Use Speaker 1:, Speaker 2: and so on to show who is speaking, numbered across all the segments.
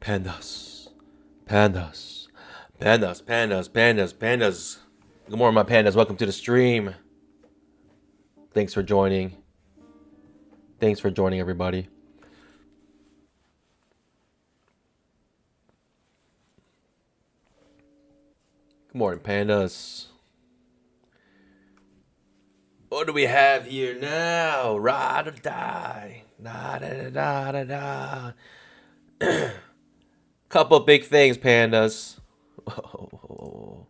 Speaker 1: Pandas. Pandas. Pandas. Pandas. Pandas. Pandas. Good morning, my pandas. Welcome to the stream. Thanks for joining. Thanks for joining, everybody. Good morning, pandas. What do we have here now? Ride or die. Da da da da da da. Couple big things, pandas. Oh.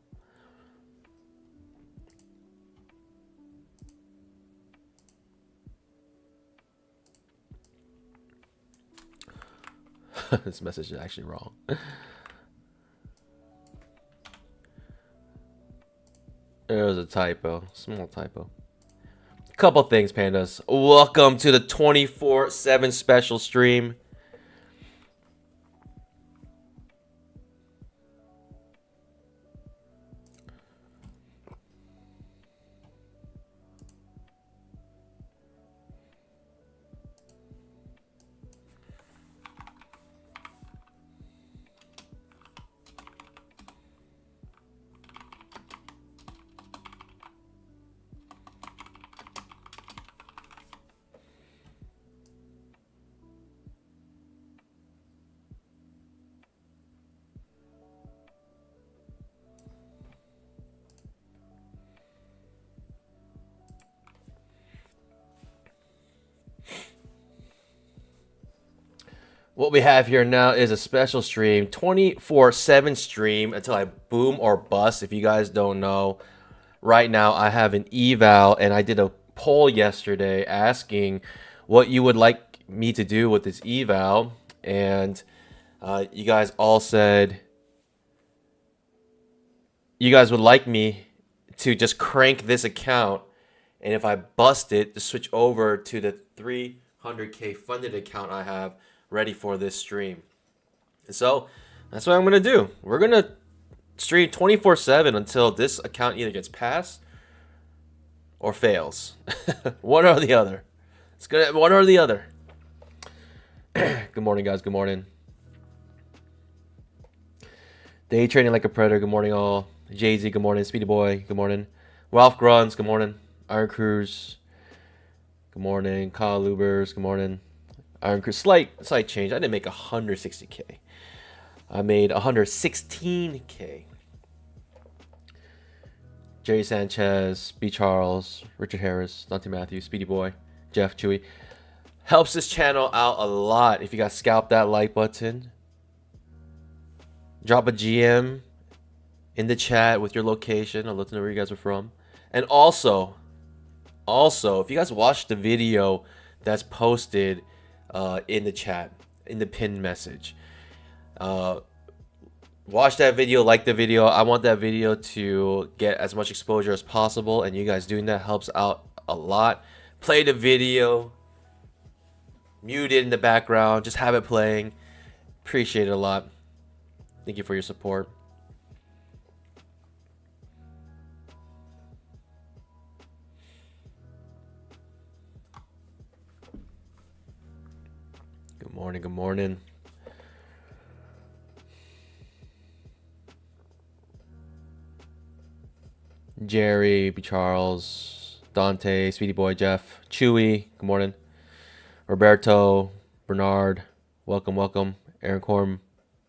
Speaker 1: This message is actually wrong. There was a typo, small typo. Couple things, pandas. Welcome to the 24/7 special stream. What we have here now is a special stream, 24/7 stream until I boom or bust. If you guys don't know, right now I have an eval, and I did a poll yesterday asking what you would like me to do with this eval, and you guys all said you guys would like me to just crank this account, and if I bust it, to switch over to the 300K funded account I have ready for this stream. And so that's what I'm gonna do. We're gonna stream 24/7 until this account either gets passed or fails. One or the other. It's gonna one or the other. Good morning, guys. Good morning. Day trading like a predator. Good morning, all. Jay-Z. Good morning. Speedy Boy. Good morning. Ralph Gruns. Good morning. Iron Cruz. Good morning, Kyle Lubers. Good morning. Iron Crew, slight change. I didn't make 160K. I made 116K. Jerry Sanchez, B. Charles, Richard Harris, Dante Matthews, Speedy Boy, Jeff, Chewy. Helps this channel out a lot if you guys scalp that like button. Drop a GM in the chat with your location. I'd love to know where you guys are from. And also, if you guys watched the video that's posted in the chat, in the pinned message, watch that video, like the video. I want that video to get as much exposure as possible, and you guys doing that helps out a lot. Play the video, mute it in the background, just have it playing. Appreciate it a lot. Thank you for your support. Good morning, good morning. Jerry, B. Charles, Dante, Speedy Boy, Jeff, Chewy, good morning. Roberto, Bernard, welcome, welcome. Aaron Corm,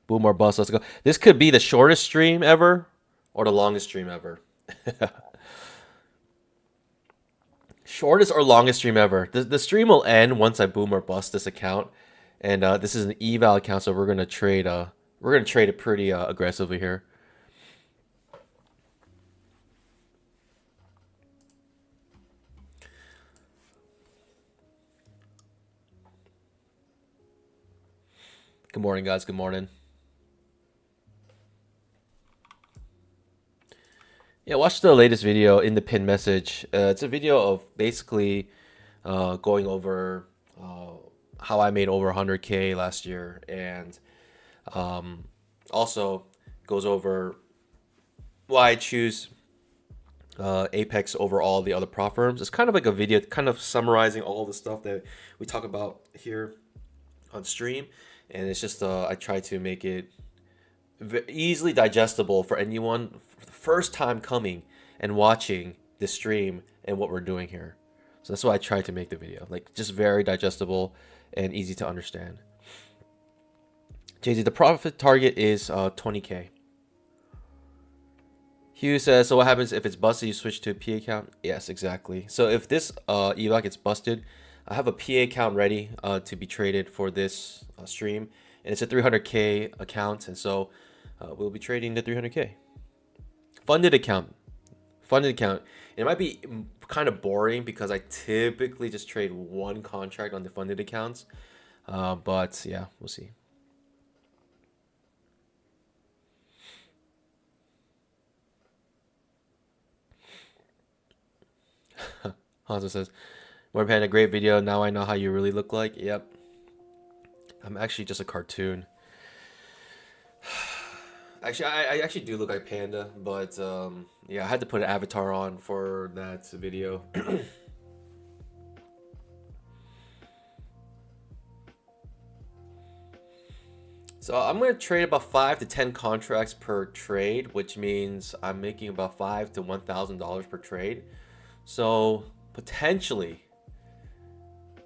Speaker 1: boom or bust, let's go. This could be the shortest stream ever or the longest stream ever. Shortest or longest stream ever. The stream will end once I boom or bust this account. And this is an eval account, so we're gonna trade it pretty aggressively here. Good morning, guys. Good morning. Yeah, watch the latest video in the pinned message. It's a video of basically going over how I made over 100K last year, and also goes over why I choose Apex over all the other prop firms. It's kind of like a video kind of summarizing all the stuff that we talk about here on stream, and it's just I try to make it easily digestible for anyone for the first time coming and watching this stream and what we're doing here. So that's why I try to make the video, like, just very digestible and easy to understand. Jay-Z, the profit target is 20K. Hugh says, so what happens if it's busted, you switch to a PA account? Yes, exactly. So if this evac gets busted, I have a PA account ready to be traded for this stream, and it's a 300K account, and so we'll be trading the 300K. Funded account. It might be kind of boring because I typically just trade one contract on the funded accounts, but yeah, we'll see. Hanzo says, Morpan, a great video. Now I know how you really look like. Yep. I'm actually just a cartoon. Actually, I actually do look like Panda, but yeah, I had to put an avatar on for that video. So I'm going to trade about 5 to 10 contracts per trade, which means I'm making about $5,000 to $1,000 per trade. So potentially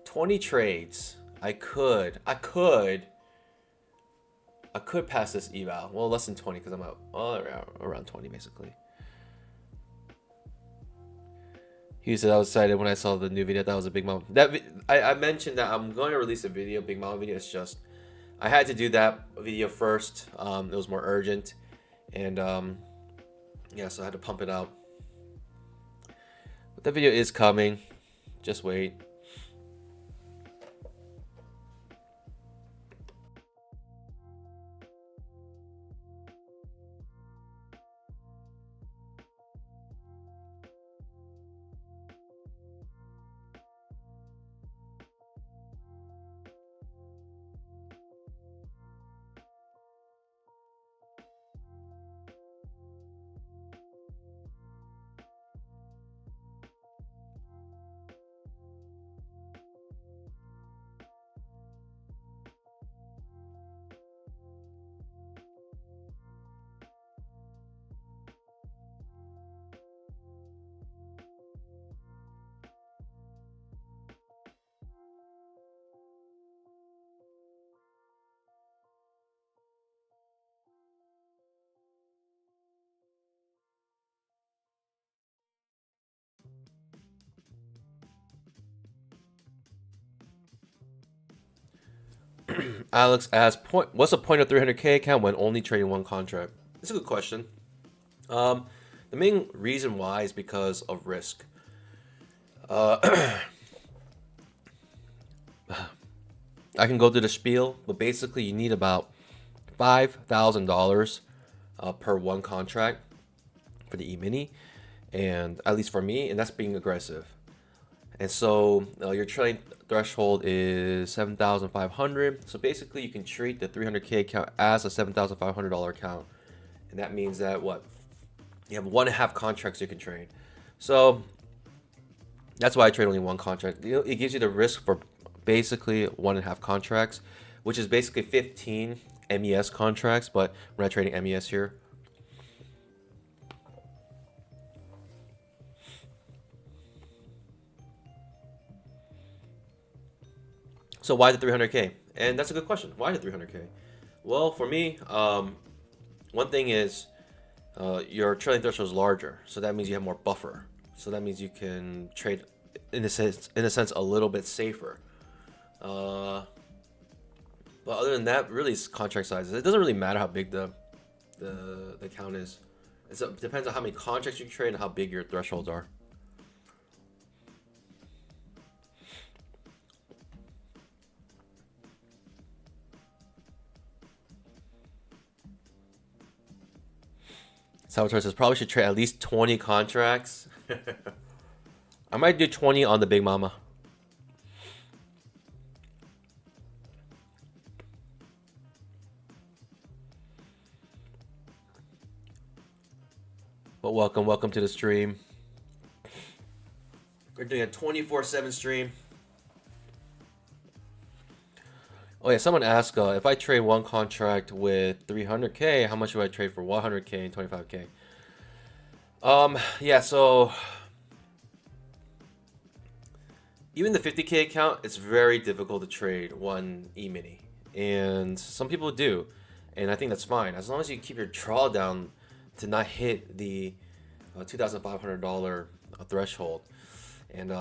Speaker 1: 20 trades. I could pass this eval. Well, less than 20 because I'm around 20 basically. He said I was excited when I saw the new video. That was a Big Mama. I mentioned that I'm going to release a video, Big Mama video. It's just I had to do that video first. It was more urgent, and yeah, so I had to pump it out. But that video is coming. Just wait. Alex asks, what's the point of 300K account when only trading one contract? It's a good question. The main reason why is because of risk. I can go through the spiel, but basically you need about $5,000 per one contract for the emini, and at least for me, and that's being aggressive. And so your trading threshold is 7,500. So basically, you can treat the 300K account as a $7,500 account, and that means that what you have 1.5 contracts you can trade. So that's why I trade only one contract. It gives you the risk for basically 1.5 contracts, which is basically 15 MES contracts, but we're not trading MES here. So why the 300K? And that's a good question. Why the 300K? Well, for me, one thing is your trading threshold is larger, so that means you have more buffer. So that means you can trade in a sense a little bit safer. But other than that, really, it's contract sizes. It doesn't really matter how big the account is. It depends on how many contracts you trade and how big your thresholds are. Salvatore says probably should trade at least 20 contracts. I might do 20 on the Big Mama. But welcome to the stream. We're doing a 24/7 stream. Oh yeah, someone asked if I trade one contract with 300K, how much do I trade for 100K and 25K? Yeah, so even the 50K account, it's very difficult to trade one emini, and some people do, and I think that's fine as long as you keep your drawdown to not hit the $2,500 threshold. And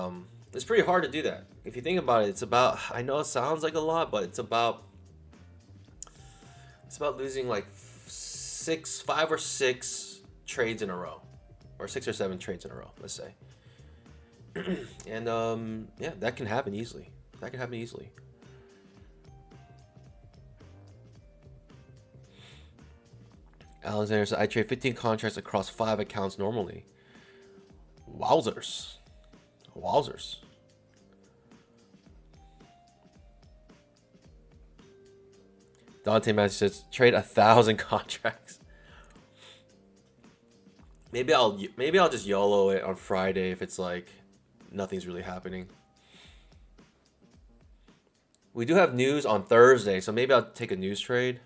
Speaker 1: it's pretty hard to do that. If you think about it, it's about, I know it sounds like a lot, but it's about losing like 5 or 6 trades in a row, or 6 or 7 trades in a row, let's say. And yeah, that can happen easily. Alexander said, I trade 15 contracts across 5 accounts normally. Wowzers. Dante Matthews says, trade 1,000 contracts. Maybe I'll just YOLO it on Friday if it's like nothing's really happening. We do have news on Thursday, so maybe I'll take a news trade.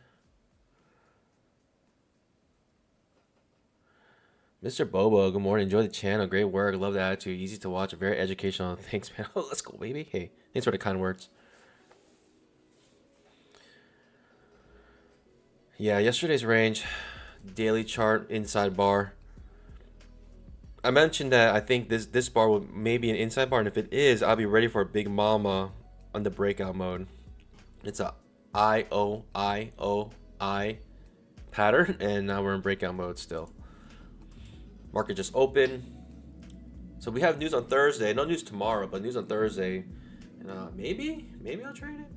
Speaker 1: Mr. Bobo, good morning. Enjoy the channel. Great work. Love the attitude. Easy to watch. Very educational. Thanks, man. Oh, let's go, baby. Hey, thanks for the kind words. Yeah, yesterday's range, daily chart, inside bar. I mentioned that I think this bar will maybe an inside bar, and if it is, I'll be ready for a big mama on the breakout mode. It's a I pattern, and now we're in breakout mode still. Market just opened. So we have news on Thursday. No news tomorrow, but news on Thursday. And maybe I'll trade it.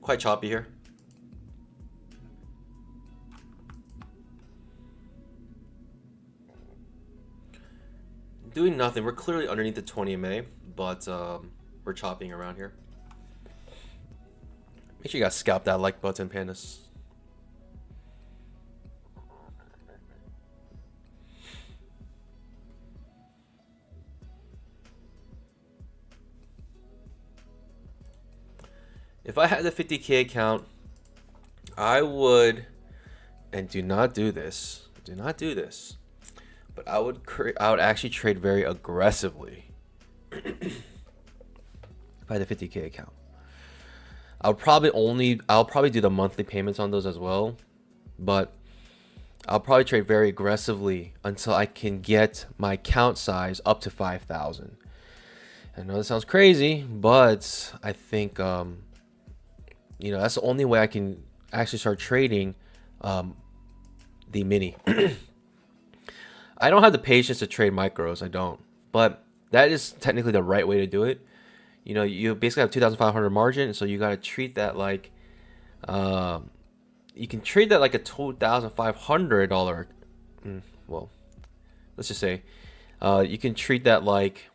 Speaker 1: Quite choppy here. Doing nothing. We're clearly underneath the 20 MA, but we're chopping around here. Make sure you guys scalp that like button, pandas. If I had the 50K account, I would, and do not do this, but I would actually trade very aggressively. If I had a 50K account, I'll probably do the monthly payments on those as well, but I'll probably trade very aggressively until I can get my account size up to 5,000. I know that sounds crazy, but I think that's the only way I can actually start trading the mini. I don't have the patience to trade micros. I don't, but that is technically the right way to do it. You basically have 2,500 margin, so you got to treat that like you can treat that like a $2,500. Well, let's just say you can treat that like,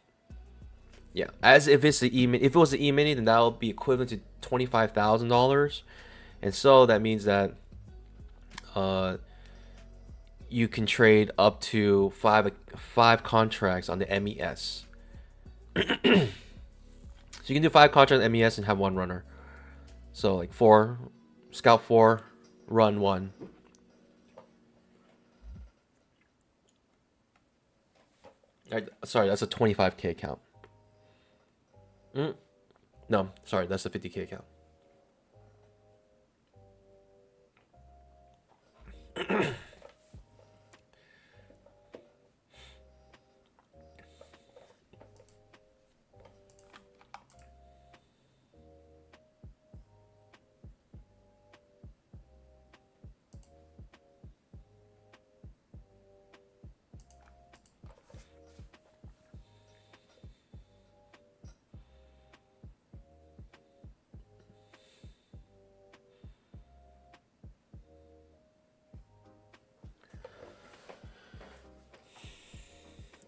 Speaker 1: yeah, as if it's the if it was the E-mini, then that would be equivalent to $25,000, and so that means that you can trade up to five contracts on the MES. So you can do 5 contracts on MES and have 1 runner. So like 4, scalp 4, run 1. Sorry, that's a 25K account. No, sorry, that's a 50K account.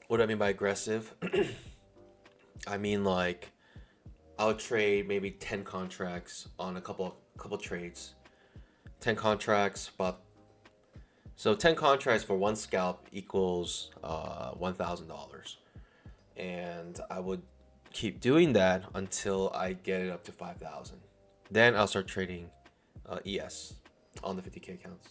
Speaker 1: What do I mean by aggressive? I mean like I'll trade maybe 10 contracts on a couple trades. 10 contracts, but so 10 contracts for 1 scalp equals $1,000, and I would keep doing that until I get it up to 5,000. Then I'll start trading ES on the 50K accounts.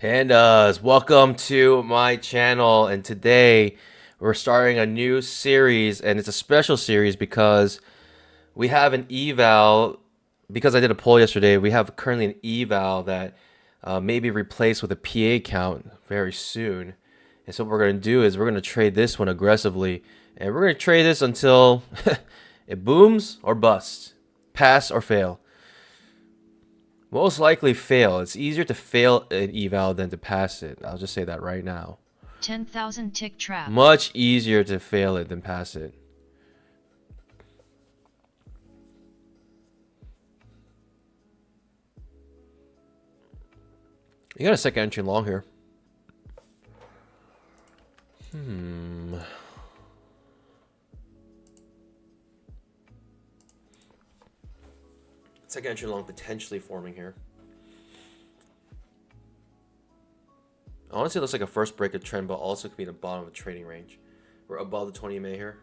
Speaker 1: Pandas, welcome to my channel, and today we're starting a new series, and it's a special series because we have an eval. Because I did a poll yesterday, we have currently an eval that may be replaced with a PA account very soon. And so what we're going to do is we're going to trade this one aggressively, and we're going to trade this until it booms or busts, pass or fail. Most likely fail. It's easier to fail an eval than to pass it. I'll just say that right now.
Speaker 2: 10,000 tick trap.
Speaker 1: Much easier to fail it than pass it. You got a second entry long here. Second entry long potentially forming here. Honestly, it looks like a first break of trend, but also could be in the bottom of a trading range. We're above the 20 EMA here.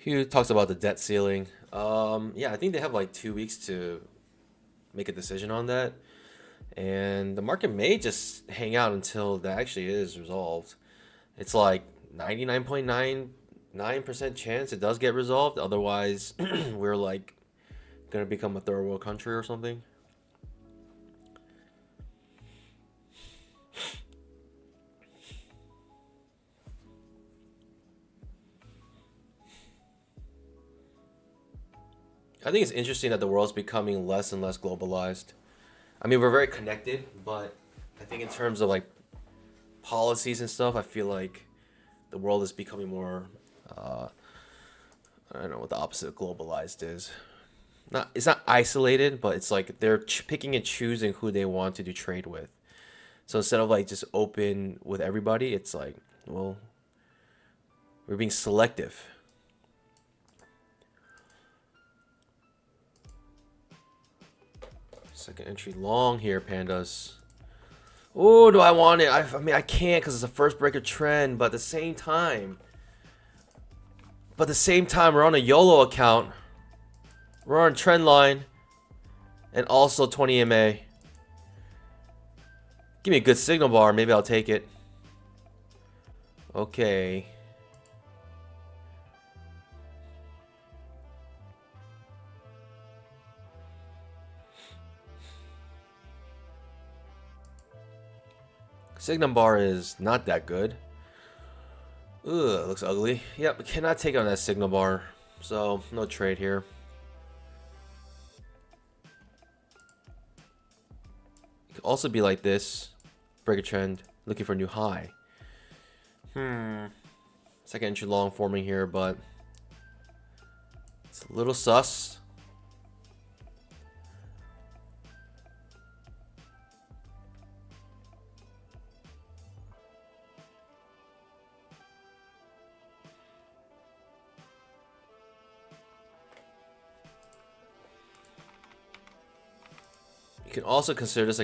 Speaker 1: He talks about the debt ceiling. Yeah, I think they have like 2 weeks to make a decision on that. And the market may just hang out until that actually is resolved. It's like 99.99% chance it does get resolved. Otherwise, we're like gonna become a third world country or something. I think it's interesting that the world's becoming less and less globalized. I mean, we're very connected, but I think in terms of like policies and stuff, I feel like the world is becoming more, I don't know what the opposite of globalized is. It's not isolated, but it's like they're picking and choosing who they want to do trade with. So instead of like just open with everybody, it's like, well, we're being selective. Second entry long here, pandas. Oh, do I want it? I mean, I can't because it's a first breaker trend, but at the same time, we're on a YOLO account. We're on trend line and also 20 EMA. Give me a good signal bar, maybe I'll take it. Okay. Signal bar is not that good. Ugh, it looks ugly. Yep, we cannot take on that signal bar. So, no trade here. It could also be like this. Break a trend, looking for a new high. Second entry long forming here, but it's a little sus. You can also consider this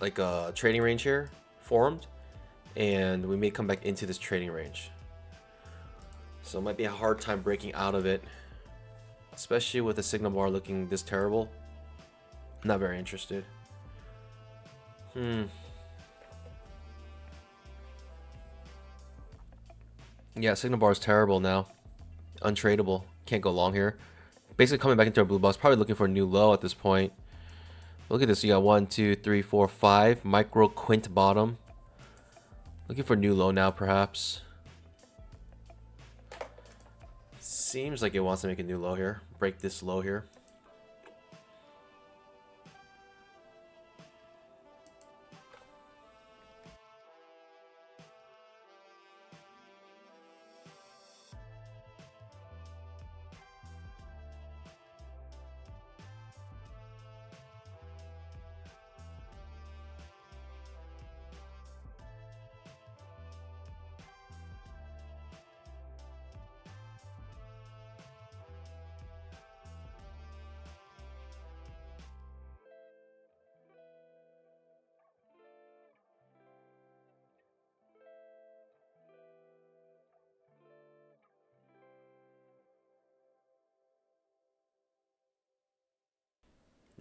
Speaker 1: like a trading range here formed, and we may come back into this trading range. So it might be a hard time breaking out of it, especially with the signal bar looking this terrible. Not very interested. Yeah, signal bar is terrible now. Untradeable. Can't go long here. Basically coming back into our blue box. Probably looking for a new low at this point. Look at this. You got 1, 2, 3, 4, 5. Micro quint bottom. Looking for a new low now, perhaps. Seems like it wants to make a new low here. Break this low here.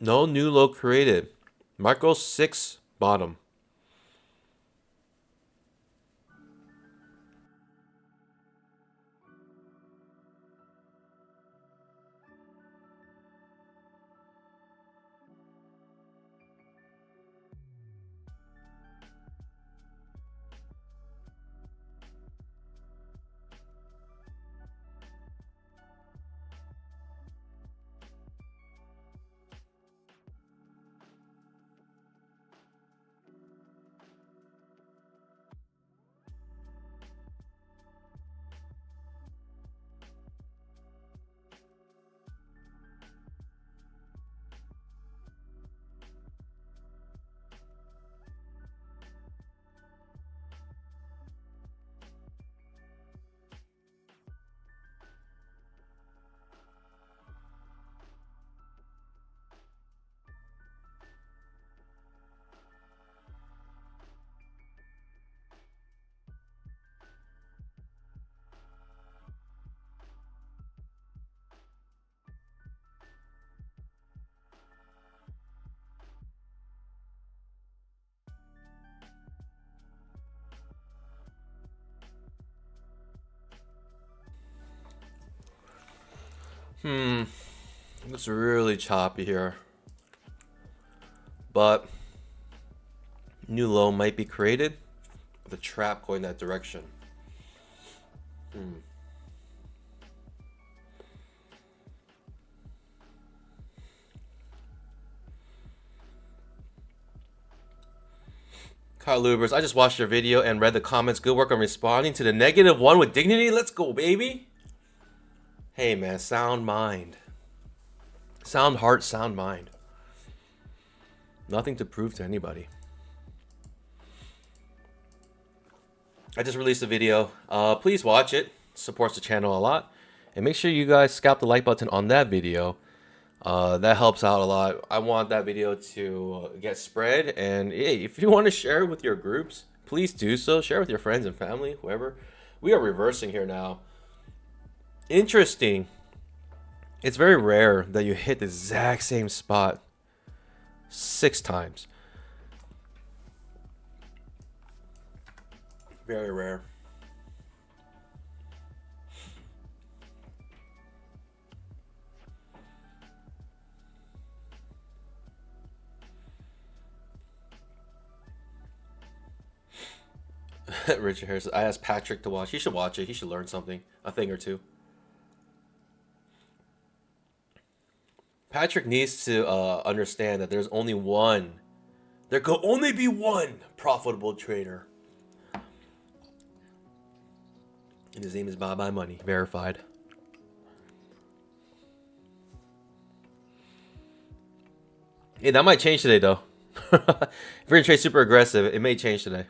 Speaker 1: No new low created. Micro 6 bottom. Looks really choppy here. But new low might be created with a trap going that direction. Kyle Lubers, I just watched your video and read the comments. Good work on responding to the -1 with dignity. Let's go, baby. Hey, man, sound mind. Sound heart, sound mind. Nothing to prove to anybody. I just released a video. Please watch it. Supports the channel a lot. And make sure you guys scalp the like button on that video. That helps out a lot. I want that video to get spread. And hey, if you want to share it with your groups, please do so. Share with your friends and family, whoever. We are reversing here now. Interesting. It's very rare that you hit the exact same spot 6 times. Very rare. Richard Harris. I asked Patrick to watch. He should watch it. He should learn something, a thing or two. Patrick needs to understand that there's only one. There could only be one profitable trader. And his name is Bye Bye Money. Verified. Hey, that might change today, though. If you're going to trade super aggressive, it may change today.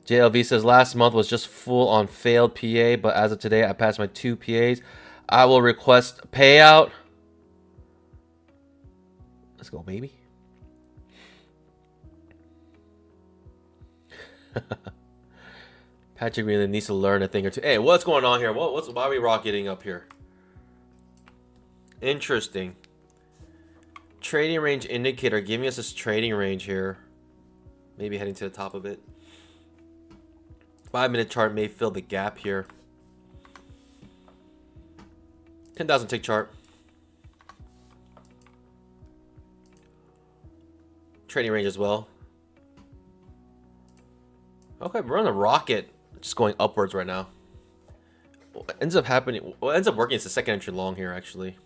Speaker 1: JLV says, last month was just full on failed PA, but as of today, I passed my 2 PAs. I will request payout. Let's go, baby. Patrick really needs to learn a thing or two. Hey, what's going on here? Why are we rocketing up here? Interesting. Trading range indicator giving us this trading range here. Maybe heading to the top of it. 5-minute chart may fill the gap here. 10,000 tick chart. Trading range as well. Okay, we're on a rocket. Just going upwards right now. What ends up working is the second entry long here, actually.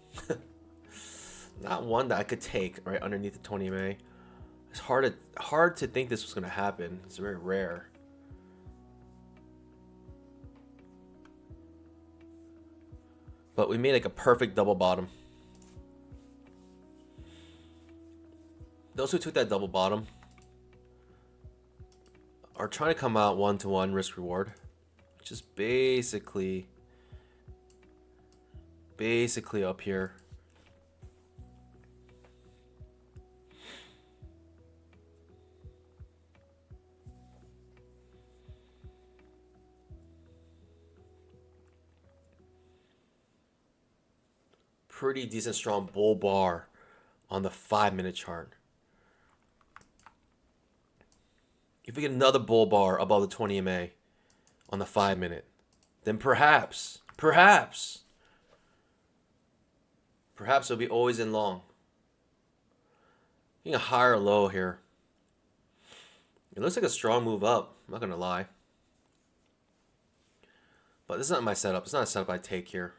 Speaker 1: Not one that I could take right underneath the 20 MA. It's hard to think this was going to happen. It's very rare. But we made like a perfect double bottom. Those who took that double bottom are trying to come out 1-to-1 risk reward, which is basically up here. Pretty decent strong bull bar on the 5-minute chart. If we get another bull bar above the 20 MA on the 5-minute, then perhaps it'll be always in long. Getting a higher low here. It looks like a strong move up, I'm not gonna lie. But this is not my setup. It's not a setup I take here.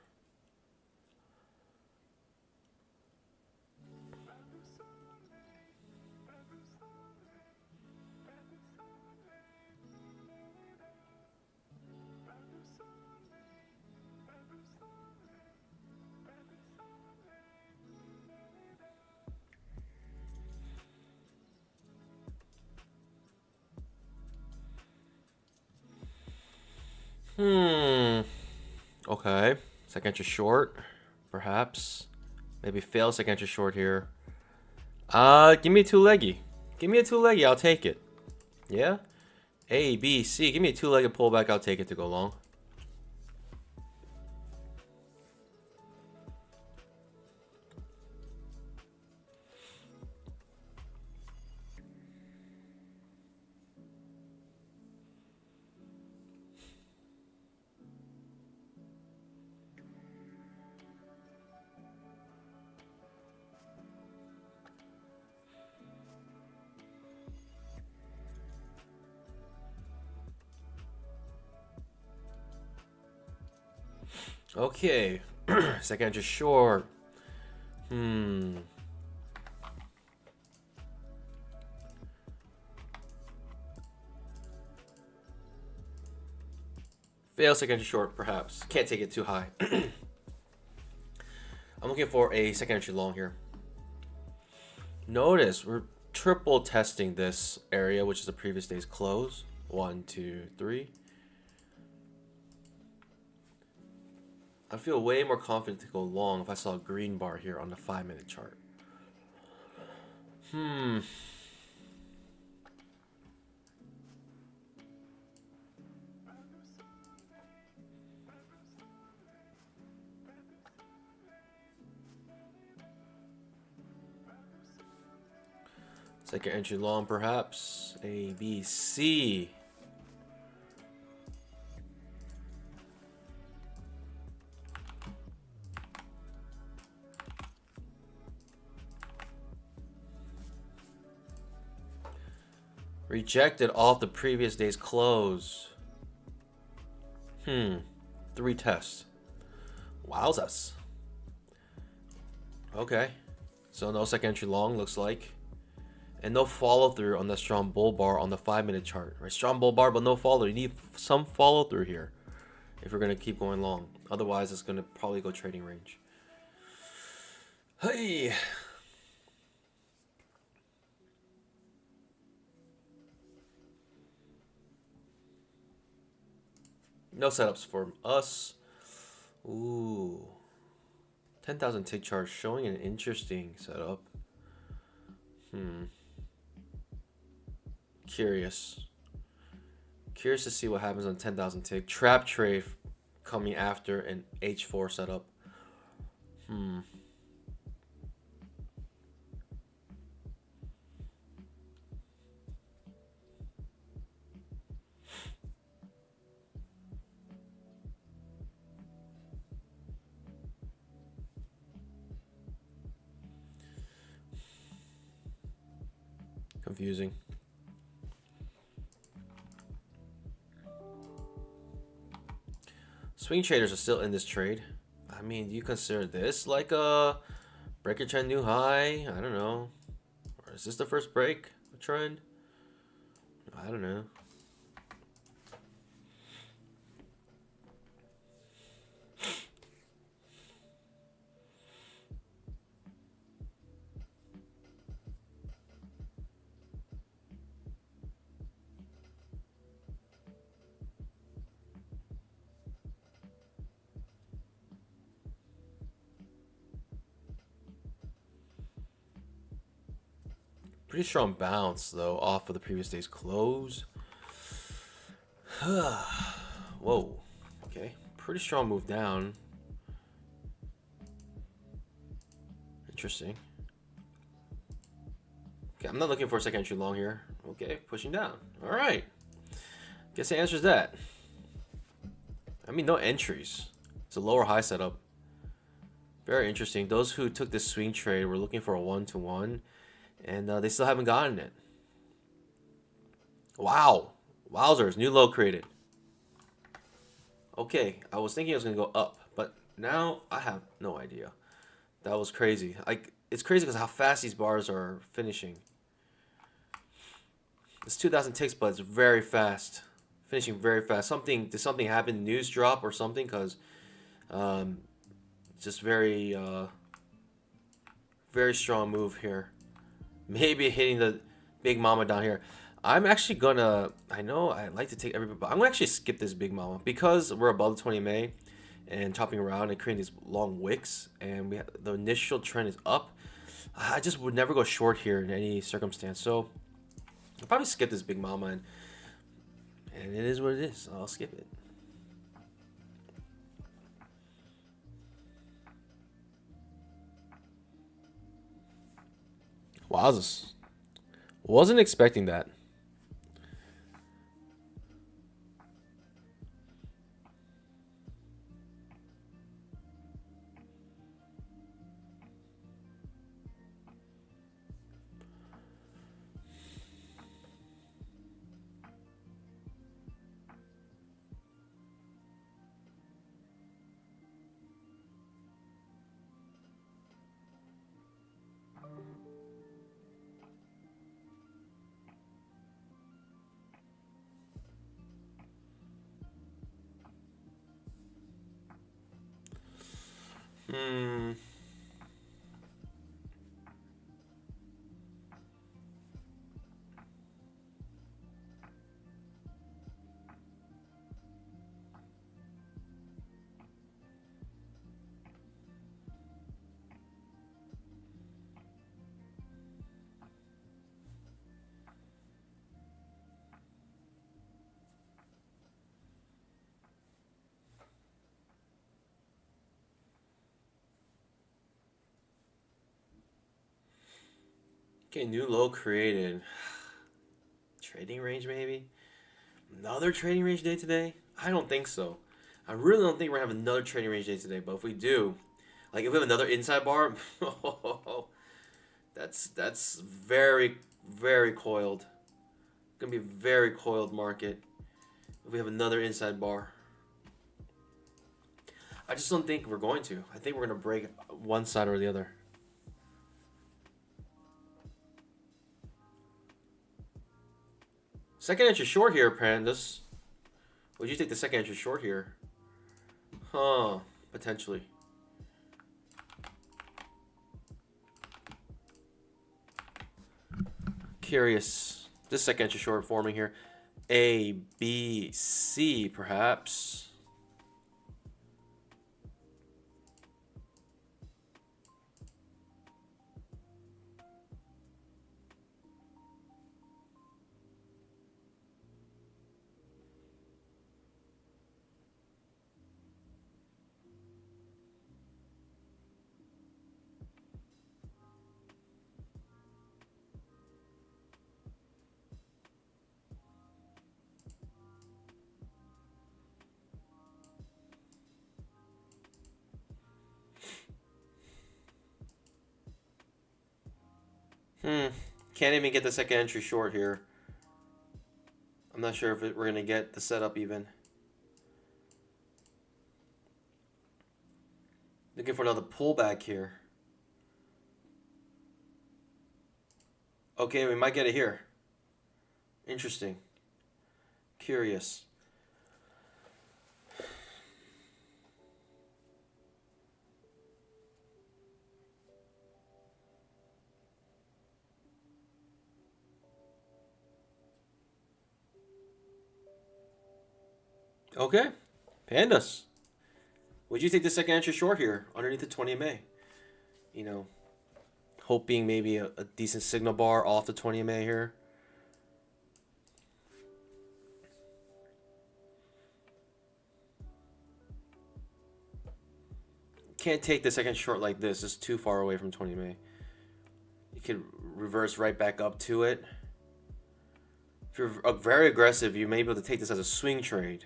Speaker 1: Okay. Second entry short, perhaps. Maybe fail second entry short here. Give me a 2-leggy. Give me a 2-leggy, I'll take it. Yeah? A, B, C. Give me a 2-legged pullback, I'll take it to go long. Okay, second entry short. Hmm. Fail second entry short, perhaps. Can't take it too high. I'm looking for a second entry long here. Notice we're triple testing this area, which is the previous day's close. 1, 2, 3. I feel way more confident to go long if I saw a green bar here on the 5-minute chart. Second entry long, perhaps. A, B, C. Rejected off the previous day's close. 3 tests. Wowzers. Okay. So no second entry long, looks like. And no follow through on the strong bull bar on the 5-minute chart. Right? Strong bull bar, but no follow. You need some follow through here if you're going to keep going long. Otherwise, it's going to probably go trading range. Hey. No setups for us. Ooh. 10,000 tick chart showing an interesting setup. Curious to see what happens on 10,000 tick. Trap trade coming after an H4 setup. Confusing. Swing traders are still in this trade. I mean, do you consider this like a breaker trend new high? I don't know. Or is this the first break trend? I don't know. Pretty strong bounce, though, off of the previous day's close. Whoa. Okay. Pretty strong move down. Interesting. Okay, I'm not looking for a second entry long here. Okay, pushing down. All right. Guess the answer is that. I mean, no entries. It's a lower high setup. Very interesting. Those who took this swing trade were looking for a 1-to-1. And they still haven't gotten it. Wow. Wowzers. New low created. Okay. I was thinking it was going to go up. But now I have no idea. That was crazy. It's crazy because how fast these bars are finishing. It's 2,000 ticks, but it's very fast. Finishing very fast. Did something happen? News drop or something? Because just very strong move here. Maybe hitting the big mama down here. I'm actually gonna. I know I like to take everybody, but I'm gonna actually skip this big mama because we're above the 20 MA and chopping around and creating these long wicks, and the initial trend is up. I just would never go short here in any circumstance. So I'll probably skip this big mama, and it is what it is. I'll skip it. Wowzers. Wasn't expecting that. Hmm. Okay, new low created. Trading range maybe? Another trading range day today? I don't think so. I really don't think we're gonna have another trading range day today, but if we do, like if we have another inside bar, that's very, very coiled. Gonna be a very coiled market if we have another inside bar. I just don't think we're going to. I think we're gonna break one side or the other. Second entry short here, Pandas. Would you take the second entry short here? Huh, potentially. Curious. This second entry short forming here. A, B, C, perhaps. Can't even get the second entry short here. I'm not sure if we're going to get the setup even. Looking for another pullback here. Okay, we might get it here. Interesting. Curious. Okay. Pandas. Would you take the second entry short here underneath the 20 MA? You know, hoping maybe a decent signal bar off the 20 MA here. Can't take the second short like this. It's too far away from 20 MA. You could reverse right back up to it. If you're very aggressive, you may be able to take this as a swing trade.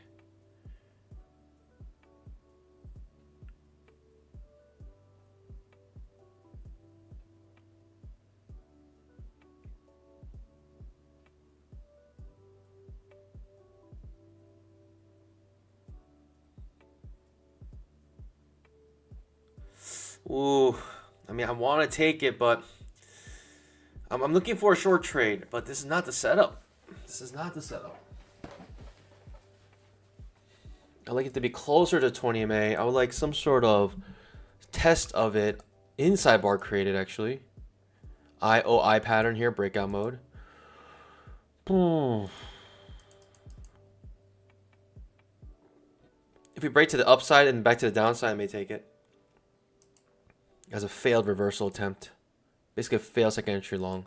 Speaker 1: Ooh, I mean, I want to take it, but I'm looking for a short trade. But this is not the setup. This is not the setup. I like it to be closer to 20 MA. I would like some sort of test of it. Inside bar created, actually. I pattern here, breakout mode. If we break to the upside and back to the downside, I may take it. As a failed reversal attempt. Basically a failed second entry long.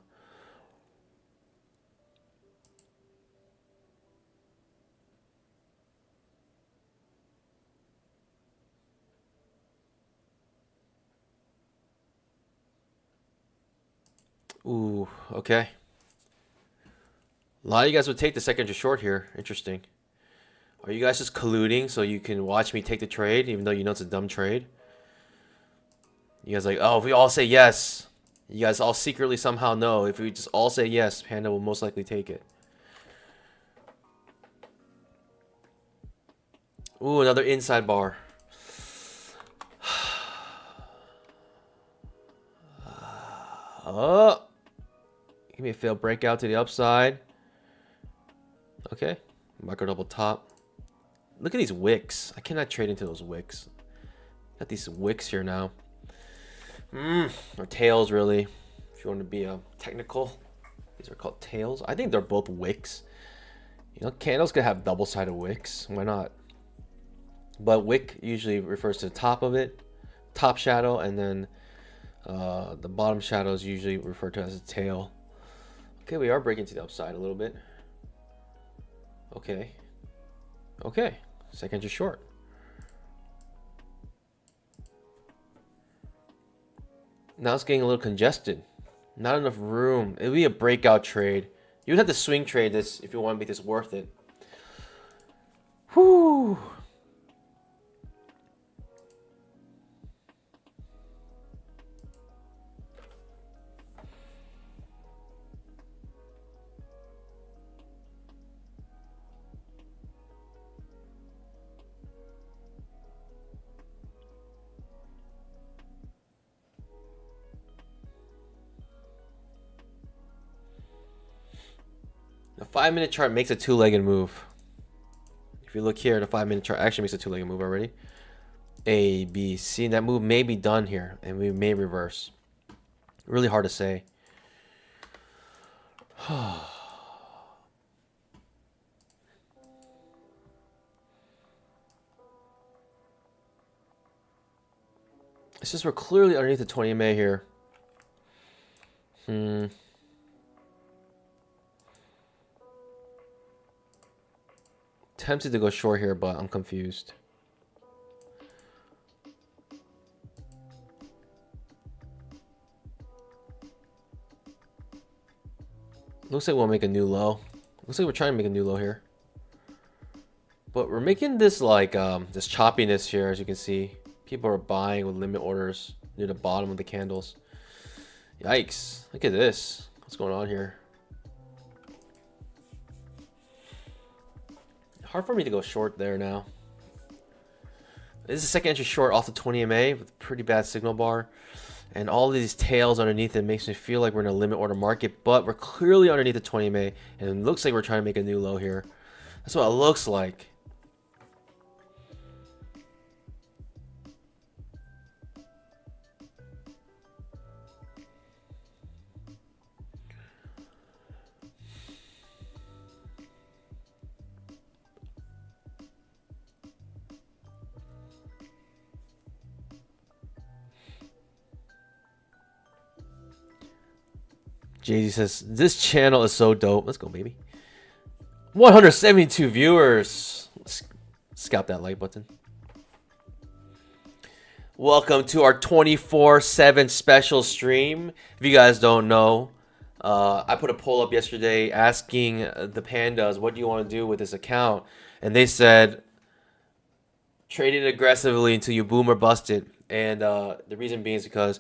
Speaker 1: Ooh, okay. A lot of you guys would take the second entry short here. Interesting. Are you guys just colluding so you can watch me take the trade, even though you know it's a dumb trade? You guys like, oh, if we all say yes, you guys all secretly somehow know if we just all say yes, Panda will most likely take it. Ooh, another inside bar. Oh, give me a failed breakout to the upside. Okay, micro double top. Look at these wicks. I cannot trade into those wicks. Got these wicks here now. Or tails, really. If you want to be technical, these are called tails. I think they're both wicks. You know, candles could have double-sided wicks. Why not? But wick usually refers to the top of it, top shadow, and then the bottom shadow is usually referred to as a tail. Okay, we are breaking to the upside a little bit. Okay. Okay. Second entry short. Now it's getting a little congested. Not enough room. It would be a breakout trade. You would have to swing trade this if you want to make this worth it. Whew. The 5-minute chart makes a two-legged move. If you look here, the 5-minute chart actually makes a two-legged move already. A, B, C. That move may be done here, and we may reverse. Really hard to say. It's just we're clearly underneath the 20 MA here. Tempted to go short here, but I'm confused. Looks like we'll make a new low. Looks like we're trying to make a new low here. But we're making this like this choppiness here, as you can see. People are buying with limit orders near the bottom of the candles. Yikes. Look at this. What's going on here? Hard for me to go short there now. This is a second entry short off the 20 MA with a pretty bad signal bar. And all these tails underneath it makes me feel like we're in a limit order market. But we're clearly underneath the 20 MA. And it looks like we're trying to make a new low here. That's what it looks like. Jay-Z says, this channel is so dope. Let's go, baby. 172 viewers. Let's scalp that like button. Welcome to our 24/7 special stream. If you guys don't know, I put a poll up yesterday asking the pandas, what do you want to do with this account? And they said, trade it aggressively until you boom or bust it. And the reason being is because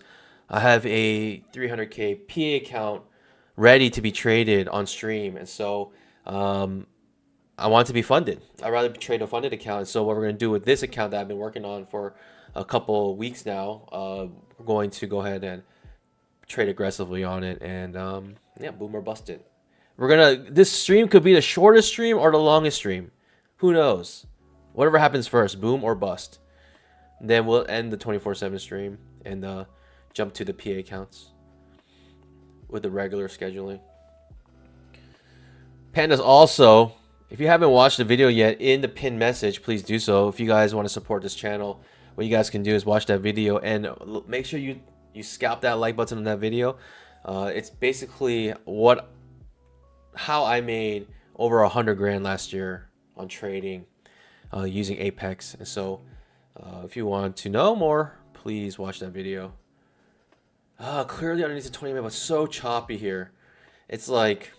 Speaker 1: I have a 300K PA account ready to be traded on stream, and so I want to be funded. I'd rather trade a funded account. And so what we're going to do with this account that I've been working on for a couple weeks now, we're going to go ahead and trade aggressively on it, and yeah, boom or bust it. This stream could be the shortest stream or the longest stream. Who knows? Whatever happens first, boom or bust. And then we'll end the 24/7 stream and jump to the PA accounts with the regular scheduling. Pandas, also, if you haven't watched the video yet, in the pinned message, please do so. If you guys want to support this channel, what you guys can do is watch that video and make sure you scalp that like button on that video. It's basically how I made over 100 grand last year on trading using Apex. And so if you want to know more, please watch that video. Clearly underneath the 20 minute, but so choppy here. It's like,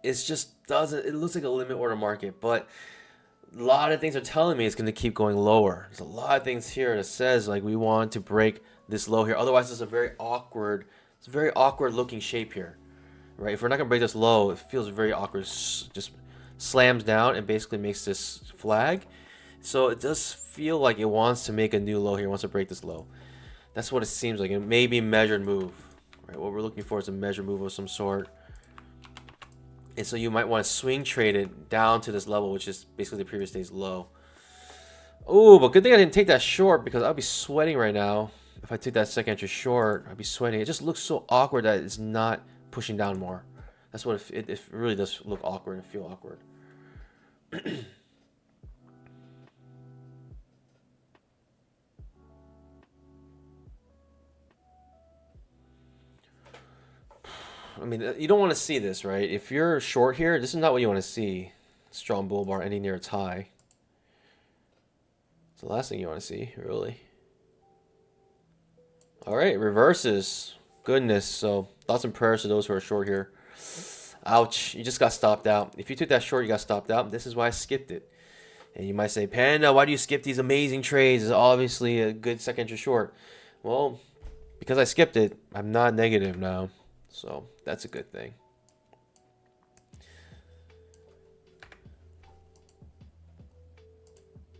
Speaker 1: it looks like a limit order market, but a lot of things are telling me it's going to keep going lower. There's a lot of things here that says like we want to break this low here. Otherwise, it's a very awkward looking shape here, right? If we're not going to break this low, it feels very awkward. Just slams down and basically makes this flag. So it does feel like it wants to make a new low here. It wants to break this low. That's what it seems like. It may be measured move, right? What we're looking for is a measured move of some sort. And so you might want to swing trade it down to this level, which is basically the previous day's low. Oh, but good thing I didn't take that short because I'd be sweating right now. If I took that second entry short, I'd be sweating. It just looks so awkward that it's not pushing down more. That's what it really does look awkward and feel awkward. I mean, you don't want to see this, right? If you're short here, this is not what you want to see. Strong bull bar ending near its high. It's the last thing you want to see, really. All right, reverses. Goodness. So thoughts and prayers to those who are short here. Ouch, you just got stopped out. If you took that short, you got stopped out. This is why I skipped it. And you might say, Panda, why do you skip these amazing trades? It's obviously a good second entry short. Well, because I skipped it, I'm not negative now. So that's a good thing.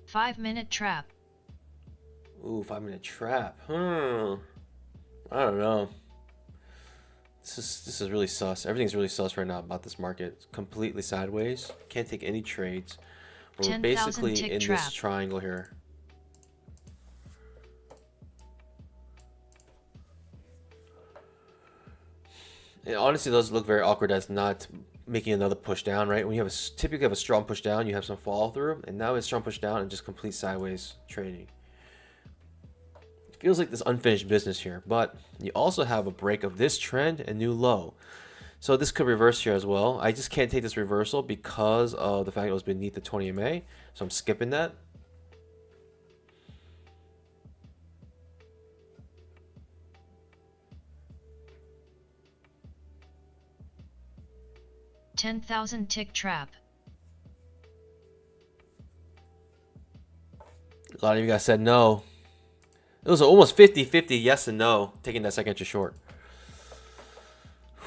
Speaker 2: Five-minute trap.
Speaker 1: Ooh, 5-minute trap. I don't know. This is really sus. Everything's really sus right now about this market. It's completely sideways. Can't take any trades. We're basically in this triangle here. It honestly does look very awkward as not making another push down, right? When you have typically have a strong push down, you have some follow through, and now it's strong push down and just complete sideways trading. It feels like this unfinished business here, but you also have a break of this trend and new low. So this could reverse here as well. I just can't take this reversal because of the fact it was beneath the 20 MA, so I'm skipping that.
Speaker 2: $10,000 tick trap.
Speaker 1: A lot of you guys said no. It was almost 50-50 yes and no, taking that second entry short.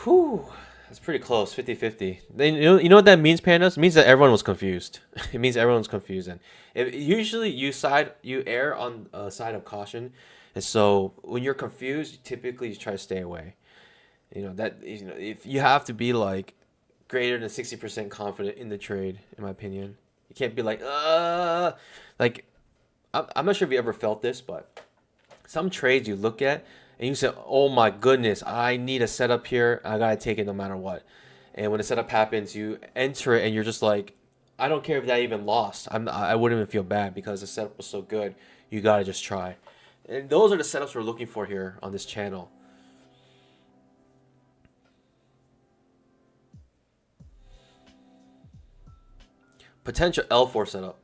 Speaker 1: Whew. That's pretty close, 50-50. You know what that means, Pandas? It means that everyone was confused. It means everyone's confusing. Usually you err on a side of caution. And so when you're confused, typically you try to stay away. If you have to be like greater than 60% confident in the trade, in my opinion. You can't be like, I'm not sure if you ever felt this, but some trades you look at and you say, oh my goodness, I need a setup here. I got to take it no matter what. And when the setup happens, you enter it and you're just like, I don't care if that even lost. I wouldn't even feel bad because the setup was so good. You got to just try. And those are the setups we're looking for here on this channel. Potential L4 setup.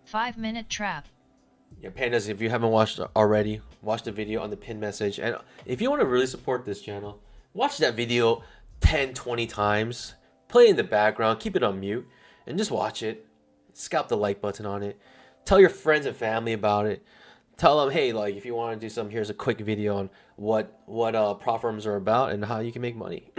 Speaker 2: Five-minute trap.
Speaker 1: Yeah, Pandas, if you haven't watched already, watch the video on the pin message. And if you want to really support this channel, watch that video 10, 20 times. Play it in the background, keep it on mute, and just watch it. Scalp the like button on it. Tell your friends and family about it. Tell them, hey, like if you want to do something, here's a quick video on what prop firms are about and how you can make money.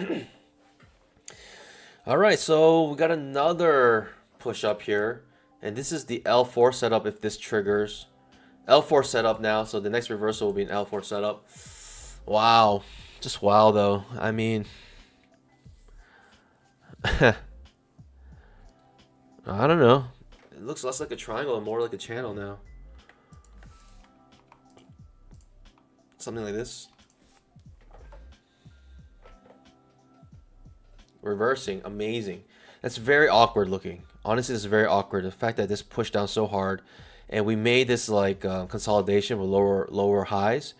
Speaker 1: All right, so we got another push up here. And this is the L4 setup if this triggers. L4 setup now, so the next reversal will be an L4 setup. Wow. Just wow, though. I mean... I don't know. It looks less like a triangle and more like a channel now. Something like this. Reversing. Amazing. That's very awkward looking. Honestly, this is very awkward. The fact that this pushed down so hard, and we made this like consolidation with lower highs.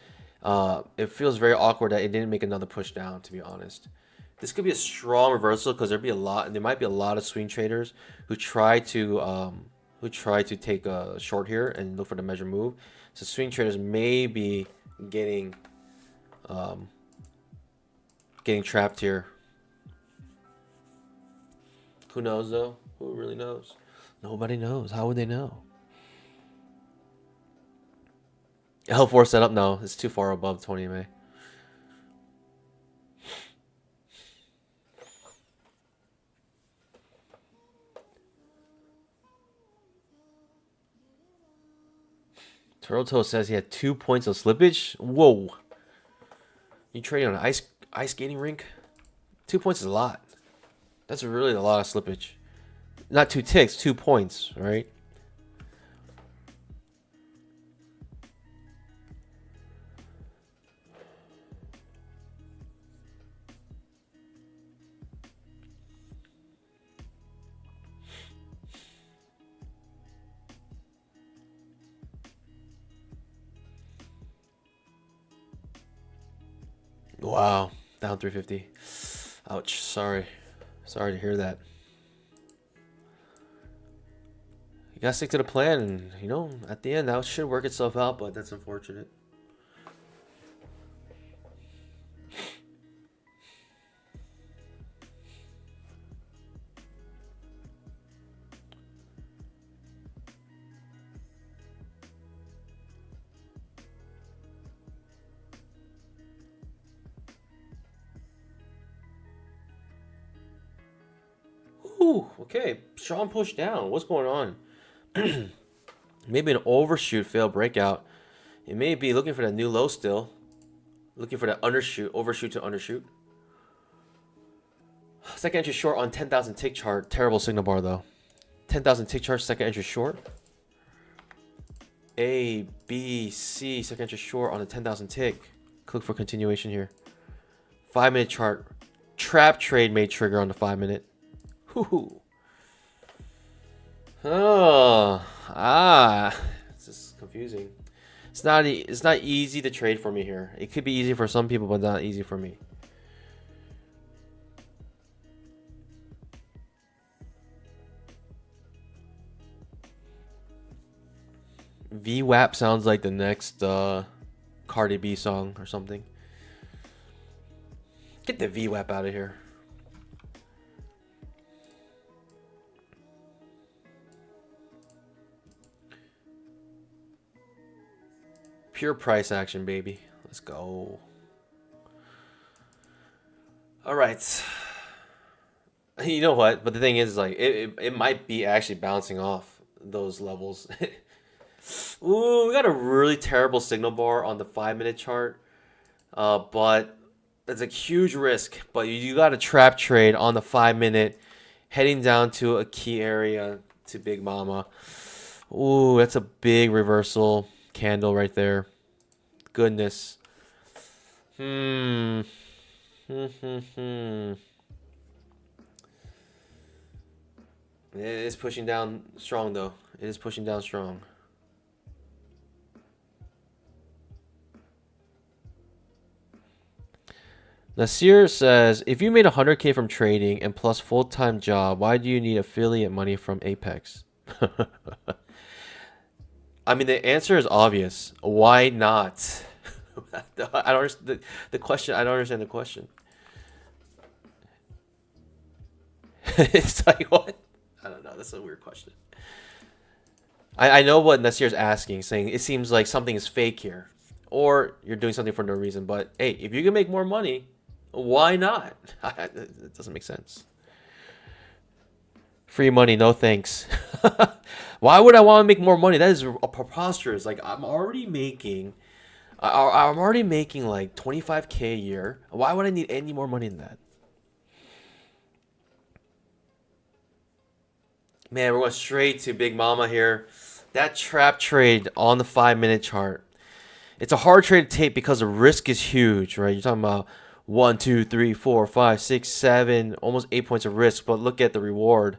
Speaker 1: It feels very awkward that it didn't make another push down. To be honest, this could be a strong reversal because there might be a lot of swing traders who try to take a short here and look for the measure move. So swing traders may be getting trapped here. Who knows though? Who really knows? Nobody knows. How would they know? L4 setup? No, it's too far above 20 MA. Turtle says he had 2 points of slippage. Whoa. You trading on an ice skating rink? 2 points is a lot. That's really a lot of slippage. Not 2 ticks, 2 points, right? Wow, down 350. Ouch, sorry. Sorry to hear that. You gotta stick to the plan, and you know, at the end, that should work itself out, but that's unfortunate. Ooh, okay. Sean pushed down. What's going on? Maybe an overshoot, fail breakout. It may be looking for that new low still. Looking for that undershoot, overshoot to undershoot. Second entry short on 10,000 tick chart. Terrible signal bar though. 10,000 tick chart, second entry short. A, B, C, second entry short on the 10,000 tick. Click for continuation here. 5-minute chart. Trap trade may trigger on the 5-minute. Whoo. Oh, this is confusing. It's not easy to trade for me here. It could be easy for some people, but not easy for me. VWAP sounds like the next Cardi B song or something. Get the VWAP out of here. Pure price action, baby. Let's go. All right. You know what? But the thing is, like, it might be actually bouncing off those levels. Ooh, we got a really terrible signal bar on the 5-minute chart. But it's a huge risk. But you got a trap trade on the 5-minute, heading down to a key area to Big Mama. Ooh, that's a big reversal candle right there. Goodness. It is pushing down strong though. It is pushing down strong. Nasir says, if you made 100K from trading and plus full-time job, why do you need affiliate money from Apex? I mean, the answer is obvious. Why not? I don't understand the question. I don't understand the question. It's like, what? I don't know. That's a weird question. I know what Nasir's asking, saying it seems like something is fake here. Or you're doing something for no reason. But, hey, if you can make more money, why not? It doesn't make sense. Free money, no thanks. Why would I want to make more money? That is preposterous. Like, I'm already making like 25K a year. Why would I need any more money than that? Man, we're going straight to Big Mama here. That trap trade on the 5-minute chart. It's a hard trade to take because the risk is huge, right? You're talking about 1, 2, 3, 4, 5, 6, 7, almost 8 points of risk. But look at the reward.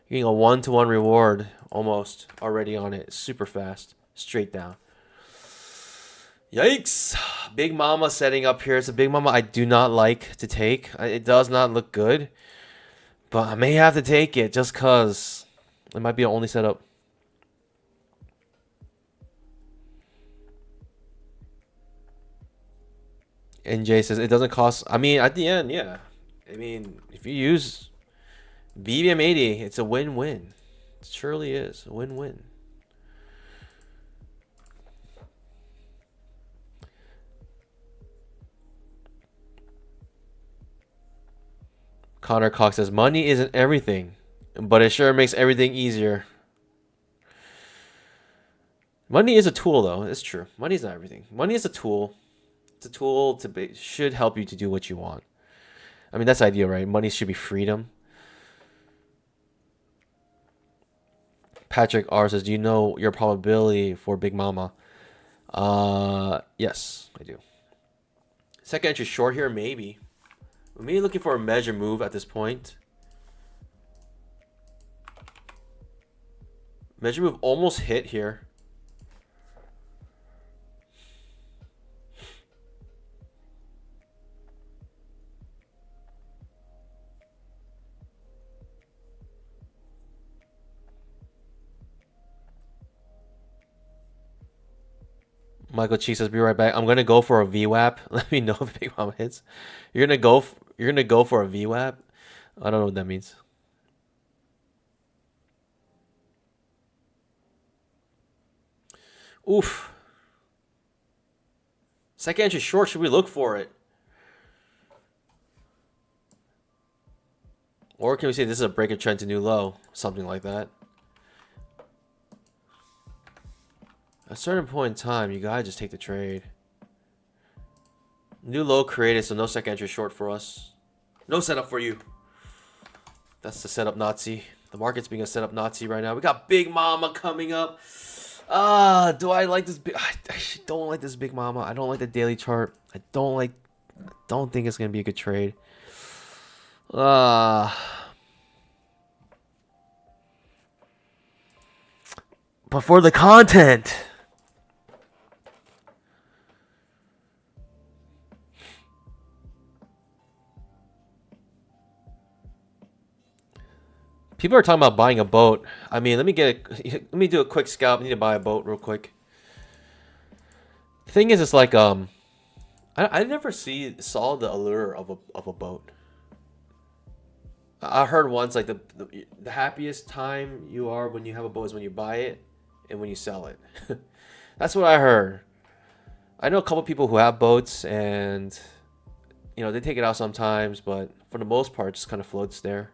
Speaker 1: You're getting a 1-to-1 reward almost already on it. Super fast. Straight down. Yikes. Big Mama setting up here. It's a Big Mama I do not like to take. It does not look good. But I may have to take it just because it might be the only setup. NJ says it doesn't cost. I mean, at the end, yeah. I mean, if you use BBM80, it's a win-win. It surely is a win-win. Connor Cox says money isn't everything, but it sure makes everything easier. Money is a tool, though. It's true. Money is not everything. Money is a tool. It's a tool should help you to do what you want. I mean, that's ideal, right? Money should be freedom. Patrick R says, "Do you know your probability for Big Mama?" Yes, I do. Second entry short here, maybe. I'm maybe looking for a measure move at this point. Measure move almost hit here. Michael Chi says, "Be right back. I'm gonna go for a VWAP. Let me know if Big Mama hits." You're gonna go. You're gonna go for a VWAP. I don't know what that means. Oof. Second entry short. Should we look for it? Or can we say this is a break of trend to new low? Something like that. At a certain point in time, you gotta just take the trade. New low created, so no second entry short for us. No setup for you. That's the setup Nazi. The market's being a setup Nazi right now. We got Big Mama coming up. Do I like this? I don't like this Big Mama. I don't like the daily chart. I don't think it's gonna be a good trade. But for the content. People are talking about buying a boat. I mean, let me do a quick scalp. I need to buy a boat real quick. The thing is, it's like I never saw the allure of a boat. I heard once like the happiest time you are when you have a boat is when you buy it and when you sell it. That's what I heard. I know a couple people who have boats and they take it out sometimes, but for the most part, it just kind of floats there.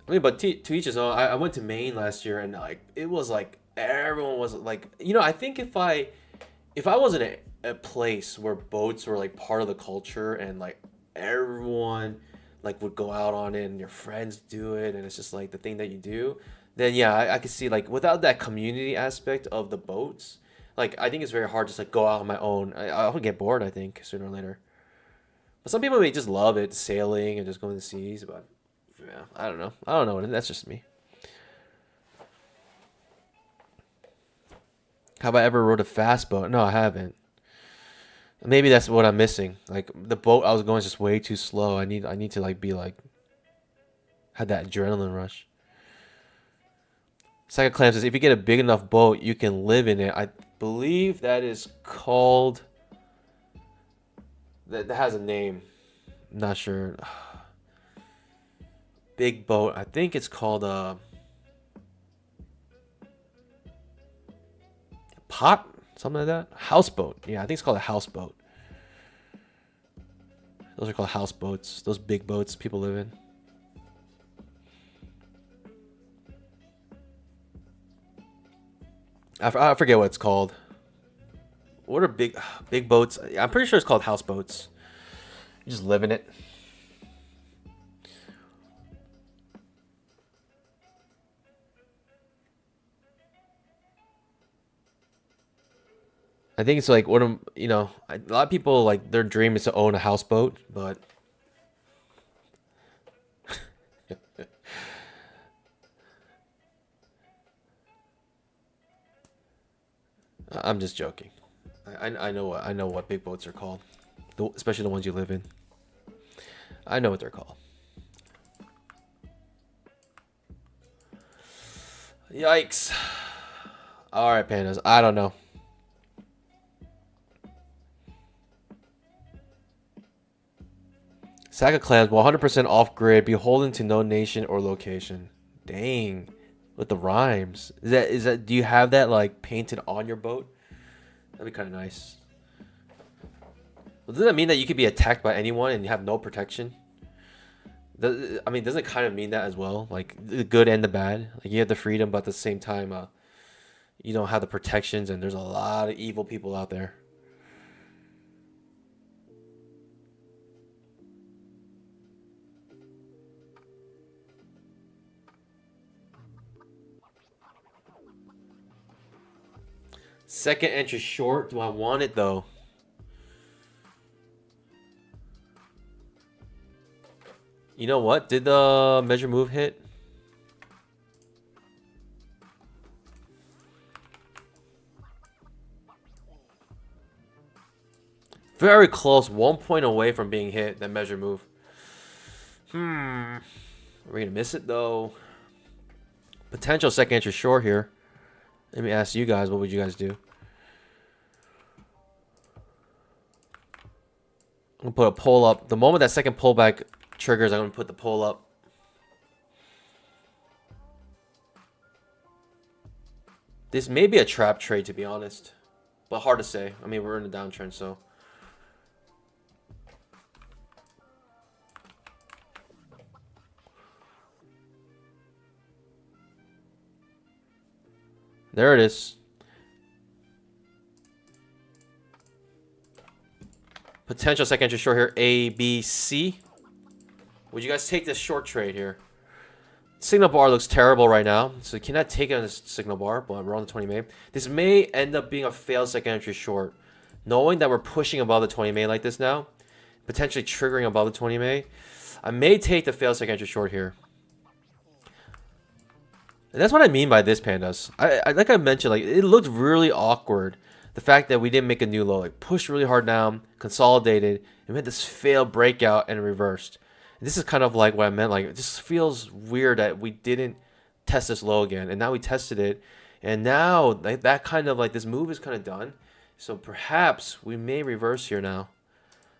Speaker 1: I mean, but to each his own. I went to Maine last year, and like it was like everyone was like, I think if I was in a place where boats were like part of the culture, and like everyone like would go out on it, and your friends do it, and it's just like the thing that you do, then yeah, I could see like without that community aspect of the boats, like I think it's very hard to just like go out on my own. I would get bored, I think, sooner or later. But some people may just love it, sailing and just going to the seas, but. Yeah, I don't know. That's just me. Have I ever rode a fast boat? No, I haven't. Maybe that's what I'm missing. Like the boat I was going is just way too slow. I need to like be like had that adrenaline rush. Second Clam says if you get a big enough boat, you can live in it. I believe that is called. That has a name. I'm not sure. Big boat. I think it's called pot, something like that. Houseboat. Yeah, I think it's called a houseboat. Those are called houseboats. Those big boats people live in. I forget what it's called. What are big boats? I'm pretty sure it's called houseboats. You just live in it. I think it's like a lot of people like their dream is to own a houseboat, but I'm just joking. I know what big boats are called, especially the ones you live in. I know what they're called. Yikes! All right, pandas. I don't know. Saga clans will 100% off grid, beholden to no nation or location. Dang, with the rhymes. Is that? Do you have that like painted on your boat? That'd be kind of nice. Well, does that mean that you could be attacked by anyone and you have no protection? I mean, doesn't it kind of mean that as well? Like the good and the bad. Like you have the freedom, but at the same time, you don't have the protections, and there's a lot of evil people out there. Second entry short. Do I want it though? You know what? Did the measure move hit? Very close. 1 point away from being hit. That measure move. Are we gonna miss it though? Potential second entry short here. Let me ask you guys, what would you guys do? I'm gonna put a pull up. The moment that second pullback triggers, I'm gonna put the pull up. This may be a trap trade, to be honest, but hard to say. I mean, we're in a downtrend, so. There it is. Potential second entry short here, A, B, C. Would you guys take this short trade here? Signal bar looks terrible right now, so you cannot take it on this signal bar, but we're on the 20 MA. This may end up being a failed second entry short. Knowing that we're pushing above the 20 MA like this now, potentially triggering above the 20 MA, I may take the failed second entry short here. And that's what I mean by this, pandas. I like I mentioned, like it looked really awkward. The fact that we didn't make a new low, like pushed really hard down, consolidated, and we had this failed breakout and reversed. And this is kind of like what I meant. Like it just feels weird that we didn't test this low again, and now we tested it, and now like, that kind of like this move is kind of done. So perhaps we may reverse here now.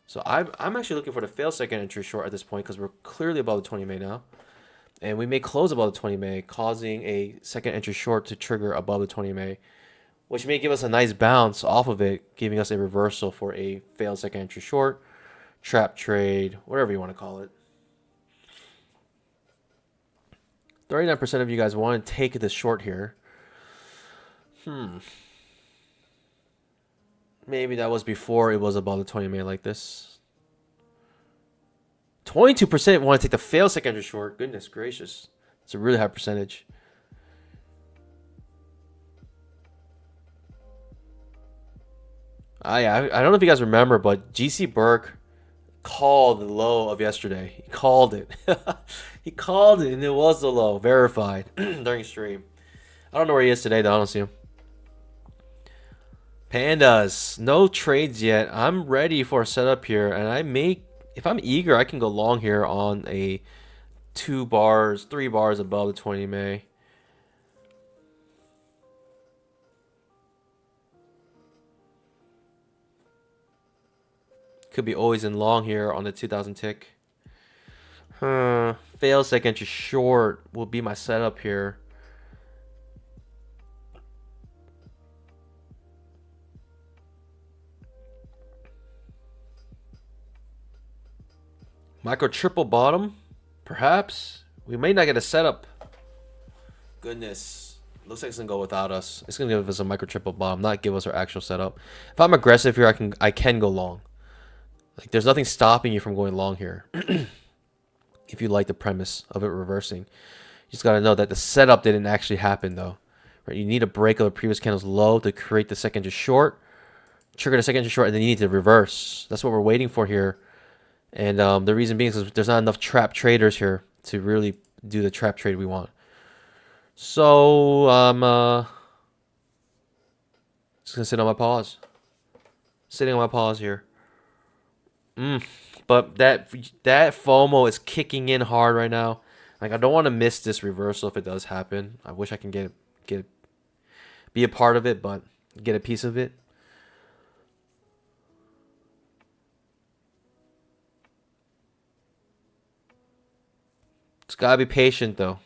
Speaker 1: So I'm actually looking for the failed second entry short at this point because we're clearly above the 20 MA now. And we may close above the 20 MA, causing a second entry short to trigger above the 20 MA, which may give us a nice bounce off of it, giving us a reversal for a failed second entry short, trap trade, whatever you want to call it. 39% of you guys want to take the short here. Maybe that was before it was above the 20 MA like this. 22% want to take the fail second entry short. Goodness gracious. It's a really high percentage. I don't know if you guys remember, but GC Burke called the low of yesterday. He called it. He called it, and it was the low. Verified during stream. I don't know where he is today, though. I don't see him. Pandas. No trades yet. I'm ready for a setup here, and I may... If I'm eager, I can go long here on a 3 bars above the 20 MA. Could be always in long here on the 2000 tick. Fail second entry short will be my setup here. Micro triple bottom, perhaps. We may not get a setup. Goodness. Looks like it's gonna go without us. It's gonna give us a micro triple bottom, not give us our actual setup. If I'm aggressive here, I can go long. Like there's nothing stopping you from going long here. If you like the premise of it reversing. You just gotta know that the setup didn't actually happen though. Right? You need a break of the previous candle's low to create the second entry short. Trigger the second entry short, and then you need to reverse. That's what we're waiting for here. And the reason being is there's not enough trap traders here to really do the trap trade we want. So I'm just gonna sit on my pause. Sitting on my pause here. But that FOMO is kicking in hard right now. Like I don't want to miss this reversal if it does happen. I wish I can be a part of it, but get a piece of it. Just gotta be patient though.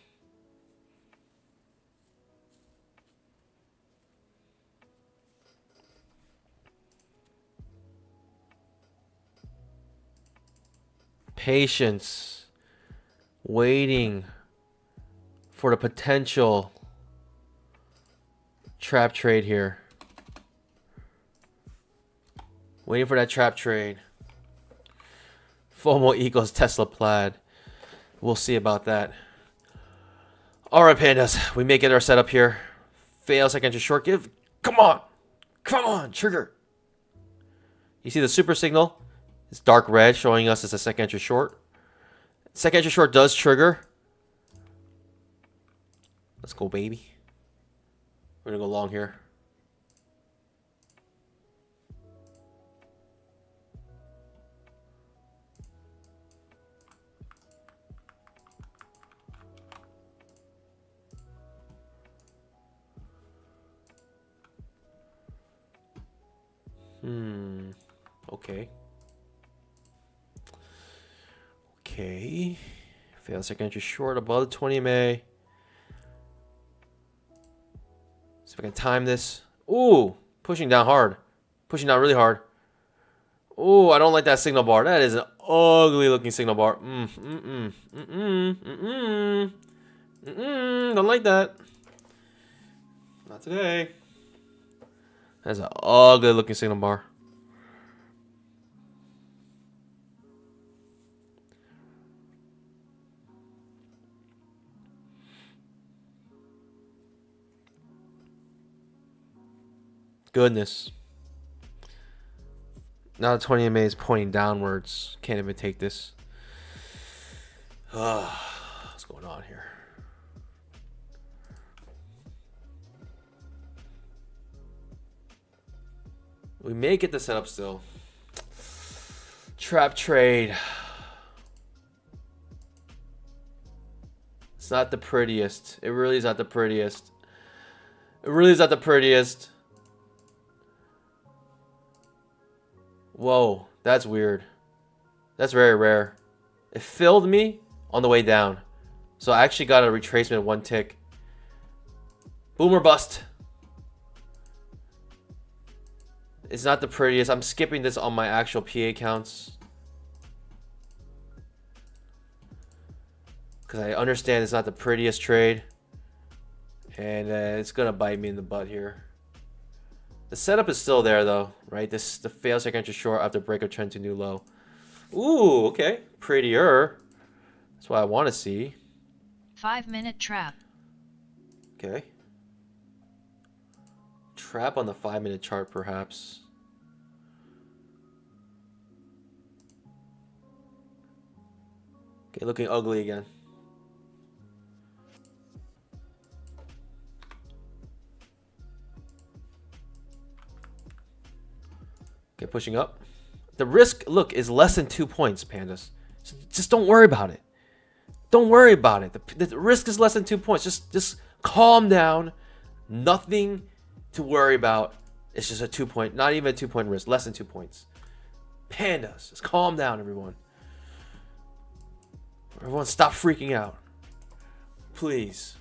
Speaker 1: Patience. Waiting for the potential trap trade here. Waiting for that trap trade. FOMO equals Tesla plaid. We'll see about that. Alright, pandas. We may get our setup here. Fail second entry short give. Come on. Come on. Trigger. You see the super signal? It's dark red showing us it's a second entry short. Second entry short does trigger. Let's go, baby. We're going to go long here. Okay. Okay. Fail second entry short above the 20 MA. See if I can time this. Ooh, pushing down hard. Pushing down really hard. Ooh, I don't like that signal bar. That is an ugly looking signal bar. Don't like that. Not today. That's an ugly looking signal bar. Goodness. Now the 20 MA is pointing downwards. Can't even take this. What's going on here? We may get the setup still. Trap trade. It's not the prettiest. It really is not the prettiest. It really is not the prettiest. Whoa, that's weird. That's very rare. It filled me on the way down. So I actually got a retracement one tick. Boom or bust. It's not the prettiest. I'm skipping this on my actual PA counts. Because I understand it's not the prettiest trade. And it's going to bite me in the butt here. The setup is still there though, right? This the fail second entry short after break of trend to new low. Ooh, okay. Prettier. That's what I want to see.
Speaker 2: 5-minute trap.
Speaker 1: Okay. Trap on the 5-minute chart perhaps. Okay, looking ugly again. Okay, pushing up. The risk, look, is less than 2 points, pandas. So just don't worry about it. Don't worry about it. The risk is less than 2 points. Just calm down. Nothing to worry about. It's just a 2 point, not even a 2 point risk, less than 2 points. Pandas, just calm down, everyone. Everyone, stop freaking out. Please.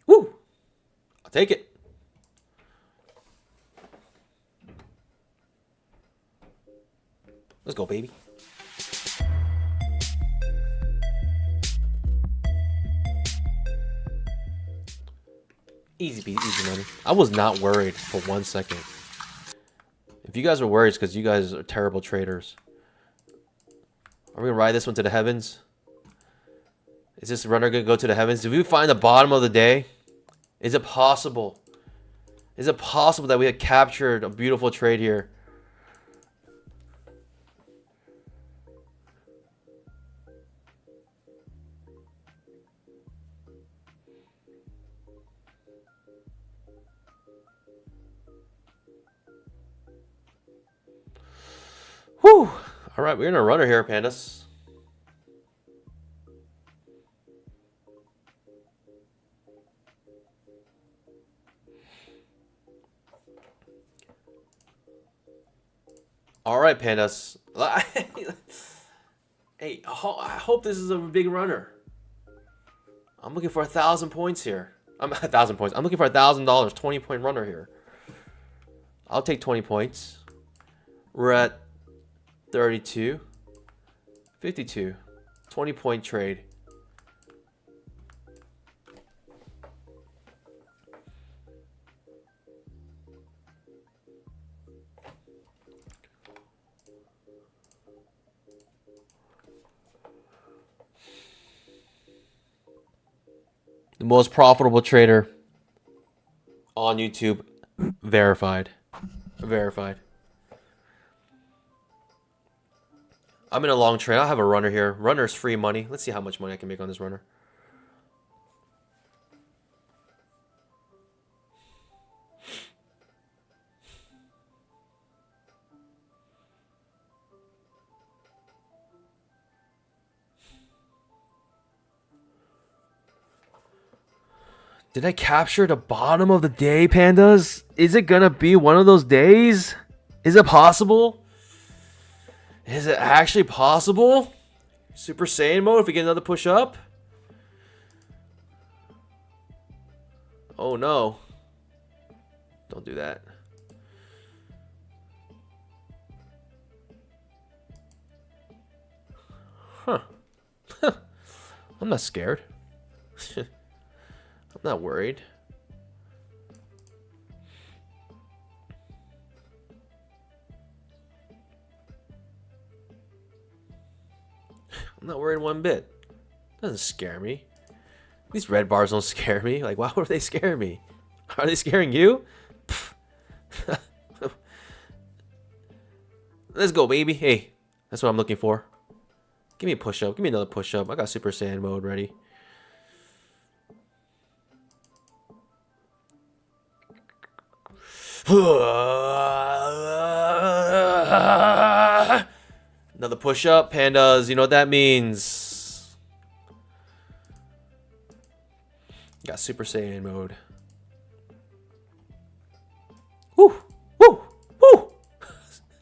Speaker 1: Woo! I'll take it. Let's go, baby. Easy peasy, easy money. I was not worried for 1 second. If you guys are worried, it's because you guys are terrible traders. Are we gonna ride this one to the heavens? Is this runner gonna go to the heavens? Did we find the bottom of the day? Is it possible? Is it possible that we had captured a beautiful trade here? Whew. All right, we're in a runner here, pandas. All right, pandas. Hey, I hope this is a big runner. I'm looking for 1,000 points here. I'm 1,000 points. I'm looking for $1,000. 20-point runner here. I'll take 20 points. We're at 32, 52, 20-point trade. The most profitable trader on YouTube. Verified. Verified. I'm in a long trade. I'll have a runner here. Runner's free money. Let's see how much money I can make on this runner. Did I capture the bottom of the day, pandas? Is it gonna be one of those days? Is it possible? Is it actually possible? Super Saiyan mode if we get another push up? Oh no. Don't do that. Huh. I'm not scared. I'm not worried. I'm not worried one bit. Doesn't scare me. These red bars don't scare me. Like, why would they scare me? Are they scaring you? Let's go, baby. Hey, that's what I'm looking for. Give me a push-up. Give me another push-up. I got Super Saiyan mode ready. Another push-up, pandas. You know what that means. Got Super Saiyan mode. Woo! Woo! Woo!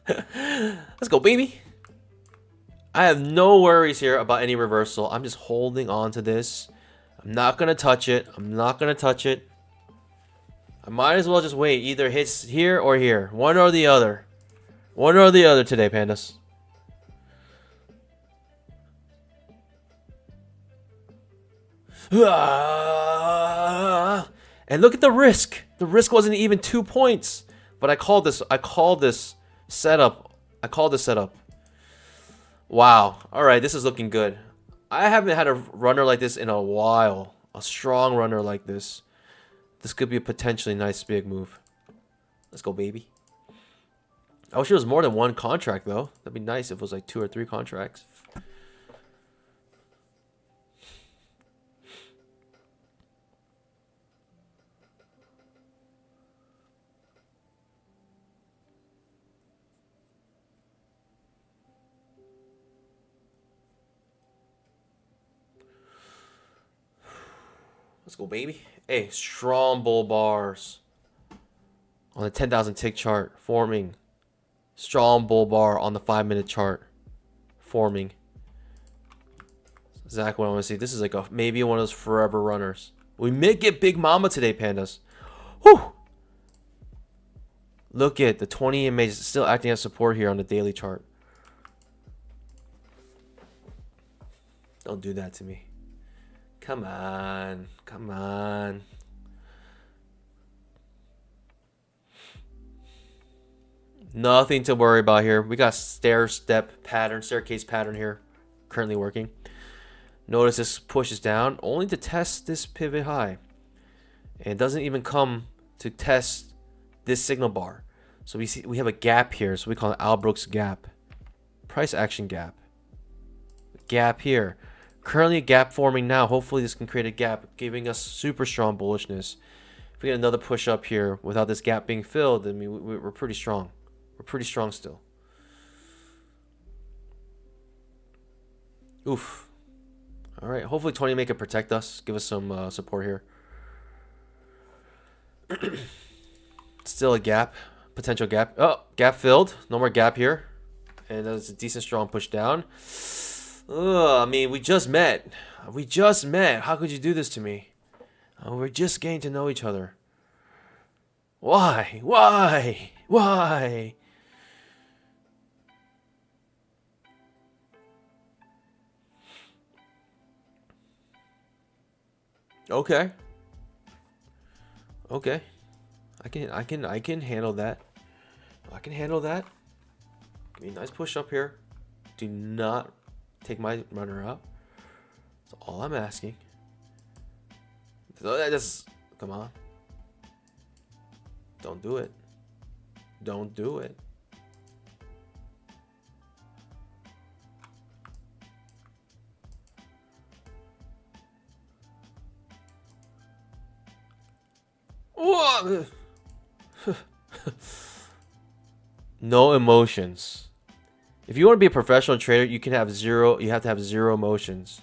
Speaker 1: Let's go, baby. I have no worries here about any reversal. I'm just holding on to this. I'm not going to touch it. I'm not going to touch it. I might as well just wait. Either hits here or here. One or the other. One or the other today, pandas. And look at the risk. The risk wasn't even 2 points. But I called this setup. I called this setup. Wow. All right, this is looking good. I haven't had a runner like this in a while. A strong runner like this. This could be a potentially nice big move. Let's go, baby. I wish it was more than one contract, though. That'd be nice if it was like 2 or 3 contracts. Let's go, baby. Hey, strong bull bars on the 10,000 tick chart forming. Strong bull bar on the 5-minute chart forming. That's exactly what I want to see. This is like maybe one of those forever runners. We may get Big Mama today, pandas. Whew! Look at the 20 EMA is still acting as support here on the daily chart. Don't do that to me. Come on. Come on. Nothing to worry about here. We got staircase pattern here currently working. Notice this pushes down only to test this pivot high. And it doesn't even come to test this signal bar. So we have a gap here. So we call it Albrook's gap. Price action gap. Gap here. Currently a gap forming now. Hopefully this can create a gap, giving us super strong bullishness. If we get another push up here without this gap being filled, I mean, we're pretty strong. We're pretty strong still. Oof. All right. Hopefully 20 make it protect us. Give us some support here. Still a gap. Potential gap. Oh, gap filled. No more gap here. And that's a decent strong push down. Ugh, I mean, we just met. We just met. How could you do this to me? We're just getting to know each other. Why? Why? Why? Okay. Okay. I can handle that. I can handle that. Give me a nice push up here. Do not take my runner up. That's all I'm asking. So just come on. Don't do it. Don't do it. Whoa! No emotions. If you want to be a professional trader, you can have zero. You have to have zero emotions,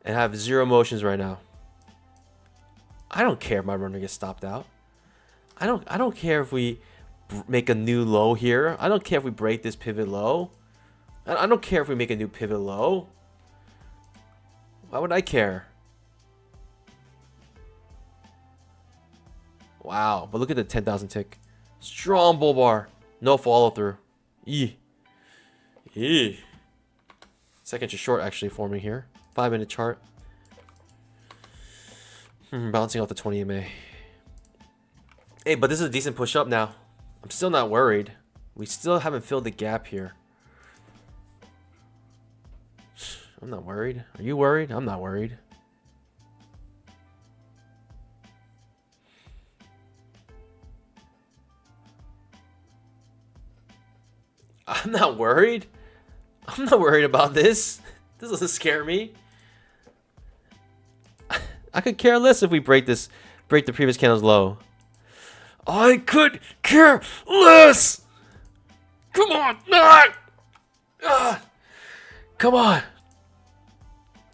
Speaker 1: and have zero emotions right now. I don't care if my runner gets stopped out. I don't care if we make a new low here. I don't care if we break this pivot low. I don't care if we make a new pivot low. Why would I care? Wow, but look at the 10,000 tick. Strong bull bar. No follow through. Eee. Eee. Second to short actually forming here. 5-minute chart. Bouncing off the 20 MA. Hey, but this is a decent push up now. I'm still not worried. We still haven't filled the gap here. I'm not worried. Are you worried? I'm not worried. I'm not worried. I'm not worried about this. This doesn't scare me. I could care less if we break the previous candle's low. I could care less. Come on. Come on.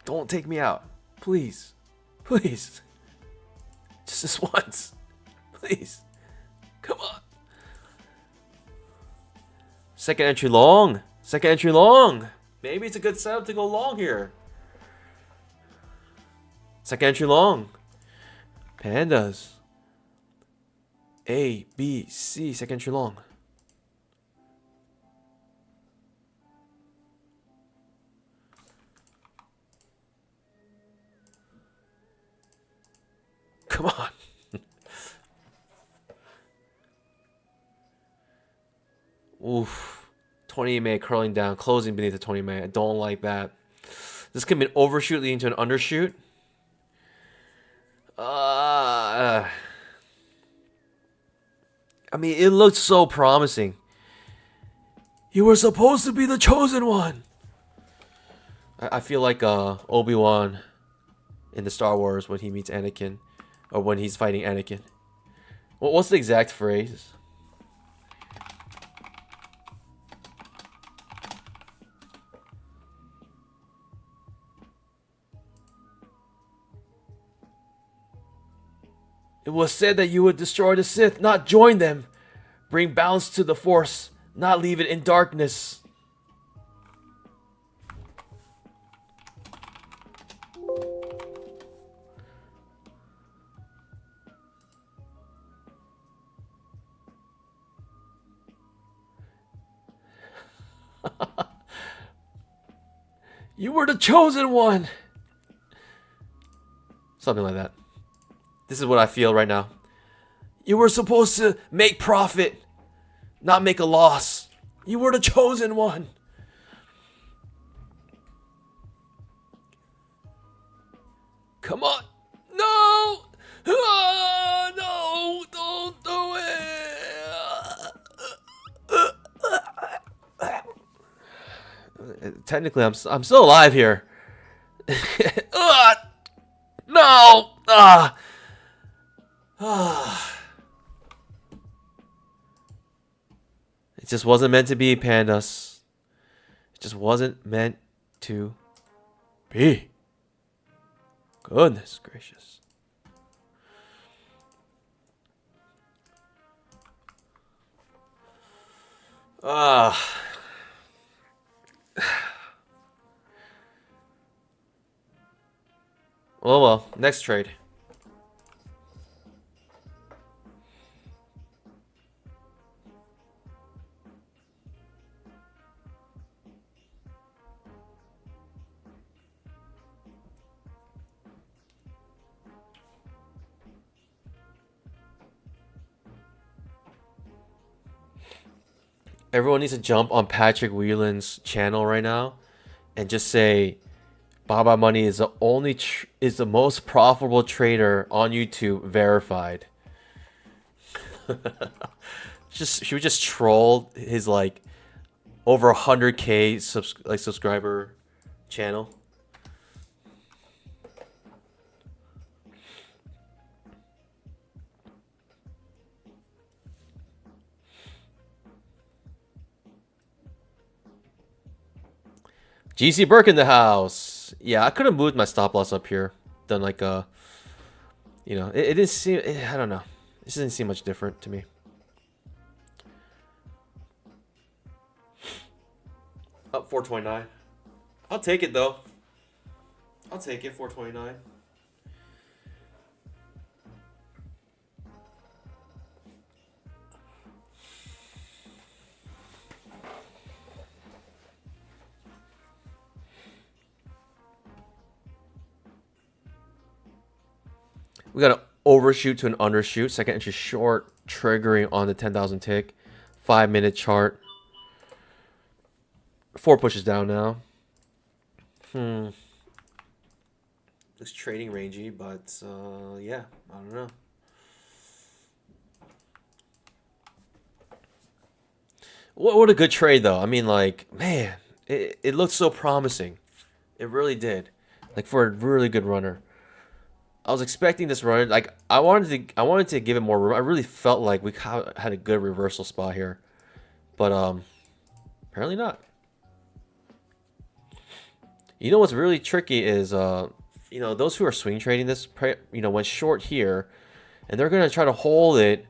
Speaker 1: Don't take me out. Please. Please. Just this once. Please. Come on. Second entry long. Second entry long. Maybe it's a good setup to go long here. Second entry long. Pandas. A, B, C. Second entry long. Come on. Oof. 20 MA curling down, closing beneath the 20 MA. I don't like that. This could be an overshoot leading to an undershoot. I mean, it looked so promising. You were supposed to be the chosen one. I feel like Obi-Wan in the Star Wars when he meets Anakin, or when he's fighting Anakin. What's the exact phrase? It was said that you would destroy the Sith, not join them. Bring balance to the Force, not leave it in darkness. You were the chosen one. Something like that. This is what I feel right now. You were supposed to make profit, not make a loss. You were the chosen one. Come on. No. No, don't do it. Technically, I'm still alive here. No. It just wasn't meant to be, pandas. It just wasn't meant to be. Goodness gracious. Oh well, next trade. Everyone needs to jump on Patrick Whelan's channel right now and just say Baba Money is is the most profitable trader on YouTube, verified. Just should we just troll his like over 100K subscriber channel? GC Burke in the house. Yeah, I could have moved my stop loss up here. Done like a, you know, it didn't seem. I don't know. It just didn't seem much different to me. Up 429. I'll take it though. I'll take it 429. We got an overshoot to an undershoot. Second entry short, triggering on the 10,000 tick. 5-minute chart. 4 pushes down now. Looks trading rangy, but yeah, I don't know. What a good trade though. I mean, like, man, it looked so promising. It really did. Like for a really good runner. I was expecting this run. Like I wanted to give it more room. I really felt like we had a good reversal spot here, but apparently not. You know what's really tricky is you know, those who are swing trading this, you know, went short here, and they're gonna try to hold it,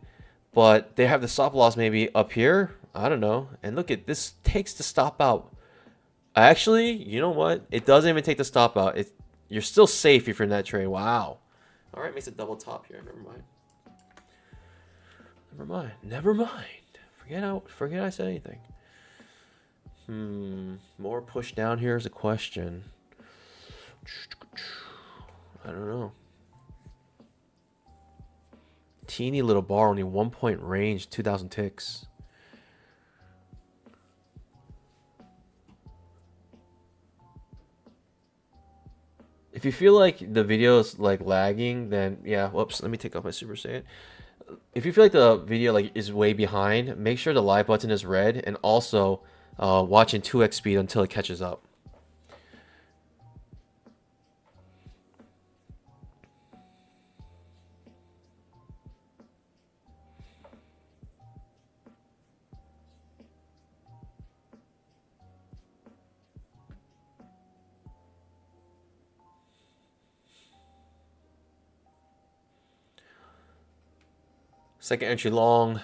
Speaker 1: but they have the stop loss maybe up here. I don't know. And look at this, takes the stop out. Actually, you know what? It doesn't even take the stop out. You're still safe if you're in that trade. Wow. All right, makes a double top here. Never mind. Never mind. Never mind. Forget I said anything. More push down here is a question. I don't know. Teeny little bar, only 1 point range, 2,000 ticks. If you feel like the video is like lagging, then yeah, whoops, let me take off my Super Saiyan. If you feel like the video like is way behind, make sure the live button is red, and also watch in 2x speed until it catches up. Second entry long.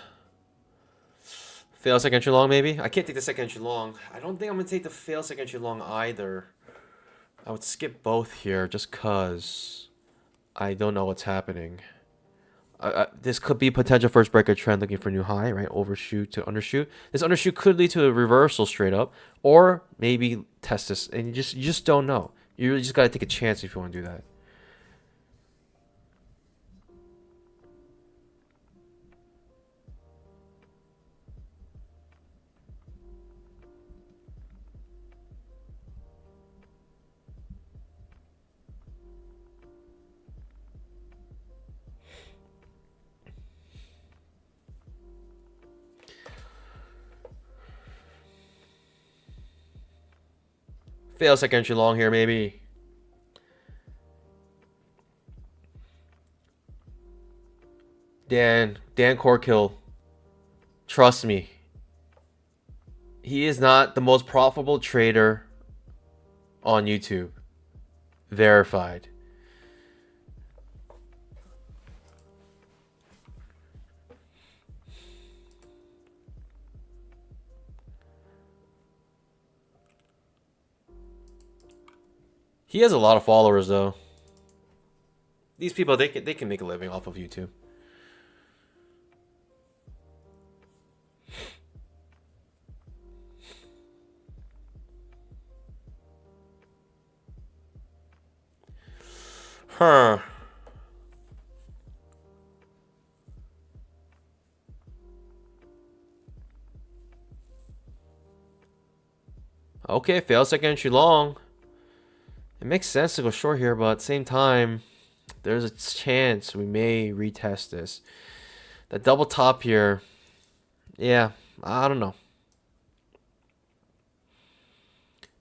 Speaker 1: Fail second entry long, maybe? I can't take the second entry long. I don't think I'm going to take the fail second entry long either. I would skip both here just because I don't know what's happening. This could be potential first breaker trend looking for new high, right? Overshoot to undershoot. This undershoot could lead to a reversal straight up, or maybe test this. And you just don't know. You really just got to take a chance if you want to do that. Fail second entry long here, maybe. Dan Corkill, trust me. He is not the most profitable trader on YouTube. Verified. He has a lot of followers though. These people, they can make a living off of YouTube. Huh. Okay, failed second entry long. It makes sense to go short here, but at the same time, there's a chance we may retest this. That double top here, yeah, I don't know.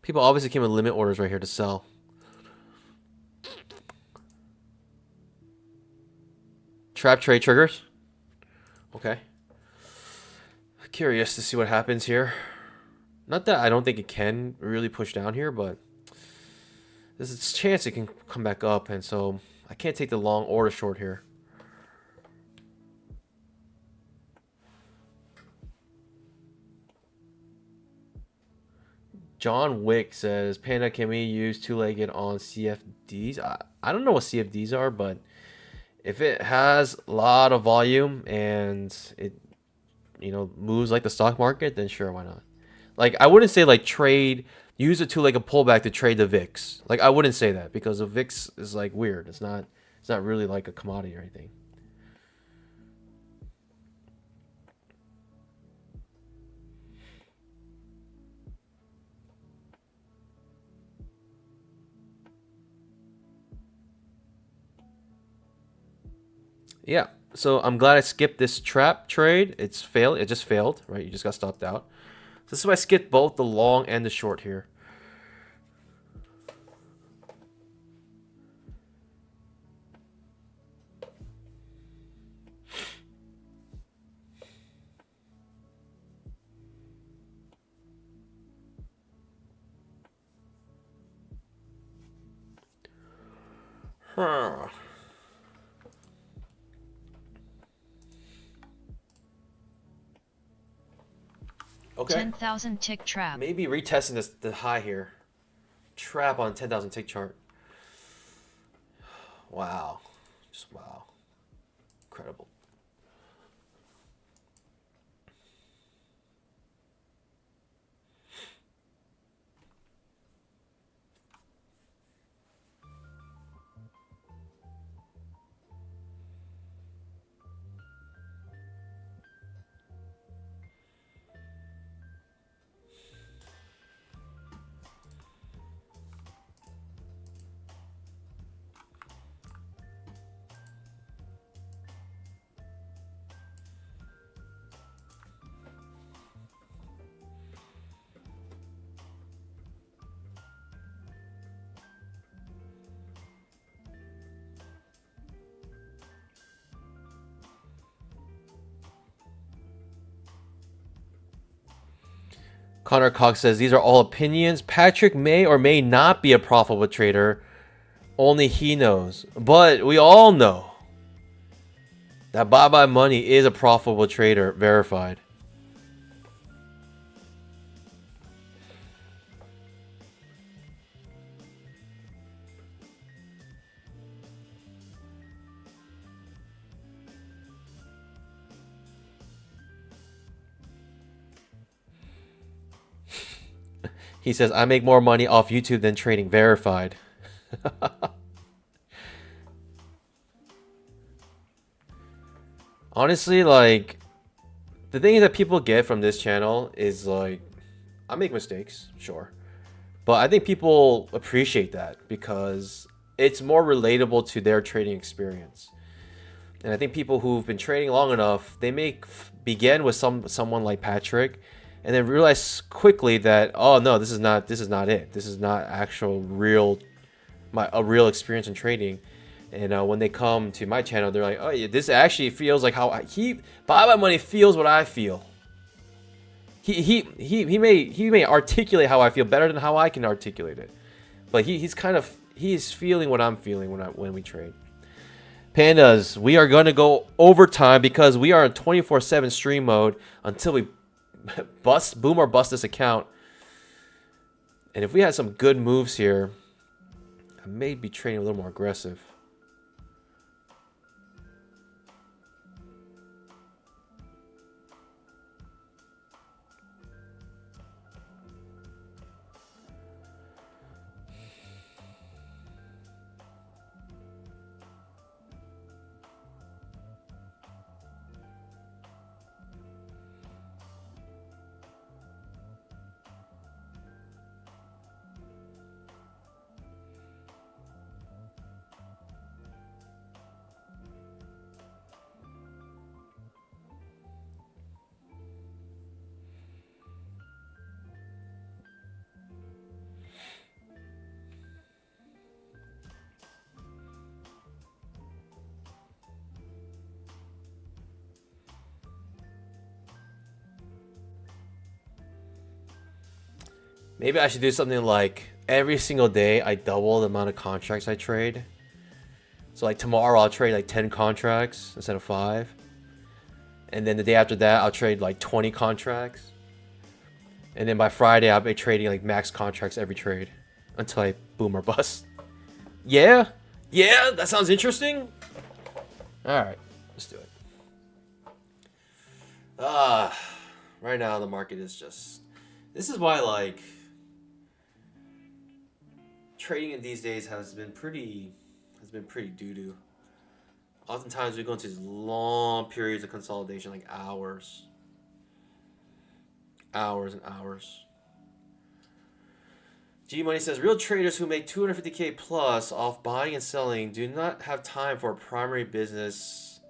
Speaker 1: People obviously came with limit orders right here to sell. Trap trade triggers. Okay. Curious to see what happens here. Not that I don't think it can really push down here, but there's a chance it can come back up, and so I can't take the long or the short here. John Wick says, Panda, can we use two-legged on CFDs? I don't know what CFDs are, but if it has a lot of volume and it, you know, moves like the stock market, then sure, why not? Like, I wouldn't say like use a two-legged pullback to trade the VIX. Like, I wouldn't say that because the VIX is like weird. It's not really like a commodity or anything. Yeah, so I'm glad I skipped this trap trade. It's failed. It just failed, right? You just got stopped out. So this is why I skipped both the long and the short here. Huh. Okay.
Speaker 2: 10,000 tick trap.
Speaker 1: Maybe retesting the high here. Trap on 10,000 tick chart. Wow. Just wow. Incredible. Connor Cox says, these are all opinions. Patrick may or may not be a profitable trader. Only he knows. But we all know that Bye Money is a profitable trader, verified. He says, I make more money off YouTube than trading, verified. Honestly, like, the thing that people get from this channel is like, I make mistakes, sure. But I think people appreciate that because it's more relatable to their trading experience. And I think people who've been trading long enough, they may begin with someone like Patrick, and then realize quickly that, oh no, this is not it. This is not actual a real experience in trading. And when they come to my channel, they're like, oh yeah, this actually feels like how Bye Money feels what I feel. He may articulate how I feel better than how I can articulate it, but he's feeling what I'm feeling when we trade. Pandas, we are gonna go overtime because we are in 24/7 stream mode until we boom or bust this account. And if we had some good moves here, I may be trading a little more aggressive. Maybe I should do something like every single day I double the amount of contracts I trade. So like tomorrow I'll trade like 10 contracts instead of 5. And then the day after that I'll trade like 20 contracts. And then by Friday I'll be trading like max contracts every trade until I boom or bust. Yeah? Yeah, that sounds interesting. Alright, let's do it. Right now the market is just... This is why like... Trading in these days has been pretty doo-doo. Oftentimes we go into these long periods of consolidation, like hours. Hours and hours. G Money says, real traders who make 250K plus off buying and selling do not have time for a primary business.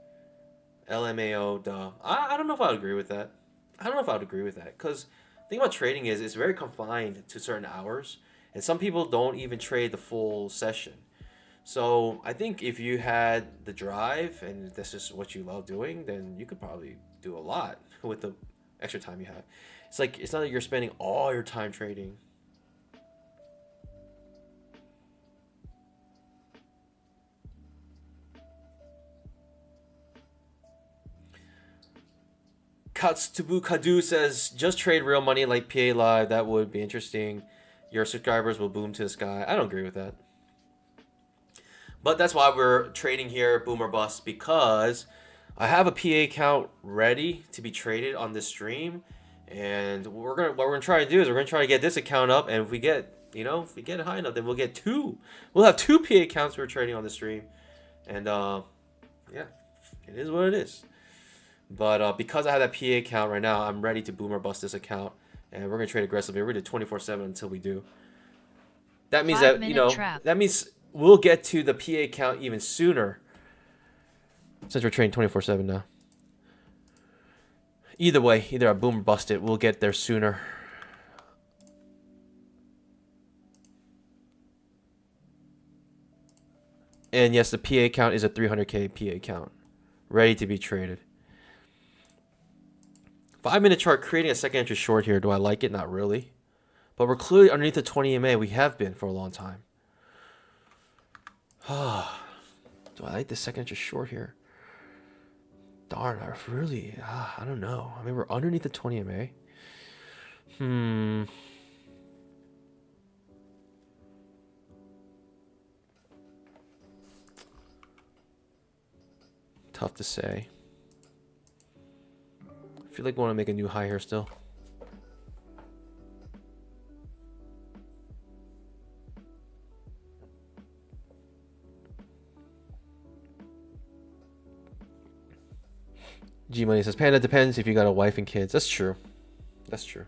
Speaker 1: LMAO, duh. I don't know if I would agree with that. Because the thing about trading is it's very confined to certain hours. And some people don't even trade the full session. So I think if you had the drive and this is what you love doing, then you could probably do a lot with the extra time you have. It's like, it's not that you're spending all your time trading. Katsubu Kadu says, just trade real money like PA Live. That would be interesting. Your subscribers will boom to the sky. I don't agree with that. But that's why we're trading here, boom or bust, because I have a PA account ready to be traded on this stream. And what we're gonna try to do is we're gonna try to get this account up, and if we get it high enough, then we'll get 2. We'll have 2 PA accounts we're trading on the stream. And yeah, it is what it is. But because I have that PA account right now, I'm ready to boom or bust this account. And we're going to trade aggressively. We're going to do 24/7 until we do. That means that, that means we'll get to the PA account even sooner. Since we're trading 24/7 now. Either way, either I boom or bust it, we'll get there sooner. And yes, the PA account is a 300K PA account. Ready to be traded. 5-minute chart, creating a second entry short here. Do I like it? Not really. But we're clearly underneath the 20 EMA. We have been for a long time. Do I like the second entry short here? Darn, I really... I don't know. I mean, we're underneath the 20 EMA. Tough to say. I feel like I want to make a new high here still. G Money says, Panda, depends if you got a wife and kids. That's true. That's true.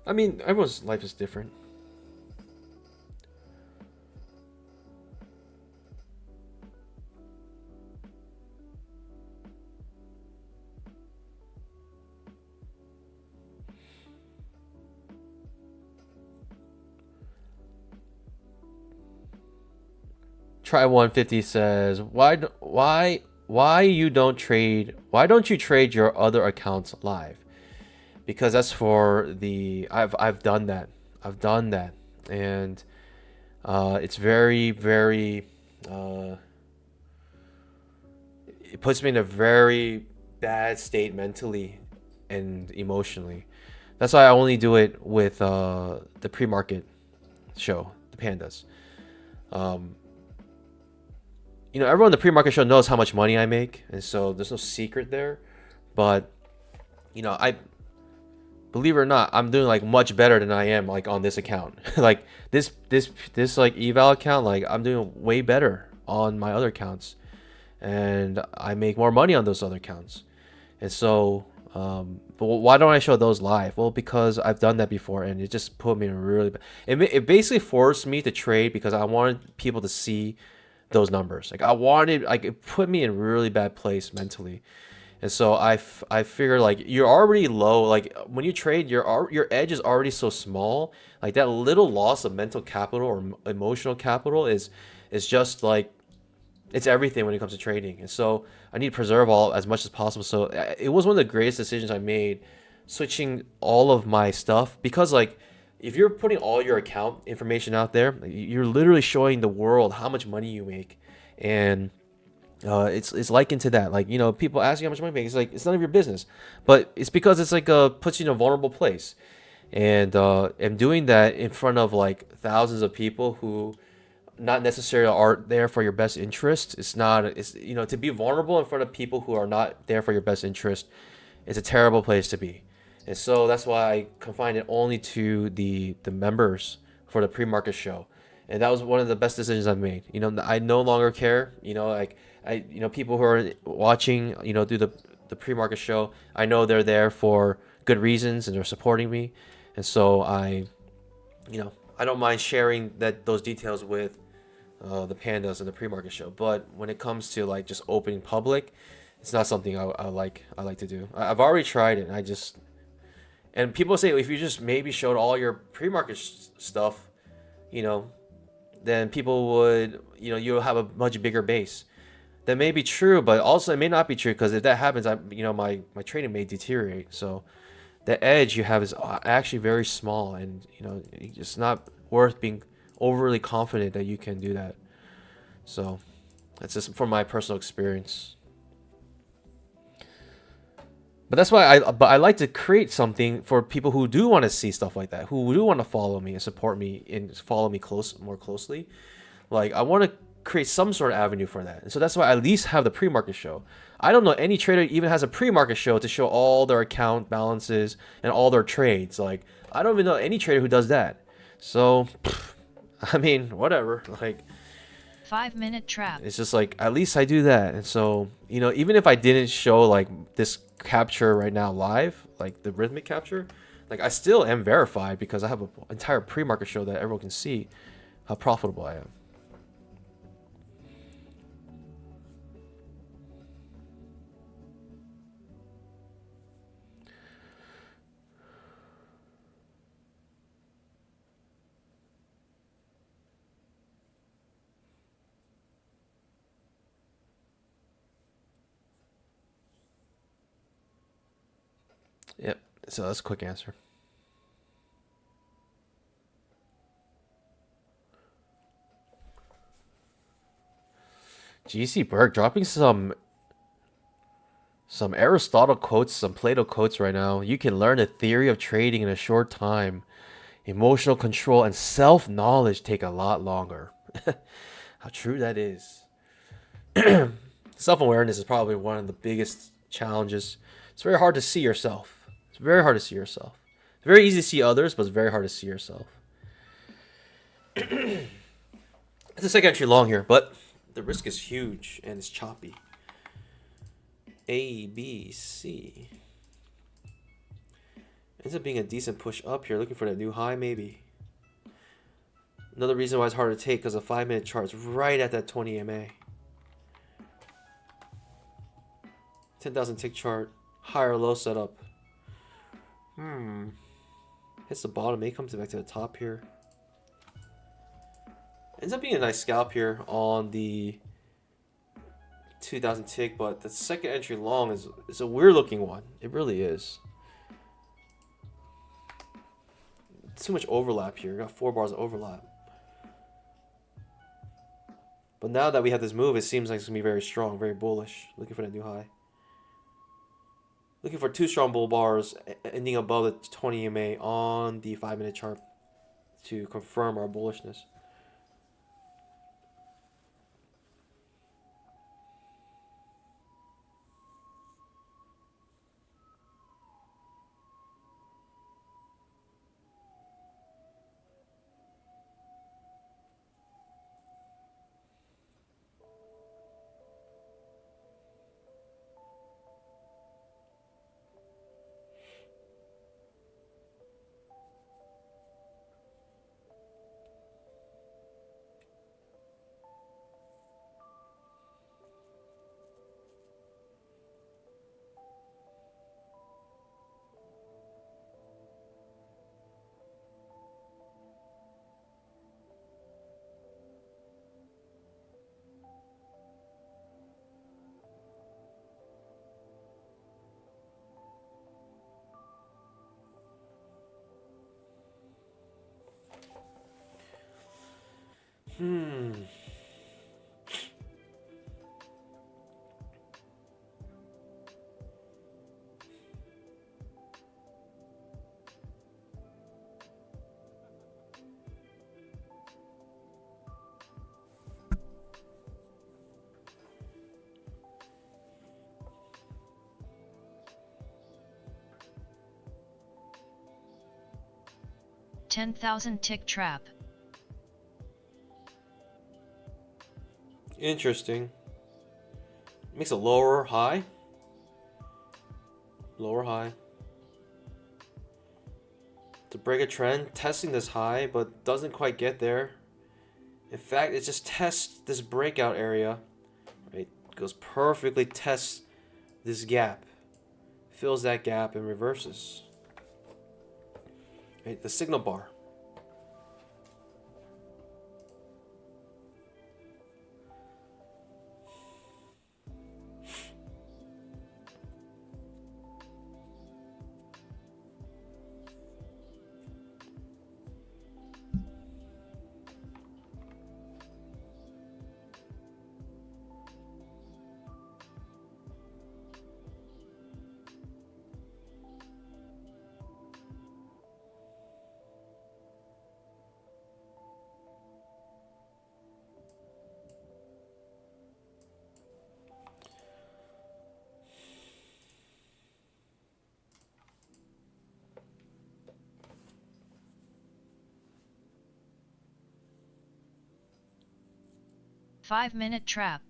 Speaker 1: I mean, everyone's life is different. Try 150 says, why don't you trade your other accounts live? Because that's for the I've done that. And it's very it puts me in a very bad state mentally and emotionally. That's why I only do it with the pre-market show, the pandas. Everyone in the pre-market show knows how much money I make, and so there's no secret there. But I believe it or not, I'm doing like much better than I am like on this account. Like this like eval account, like I'm doing way better on my other accounts, and I make more money on those other accounts. And so but why don't I show those live? Well, because I've done that before, and it just put me in a really bad... It basically forced me to trade because I wanted people to see those numbers. It put me in a really bad place mentally. And so I figure like you're already low. Like when you trade, your edge is already so small. Like that little loss of mental capital or emotional capital is just like, it's everything when it comes to trading. And so I need to preserve all as much as possible. So it was one of the greatest decisions I made, switching all of my stuff, because like if you're putting all your account information out there, you're literally showing the world how much money you make. And it's likened to that. Like, people ask you how much money you make. It's like, it's none of your business, but it's because it's like puts you in a vulnerable place. And doing that in front of like thousands of people who not necessarily are there for your best interest. It's not. It's to be vulnerable in front of people who are not there for your best interest. It's a terrible place to be. And so that's why I confined it only to the members for the pre-market show. And that was one of the best decisions I've made. I no longer care. Like people who are watching, do the pre-market show. I know they're there for good reasons and they're supporting me. And so I don't mind sharing those details with the pandas and the pre-market show. But when it comes to like just opening public, it's not something I like to do. I've already tried it. And people say if you just maybe showed all your pre-market stuff, then people would, you'll have a much bigger base. That may be true, but also it may not be true, because if that happens, my trading may deteriorate. So the edge you have is actually very small, and it's not worth being overly confident that you can do that. So that's just from my personal experience. But that's why I like to create something for people who do want to see stuff like that, who do want to follow me and support me and follow me more closely. Like, I want to create some sort of avenue for that. And so that's why I at least have the pre-market show. I don't know any trader even has a pre-market show to show all their account balances and all their trades. Like, I don't even know any trader who does that. So, I mean, whatever. Like,
Speaker 2: 5-minute trap.
Speaker 1: it's just like, at least I do that. And so, even if I didn't show like this capture right now live, like the rhythmic capture, like I still am verified because I have an entire pre-market show that everyone can see how profitable I am. Yep. So that's a quick answer. GC Berg dropping some Aristotle quotes, some Plato quotes right now. You can learn the theory of trading in a short time. Emotional control and self-knowledge take a lot longer. How true that is. Self-awareness is probably one of the biggest challenges. It's very hard to see yourself. It's very hard to see yourself. It's very easy to see others, but it's very hard to see yourself. It's a second entry long here, but the risk is huge and it's choppy. A, B, C. Ends up being a decent push up here. Looking for that new high, maybe. Another reason why it's hard to take, because the 5-minute chart is right at that 20 MA. 10,000 tick chart. High or low setup. Hits the bottom. May comes back to the top here. Ends up being a nice scalp here on the 2,000 tick, but the second entry long is a weird looking one. It really is. Too much overlap here. Got 4 bars of overlap. But now that we have this move, it seems like it's going to be very strong, very bullish. Looking for that new high. Looking for 2 strong bull bars ending above the 20 MA on the 5-minute chart to confirm our bullishness. Hmm.
Speaker 2: $10,000 tick trap.
Speaker 1: Interesting. Makes a lower high. Lower high. To break a trend, testing this high, but doesn't quite get there. In fact, it just tests this breakout area. Right? Goes perfectly, tests this gap. Fills that gap and reverses. Right? The signal bar.
Speaker 2: Five-minute trap.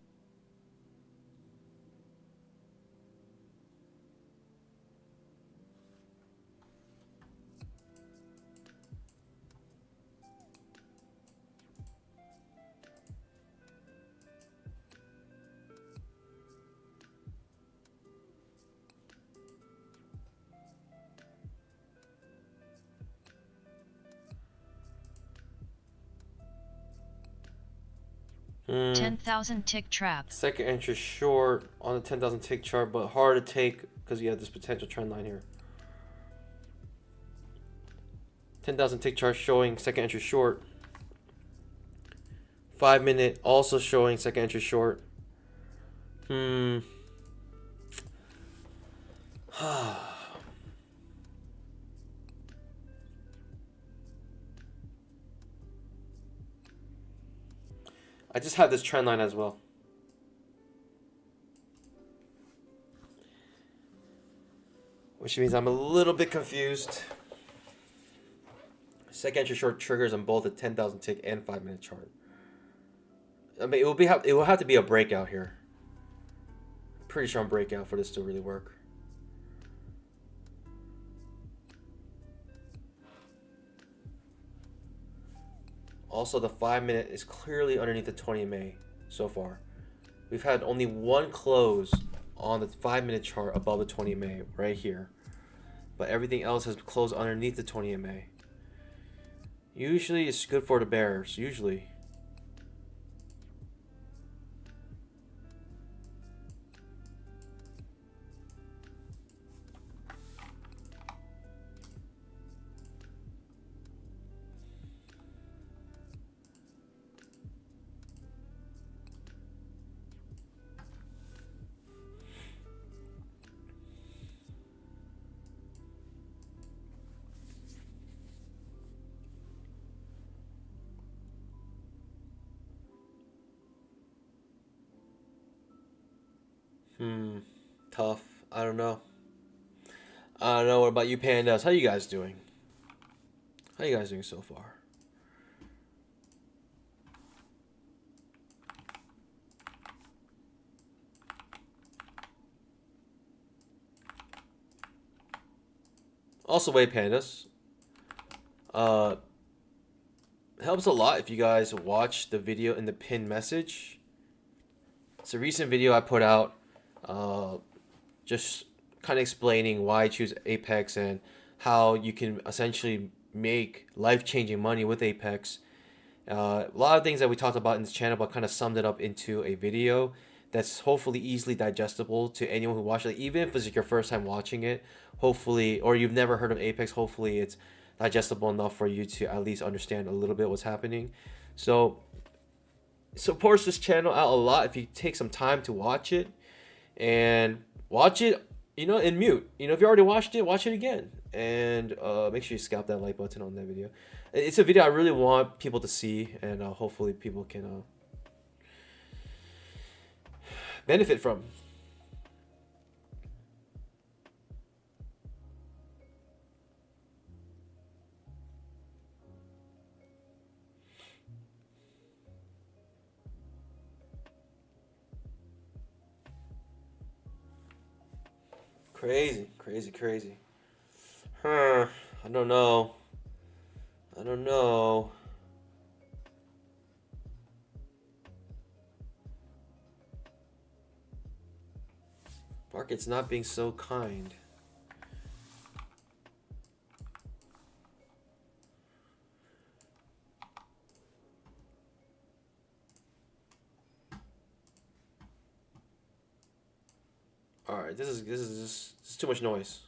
Speaker 1: Hmm.
Speaker 2: 10,000 tick trap.
Speaker 1: Second entry short on the 10,000 tick chart, but hard to take because you have this potential trend line here. 10,000 tick chart showing second entry short. 5 minute also showing second entry short. I just have this trend line as well. Which means I'm a little bit confused. Second entry short triggers on both the 10,000 tick and 5 minute chart. I mean, it will have to be a breakout here. Pretty strong breakout for this to really work. Also, the 5 minute is clearly underneath the 20 MA so far. We've had only one close on the 5 minute chart above the 20 MA right here. But everything else has closed underneath the 20 MA. Usually it's good for the bears, usually. Tough. I don't know. I don't know. What about you, pandas? How you guys doing? How you guys doing so far? Also, wait, pandas. It helps a lot if you guys watch the video in the pinned message. It's a recent video I put out, just kind of explaining why I choose Apex and how you can essentially make life-changing money with Apex. A lot of things that we talked about in this channel, but kind of summed it up into a video that's hopefully easily digestible to anyone who watches it, even if it's your first time watching it. Hopefully, or you've never heard of Apex, hopefully it's digestible enough for you to at least understand a little bit what's happening. So supports this channel out a lot if you take some time to watch it, and watch it, you know, in mute. You know, if you already watched it, watch it again, and make sure you scalp that like button on that video. It's a video I really want people to see, and hopefully people can benefit from. Crazy, crazy, crazy. Huh. I don't know. I don't know. Market's not being so kind. All right, this is too much noise.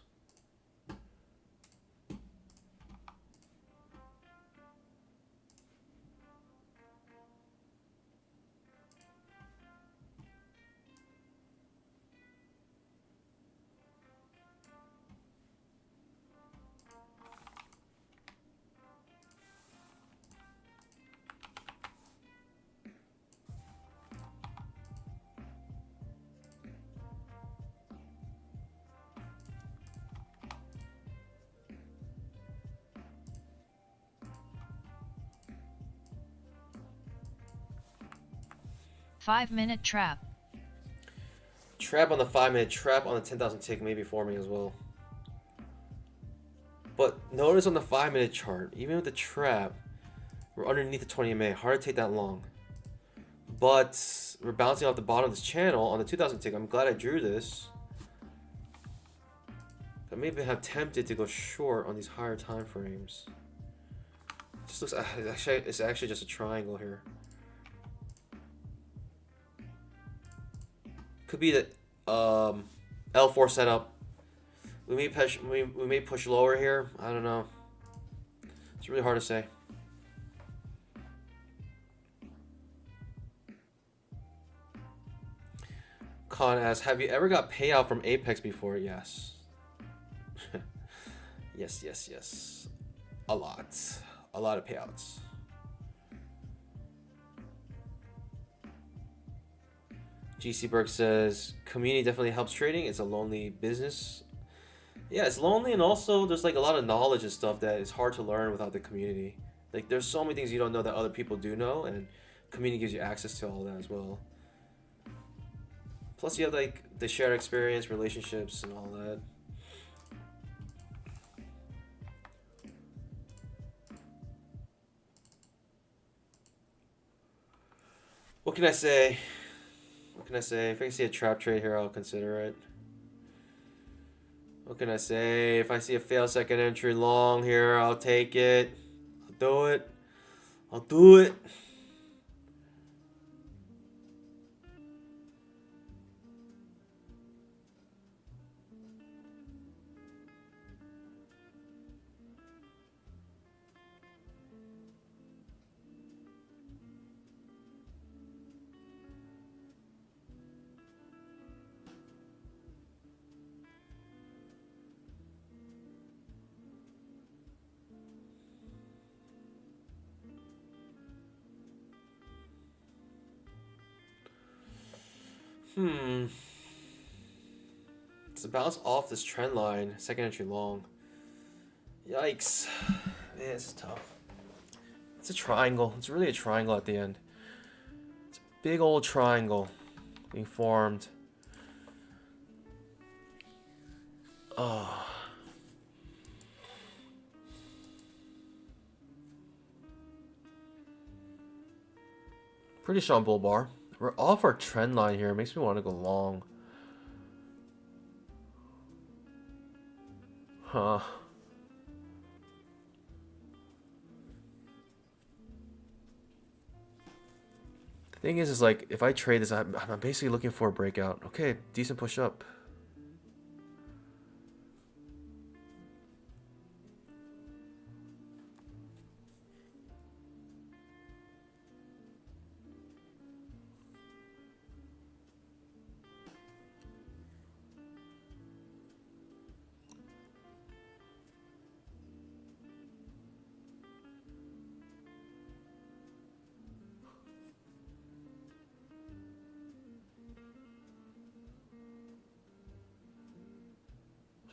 Speaker 2: Five-minute trap.
Speaker 1: Trap on the 5-minute, trap on the 10,000 tick, maybe forming as well. But notice on the 5-minute chart, even with the trap, we're underneath the 20 MA. Hard to take that long. But we're bouncing off the bottom of this channel on the 2,000 tick. I'm glad I drew this. I maybe have tempted to go short on these higher time frames. It just looks, it's actually just a triangle here. Could be the L4 setup. We may push lower here. I don't know. It's really hard to say. Khan asks, have you ever got payout from Apex before? Yes. yes. A lot of payouts. GC Burke says, community definitely helps trading. It's a lonely business. Yeah, it's lonely, and also there's like a lot of knowledge and stuff that is hard to learn without the community. Like there's so many things you don't know that other people do know, and community gives you access to all that as well. Plus you have like the shared experience, relationships, and all that. What can I say? What can I say? If I can see a trap trade here, I'll consider it. What can I say? If I see a fail second entry long here, I'll take it. I'll do it. I'll do it. It's a bounce off this trend line, second entry long. Yikes. Man, this is tough. It's a triangle. It's really a triangle at the end. It's a big old triangle being formed. Oh. Pretty strong bull bar. We're off our trend line here. It makes me want to go long. Huh. The thing is like, if I trade this, I'm basically looking for a breakout. Okay, decent push up.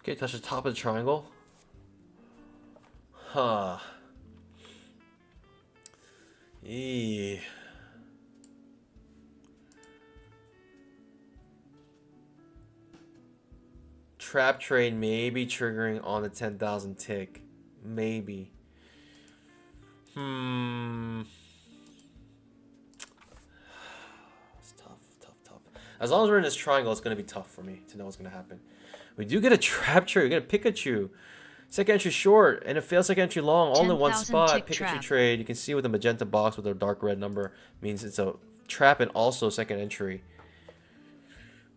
Speaker 1: Okay, touch the top of the triangle. Huh. Eee. Trap trade maybe triggering on the 10,000 tick. Maybe. It's tough, tough, tough. As long as we're in this triangle, it's going to be tough for me to know what's going to happen. We do get a trap trade. We get a Pikachu. Second entry short and a failed second entry long, all in one spot. Pikachu
Speaker 2: trap.
Speaker 1: trade. You can see with the magenta box with a dark red number means it's a trap and also second entry.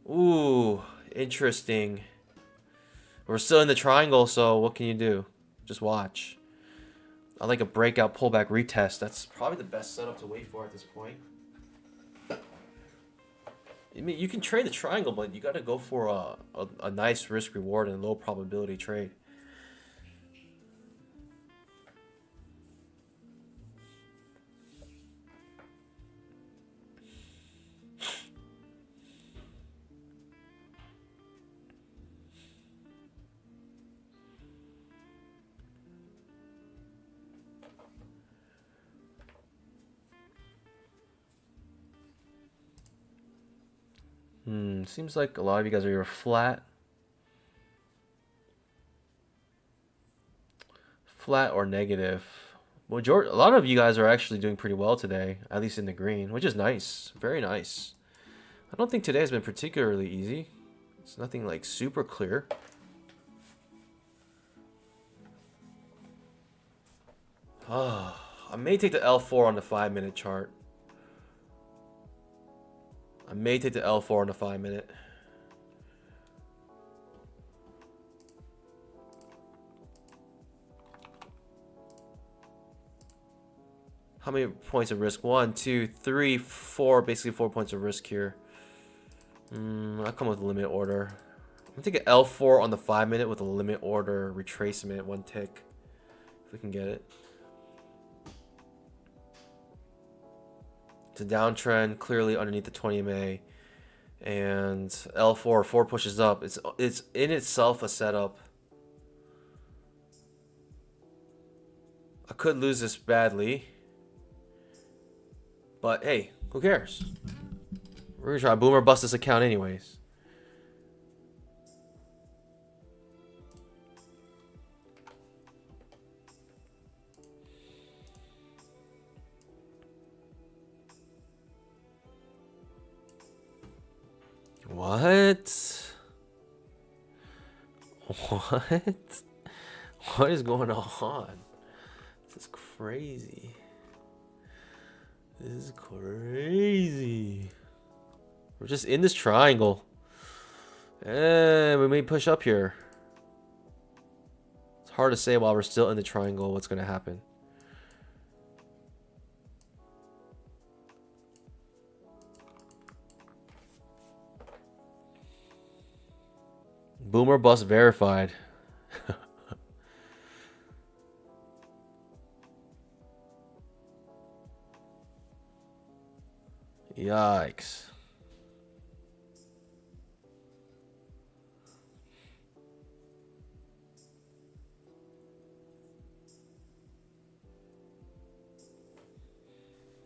Speaker 1: Ooh, interesting. We're still in the triangle, so what can you do? Just watch. I like a breakout pullback retest. That's probably the best setup to wait for at this point. I mean, you can trade the triangle, but you got to go for a nice risk reward and low probability trade. Seems like a lot of you guys are either flat or negative. Well, a lot of you guys are actually doing pretty well today, at least in the green, which is nice. Very nice. I don't think today has been particularly easy. It's nothing like super clear. I may take the L4 on the 5-minute chart. I may take the L4 on the 5-minute. How many points of risk? 1, 2, 3, 4. Basically 4 points of risk here. I'll come with a limit order. I'm gonna take an L4 on the 5-minute with a limit order retracement, 1 tick. If we can get it. It's a downtrend, clearly underneath the 20 MA. And L4, 4 pushes up. It's in itself a setup. I could lose this badly. But hey, who cares? We're gonna try to boom or bust this account anyways. What? What? What is going on? This is crazy. This is crazy. We're just in this triangle. And we may push up here. It's hard to say while we're still in the triangle what's going to happen. Boomer bust verified. Yikes.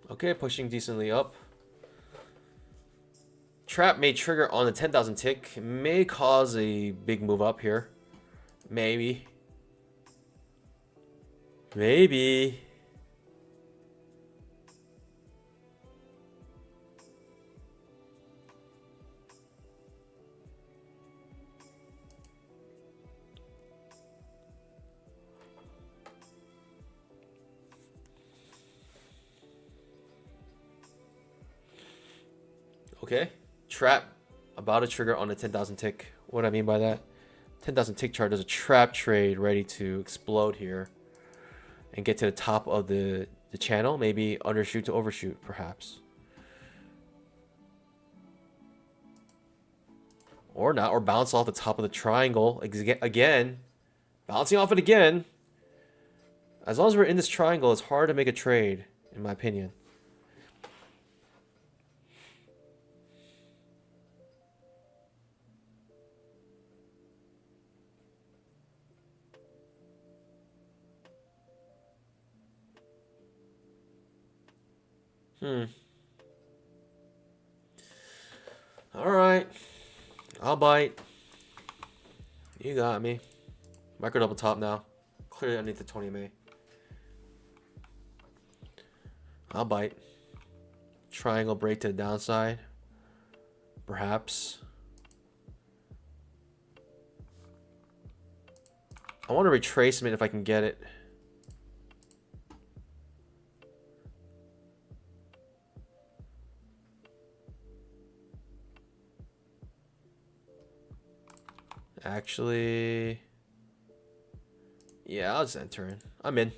Speaker 1: Okay, pushing decently up. Trap may trigger on the 10,000 tick. May cause a big move up here. Maybe. Maybe. Okay. Trap about to trigger on the 10,000 tick. What do I mean by that? 10,000 tick chart is a trap trade ready to explode here and get to the top of the channel. Maybe undershoot to overshoot, perhaps. Or not, or bounce off the top of the triangle again. Bouncing off it again. As long as we're in this triangle, it's hard to make a trade, in my opinion. All right. I'll bite. You got me. Micro double top now. Clearly underneath the 20 MA. I'll bite. Triangle break to the downside. Perhaps. I want a retracement if I can get it. Actually, yeah, I'll just enter in. I'm in.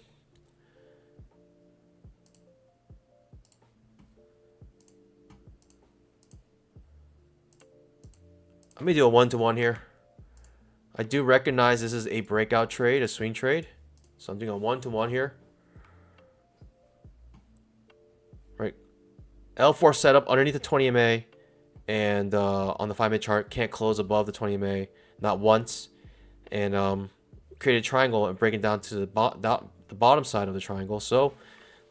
Speaker 1: Let me do a 1-to-1 here. I do recognize this is a breakout trade, a swing trade. So I'm doing a 1-to-1 here. Right. L4 setup underneath the 20 MA. And on the 5-minute chart, can't close above the 20 MA. Not once. And create a triangle and break it down to the bottom side of the triangle. So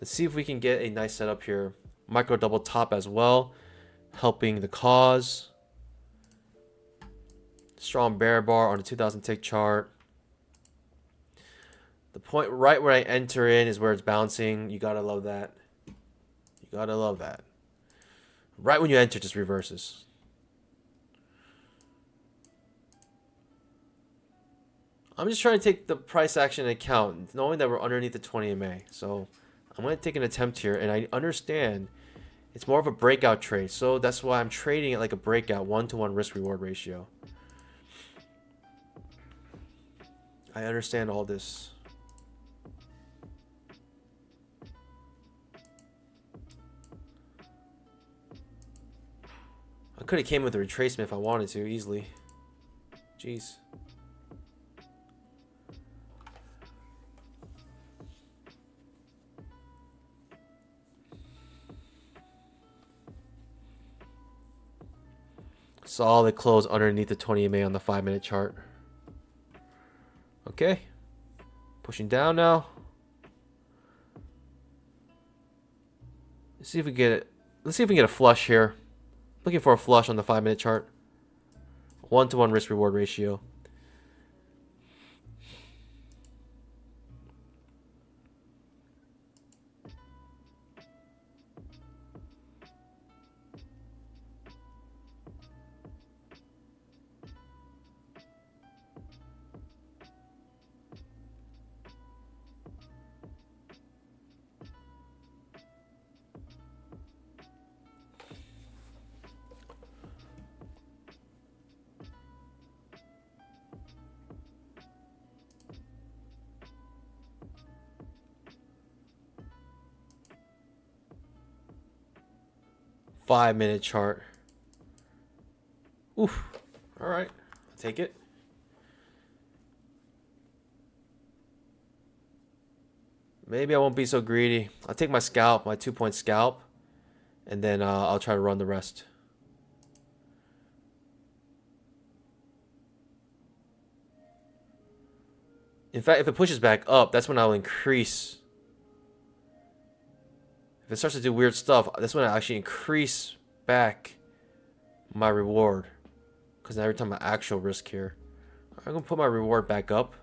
Speaker 1: let's see if we can get a nice setup here. Micro double top as well. Helping the cause. Strong bear bar on the 2000 tick chart. The point right where I enter in is where it's bouncing. You gotta love that. You gotta love that. Right when you enter, just reverses. I'm just trying to take the price action into account, knowing that we're underneath the 20 MA. So I'm going to take an attempt here, and I understand it's more of a breakout trade. So that's why I'm trading it like a breakout, 1-to-1 risk-reward ratio. I understand all this. I could have came with a retracement if I wanted to, easily. Jeez. Solid close underneath the 20 MA on the 5-minute chart. Okay. Pushing down now. Let's see if we get it. Let's see if we can get a flush here. Looking for a flush on the 5-minute chart. 1-to-1 risk reward ratio. Five-minute chart. Oof. All right. I'll take it. Maybe I won't be so greedy. I'll take my scalp, my 2-point scalp, and then I'll try to run the rest. In fact, if it pushes back up, that's when I'll increase. If it starts to do weird stuff, that's when I actually increase back my reward. Because now every time I actual risk here. I'm going to put my reward back up.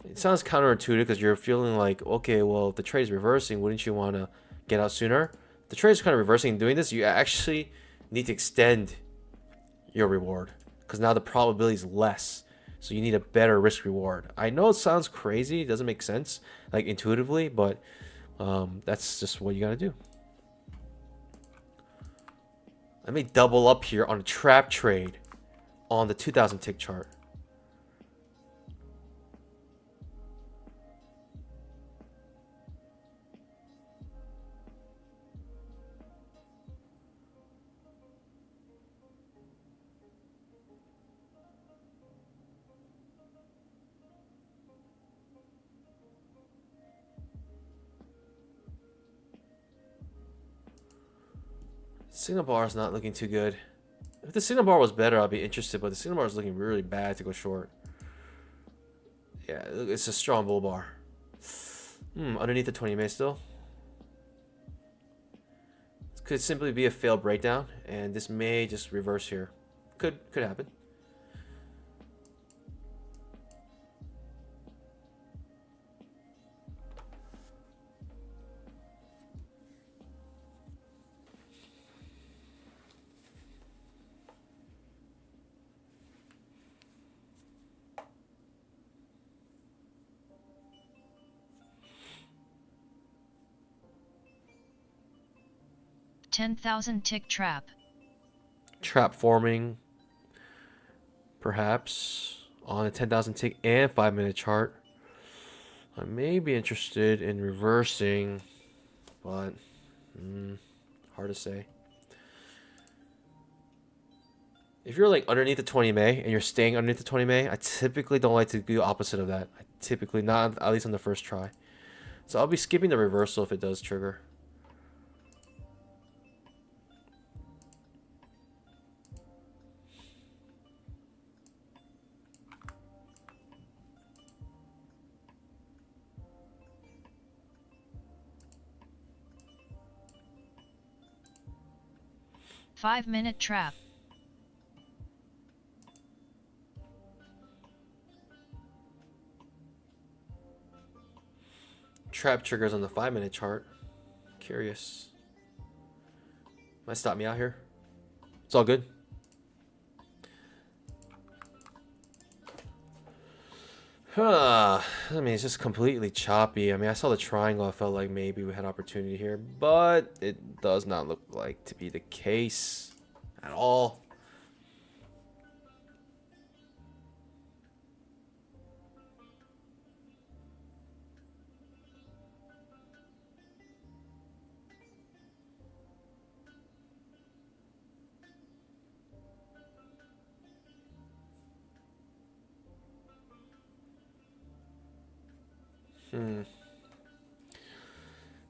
Speaker 1: It sounds counterintuitive because you're feeling like, okay, well, if the trade is reversing, wouldn't you want to get out sooner? The trade is kind of reversing and doing this. You actually need to extend your reward. Because now the probability is less. So you need a better risk reward. I know it sounds crazy. It doesn't make sense, like intuitively, but that's just what you gotta do. Let me double up here on a trap trade on the 2000 tick chart. Signal bar is not looking too good. If the signal bar was better, I'd be interested, but the signal bar is looking really bad to go short. Yeah, it's a strong bull bar. Underneath the 20 MA still. Could simply be a failed breakdown, and this may just reverse here. Could happen.
Speaker 2: $10,000 tick trap.
Speaker 1: Trap forming, perhaps, on a 10,000 tick and 5-minute chart. I may be interested in reversing, but hard to say. If you're like underneath the 20 MA and you're staying underneath the 20 MA, I typically don't like to do opposite of that. I typically not, at least on the first try. So I'll be skipping the reversal if it does trigger.
Speaker 2: Five-minute trap.
Speaker 1: Trap triggers on the 5-minute chart. Curious. Might stop me out here. It's all good. I mean, it's just completely choppy. I mean, I saw the triangle. I felt like maybe we had opportunity here, but it does not look like to be the case at all.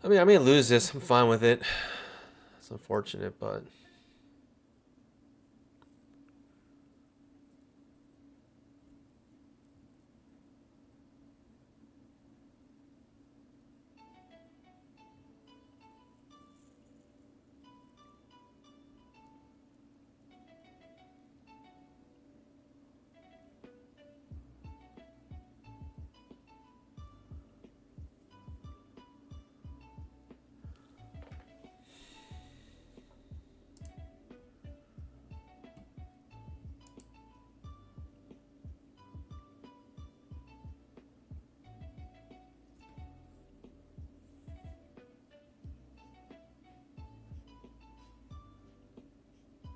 Speaker 1: I mean, I may lose this. I'm fine with it. It's unfortunate, but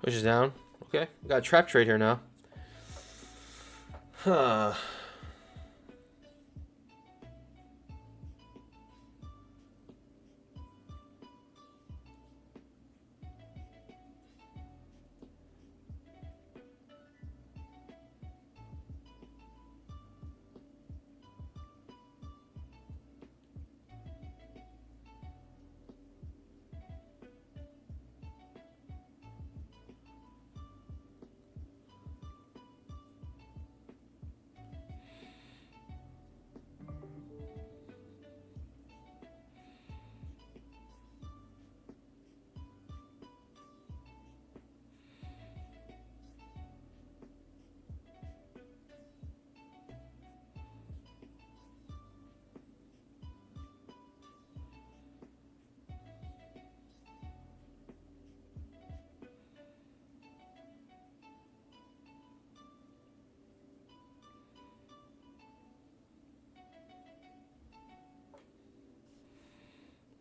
Speaker 1: pushes down. Okay, we got a trap trade here now. Huh.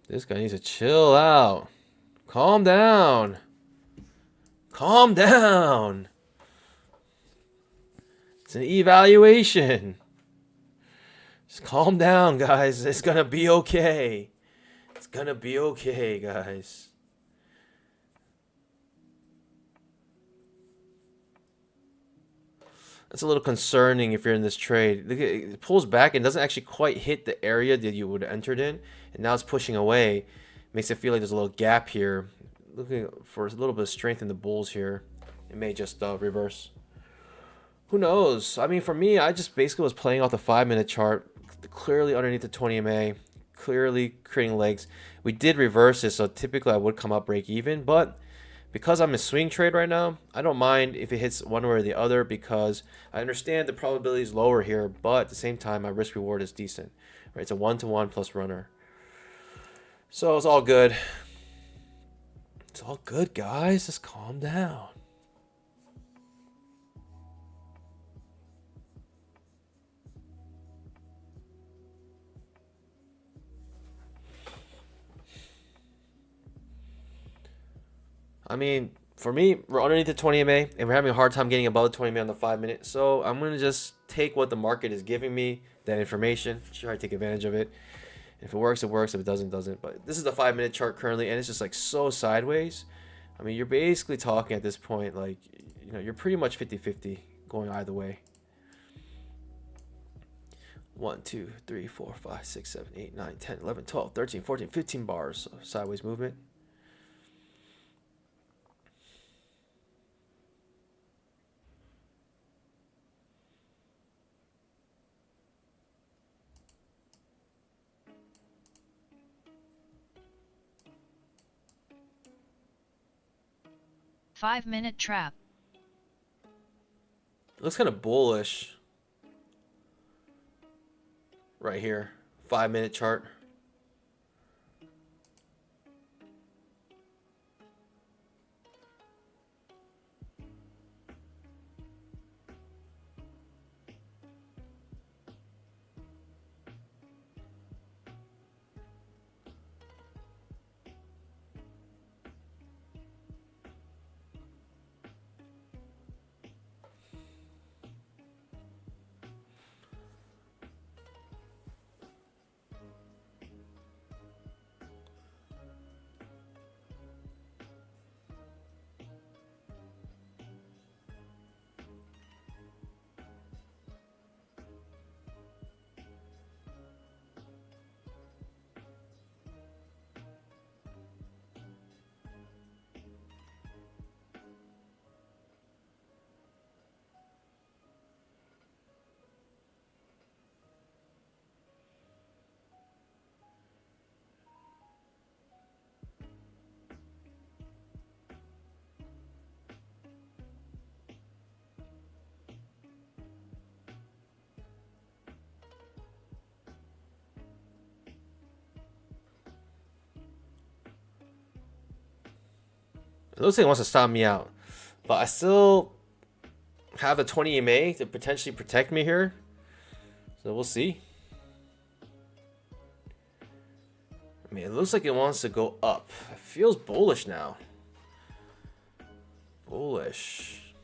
Speaker 1: This guy needs to chill out. Calm down. Calm down. It's an evaluation. Just calm down, guys. It's gonna be okay. It's gonna be okay, guys. That's a little concerning if you're in this trade. Look, it pulls back and doesn't actually quite hit the area that you would have entered in. And now it's pushing away. Makes it feel like there's a little gap here. Looking for a little bit of strength in the bulls here. It may just reverse. Who knows? I mean, for me, I just basically was playing off the 5-minute chart. Clearly underneath the 20 MA. clearly creating legs. We did reverse it, so typically I would come up break even, but because I'm a swing trade right now, I don't mind if it hits one way or the other because I understand the probability is lower here, but at the same time, my risk reward is decent. Right? It's a 1-to-1 plus runner. So it's all good. It's all good, guys. Just calm down. I mean, for me, we're underneath the 20 MA and we're having a hard time getting above the 20 MA on the 5 minute. So I'm going to just take what the market is giving me, that information, try to take advantage of it. If it works, it works. If it doesn't, it doesn't. But this is the 5 minute chart currently, and it's just like so sideways. I mean, you're basically talking at this point, like, you know, you're pretty much 50-50 going either way. 1, 2, 3, 4, 5, 6, 7, 8, 9, 10, 11, 12, 13, 14, 15 bars of sideways movement.
Speaker 2: Five-minute trap.
Speaker 1: It looks kind of bullish right here. 5 minute chart. It looks like it wants to stop me out, but I still have the 20 MA to potentially protect me here. So we'll see. I mean, it looks like it wants to go up. It feels bullish now. Bullish.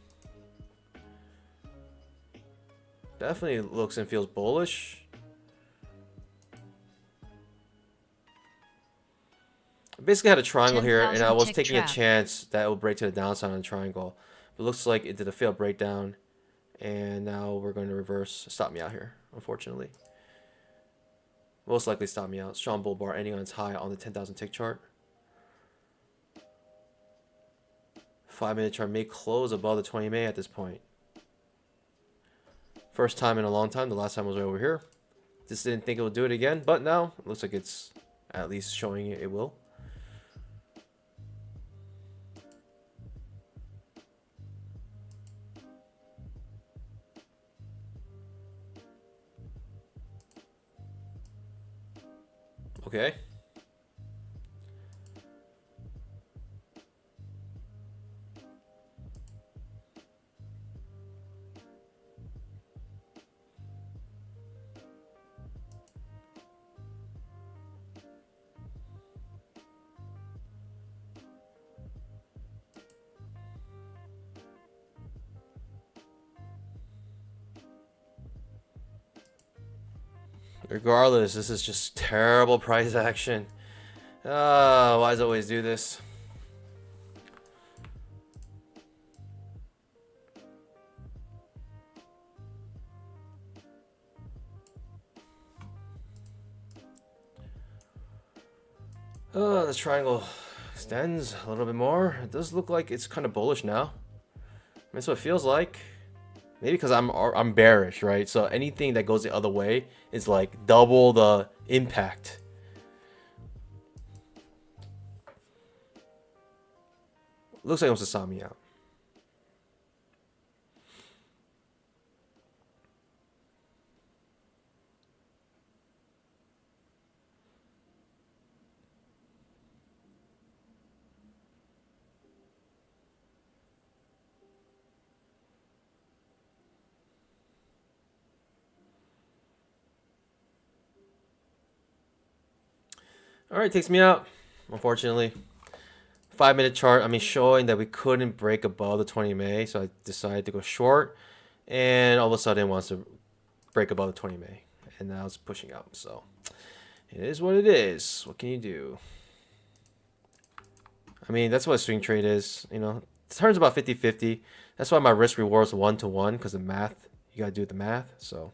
Speaker 1: Definitely looks and feels bullish. I basically had a triangle here, and I was taking a chance that it will break to the downside on the triangle. But it looks like it did a failed breakdown, and now we're going to reverse. Stop me out here, unfortunately. Most likely stop me out. Strong bull bar ending on its high on the 10,000 tick chart. 5 minute chart may close above the 20 MA at this point. First time in a long time. The last time was right over here. Just didn't think it would do it again, but now it looks like it's at least showing it will. Okay. Regardless, this is just terrible price action. Why does it always do this? Oh, this triangle extends a little bit more. It does look like it's kind of bullish now. That's what it feels like. Maybe because I'm bearish, right? So anything that goes the other way is like double the impact. Looks like it wants to saw me out. All right, takes me out, unfortunately. 5-minute chart, I mean, showing that we couldn't break above the 20 MA, so I decided to go short, and all of a sudden it wants to break above the 20 MA, and now it's pushing out, so it is what it is. What can you do? I mean, that's what a swing trade is, you know. It turns about 50-50. That's why my risk reward is 1-to-1, because the math, you gotta do the math, so.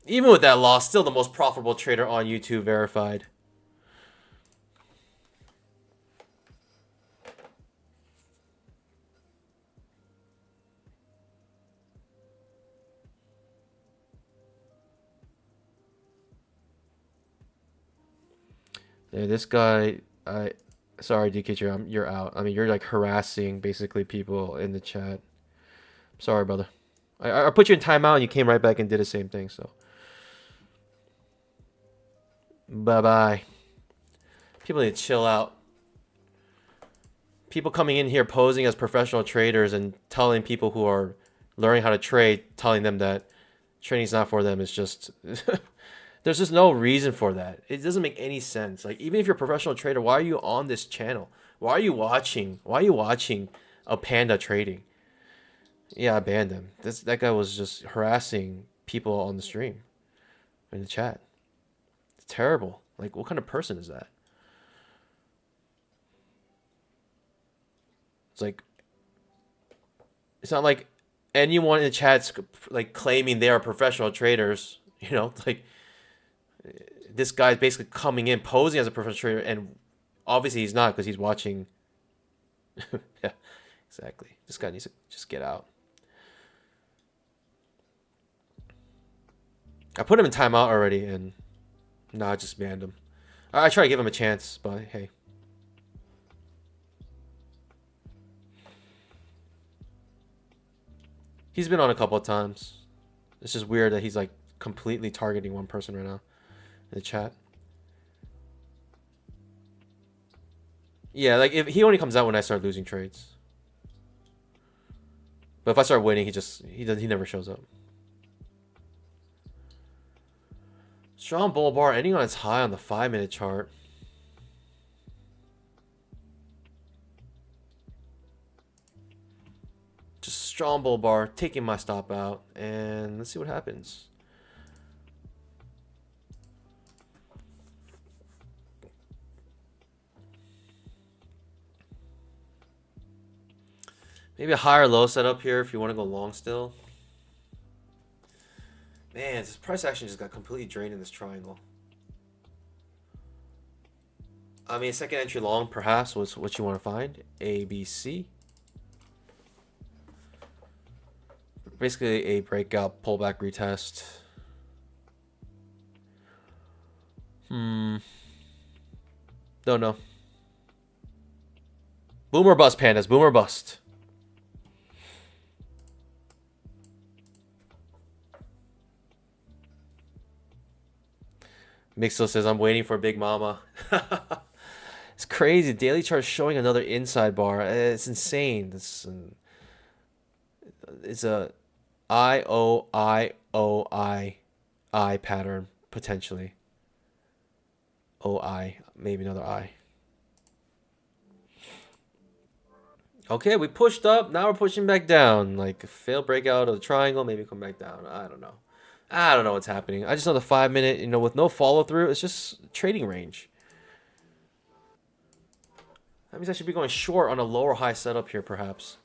Speaker 1: Even with that loss, still the most profitable trader on YouTube, verified. Yeah, this guy, sorry, DK, you're out. I mean, you're like harassing basically people in the chat. Sorry, brother. I put you in timeout and you came right back and did the same thing, so. Bye-bye. People need to chill out. People coming in here posing as professional traders and telling people who are learning how to trade, telling them that trading's not for them is just... There's just no reason for that. It doesn't make any sense. Like, even if you're a professional trader, why are you on this channel? Why are you watching? Why are you watching a panda trading? Yeah, I banned him. That guy was just harassing people on the stream, in the chat. It's terrible. Like, what kind of person is that? It's like, it's not like anyone in the chat's like claiming they are professional traders. You know, like, this guy's basically coming in posing as a professional trader, and obviously he's not, because he's watching. Yeah, exactly. This guy needs to just get out. I put him in timeout already, and no, I just banned him. I try to give him a chance, but hey. He's been on a couple of times. It's just weird that he's like completely targeting one person right now in the chat. Yeah, like if he only comes out when I start losing trades. But if I start winning, he never shows up. Strong bull bar ending on its high on the 5-minute chart. Just strong bull bar, taking my stop out, and let's see what happens. Maybe a higher low setup here if you want to go long still. Man, this price action just got completely drained in this triangle. I mean, second entry long perhaps was what you want to find. A, B, C. Basically a breakout, pullback, retest. Don't know. Boom or bust, pandas. Boom or bust. Mixo says, I'm waiting for Big Mama. It's crazy. Daily chart showing another inside bar. It's insane. It's a I pattern, potentially. OI. Maybe another I. Okay, we pushed up. Now we're pushing back down. Like, failed breakout of the triangle. Maybe come back down. I don't know. I don't know what's happening. I just know the 5-minute, you know, with no follow through, it's just trading range. That means I should be going short on a lower high setup here, perhaps.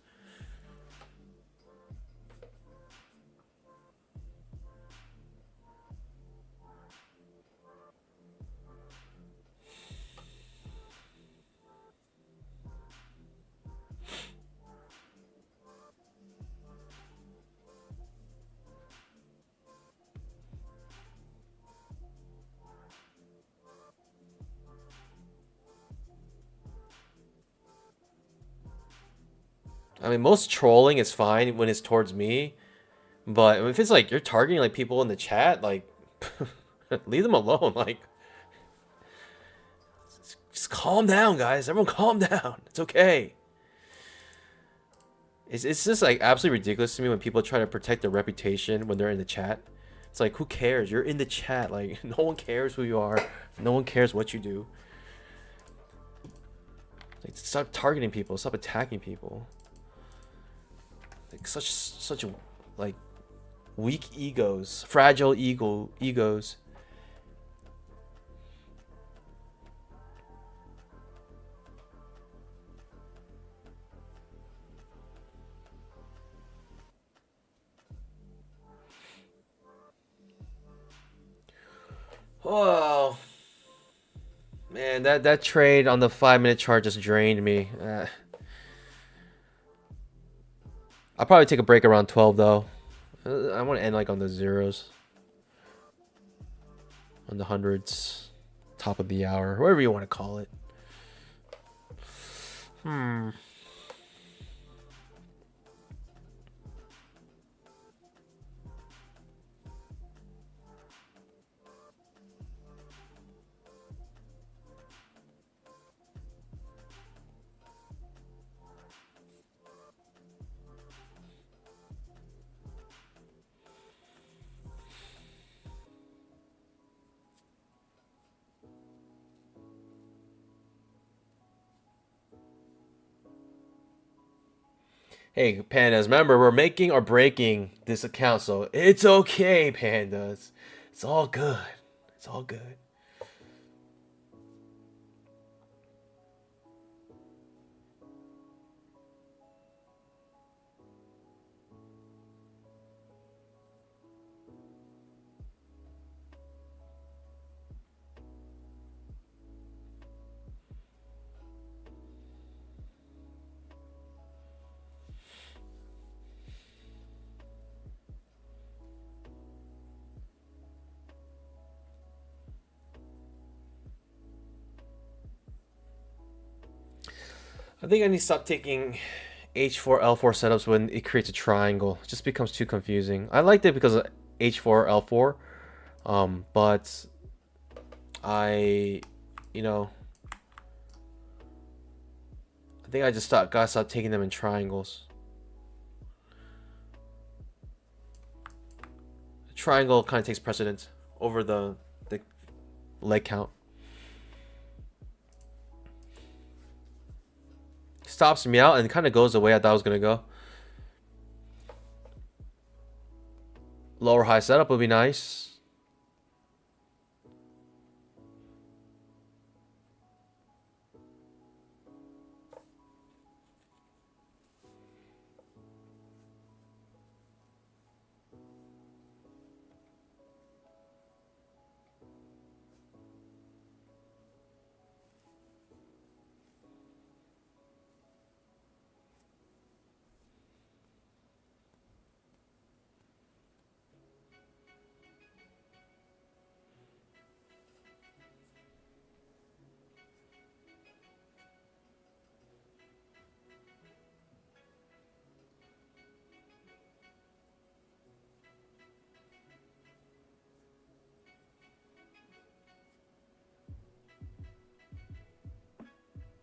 Speaker 1: I mean, most trolling is fine when it's towards me, but if it's like you're targeting like people in the chat, like leave them alone. Like, just calm down, guys. Everyone, calm down. It's okay. It's just like absolutely ridiculous to me when people try to protect their reputation when they're in the chat. It's like, who cares? You're in the chat. Like, no one cares who you are. No one cares what you do. Like, stop targeting people. Stop attacking people. Like, such like weak egos, fragile egos. Oh man, that trade on the 5-minute chart just drained me. I'll probably take a break around 12 though. I want to end like on the zeros, on the hundreds, top of the hour, whatever you want to call it. Hey, pandas, remember, we're making or breaking this account, so it's okay, pandas. It's all good. It's all good. I think I need to stop taking H4, L4 setups when it creates a triangle. It just becomes too confusing. I liked it because of H4, L4. But I, you know, I think I just gotta stop taking them in triangles. The triangle kind of takes precedence over the leg count. Stops me out and kind of goes the way I thought it was gonna go. Lower high setup would be nice.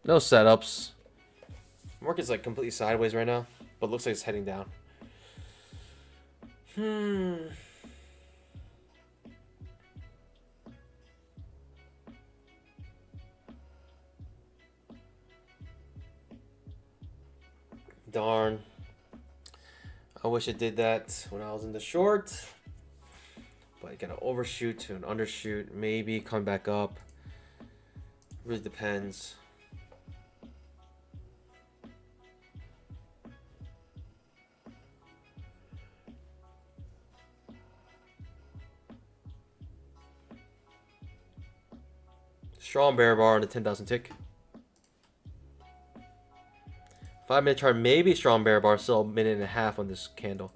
Speaker 1: No setups. Market's like completely sideways right now, but looks like it's heading down. Darn. I wish I did that when I was in the short. But you gotta overshoot to an undershoot. Maybe come back up. Really depends. Strong bear bar on the 10,000 tick. 5-minute chart, maybe strong bear bar, still a minute and a half on this candle.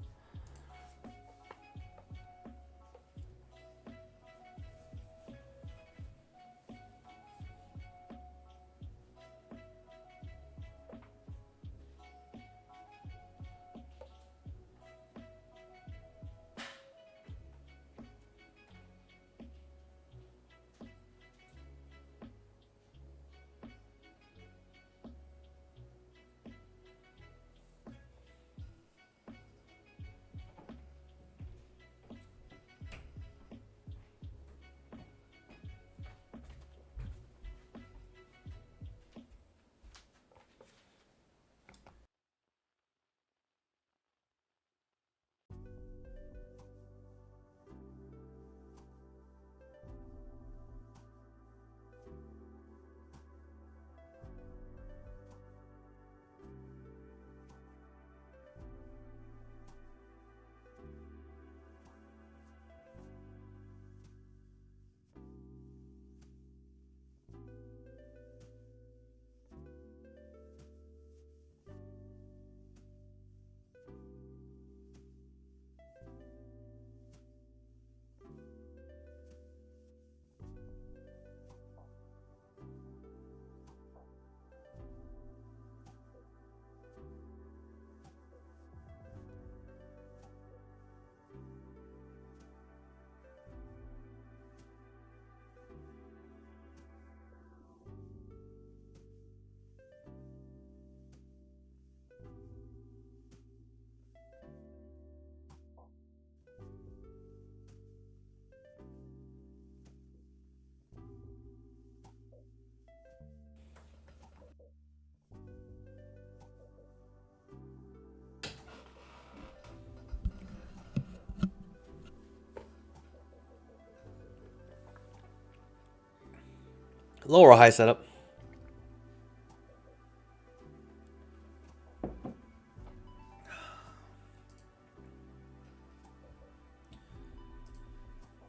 Speaker 1: Low or high setup?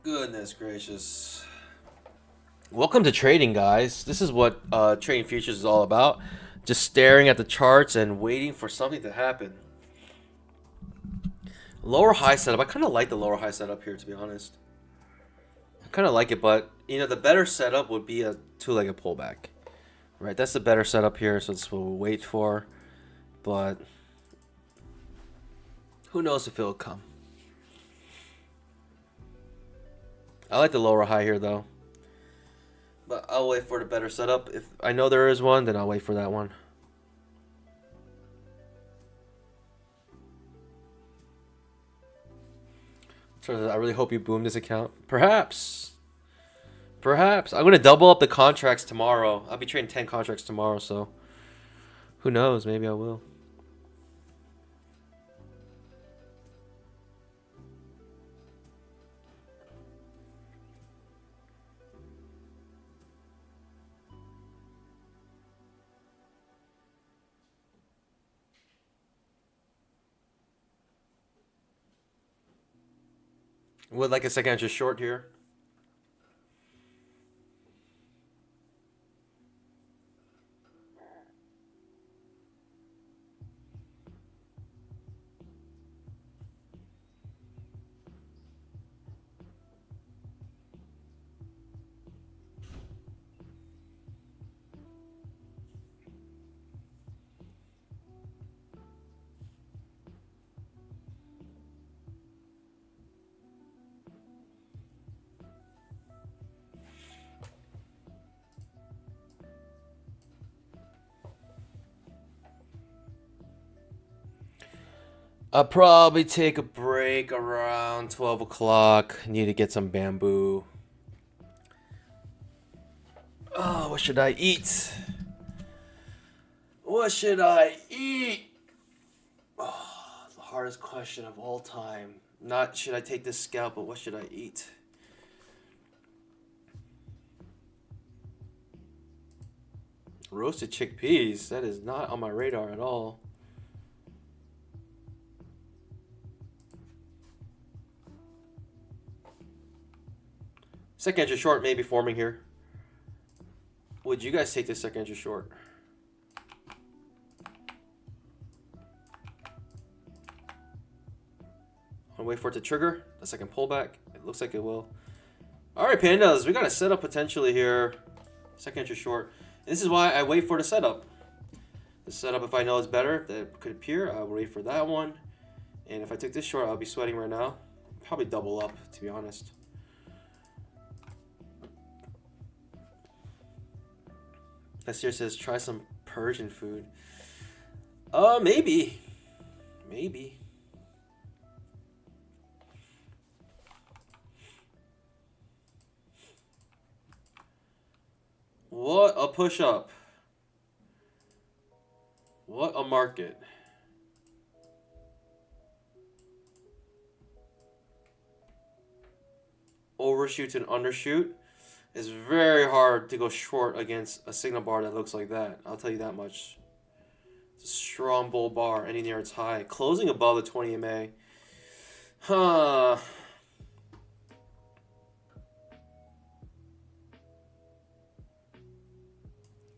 Speaker 1: Goodness gracious. Welcome to trading, guys. This is what trading futures is all about. Just staring at the charts and waiting for something to happen. Lower high setup. I kind of like the lower high setup here, to be honest. I kind of like it, but you know, the better setup would be a two-legged pullback. Right, that's the better setup here, so that's what we'll wait for. But who knows if it'll come. I like the lower high here, though. But I'll wait for the better setup. If I know there is one, then I'll wait for that one. So I really hope you boom this account. Perhaps. Perhaps. I'm going to double up the contracts tomorrow. I'll be trading 10 contracts tomorrow, so who knows? Maybe I will. Would like a second entry short here. I'll probably take a break around 12 o'clock. Need to get some bamboo. Oh, what should I eat? What should I eat? Oh, the hardest question of all time. Not should I take this scalp, but what should I eat? Roasted chickpeas. That is not on my radar at all. Second entry short may be forming here. Would you guys take this second entry short? I'll wait for it to trigger. A second pullback. It looks like it will. Alright, pandas. We got a setup potentially here. Second entry short. This is why I wait for the setup. The setup, if I know it's better, that could appear, I'll wait for that one. And if I took this short, I'll be sweating right now. Probably double up, to be honest. Adhere says, try some Persian food. Maybe. Maybe. What a push-up. What a market. Overshoot and undershoot. It's very hard to go short against a signal bar that looks like that. I'll tell you that much. It's a strong bull bar, any near its high. Closing above the 20 MA. Huh.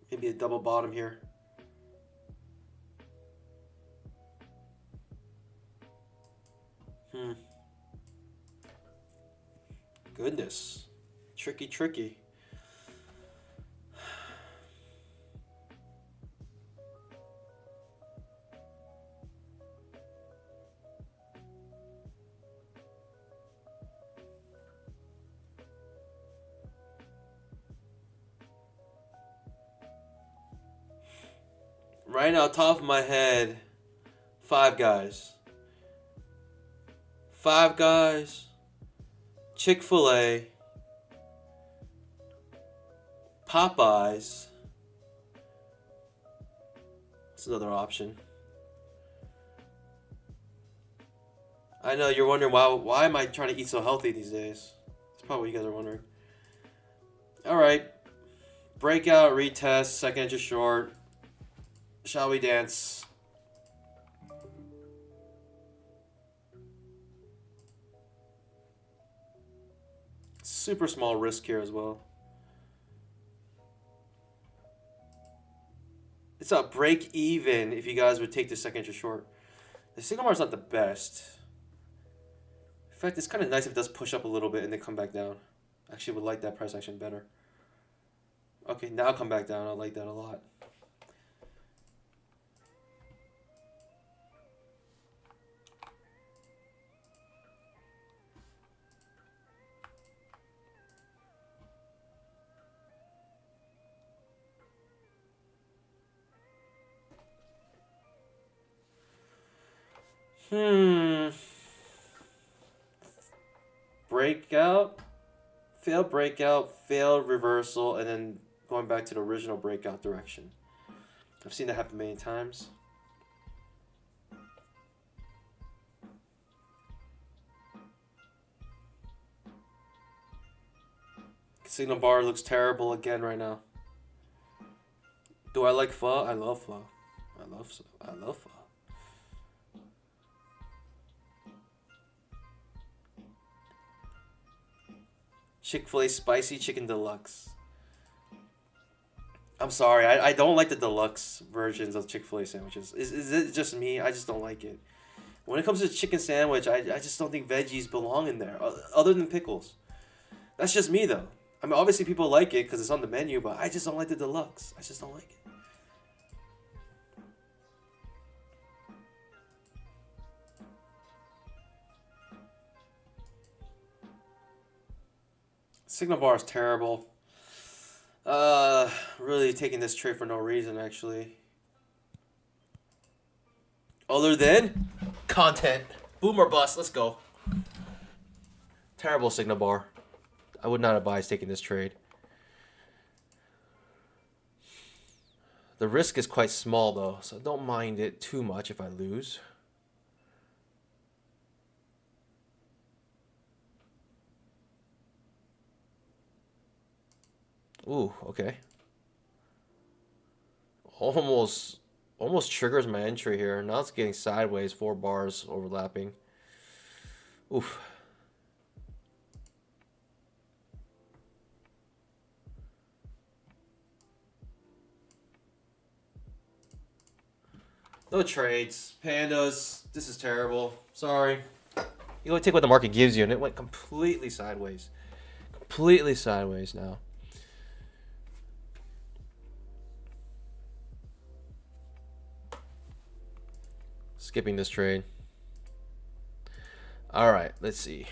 Speaker 1: Maybe a double bottom here. Goodness. Tricky, tricky. Right now, top of my head, Five Guys. Five Guys, Chick-fil-A, Popeyes. That's another option. I know you're wondering why am I trying to eat so healthy these days? That's probably what you guys are wondering. All right, breakout, retest, second inch short. Shall we dance? Super small risk here as well. It's a break even if you guys would take the second inch short. The signal bar is not the best. In fact, it's kind of nice if it does push up a little bit and then come back down. Actually, would like that price action better. Okay, now come back down. I like that a lot. Breakout, failed reversal, and then going back to the original breakout direction. I've seen that happen many times. Signal bar looks terrible again right now. Do I like pho? I love pho. I love pho. Chick-fil-A Spicy Chicken Deluxe. I'm sorry, I don't like the deluxe versions of Chick-fil-A sandwiches. Is it just me? I just don't like it. When it comes to chicken sandwich, I just don't think veggies belong in there, other than pickles. That's just me, though. I mean, obviously people like it because it's on the menu, but I just don't like the deluxe. I just don't like it. Signal bar is terrible. Really taking this trade for no reason, actually. Other than content. Boom or bust. Let's go. Terrible signal bar. I would not advise taking this trade. The risk is quite small, though, so don't mind it too much if I lose. Ooh, okay. Almost triggers my entry here. Now it's getting sideways, 4 bars overlapping. Oof. No trades. Pandas, this is terrible. Sorry. You only take what the market gives you, and it went completely sideways. Completely sideways now. Skipping this trade. All right, let's see.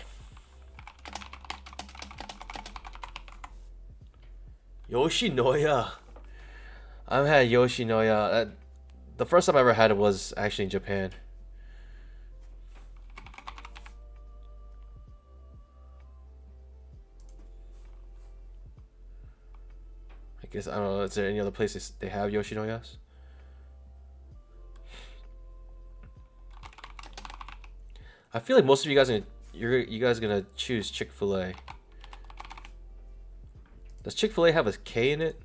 Speaker 1: Yoshinoya. I've had Yoshinoya. The first time I ever had it was actually in Japan. I guess, I don't know, is there any other places they have Yoshinoyas? I feel like most of you guys you guys gonna choose Chick-fil-A. Does Chick-fil-A have a K in it?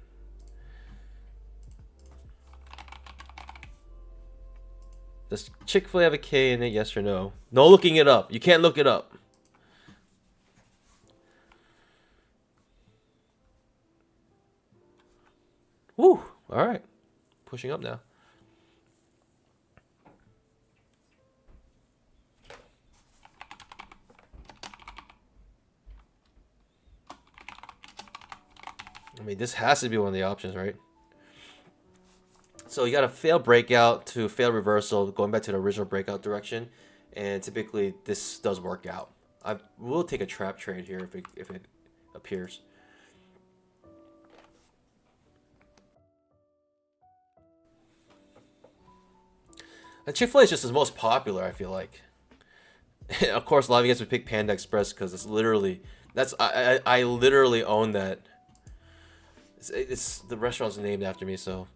Speaker 1: Does Chick-fil-A have a K in it? Yes or no? No looking it up. You can't look it up. Woo! All right, pushing up now. I mean, this has to be one of the options, right? So you got a failed breakout to failed reversal, going back to the original breakout direction, and typically this does work out. I will take a trap trade here if it appears. And Chick-fil-A is just the most popular, I feel like. Of course, a lot of you guys would pick Panda Express because it's literally I literally own that. It's the restaurant's named after me, so.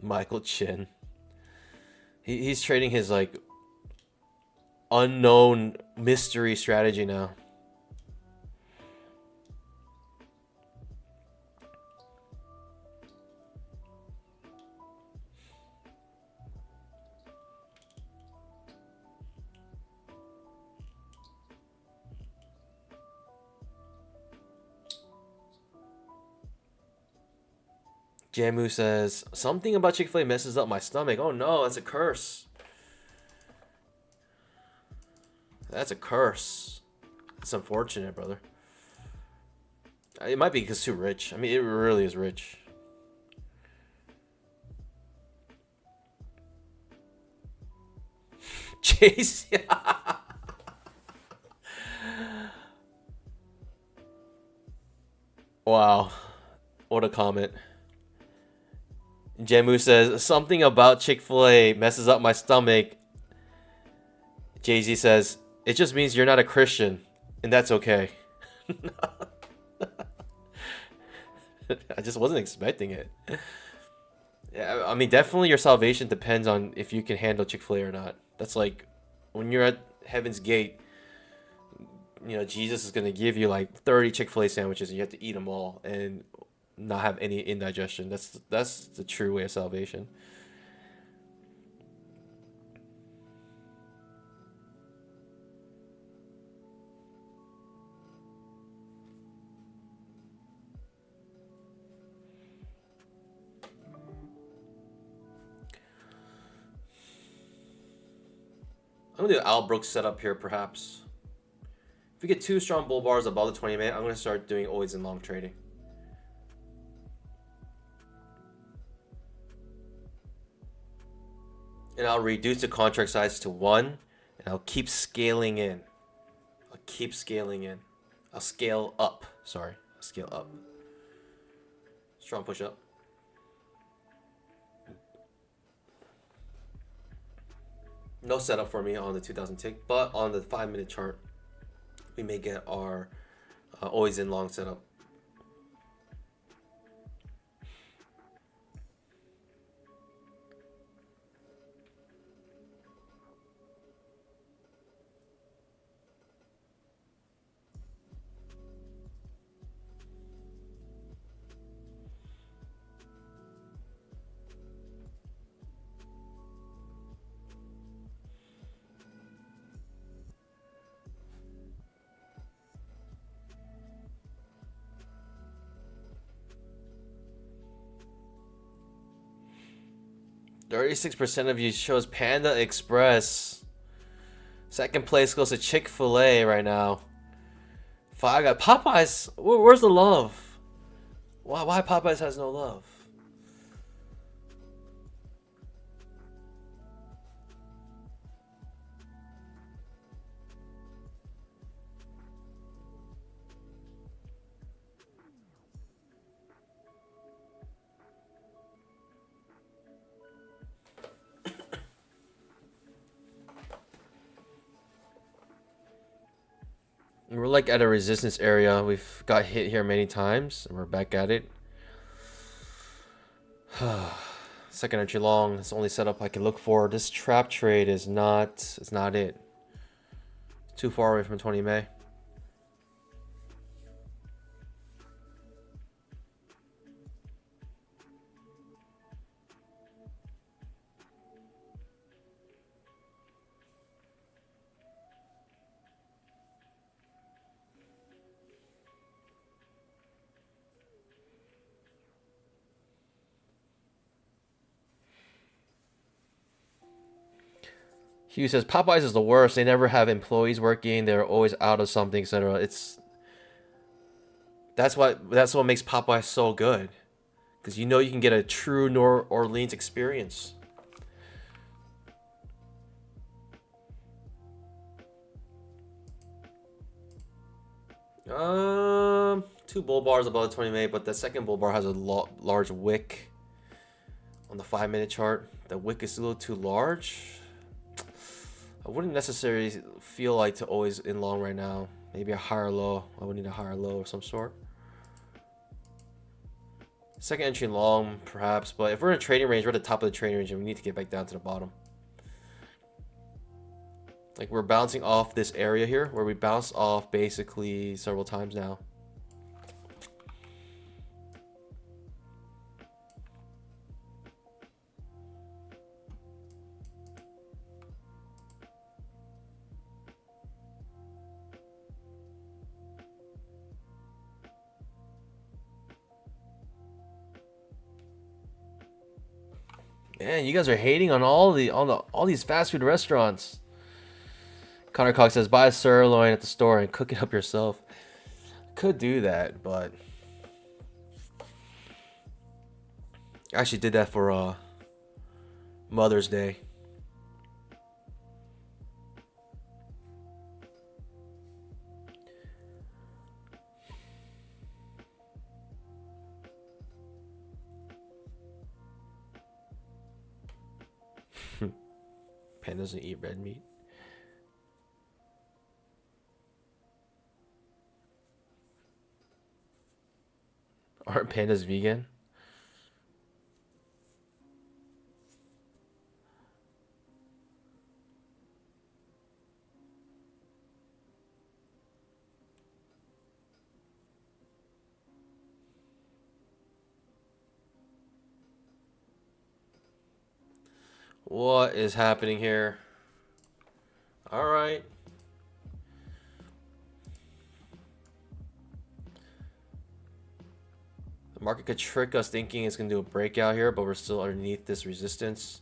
Speaker 1: Michael Chin. He's trading his like unknown mystery strategy now. Jamu says, something about Chick-fil-A messes up my stomach. Oh no, that's a curse. That's a curse. It's unfortunate, brother. It might be because it's too rich. I mean, it really is rich. Chase. Wow. What a comment. Jemu says, something about Chick-fil-A messes up my stomach. Jay-Z says, it just means you're not a Christian, and that's okay. I just wasn't expecting it. Yeah, I mean, definitely your salvation depends on if you can handle Chick-fil-A or not. That's like, when you're at Heaven's Gate, you know, Jesus is going to give you like 30 Chick-fil-A sandwiches, and you have to eat them all and not have any indigestion. That's the true way of salvation. I'm gonna do Al Brooks setup here, perhaps. If we get 2 strong bull bars above the 20 minute, I'm gonna start doing always in long trading. And I'll reduce the contract size to 1, and I'll keep scaling in. I'll keep scaling in. I'll scale up. Sorry, I'll scale up. Strong push up. No setup for me on the 2000 tick, but on the 5-minute chart, we may get our always in long setup. %36% of you chose Panda Express. Second place goes to Chick-fil-A right now. I got Popeyes. Where's the love? Why Popeyes has no love? We're like at a resistance area. We've got hit here many times, and we're back at it. Second entry long. It's the only setup I can look for. This trap trade is not. It's not it. Too far away from 20 May. Hugh says Popeyes is the worst. They never have employees working. They're always out of something, etc. That's what makes Popeyes so good, because you know you can get a true New Orleans experience. Two bull bars above the 20 minute, but the second bull bar has a large wick on the 5-minute chart. The wick is a little too large. I wouldn't necessarily feel like to always in long right now. Maybe a higher low. I would need a higher low of some sort. Second entry long, perhaps. But if we're in a trading range, we're at the top of the trading range, and we need to get back down to the bottom. Like we're bouncing off this area here where we bounced off basically several times now. Man, you guys are hating on all these fast food restaurants. Connor Cox says, buy a sirloin at the store and cook it up yourself. Could do that, but I actually did that for Mother's Day. Pan doesn't eat red meat. Aren't pandas vegan? What is happening here? All right. The market could trick us thinking it's going to do a breakout here, but we're still underneath this resistance.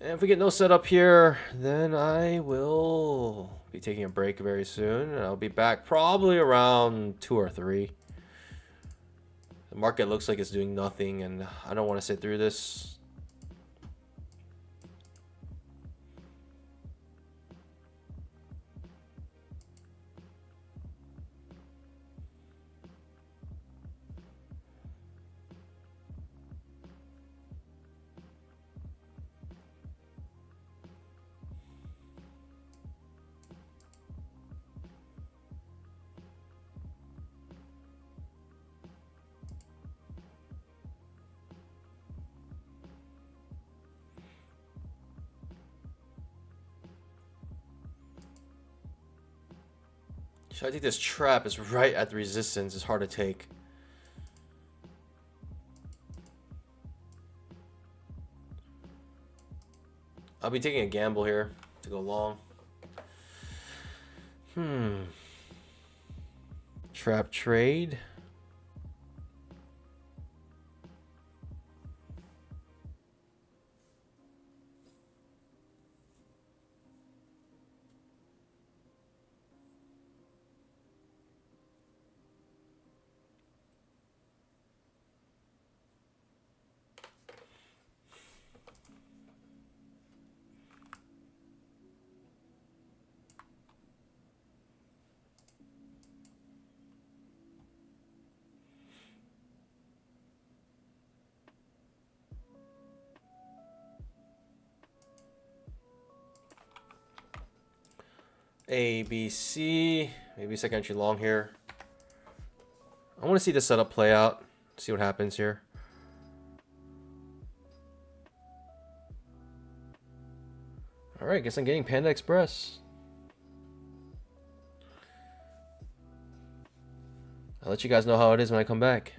Speaker 1: And if we get no setup here, then I will be taking a break very soon. And I'll be back probably around 2 or 3. The market looks like it's doing nothing, and I don't want to sit through this. So I think this trap is right at the resistance. It's hard to take. I'll be taking a gamble here to go long. Trap trade. A, B, C. Maybe second entry long here. I want to see the setup play out. See what happens here. All right, guess I'm getting Panda Express. I'll let you guys know how it is when I come back.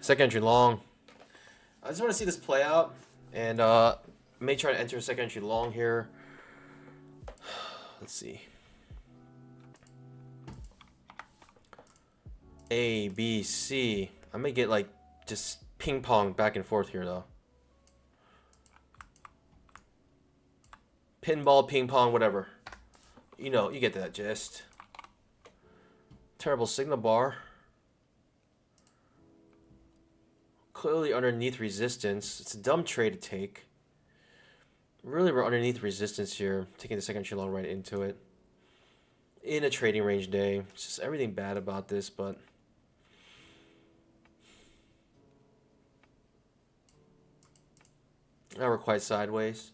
Speaker 1: Second entry long. I just want to see this play out, and may try to enter a second entry long here. Let's see. A, B, C. I may get like just ping pong back and forth here though. Pinball, ping pong, whatever. You know, you get that gist. Terrible signal bar. Clearly underneath resistance. It's a dumb trade to take. Really, we're underneath resistance here. Taking the second entry long right into it. In a trading range day. It's just everything bad about this, but now we're quite sideways.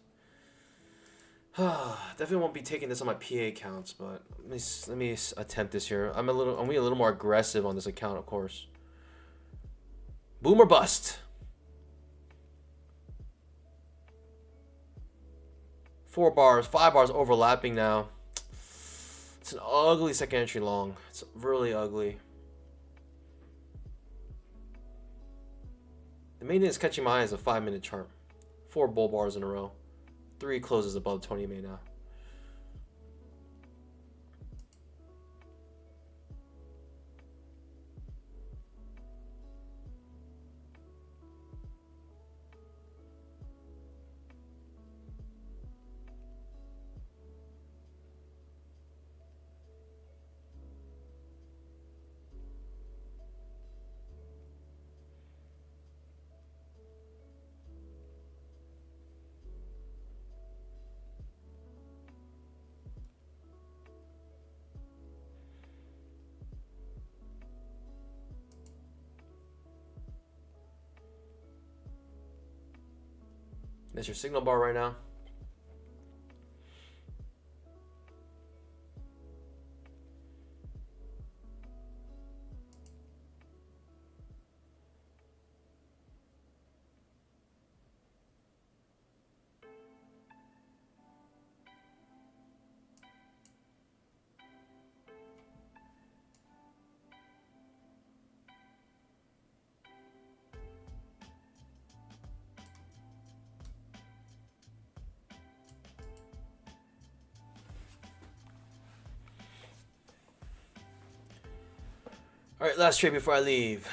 Speaker 1: Definitely won't be taking this on my PA accounts, but let me attempt this here. I'm gonna be a little more aggressive on this account, of course. Boom or bust. 4 bars, 5 bars overlapping now. It's an ugly second entry long. It's really ugly. The main thing that's catching my eye is a 5-minute chart. 4 bull bars in a row. 3 closes above 20 MA now. That's your signal bar right now. All right, last trade before I leave.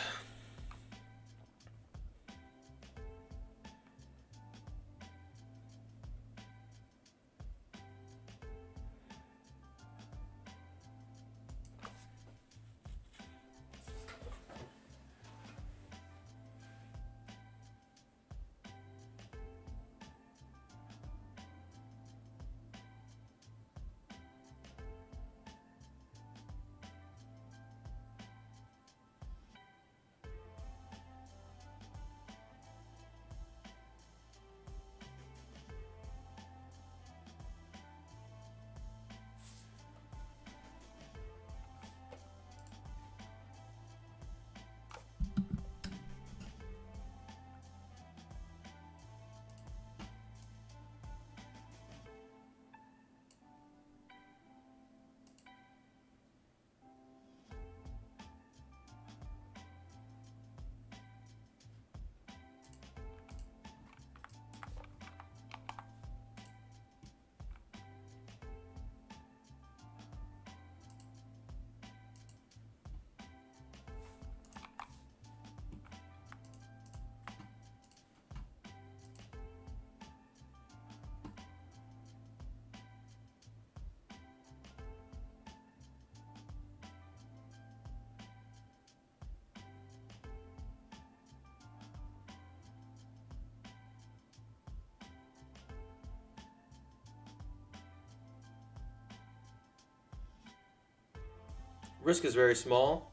Speaker 1: Risk is very small.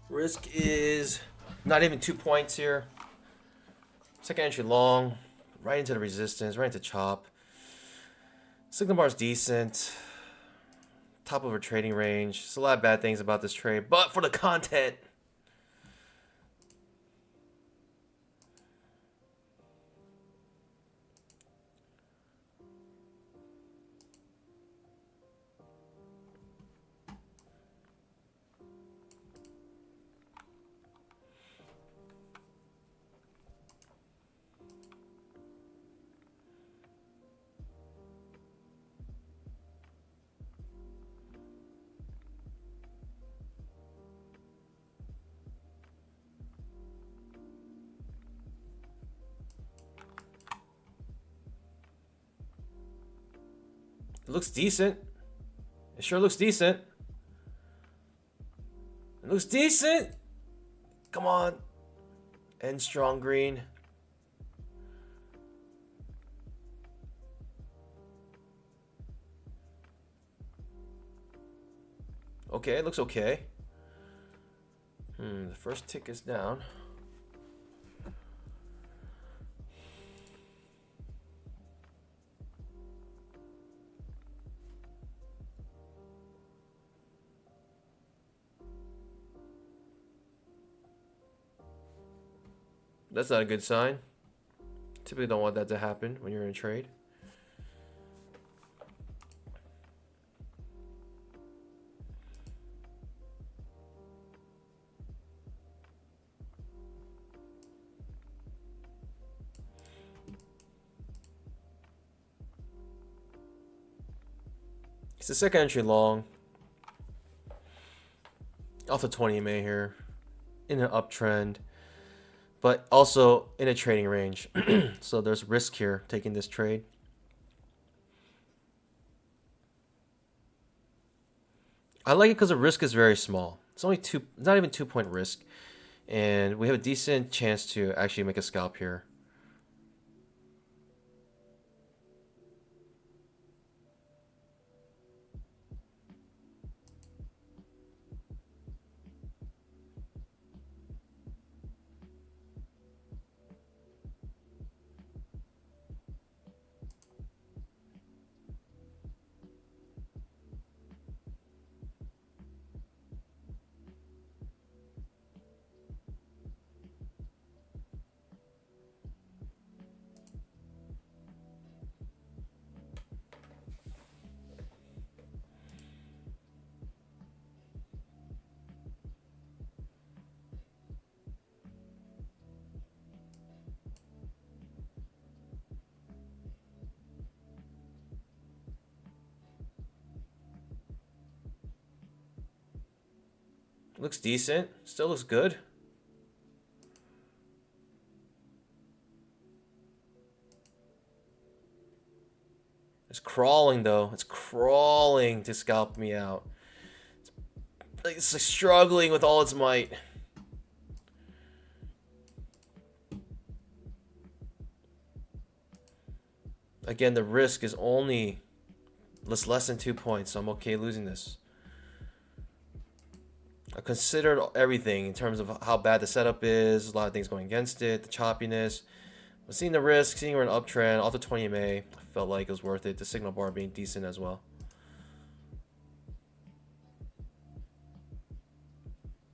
Speaker 1: Risk is not even 2 points here. Second entry long, right into the resistance, right into chop. Signal bar is decent. Top of a trading range. There's a lot of bad things about this trade, but for the content, looks decent. It sure looks decent. It looks decent. Come on. And strong green. Okay, it looks okay. The first tick is down. That's not a good sign. Typically don't want that to happen when you're in a trade. It's the second entry long. Off the 20 MA here. In an uptrend. But also in a trading range. So there's risk here taking this trade. I like it because the risk is very small. It's only not even 2-point risk. And we have a decent chance to actually make a scalp here. Looks decent. Still looks good. It's crawling though. It's crawling to scalp me out. It's like struggling with all its might. Again, the risk is only less than 2 points, so I'm okay losing this. I considered everything in terms of how bad the setup is, a lot of things going against it, the choppiness. But seeing the risk, seeing we're in an uptrend, off the 20 MA, I felt like it was worth it. The signal bar being decent as well.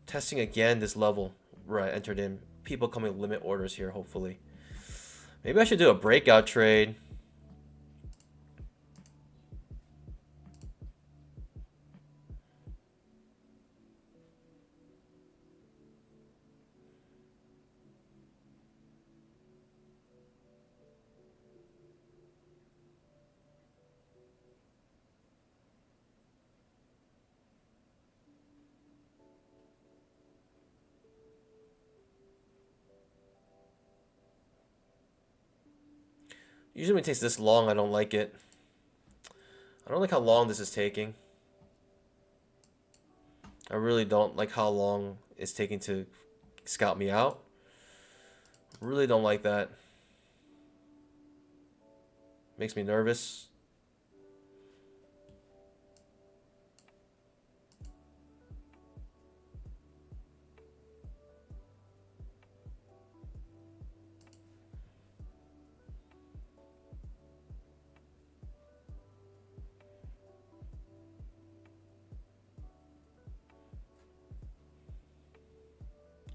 Speaker 1: Testing again this level where I entered in. People coming with limit orders here, hopefully. Maybe I should do a breakout trade. Usually when it takes this long, I don't like it. I don't like how long this is taking. I really don't like how long it's taking to scalp me out. Really don't like that. Makes me nervous.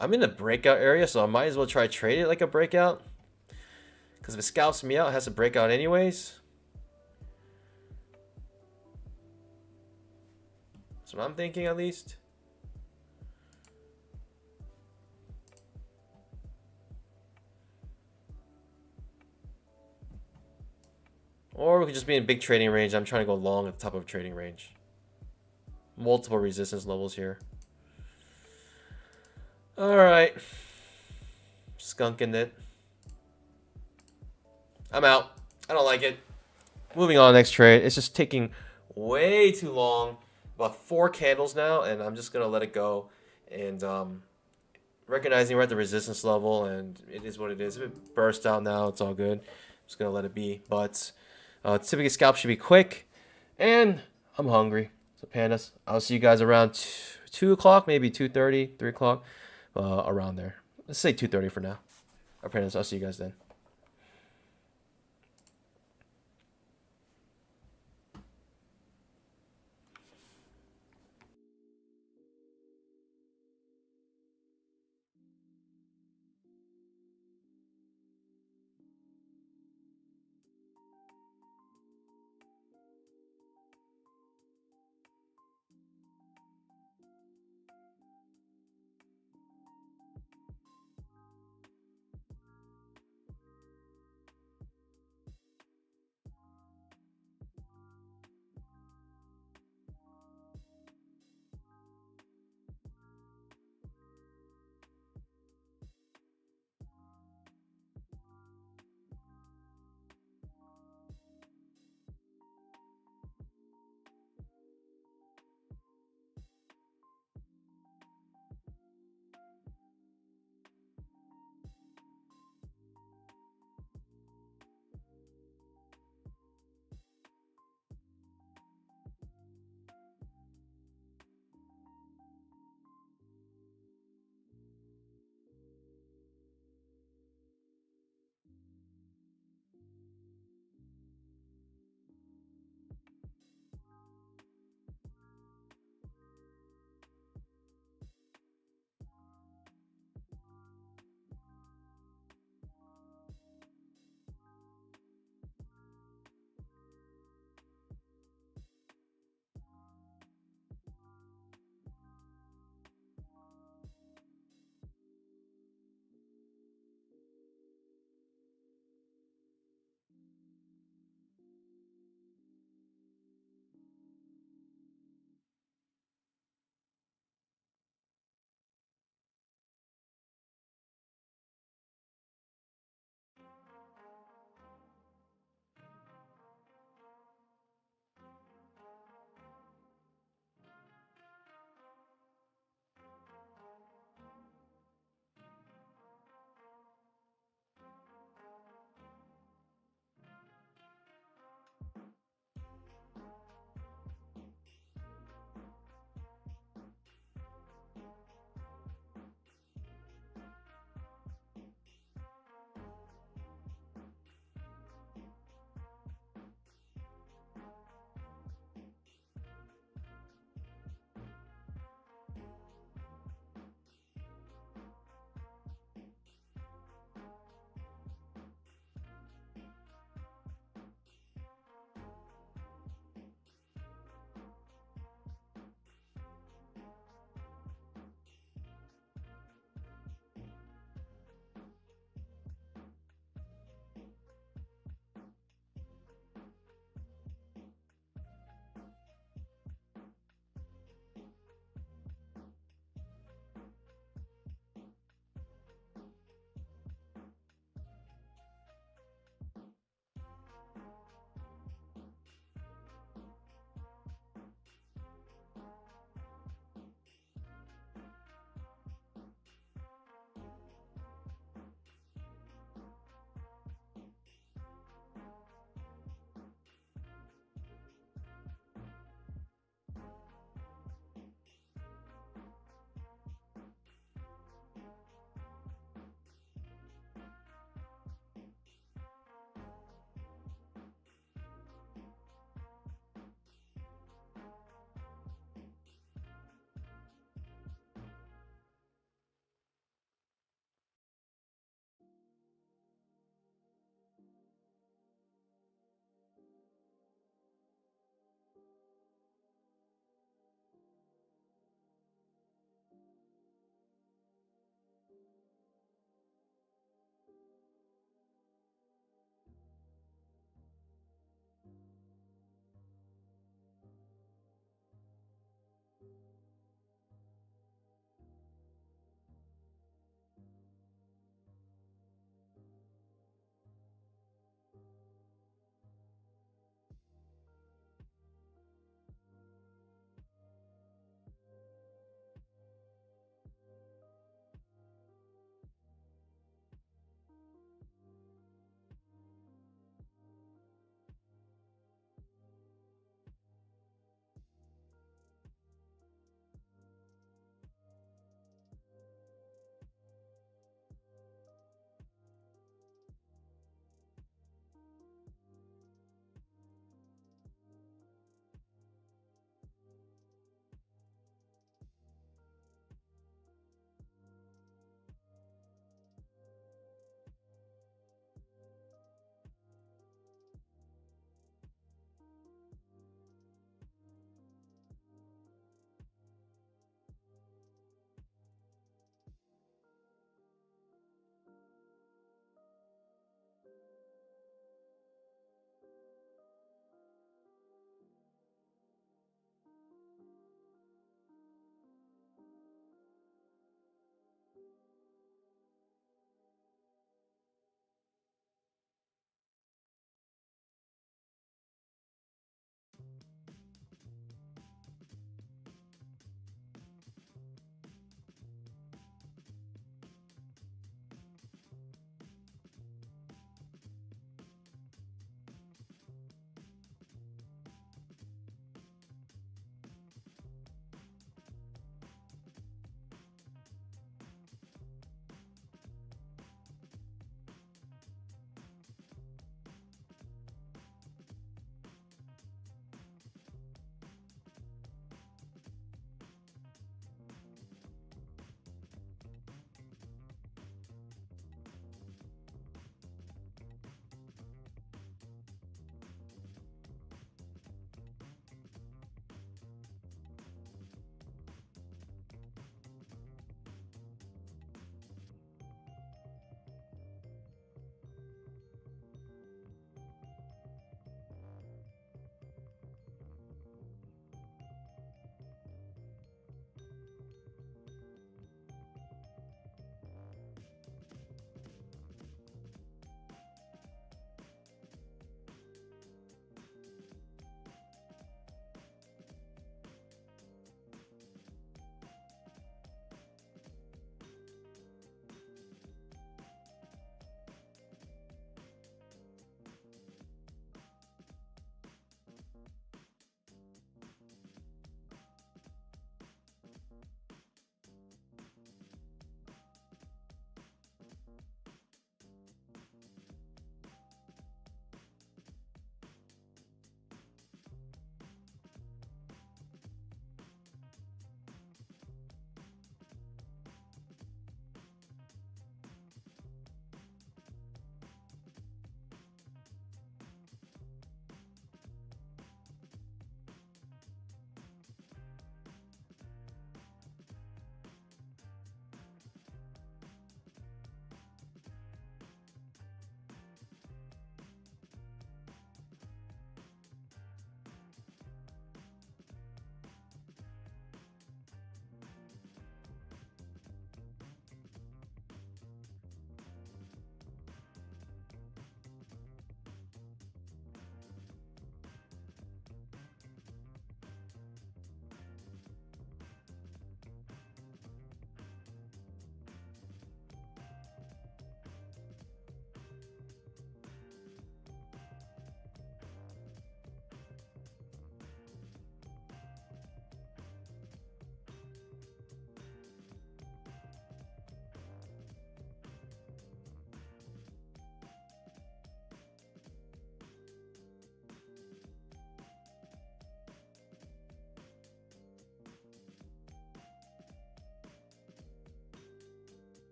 Speaker 1: I'm in a breakout area, so I might as well try to trade it like a breakout. Because if it scalps me out, it has to break out anyways. That's what I'm thinking, at least. Or we could just be in big trading range. I'm trying to go long at the top of trading range. Multiple resistance levels here. Alright. Skunking it. I'm out. I don't like it. moving on, next trade. It's just taking way too long. About 4 candles now, and I'm just gonna let it go. And recognizing we're at the resistance level, and it is what it is. If it bursts out now, it's all good. I'm just gonna let it be. But typically scalp should be quick, and I'm hungry. So pandas, I'll see you guys around 2 o'clock, maybe 2:30, 3 o'clock, around there. Let's say 2:30 for now. Our pandas, I'll see you guys then.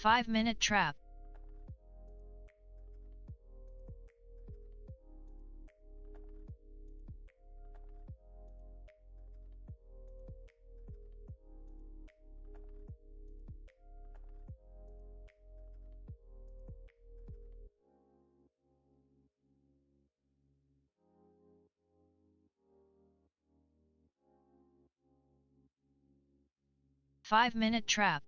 Speaker 2: 5-minute trap. Five-minute trap.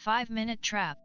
Speaker 2: 5-minute trap.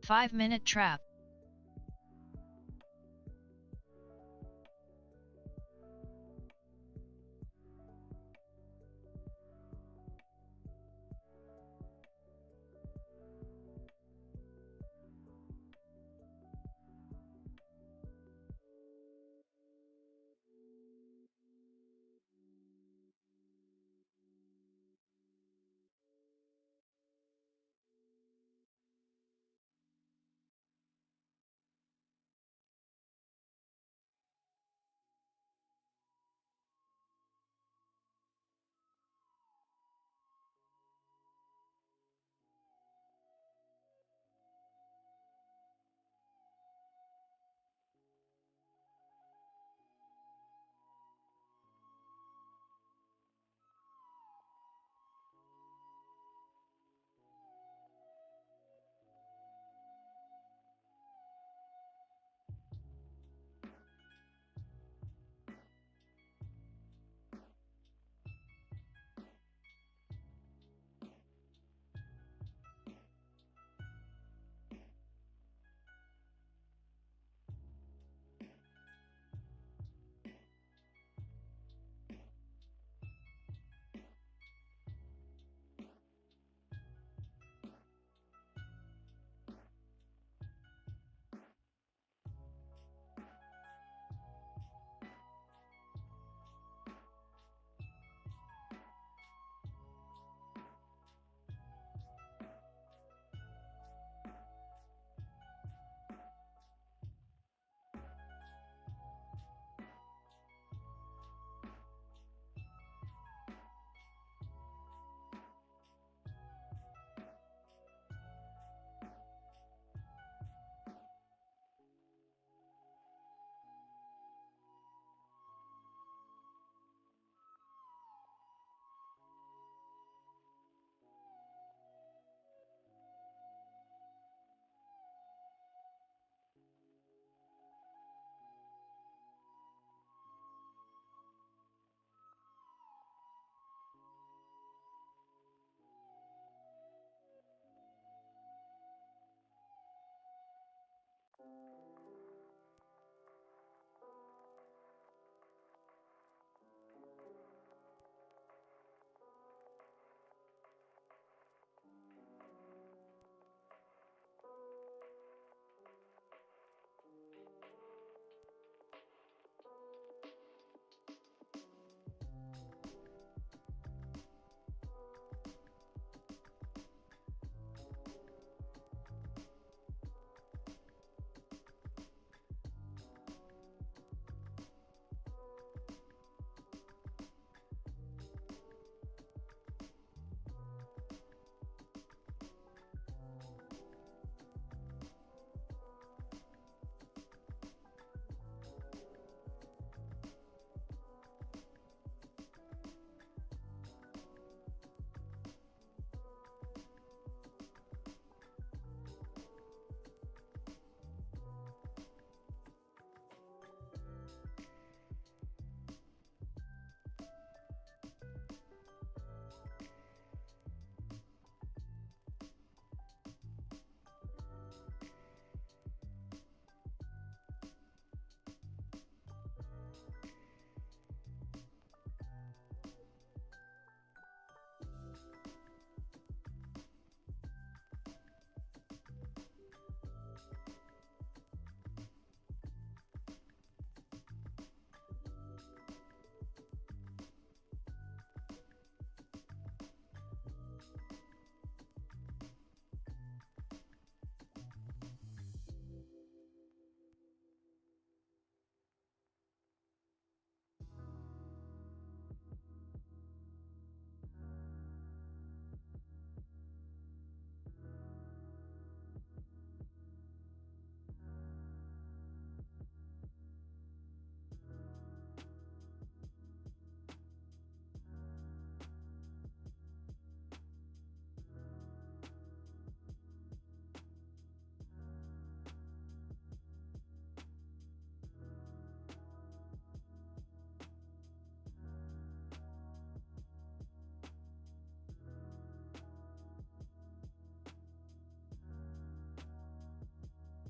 Speaker 2: Five-minute trap.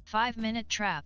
Speaker 2: 5-minute trap.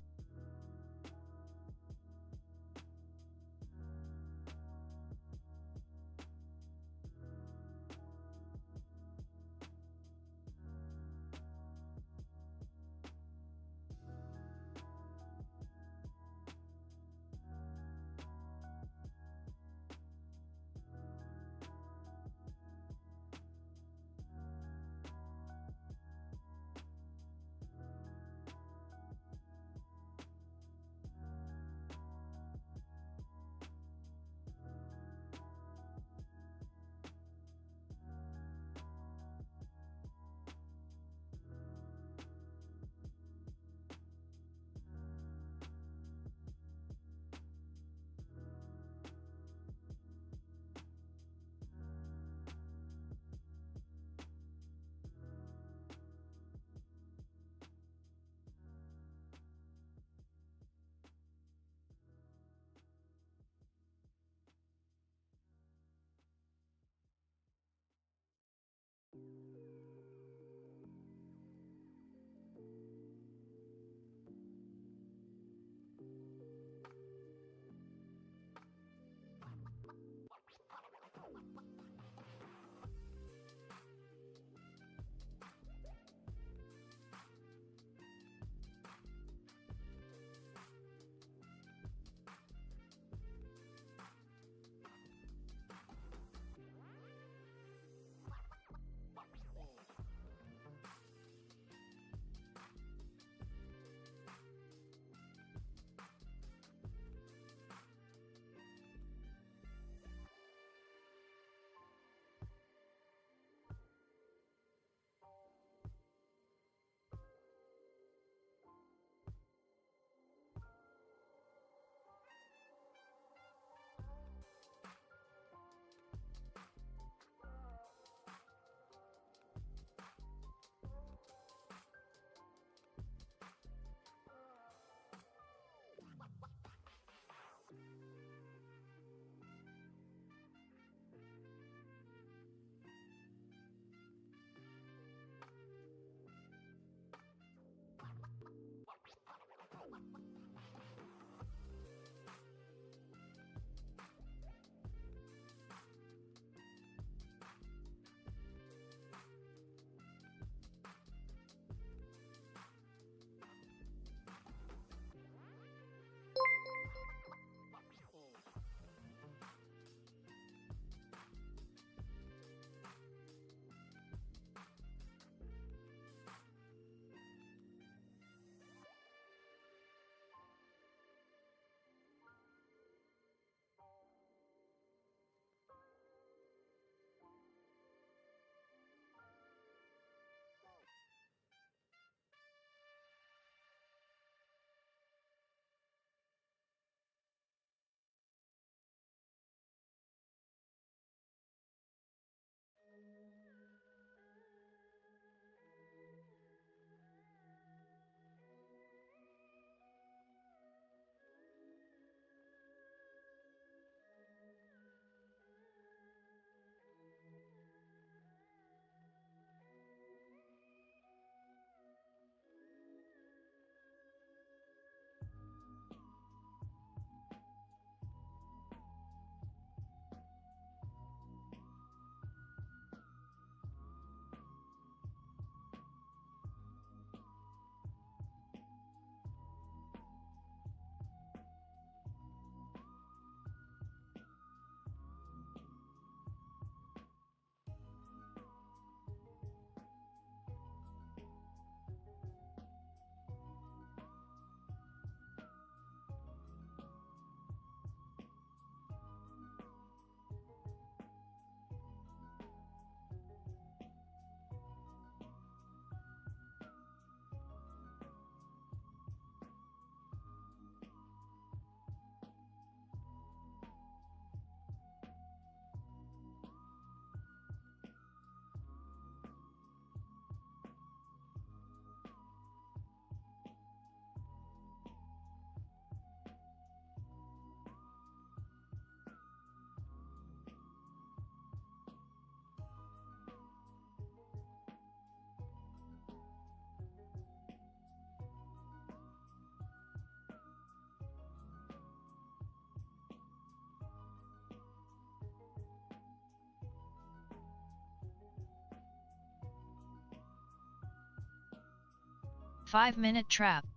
Speaker 2: 5-minute trap.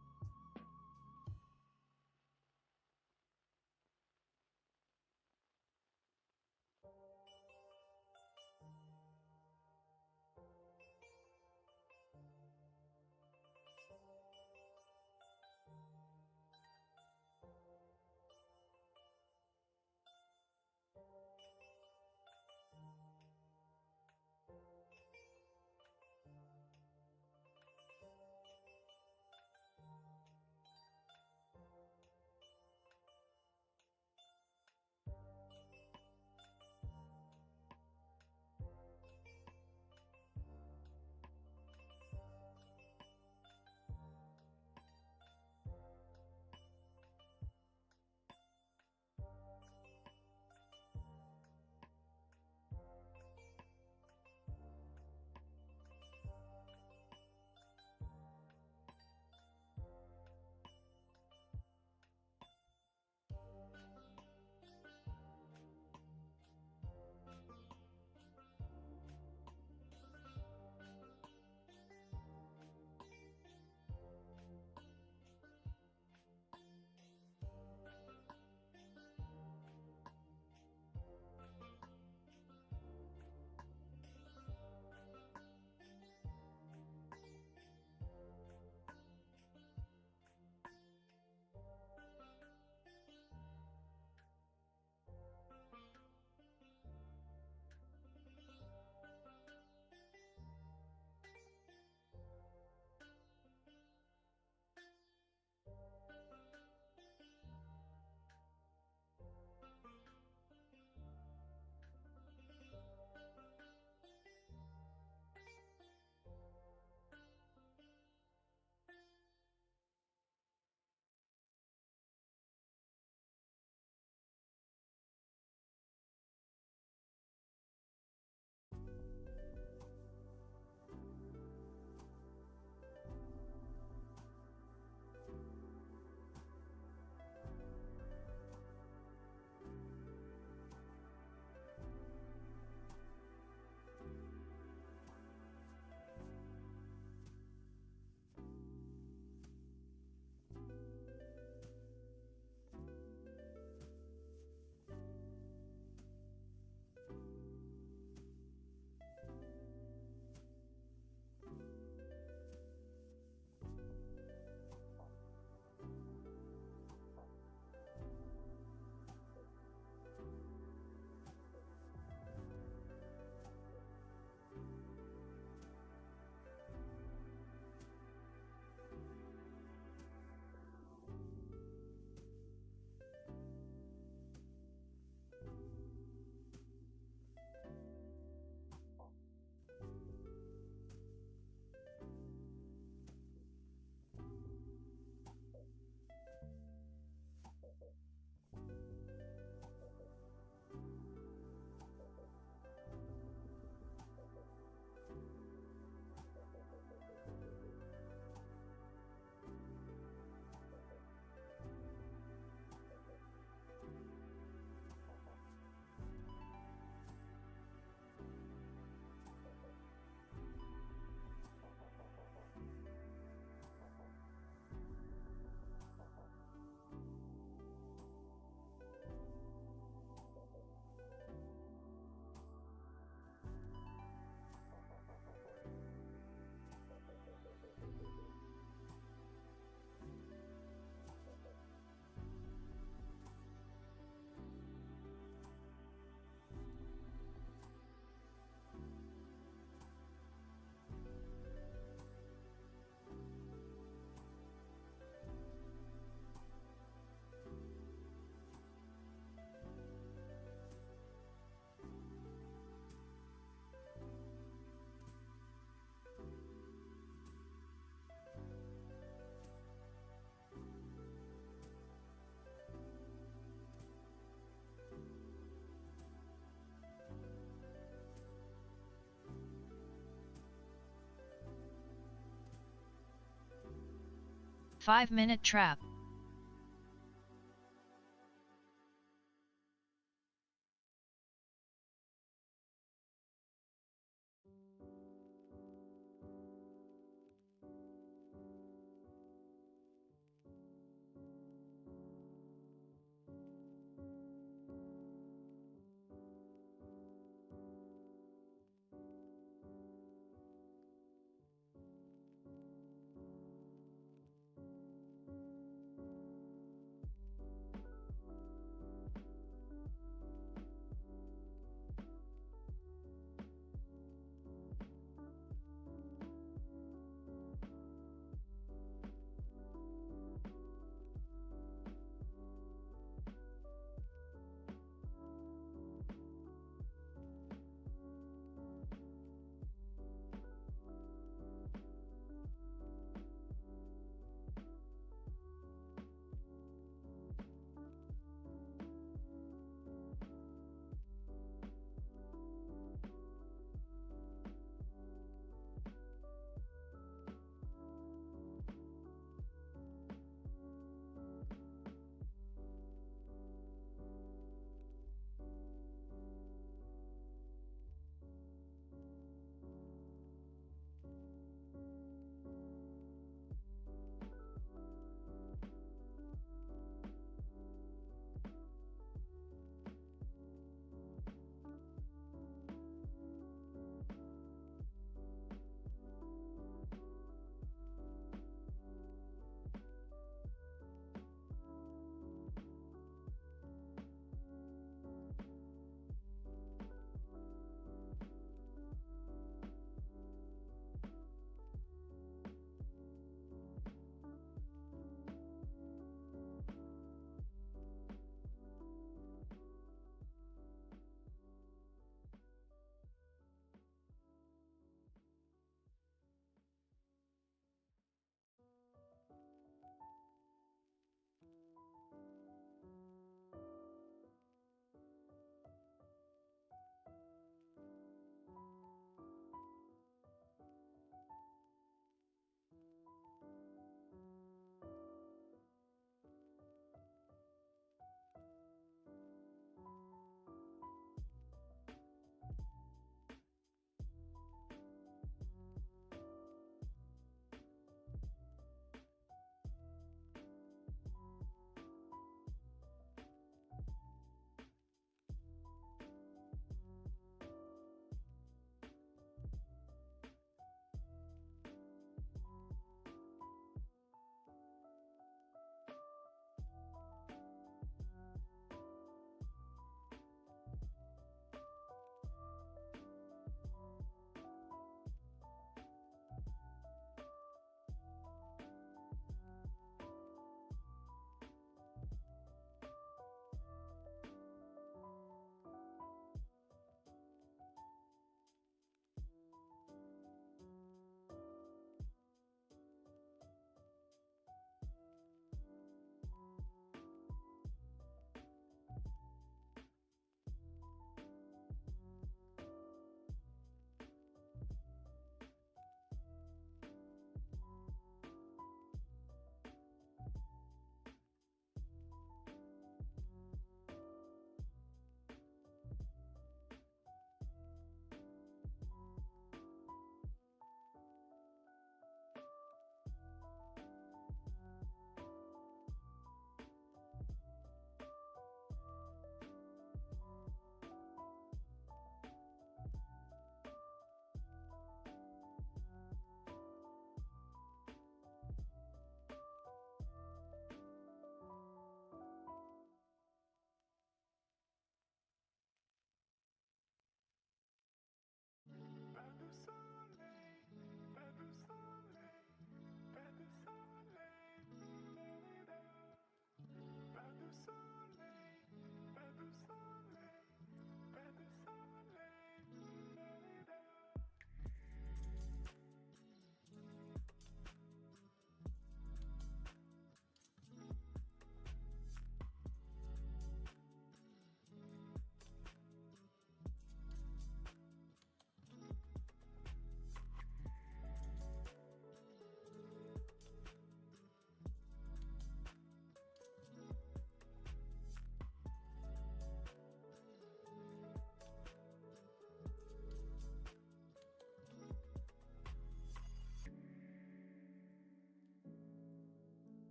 Speaker 2: Five-minute trap.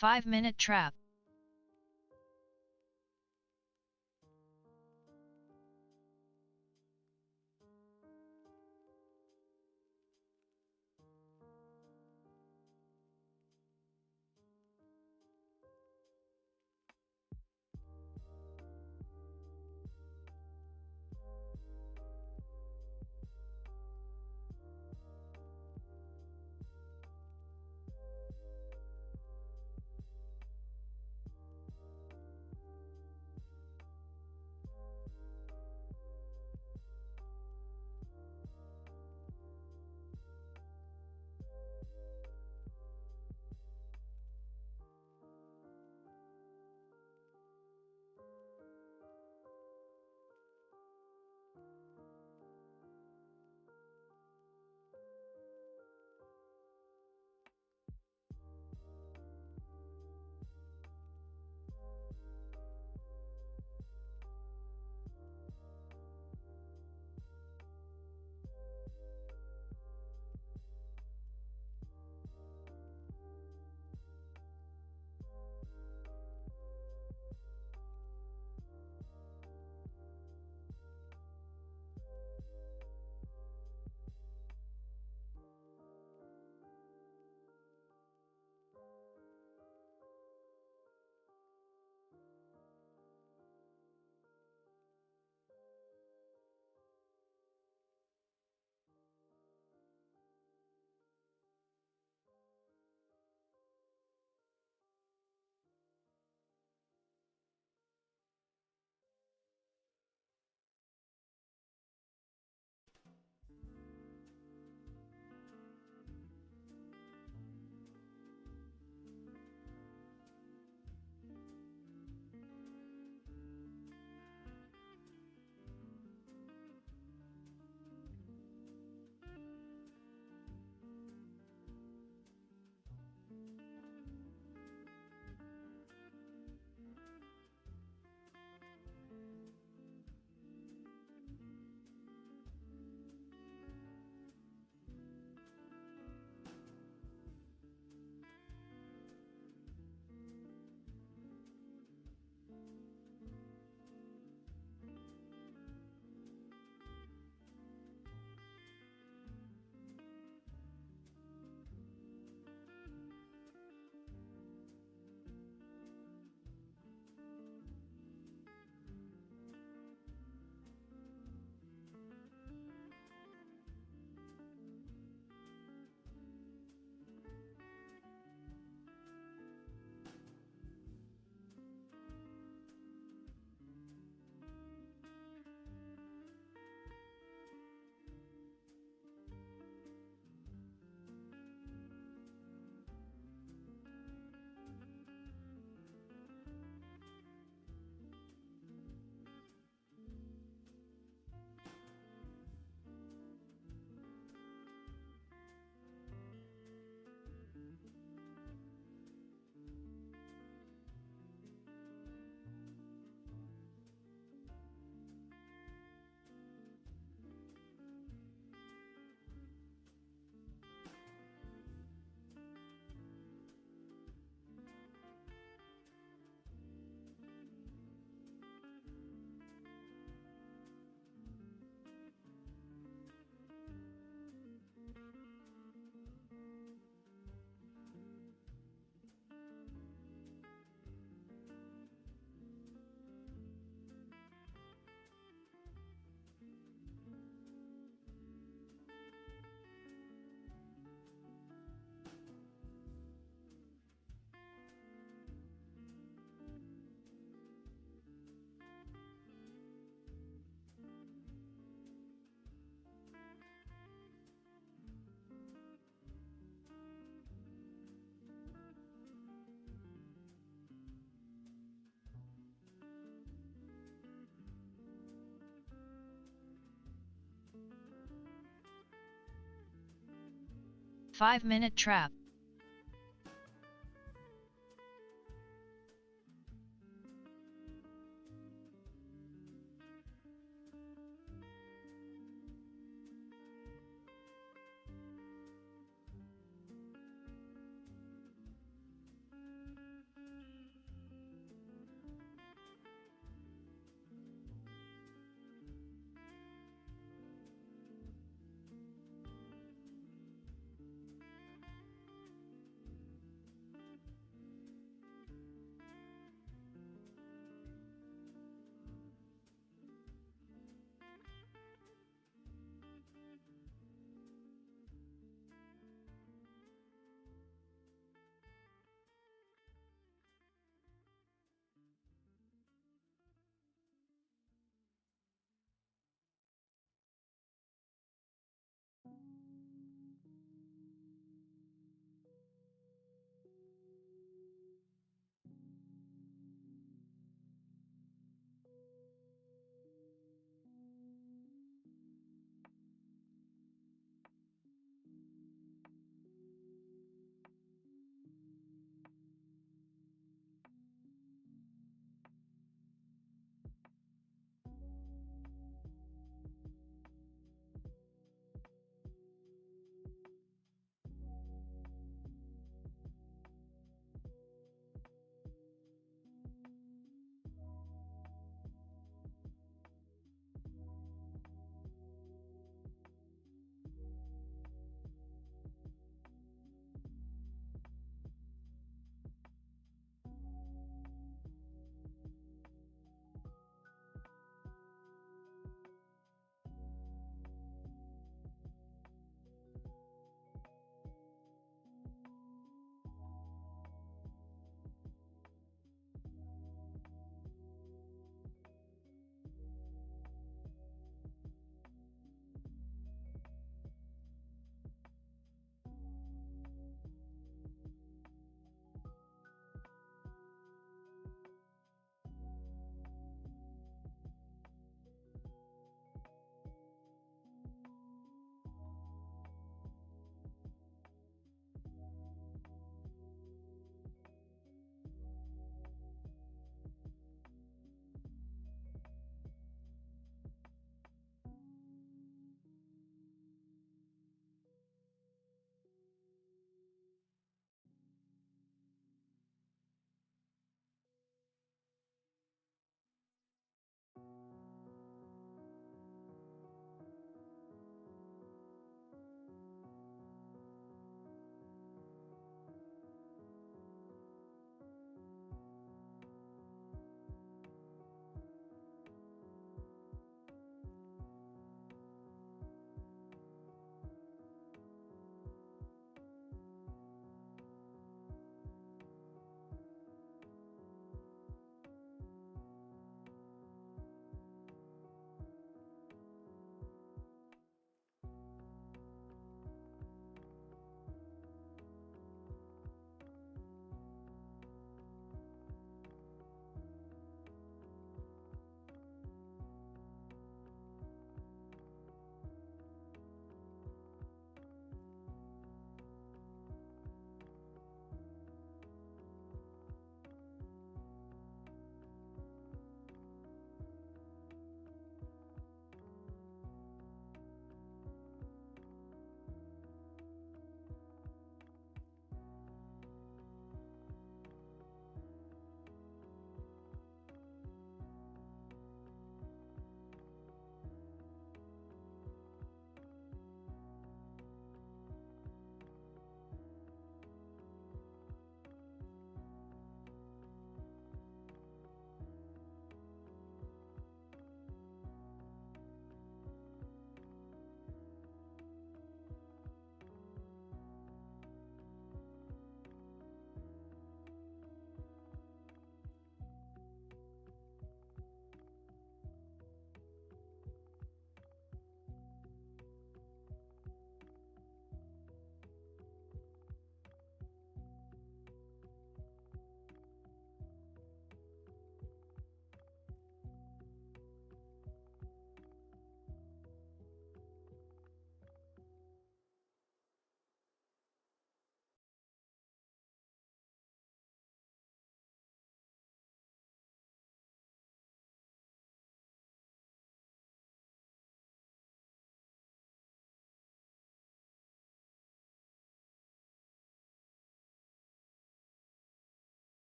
Speaker 2: 5-minute trap. Five-minute trap.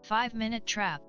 Speaker 2: 5-minute trap.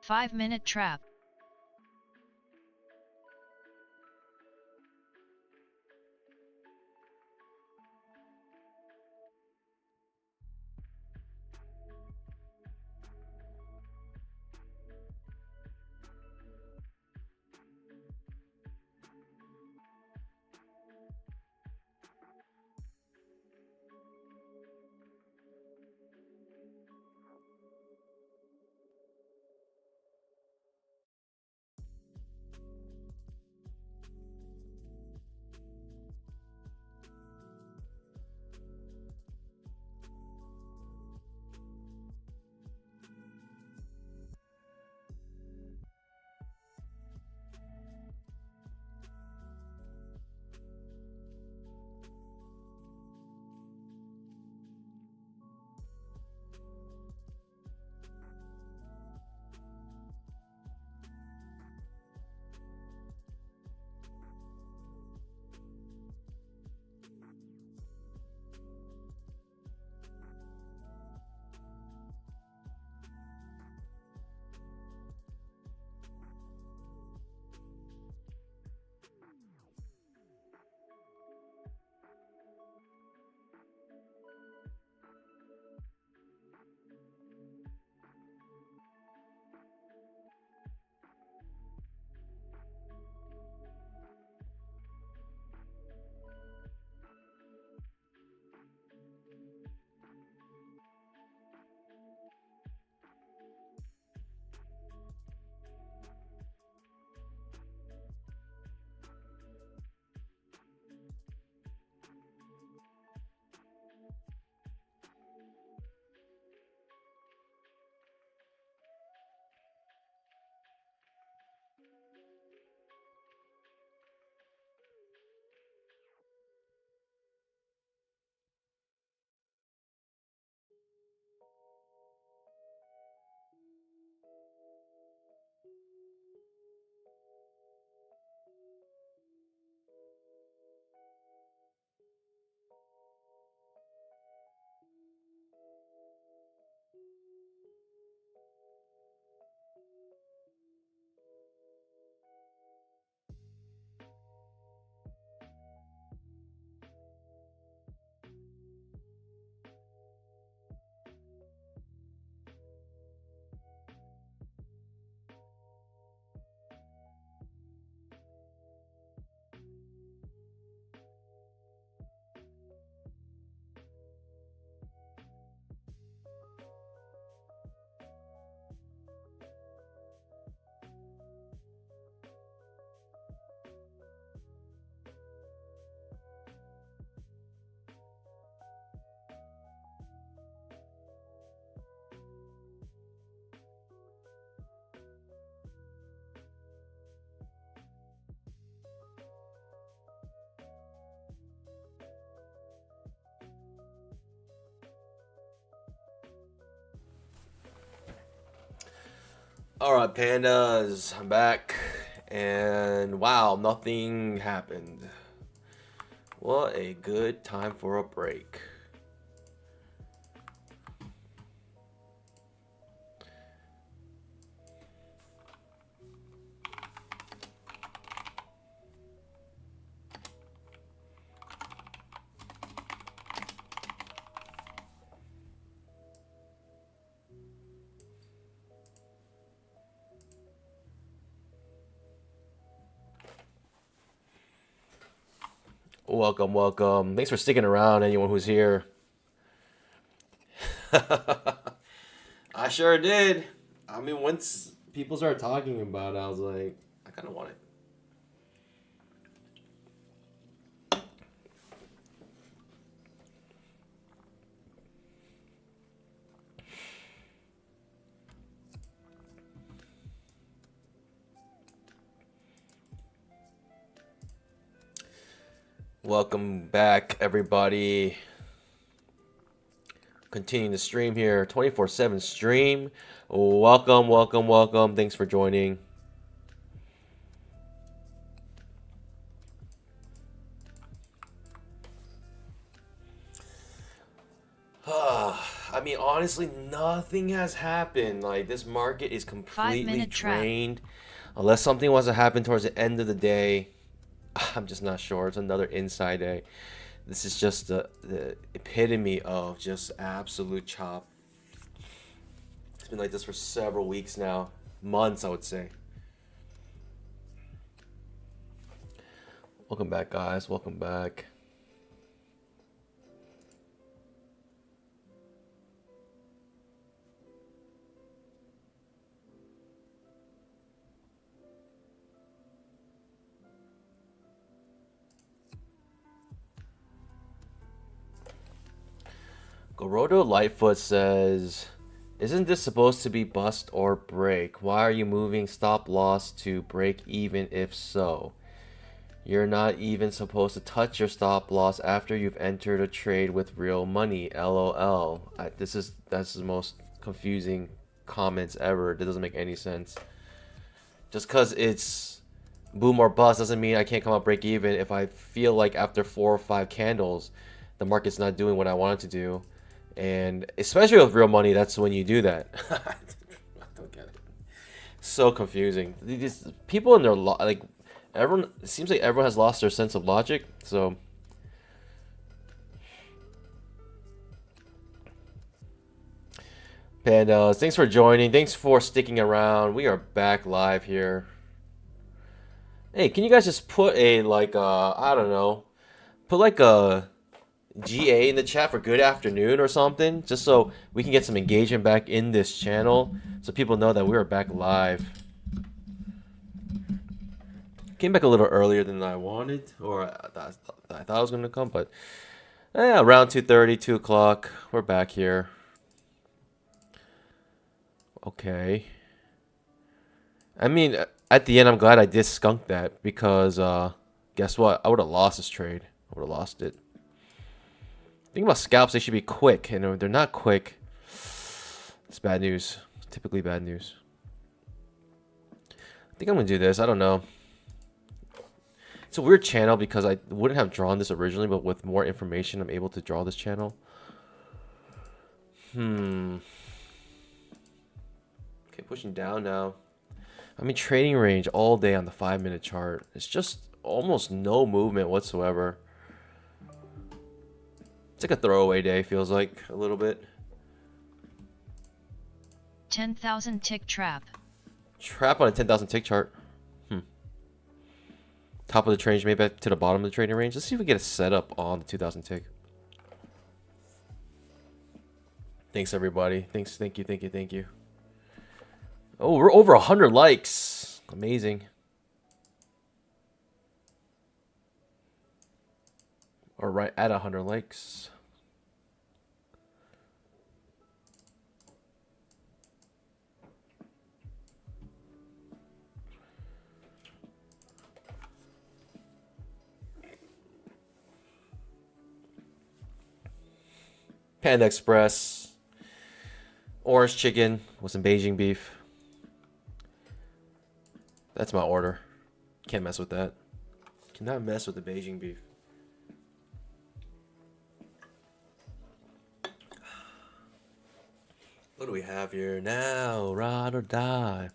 Speaker 2: 5-minute trap.
Speaker 1: All right, pandas, I'm back, and wow, nothing happened. What a good time for a break. Welcome, welcome. Thanks for sticking around, anyone who's here. I sure did. I mean, once people started talking about it, I was like, I kind of want it. Welcome back, everybody. Continuing the stream here, 24/7 stream. Welcome, welcome, welcome. Thanks for joining. I mean, honestly, nothing has happened. Like, this market is
Speaker 2: 5
Speaker 1: completely
Speaker 2: minute trap.
Speaker 1: drained. Unless something was to happen towards the end of the day, I'm just not sure. It's another inside day. This is just the epitome of just absolute chop. It's been like this for several weeks now. Months, I would say. Welcome back, guys. Welcome back. Gorodo Lightfoot says, isn't this supposed to be bust or break? Why are you moving stop loss to break even if so? You're not even supposed to touch your stop loss after you've entered a trade with real money. LOL. That's the most confusing comments ever. That doesn't make any sense. Just because it's boom or bust doesn't mean I can't come out break even if I feel like after 4 or 5 candles the market's not doing what I want it to do. And especially with real money, that's when you do that. I don't get it. So confusing. These people in their like everyone, it seems like everyone has lost their sense of logic. So Pandas, thanks for joining. Thanks for sticking around. We are back live here. Hey, can you guys just put a I don't know, put like a GA in the chat for good afternoon or something, just so we can get some engagement back in this channel, so people know that we are back live. Came back a little earlier than I wanted, or I thought I was gonna come, but yeah, around 2:30, 2 o'clock, we're back here. Okay. I mean, at the end, I'm glad I did skunk that, because guess what? I would have lost this trade. I would have lost it. Think about scalps, they should be quick, and if they're not quick, it's bad news. Typically bad news. I think I'm gonna do this. I don't know. It's a weird channel because I wouldn't have drawn this originally, but with more information, I'm able to draw this channel. Okay, pushing down now. I'm in trading range all day on the 5-minute chart. It's just almost no movement whatsoever. It's like a throwaway day, feels like, a little bit.
Speaker 2: 10,000 tick trap.
Speaker 1: Trap on a 10,000 tick chart. Top of the trading range, maybe to the bottom of the trading range. Let's see if we get a setup on the 2,000 tick. Thanks, everybody. Thanks, thank you. Oh, we're over 100 likes. Amazing. Or right at 100 likes. Panda Express. Orange chicken with some Beijing beef. That's my order. Can't mess with that. Cannot mess with the Beijing beef. What do we have here now? Ride or die.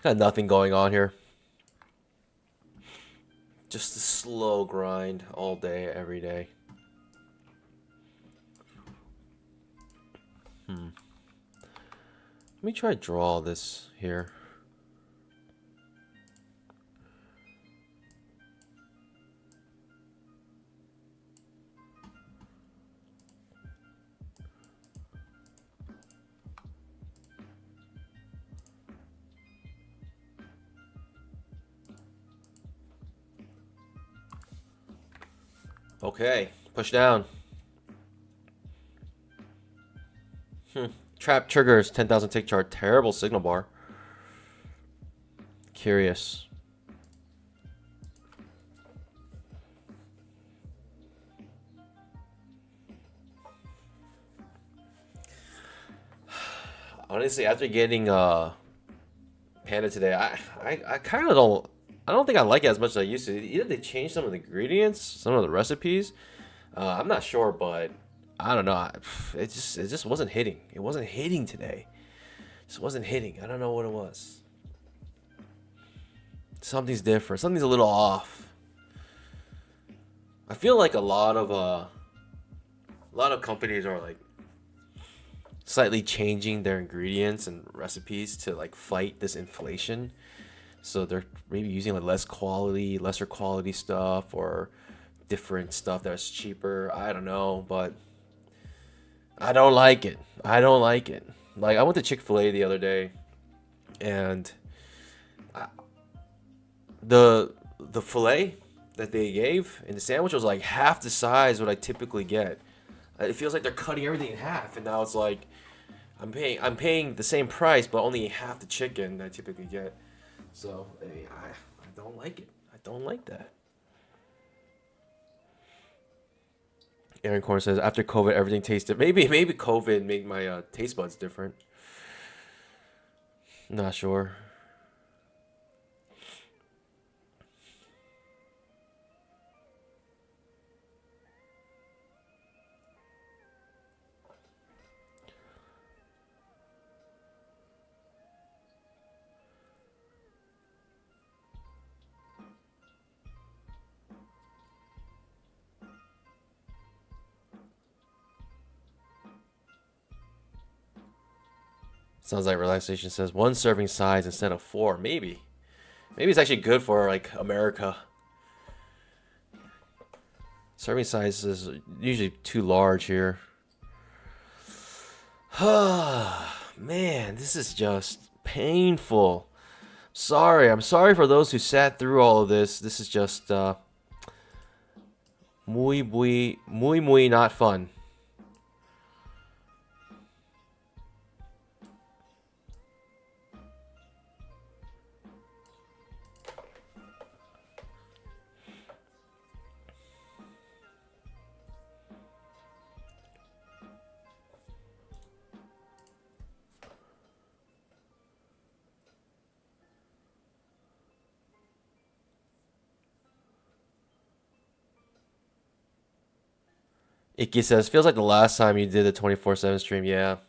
Speaker 1: Got nothing going on here. Just a slow grind all day, every day. Let me try to draw this here. Okay, push down. Trap triggers, 10,000 tick chart, terrible signal bar. Curious. Honestly, after getting Panda today, I kind of don't think I like it as much as I used to. Either they changed some of the ingredients, some of the recipes. I'm not sure, but I don't know. It just wasn't hitting. It wasn't hitting today. It just wasn't hitting. I don't know what it was. Something's different. Something's a little off. I feel like a lot of companies are like slightly changing their ingredients and recipes to like fight this inflation. So they're maybe using like lesser quality stuff or different stuff that's cheaper. I don't know, but I don't like it. I don't like it. Like I went to Chick-fil-A the other day, and the fillet that they gave in the sandwich was like half the size what I typically get. It feels like they're cutting everything in half, and now it's like I'm paying the same price, but only half the chicken that I typically get. So I don't like it. I don't like that. Aaron Corn says after COVID everything tasted. Maybe COVID made my taste buds different. Not sure. Sounds like relaxation says one serving size instead of four. Maybe it's actually good for like America. Serving size is usually too large here. Man, this is just painful. I'm sorry for those who sat through all of this. This is just muy not fun. Icky says, feels like the last time you did the 24/7 stream. Yeah,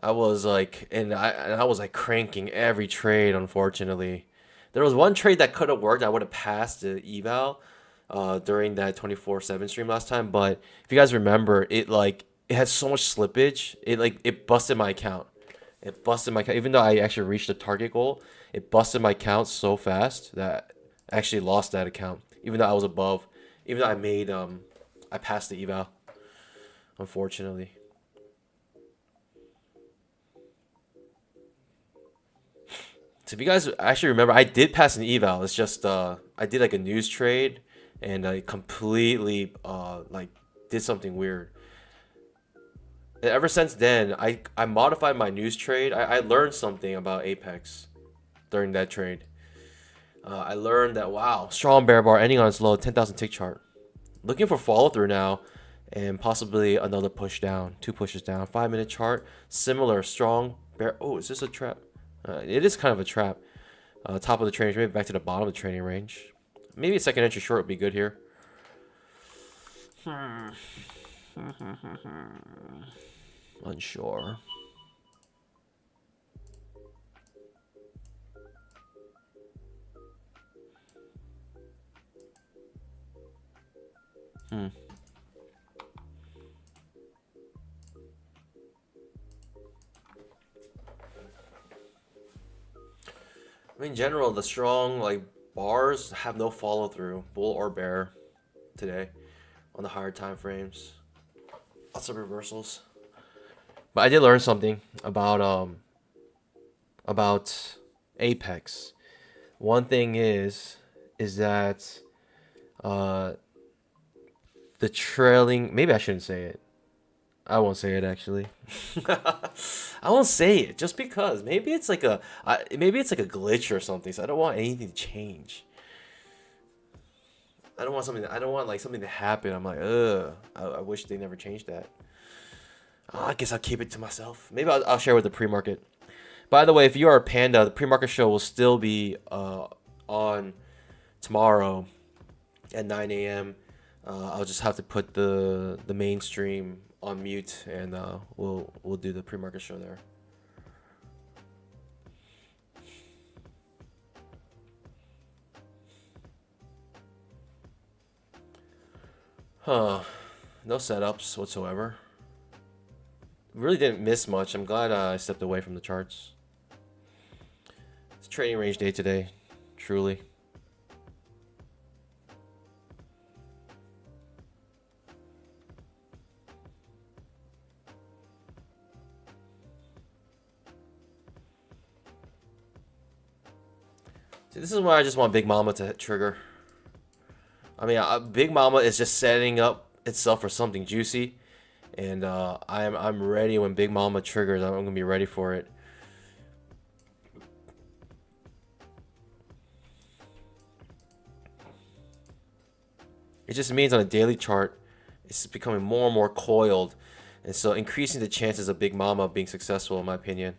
Speaker 1: I was like, and I was like cranking every trade. Unfortunately, there was one trade that could have worked. I would have passed the eval, during that 24/7 stream last time. But if you guys remember, it had so much slippage. It busted my account. It busted my account. Even though I actually reached the target goal, it busted my account so fast that I actually lost that account. Even though I was above, even though I passed the eval. Unfortunately. So if you guys actually remember, I did pass an eval. It's just I did like a news trade, and I completely like did something weird. And ever since then, I modified my news trade. I learned something about Apex during that trade. I learned that wow, strong bear bar ending on its low 10,000 tick chart. Looking for follow through now, and possibly another push down, two pushes down. 5-minute chart, similar strong bear. Oh, is this a trap? It is kind of a trap. Top of the training range, maybe back to the bottom of the training range. Maybe a second entry short would be good here. Unsure. I mean, in general, the strong like bars have no follow through, bull or bear, today, on the higher time frames. Lots of reversals. But I did learn something about Apex. One thing is that the trailing. Maybe I shouldn't say it. I won't say it actually. I won't say it just because maybe it's like maybe it's like a glitch or something. So I don't want anything to change. I don't want like something to happen. I'm like, ugh. I wish they never changed that. I guess I'll keep it to myself. Maybe I'll share with the pre-market. By the way, if you are a panda, the pre-market show will still be on tomorrow at 9 a.m. I'll just have to put the mainstream on mute, and we'll do the pre-market show there. Huh. No setups whatsoever. Really didn't miss much. I'm glad I stepped away from the charts. It's trading range day today, truly. See, this is why I just want Big Mama to trigger. I mean, Big Mama is just setting up itself for something juicy, and I'm ready when Big Mama triggers. I'm gonna be ready for it. It just means on a daily chart, it's becoming more and more coiled, and so increasing the chances of Big Mama being successful, in my opinion.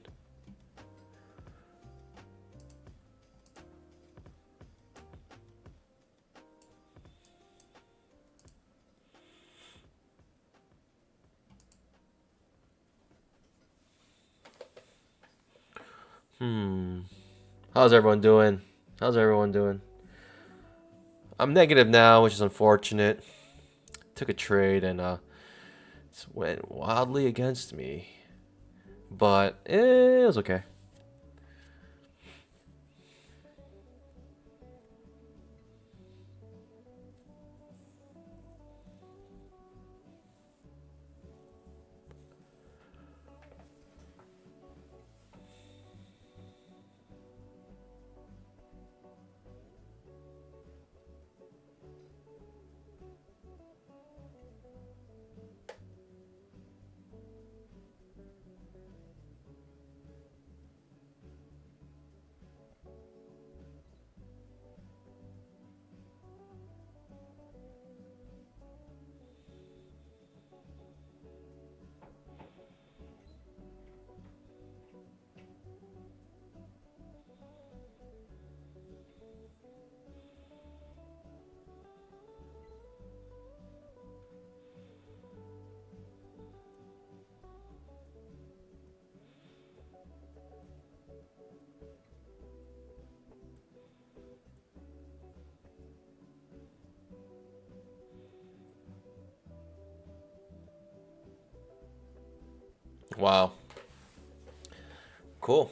Speaker 1: How's everyone doing? How's everyone doing? I'm negative now, which is unfortunate. Took a trade and it went wildly against me, but it was okay. Wow. Cool.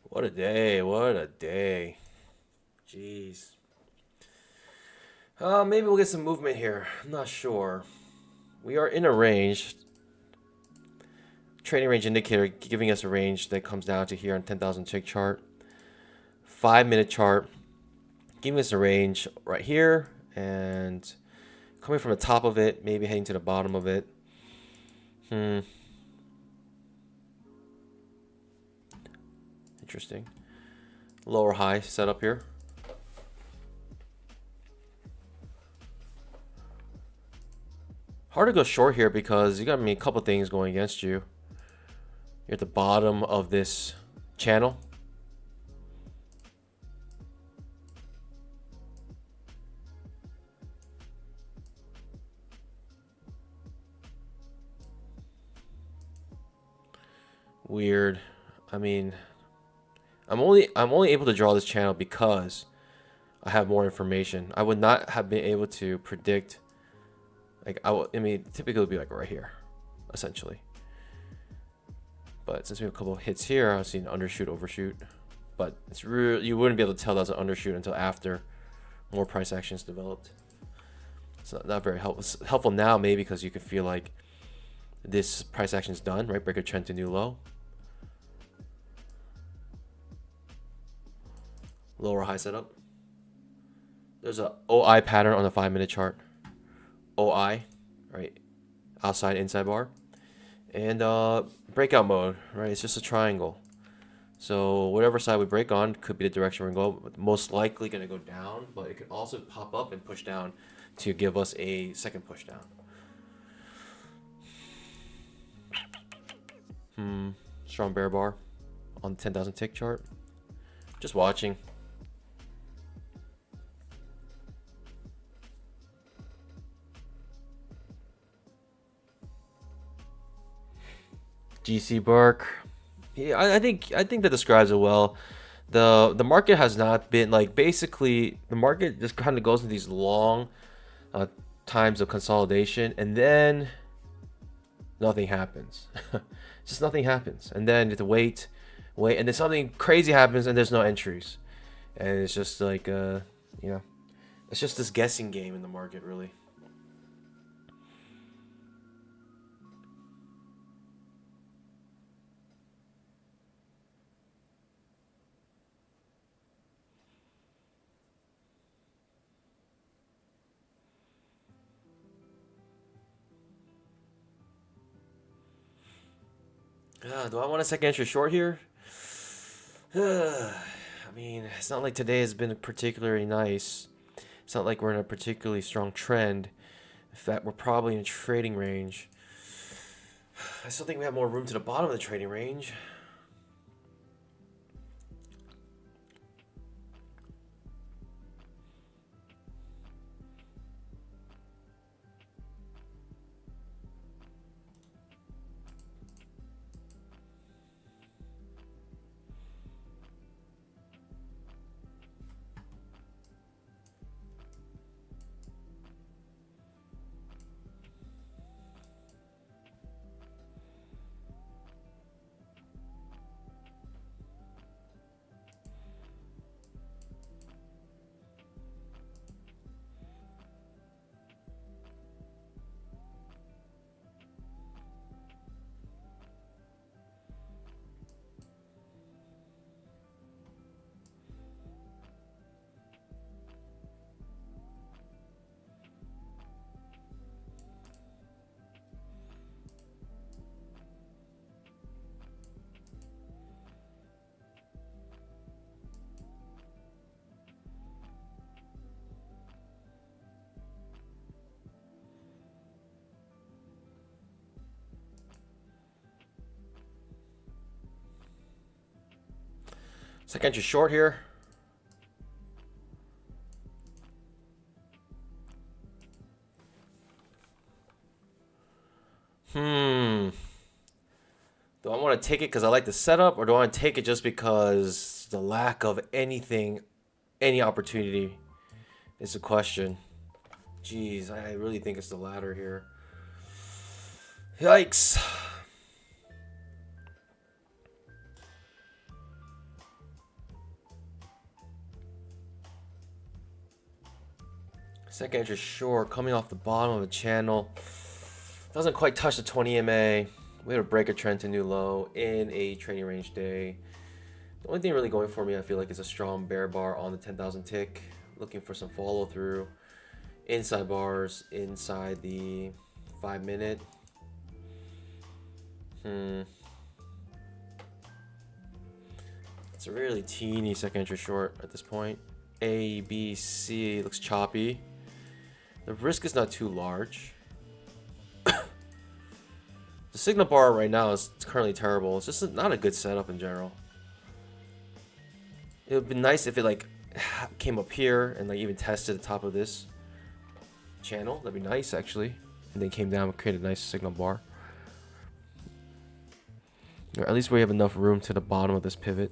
Speaker 1: What a day. What a day. Jeez. Maybe we'll get some movement here. I'm not sure. We are in a range. Trading range indicator giving us a range that comes down to here on 10,000 tick chart. 5-minute chart giving us a range right here and coming from the top of it, maybe heading to the bottom of it. Interesting. Lower high setup here. Hard to go short here because you got a couple things going against you. You're at the bottom of this channel. Weird. I mean, I'm only able to draw this channel because I have more information. I would not have been able to predict. Like I mean, typically it would be like right here, essentially. But since we have a couple of hits here, I've seen undershoot, overshoot. But it's real. You wouldn't be able to tell that's an undershoot until after more price actions developed. It's not very helpful. It's helpful now maybe because you could feel like this price action is done, right? Break a trend to new low. Lower high setup. There's a OI pattern on the 5-minute chart. OI, right? Outside, inside bar. And breakout mode, right? It's just a triangle. So whatever side we break on could be the direction we're going to go. Most likely going to go down, but it could also pop up and push down to give us a second push down. Strong bear bar on the 10,000 tick chart. Just watching. GC Bark. Yeah, I think that describes it well. The market has not been like, basically the market just kind of goes into these long times of consolidation, and then nothing happens. Just nothing happens, and then you have to wait, and then something crazy happens, and there's no entries, and it's just like you know, it's just this guessing game in the market, really. Do I want a second entry short here? I mean, it's not like today has been particularly nice. It's not like we're in a particularly strong trend. In fact, we're probably in a trading range. I still think we have more room to the bottom of the trading range. Second entry short here. Do I want to take it because I like the setup, or do I want to take it just because the lack of anything, any opportunity is the question? Jeez, I really think it's the latter here. Yikes. Second entry short, coming off the bottom of the channel. Doesn't quite touch the 20 MA. We had to break a trend to new low in a trading range day. The only thing really going for me, I feel like, is a strong bear bar on the 10,000 tick. Looking for some follow through. Inside bars, inside the 5-minute. It's a really teeny second entry short at this point. A, B, C looks choppy. The risk is not too large. The signal bar right now is currently terrible. It's just not a good setup in general. It would be nice if it like came up here and like even tested the top of this channel. That'd be nice actually. And then came down and created a nice signal bar. Or at least we have enough room to the bottom of this pivot.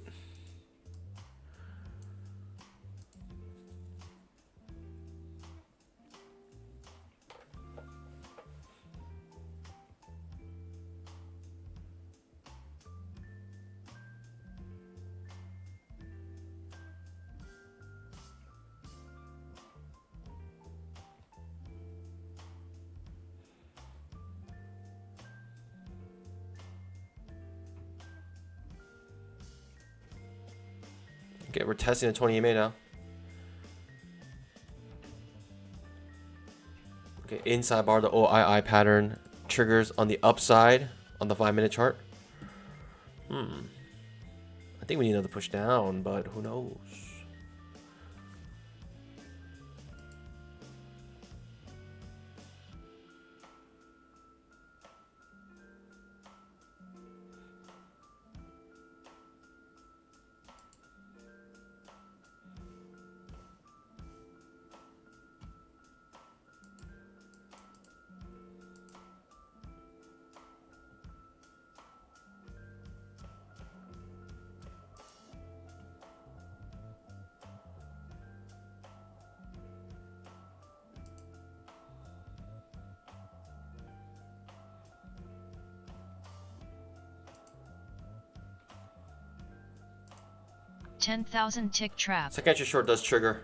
Speaker 1: Okay, we're testing the 20 EMA now. Okay, inside bar, the OII pattern triggers on the upside on the 5-minute chart. I think we need another push down, but who knows?
Speaker 2: $10,000 tick trap.
Speaker 1: Second entry short does trigger.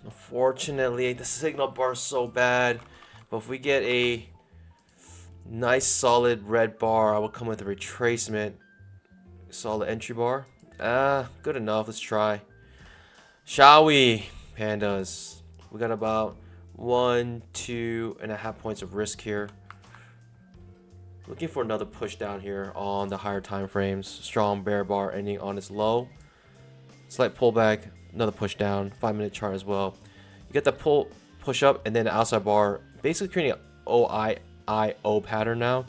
Speaker 1: Unfortunately, the signal bar is so bad. But if we get a nice solid red bar, I will come with a retracement. Solid entry bar. Good enough. Let's try. Shall we, pandas? We got about 1, 2.5 points of risk here. Looking for another push down here on the higher time frames. Strong bear bar ending on its low. Slight pullback, another push down. 5-minute chart as well. You get the push up, and then the outside bar, basically creating an OIO pattern now.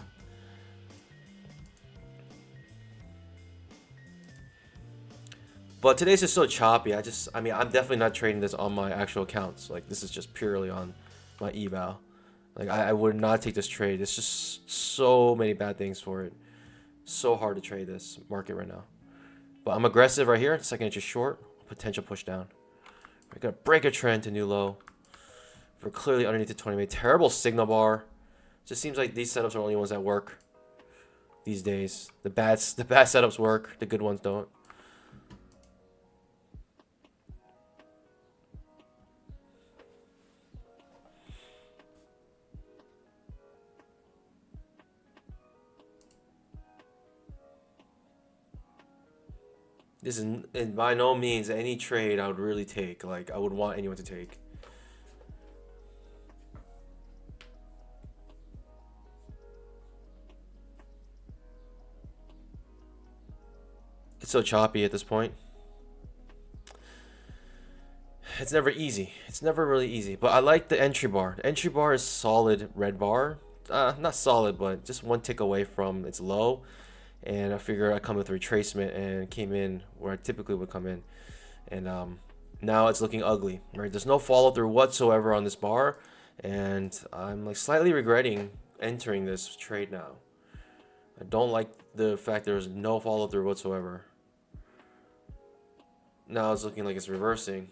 Speaker 1: But today's just so choppy. I mean, I'm definitely not trading this on my actual accounts. Like, this is just purely on my eval. Like, I would not take this trade. It's just so many bad things for it. So hard to trade this market right now. But I'm aggressive right here. Second entry short. Potential push down. We're going to break a trend to new low. We're clearly underneath the 20 MA. Terrible signal bar. Just seems like these setups are the only ones that work these days. The bad setups work. The good ones don't. This is by no means any trade I would really take. Like, I would want anyone to take. It's so choppy at this point. It's never easy. It's never really easy. But I like the entry bar. The entry bar is solid red bar. Not solid, but just one tick away from its low. And I figure I come with retracement and came in where I typically would come in. And now it's looking ugly, right? There's no follow through whatsoever on this bar. And I'm like slightly regretting entering this trade now. I don't like the fact there's no follow through whatsoever. Now it's looking like it's reversing,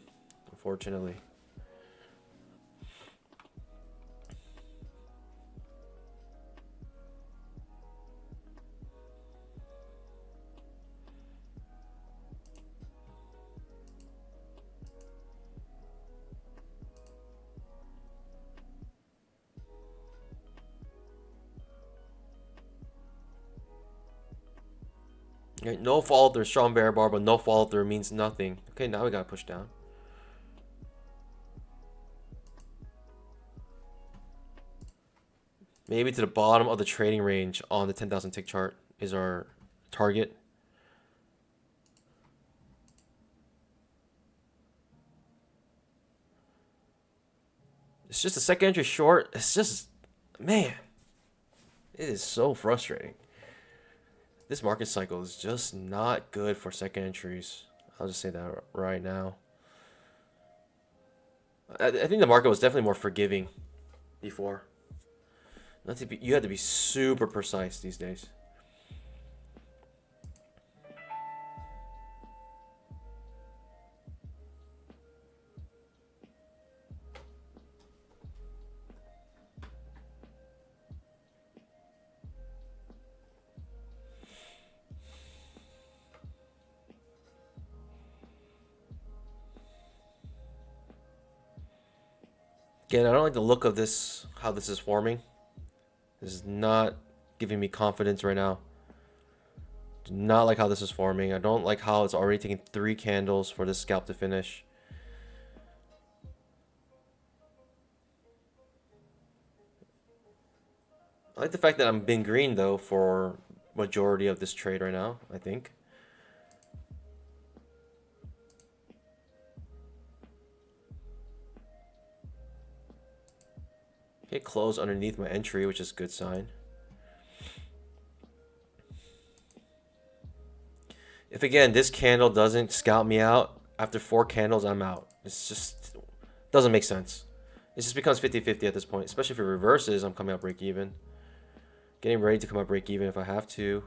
Speaker 1: unfortunately. Okay, no follow through, strong bear bar, but no follow through means nothing. Okay, now we gotta push down. Maybe to the bottom of the trading range on the 10,000 tick chart is our target. It's just a second entry short. It's just, man, it is so frustrating. This market cycle is just not good for second entries. I'll just say that right now. I think the market was definitely more forgiving before. You had to be super precise these days. Again, I don't like the look of this, how this is forming. This is not giving me confidence right now Do not like how this is forming. I don't like how it's already taking 3 candles for this scalp to finish. I like the fact that I'm being green though for majority of this trade right now, I think. Okay, close underneath my entry, which is a good sign. If again this candle doesn't scalp me out after 4 candles, I'm out. It's just doesn't make sense. It just becomes 50-50 at this point, especially if it reverses. I'm coming out break even. Getting ready to come out break even if I have to.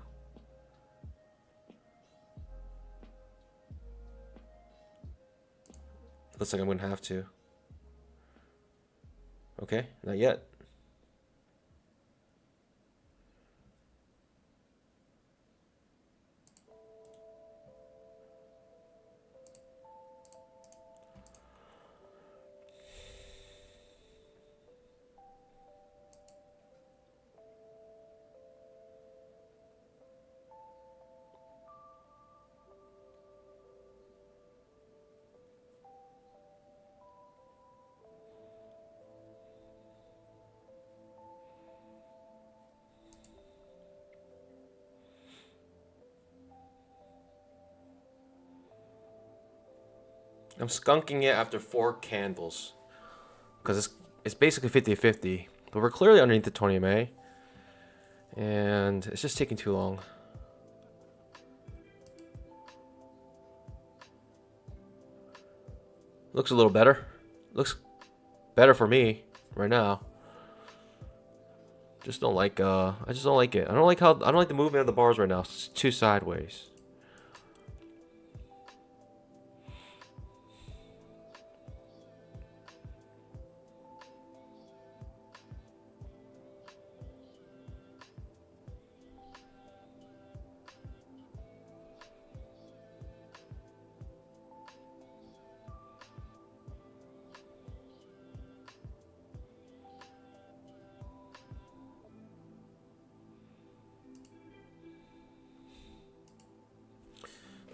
Speaker 1: Looks like I'm gonna have to. Okay, not yet. I'm skunking it after 4 candles because it's basically 50-50, but we're clearly underneath the 20 MA, and it's just taking too long. Looks a little better. Looks better for me right now. Just don't like I just don't like it. I don't like the movement of the bars right now. It's too sideways.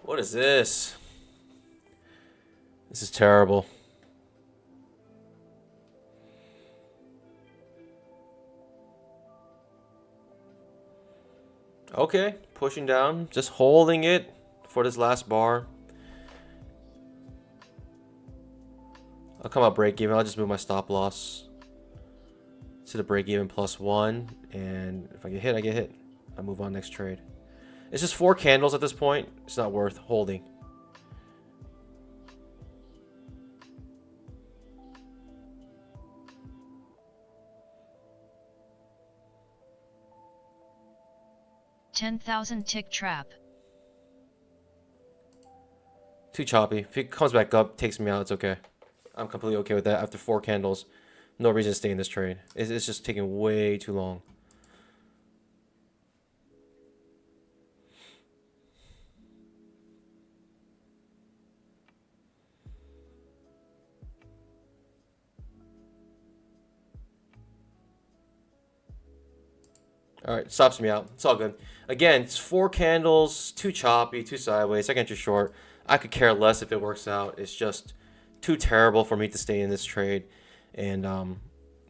Speaker 1: What is this? This is terrible. Okay, pushing down, just holding it for this last bar. I'll come out break even. I'll just move my stop loss to the break even +1, and if I get hit, I get hit. I move on next trade. It's just 4 candles at this point. It's not worth holding.
Speaker 2: $10,000 tick trap.
Speaker 1: Too choppy. If it comes back up, takes me out, it's okay. I'm completely okay with that. After 4 candles, no reason to stay in this trade. It's just taking way too long. Alright, stops me out. It's all good. Again, it's 4 candles, too choppy, too sideways. Second entry short. I could care less if it works out. It's just too terrible for me to stay in this trade. And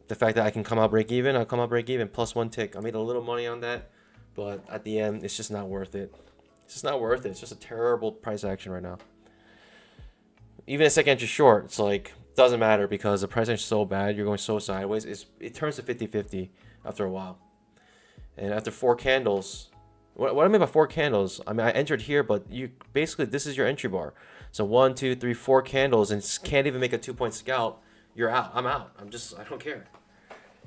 Speaker 1: the fact that I can come out break even, I'll come out break even. +1 tick. I made a little money on that. But at the end, it's just not worth it. It's just not worth it. It's just a terrible price action right now. Even a second entry short, it's like, doesn't matter because the price action is so bad. You're going so sideways. It turns to 50-50 after a while. And after 4 candles, what I mean by 4 candles, I mean I entered here, but you basically this is your entry bar. So 1, 2, 3, 4 candles, and can't even make a 2-point scalp. You're out. I'm out. I don't care.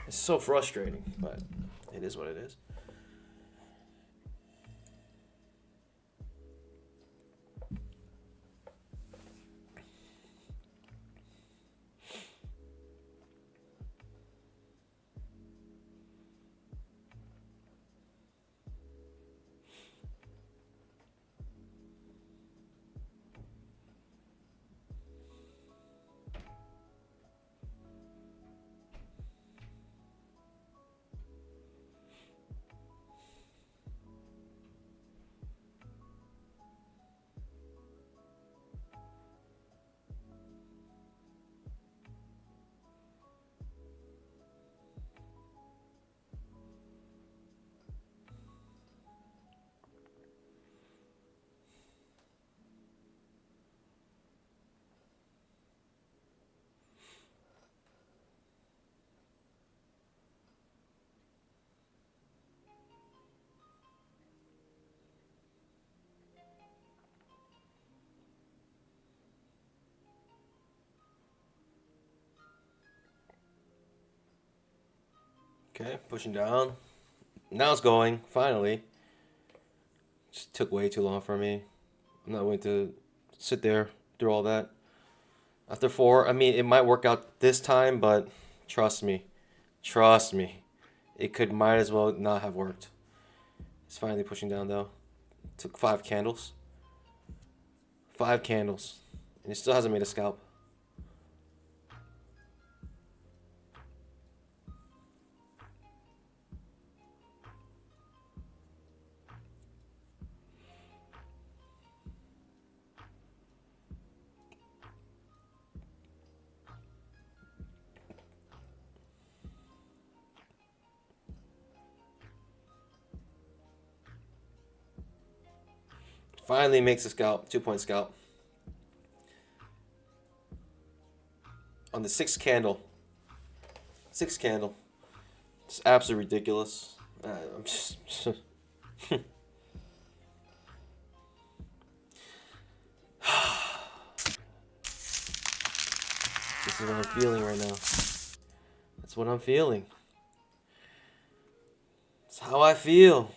Speaker 1: It's so frustrating, but it is what it is. Okay, pushing down. Now it's going, finally. Just took way too long for me. I'm not willing to sit there through all that. After 4, I mean, it might work out this time, but trust me. Trust me. It might as well not have worked. It's finally pushing down though. Took 5 candles. 5 candles. And it still hasn't made a scalp. Finally makes a scalp, 2-point scalp. On the 6th candle. 6th candle. It's absolutely ridiculous. I'm just... This is what I'm feeling right now. That's what I'm feeling. It's how I feel.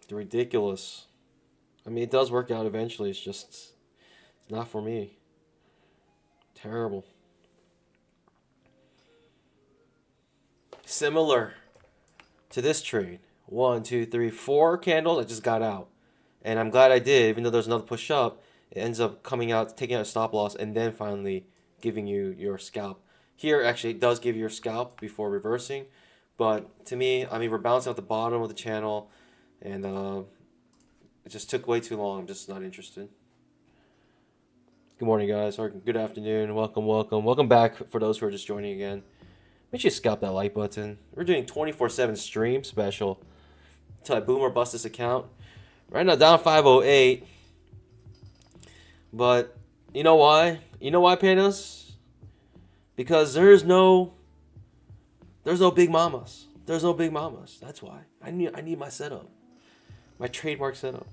Speaker 1: It's ridiculous. I mean, it does work out eventually. It's just it's not for me. Terrible. Similar to this trade. 1, 2, 3, 4 candles. I just got out. And I'm glad I did, even though there's another push up. It ends up coming out, taking out a stop loss, and then finally giving you your scalp. Here, actually, it does give you your scalp before reversing. But to me, I mean, we're bouncing at the bottom of the channel. And it just took way too long. I'm just not interested. Good morning, guys. Or good afternoon. Welcome, welcome. Welcome back for those who are just joining again. Make sure you scalp that like button. We're doing 24/7 stream special until I boom or bust this account. Right now, down 508. But you know why? You know why, Panos? Because there's no big mamas. There's no big mamas. That's why. I need my setup. My trademark setup.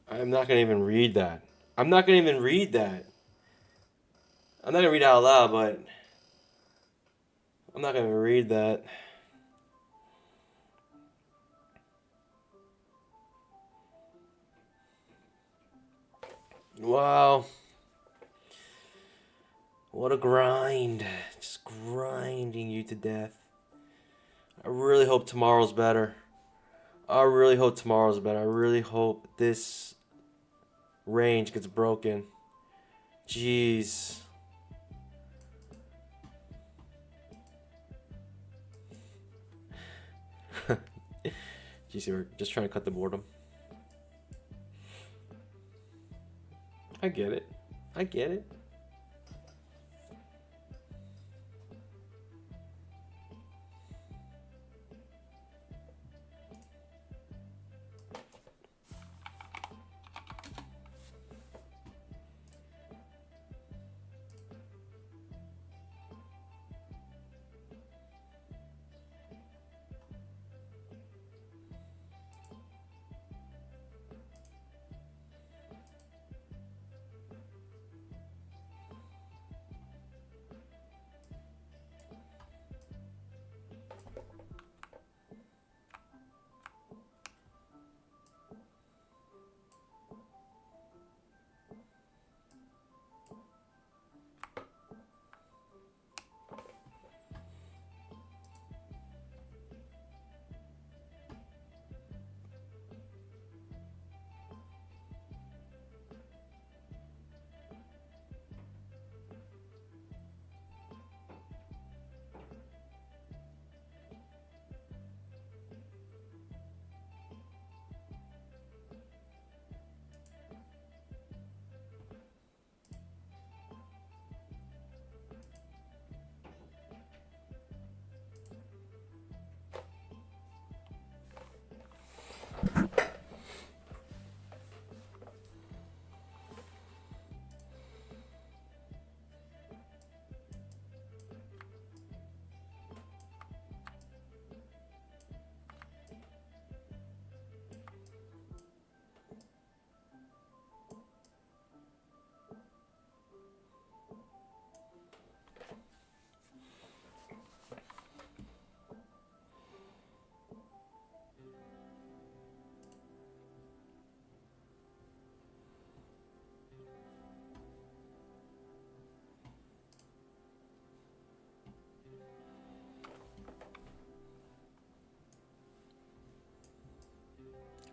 Speaker 1: I'm not gonna even read that. I'm not gonna even read that. I'm not gonna read it out loud, but I'm not gonna read that. Wow. What a grind. Just grinding you to death. I really hope tomorrow's better. I really hope tomorrow's better. I really hope this range gets broken. Jeez. GC, we're just trying to cut the boredom. I get it. I get it.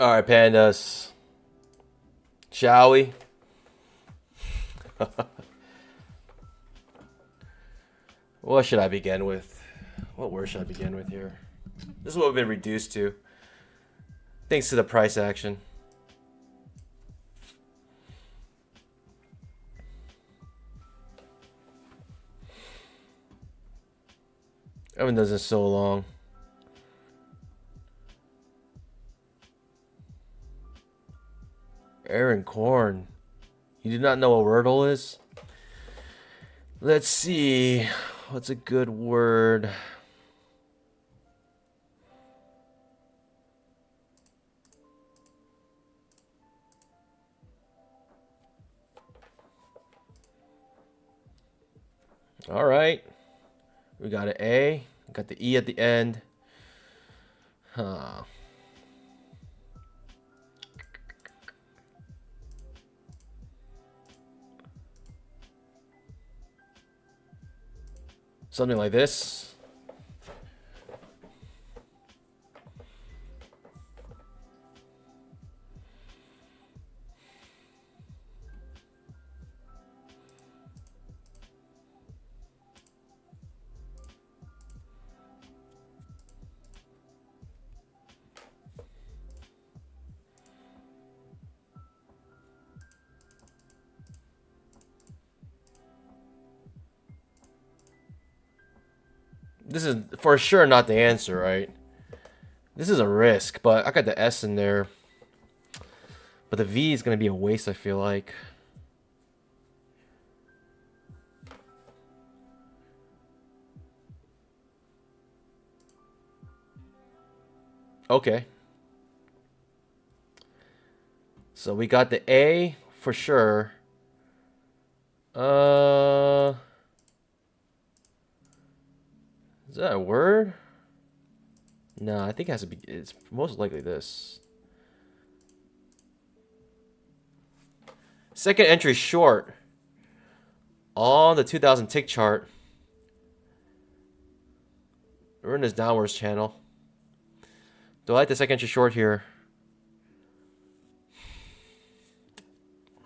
Speaker 1: All right, pandas. Shall we? What should I begin with? What word should I begin with here? This is what we've been reduced to. Thanks to the price action. Everyone does this so long. Aaron Korn. You do not know what Wordle is? Let's see. What's a good word? All right. We got an A. We got the E at the end. Huh. Something like this. This is for sure not the answer, right? This is a risk, but I got the S in there. But the V is going to be a waste, I feel like. Okay. So we got the A for sure. Is that a word? No, I think it has to be. It's most likely this. Second entry short on the 2000 tick chart. We're in this downwards channel. Do I like the second entry short here?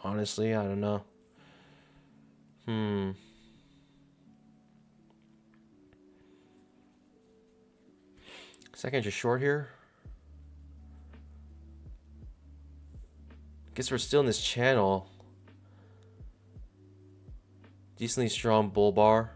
Speaker 1: Honestly, I don't know. Second entry short here. Guess we're still in this channel. Decently strong bull bar.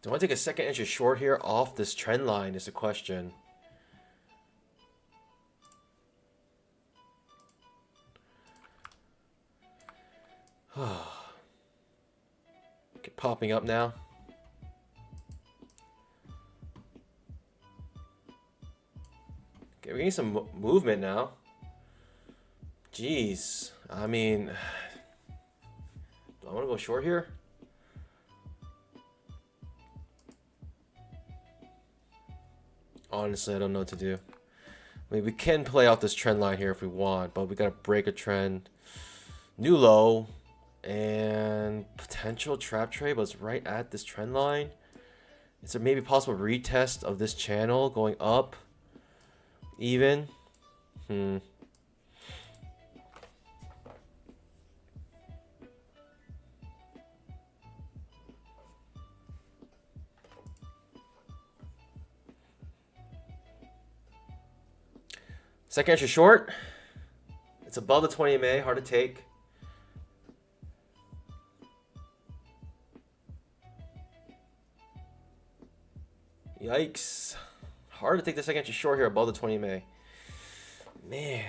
Speaker 1: Do I want to take a second entry short here off this trend line is the question. Okay, popping up now. Okay, we need some movement now. Jeez. I mean, do I want to go short here? Honestly, I don't know what to do. I mean, we can play off this trend line here if we want, but we got to break a trend. New low and potential trap trade, but it's right at this trend line. Is there maybe possible retest of this channel going up? Even? Second entry short. It's above the 20 MA, hard to take. Yikes. Hard to take the second entry short here above the 20 MA. Man.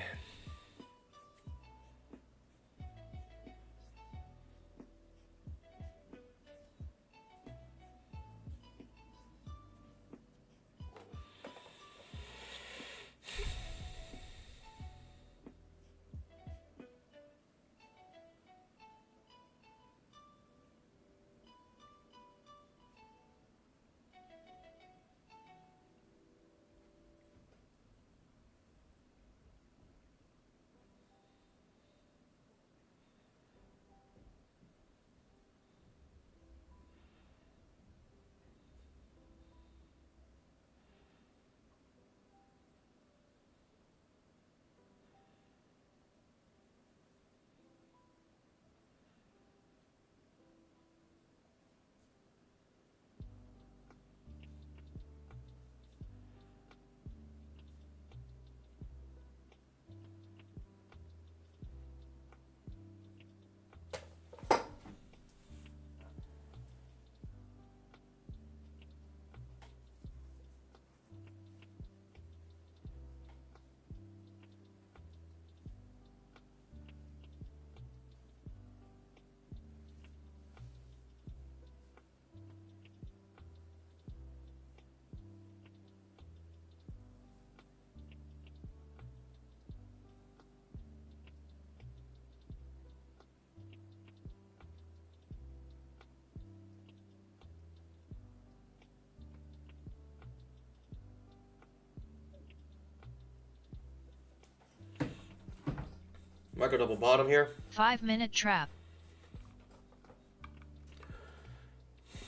Speaker 1: Micro double bottom here.
Speaker 2: 5-minute trap.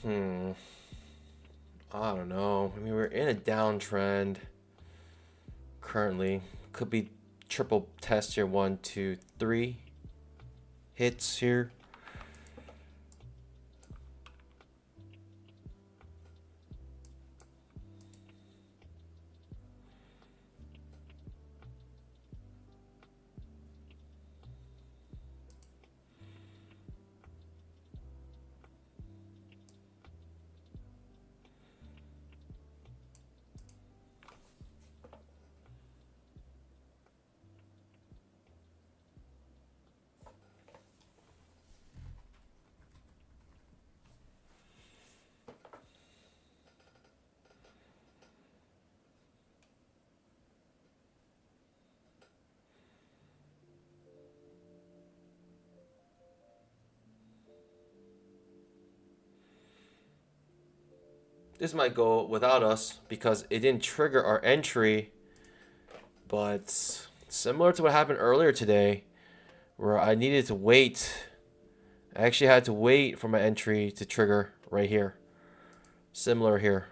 Speaker 1: I don't know. I mean, we're in a downtrend currently. Could be triple test here. 1, 2, 3 hits here. This might go without us because it didn't trigger our entry, but similar to what happened earlier today where I needed to wait. I actually had to wait for my entry to trigger right here. Similar here.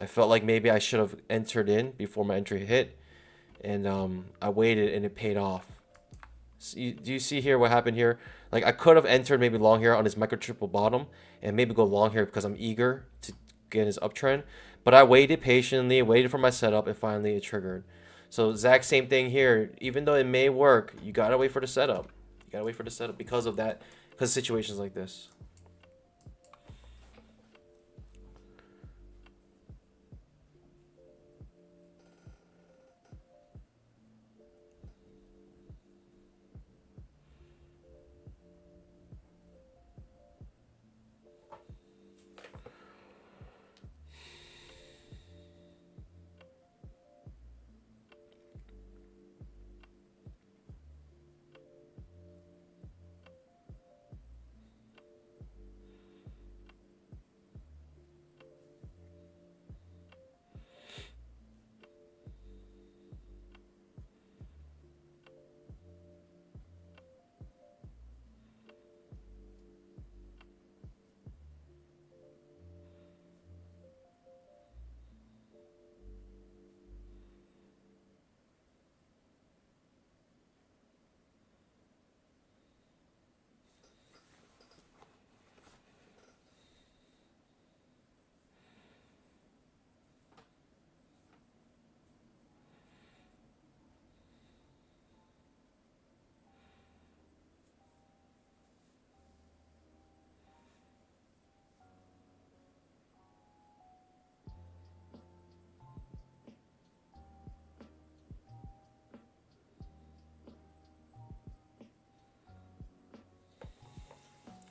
Speaker 1: I felt like maybe I should have entered in before my entry hit, and I waited and it paid off. So do you see here what happened here? Like I could have entered maybe long here on his micro triple bottom and maybe go long here because I'm eager to get his uptrend, but I waited patiently, waited for my setup, and finally it triggered. So exact same thing here. Even though it may work, you gotta wait for the setup. You gotta wait for the setup because of that, because of situations like this.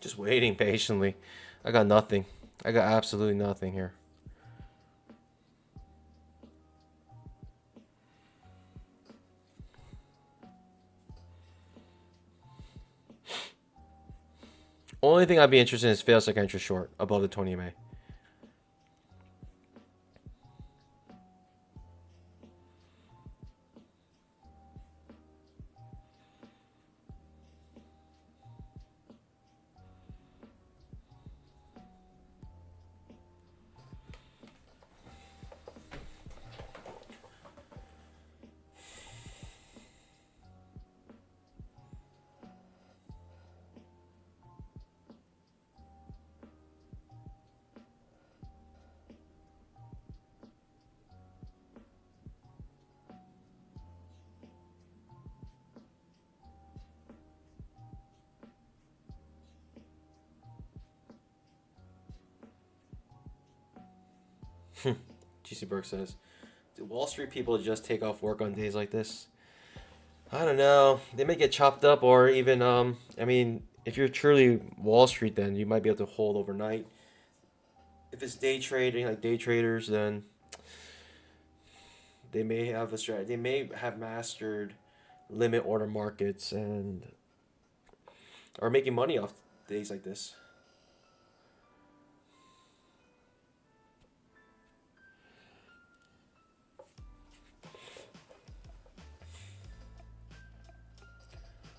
Speaker 1: Just waiting patiently. I got nothing. I got absolutely nothing here. Only thing I'd be interested in is fail second entry short above the 20 MA. GC Burke says, do Wall Street people just take off work on days like this? I don't know. They may get chopped up, or even, I mean, if you're truly Wall Street, then you might be able to hold overnight. If it's day trading, like day traders, then they may have a strategy. They may have mastered limit order markets and are making money off days like this.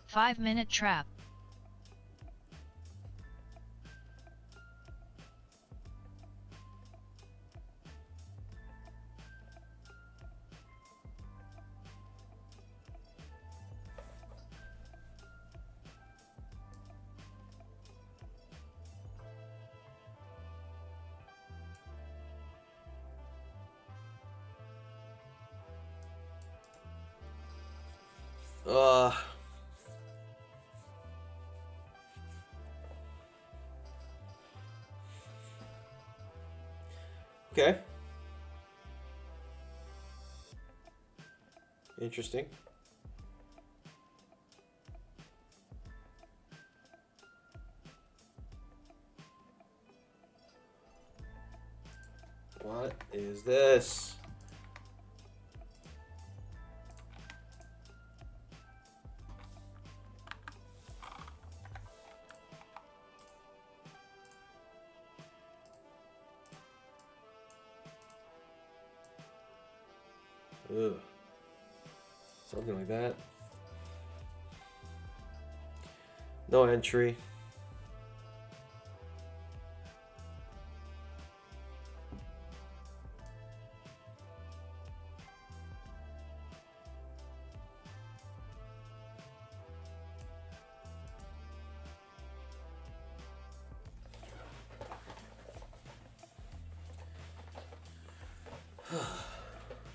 Speaker 2: Five-minute trap.
Speaker 1: Uh, okay. Interesting. What is this? Ugh. Something like that. No entry.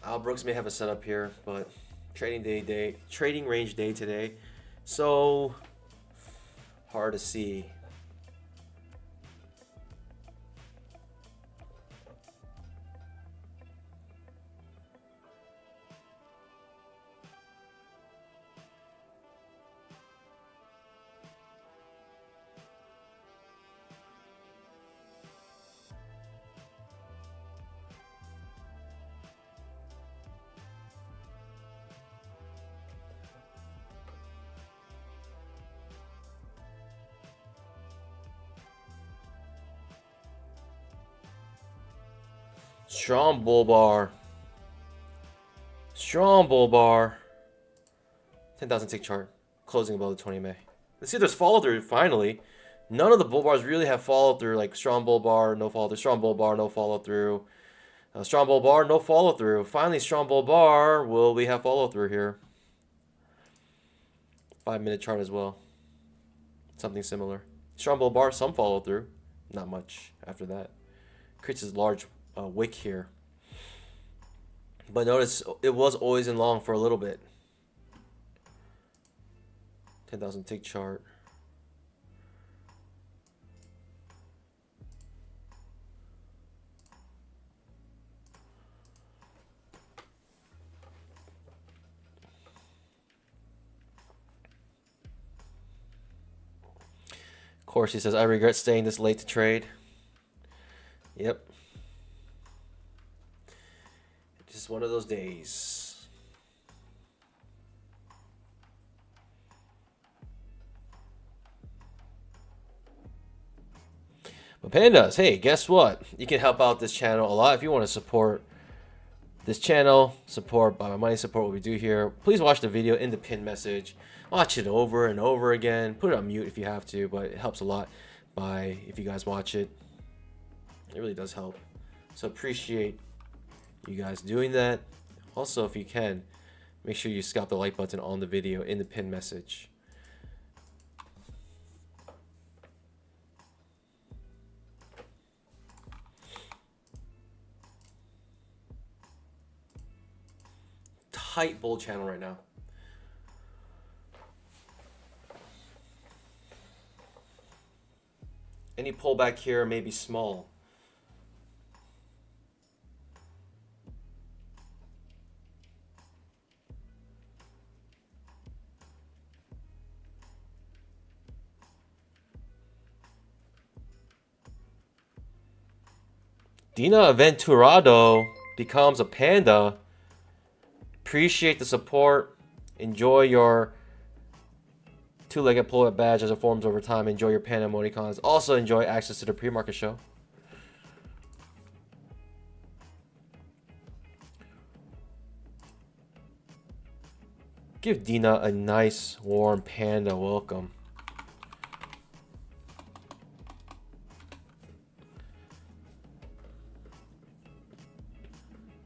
Speaker 1: Al Brooks may have a setup here, but trading range day today, so hard to see. Strong bull bar. Strong bull bar. 10,000 tick chart. Closing above the 20 MA. Let's see if there's follow through finally. None of the bull bars really have follow through, like strong bull bar, no follow through. Strong bull bar, no follow through. Strong bull bar, no follow through. Finally, strong bull bar. Will we have follow through here? 5-minute chart as well. Something similar. Strong bull bar, some follow through. Not much after that. Creates this large wick here. But notice it was always in long for a little bit. 10,000 tick chart. course, he says, I regret staying this late to trade. Yep. Just one of those days. But Pandas, hey, guess what? You can help out this channel a lot if you want to support this channel, support by my money, support what we do here. Please watch the video in the pinned message. Watch it over and over again. Put it on mute if you have to, but it helps a lot by if you guys watch it. It really does help. So appreciate you guys doing that. Also, if you can, make sure you scalp the like button on the video in the pinned message. Tight bull channel right now. Any pullback here may be small. Dina Aventurado becomes a panda. Appreciate the support. Enjoy your two-legged pull-up badge as it forms over time. Enjoy your panda emoticons. Also enjoy access to the pre-market show. Give Dina a nice warm panda welcome.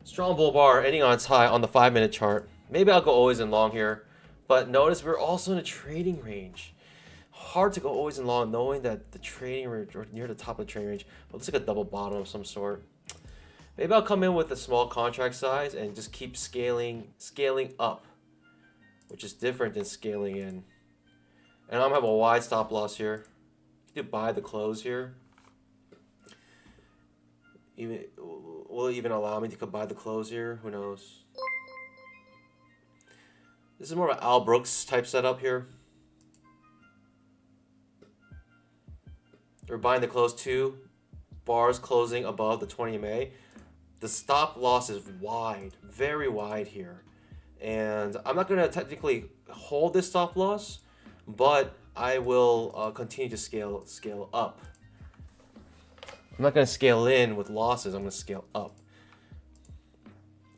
Speaker 1: Strong bull bar ending on its high on the 5-minute chart. Maybe I'll go always in long here, but notice we're also in a trading range. Hard to go always in long knowing that the trading range, or near the top of the trading range, well, looks like a double bottom of some sort. Maybe I'll come in with a small contract size and just keep scaling up, which is different than scaling in. And I'm gonna have a wide stop loss here. You do buy the close here. Will it even allow me to buy the close here? Who knows? This is more of an Al Brooks type setup here. We're buying the close 2 bars closing above the 20 MA. The stop loss is wide, very wide here. And I'm not going to technically hold this stop loss, but I will continue to scale up. I'm not going to scale in with losses. I'm going to scale up.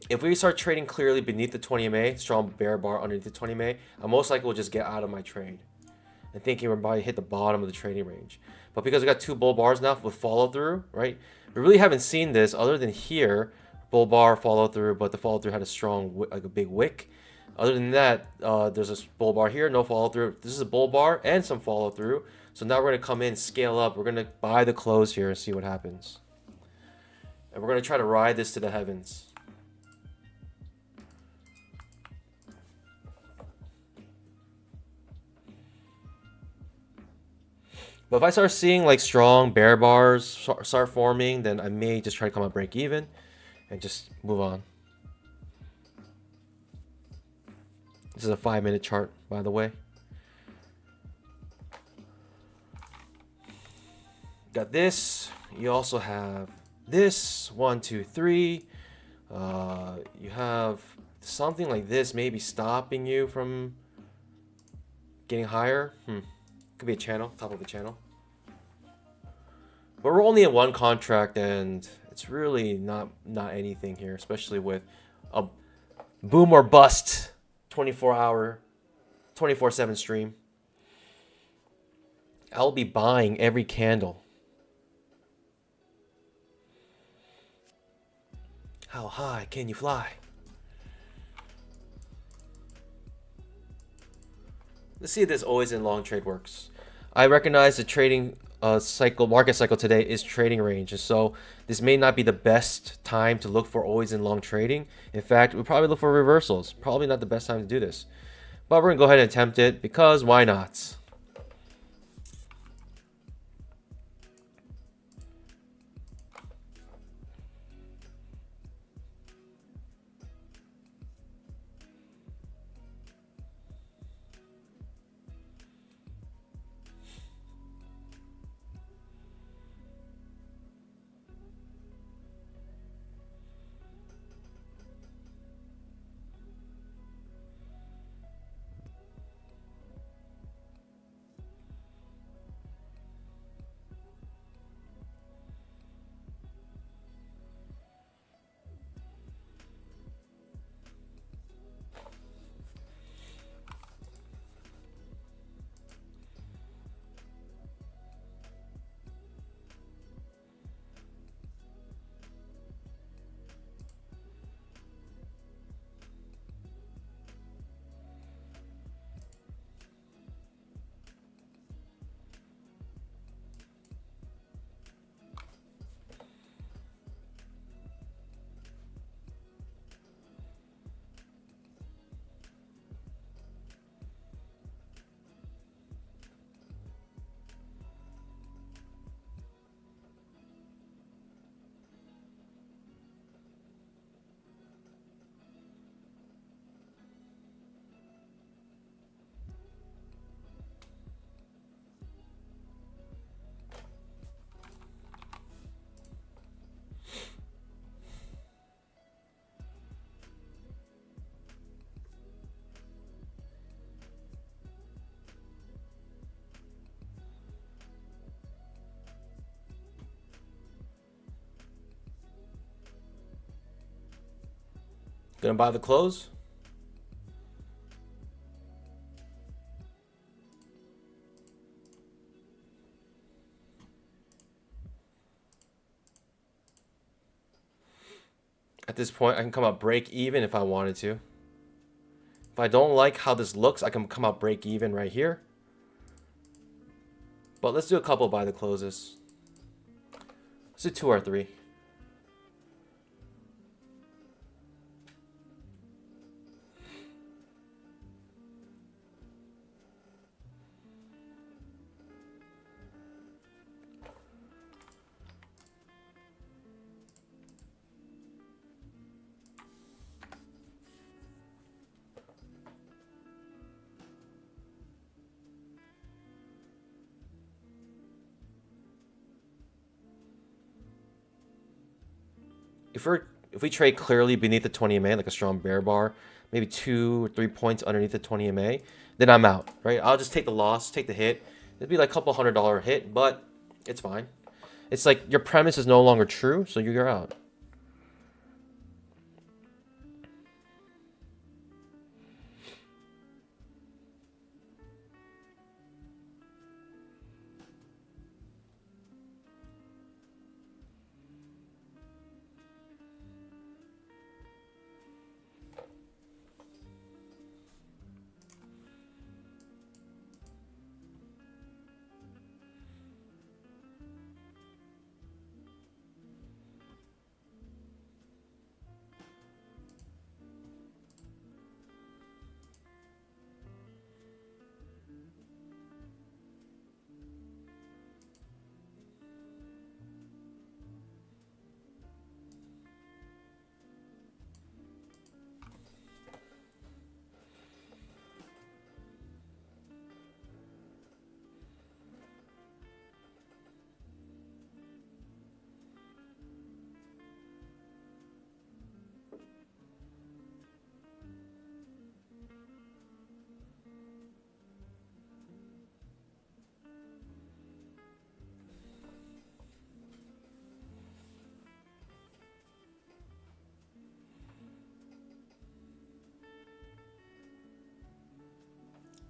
Speaker 1: If we start trading clearly beneath the 20 MA, strong bear bar underneath the 20 MA, I most likely will just get out of my trade and thinking we're about to hit the bottom of the trading range. But because we got 2 bull bars now with follow through, right? We really haven't seen this other than here, bull bar follow through, but the follow through had a strong, like a big wick. Other than that, there's a bull bar here, no follow through. This is a bull bar and some follow through. So now we're going to come in, scale up. We're going to buy the close here and see what happens. And we're going to try to ride this to the heavens. But if I start seeing like strong bear bars start forming, then I may just try to come up break even and just move on. This is a 5-minute chart, by the way. Got this. You also have this. 1, 2, 3. You have something like this maybe stopping you from getting higher. Could be a channel, top of a channel. But we're only in one contract, and it's really not anything here, especially with a boom or bust 24-hour, 24/7 stream. I'll be buying every candle. How high can you fly? Let's see if this always in long trade works. I recognize the trading market cycle today is trading range, and so this may not be the best time to look for always in long trading. In fact, we probably look for reversals. Probably not the best time to do this, but we're gonna go ahead and attempt it because why not? Gonna buy the close. At this point, I can come out break even if I wanted to. If I don't like how this looks, I can come out break even right here. But let's do a couple buy the closes. Let's do 2 or 3. If we trade clearly beneath the 20 MA, like a strong bear bar, maybe 2 or 3 points underneath the 20 MA, then I'm out, right? I'll just take the loss, take the hit. It'd be like a couple $100 hit, but it's fine. It's like your premise is no longer true, so you're out.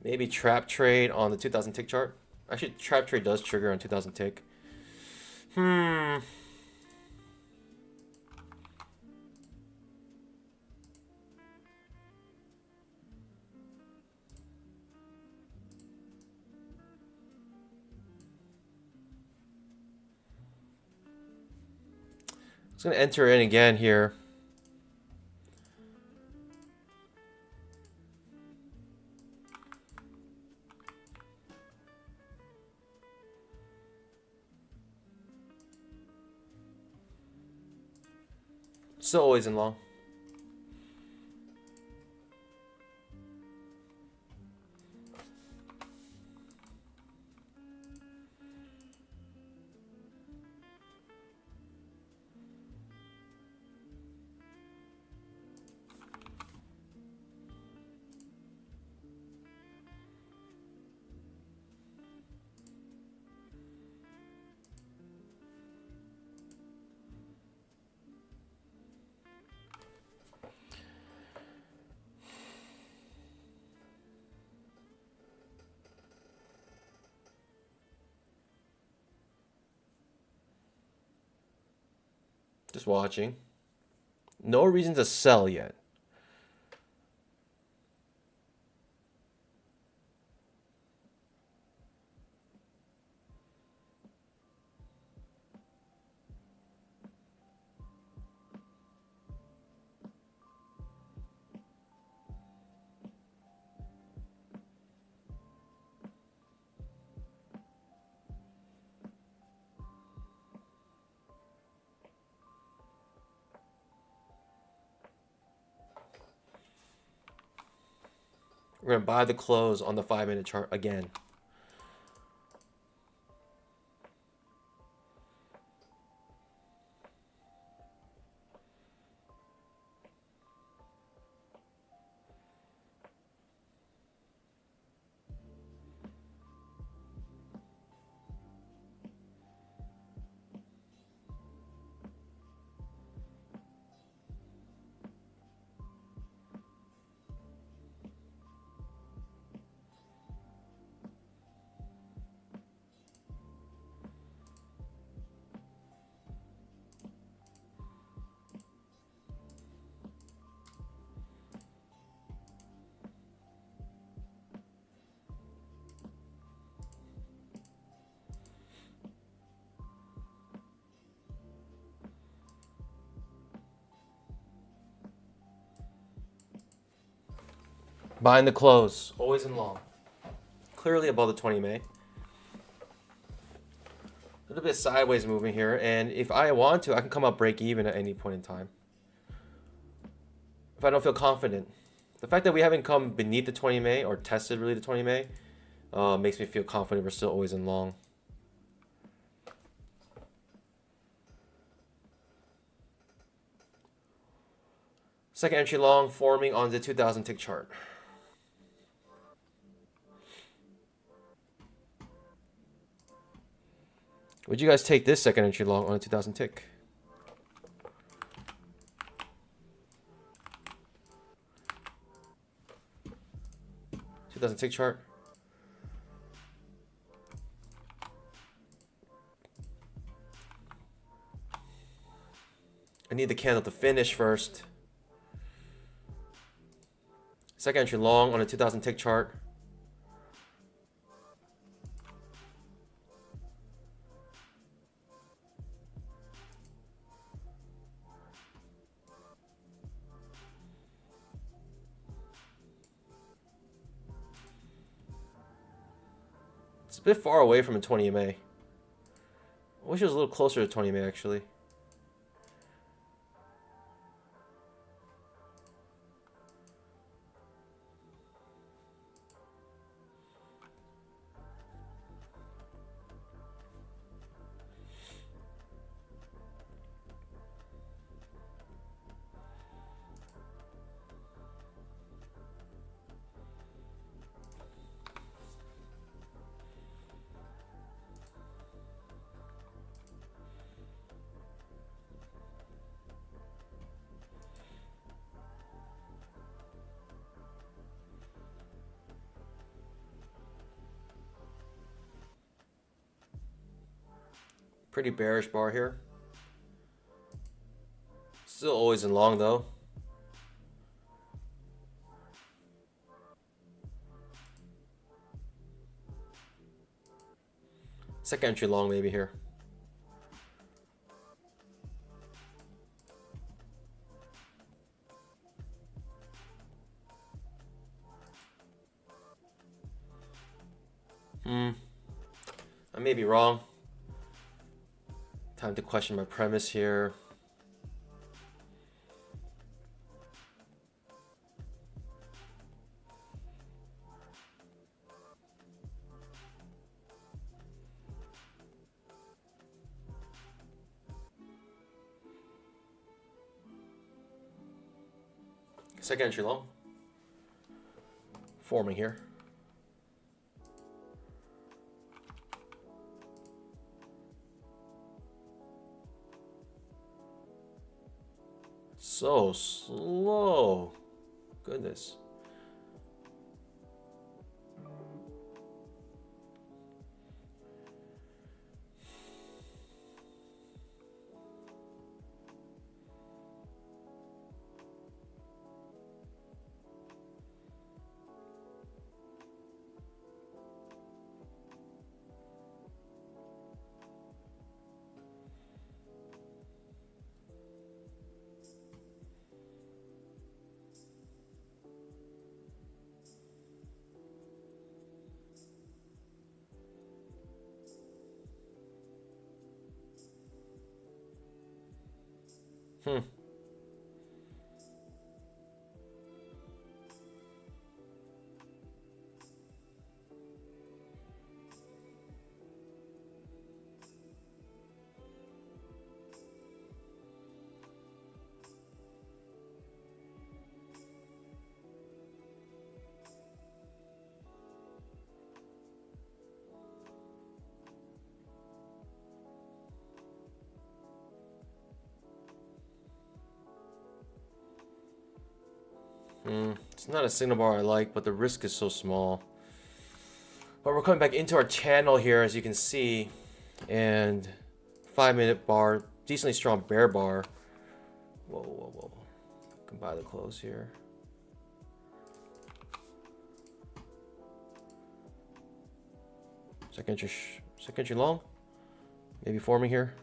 Speaker 1: Maybe trap trade on the 2000 tick chart. Actually, trap trade does trigger on 2000 tick. It's gonna enter in again here. Still always in long. Just watching. No reason to sell yet. We're gonna buy the close on the 5-minute chart again. Buying the close, always in long. Clearly above the 20 MA. A little bit sideways moving here, and if I want to, I can come up break even at any point in time. If I don't feel confident. The fact that we haven't come beneath the 20 MA or tested really the 20 MA makes me feel confident we're still always in long. Second entry long forming on the 2000 tick chart. Would you guys take this second entry long on a 2000 tick? Tick chart. I need the candle to finish first. Second entry long on a 2000 tick chart. It's a bit far away from a 20 MA. I wish it was a little closer to 20 MA actually. Pretty bearish bar here. Still always in long though. Second entry long maybe here. I may be wrong. Time to question my premise here. Second entry long. Forming here. So slow. Goodness. It's not a signal bar I like, but the risk is so small. But we're coming back into our channel here, as you can see, and 5-minute bar, decently strong bear bar. Whoa, whoa, whoa. Can buy the close here. Second entry long. Maybe forming here.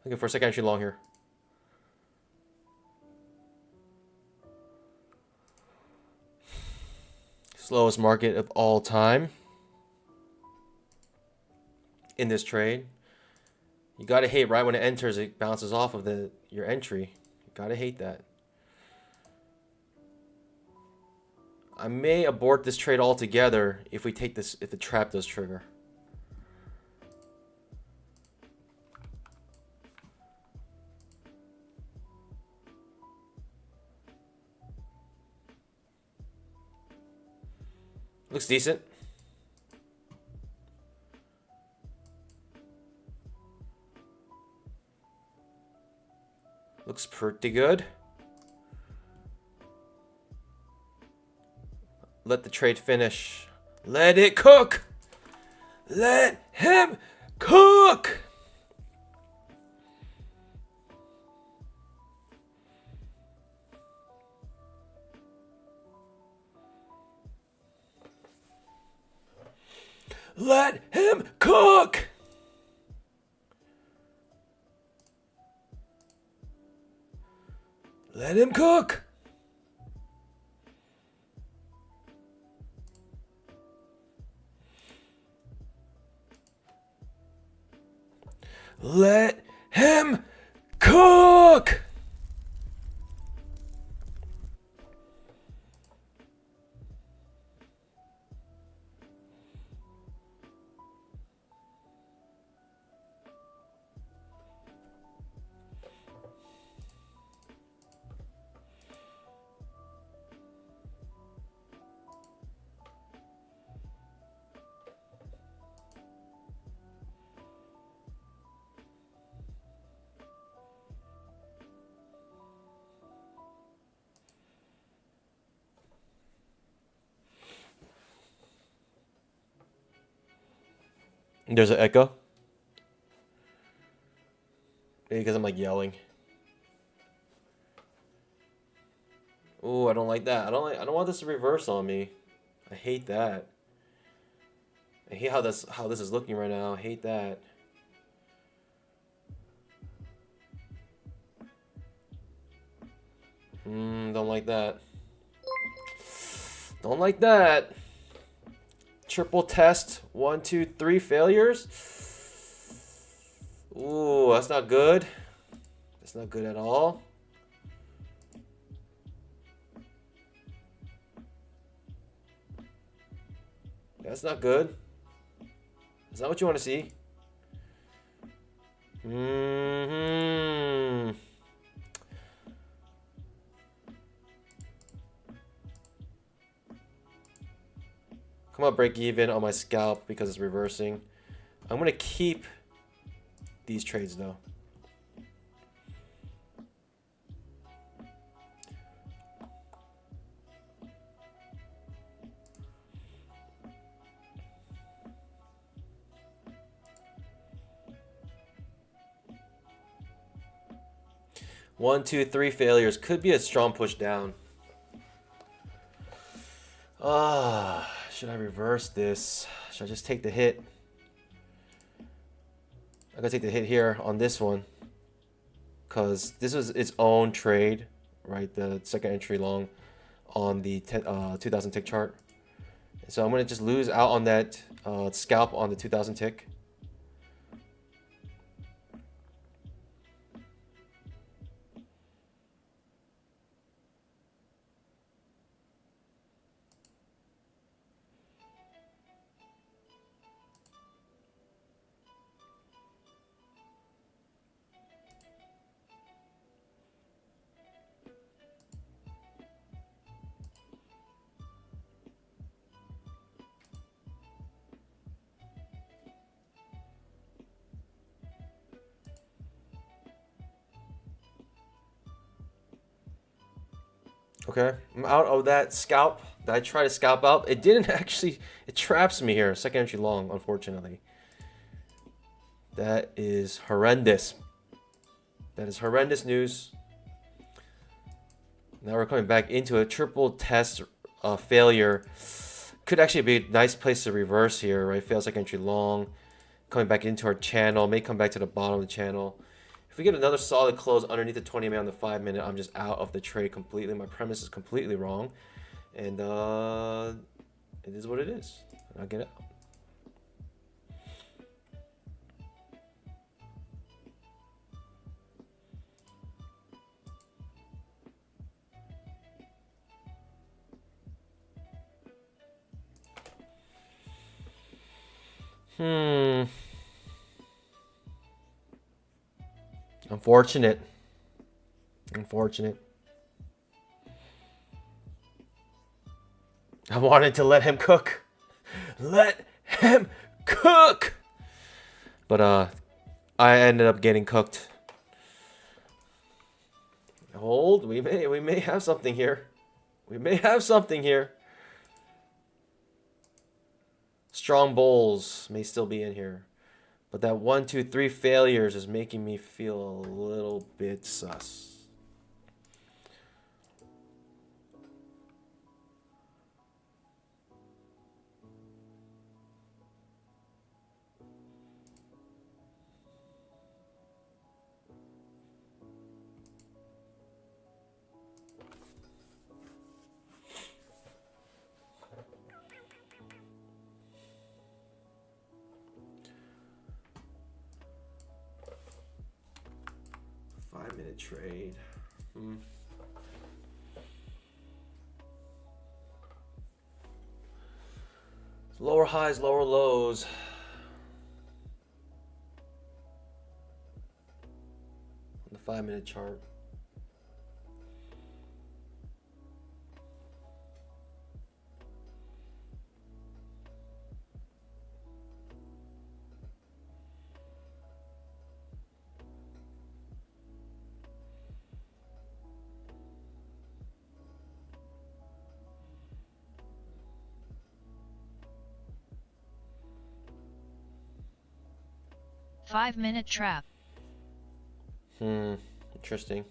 Speaker 1: Looking for a second entry long here. Slowest market of all time in this trade. You gotta hate right when it enters, it bounces off of your entry. You gotta hate that. I may abort this trade altogether if we take this, if the trap does trigger. Looks decent. Looks pretty good. Let the trade finish. Let it cook. Let him cook. Let him cook. Let him cook. Let him cook. There's an echo. Maybe because I'm like yelling. Ooh, I don't like that. I don't want this to reverse on me. I hate that. I hate how this is looking right now. I hate that. Don't like that. Don't like that. Triple test. 1, 2, 3 failures. Ooh, that's not good. That's not good at all. That's not good. Is that what you want to see? Come on, break even on my scalp because it's reversing. I'm going to keep these trades though. One, two, three failures. Could be a strong push down. Should I reverse this? Should I just take the hit? I'm gonna take the hit here on this one because this was its own trade, right? The second entry long on the 2000 tick chart. So I'm gonna just lose out on that scalp on the 2000 tick. Okay, I'm out of that scalp that I tried to scalp out. It didn't actually, it traps me here. Second entry long, unfortunately. That is horrendous. That is horrendous news. Now we're coming back into a triple test failure. Could actually be a nice place to reverse here, right? Fail second entry long. Coming back into our channel. May come back to the bottom of the channel. If we get another solid close underneath the 20 MA on the 5-minute, I'm just out of the trade completely. My premise is completely wrong. And it is what it is. I'll get out. Unfortunate. I wanted to let him cook. Let him cook. But I ended up getting cooked. Hold, we may have something here. We may have something here. Strong bulls may still be in here. But that 1, 2, 3 failures is making me feel a little bit sus. Five-minute trade. Lower highs, lower lows. On the 5-minute chart.
Speaker 2: Five-minute trap.
Speaker 1: Interesting.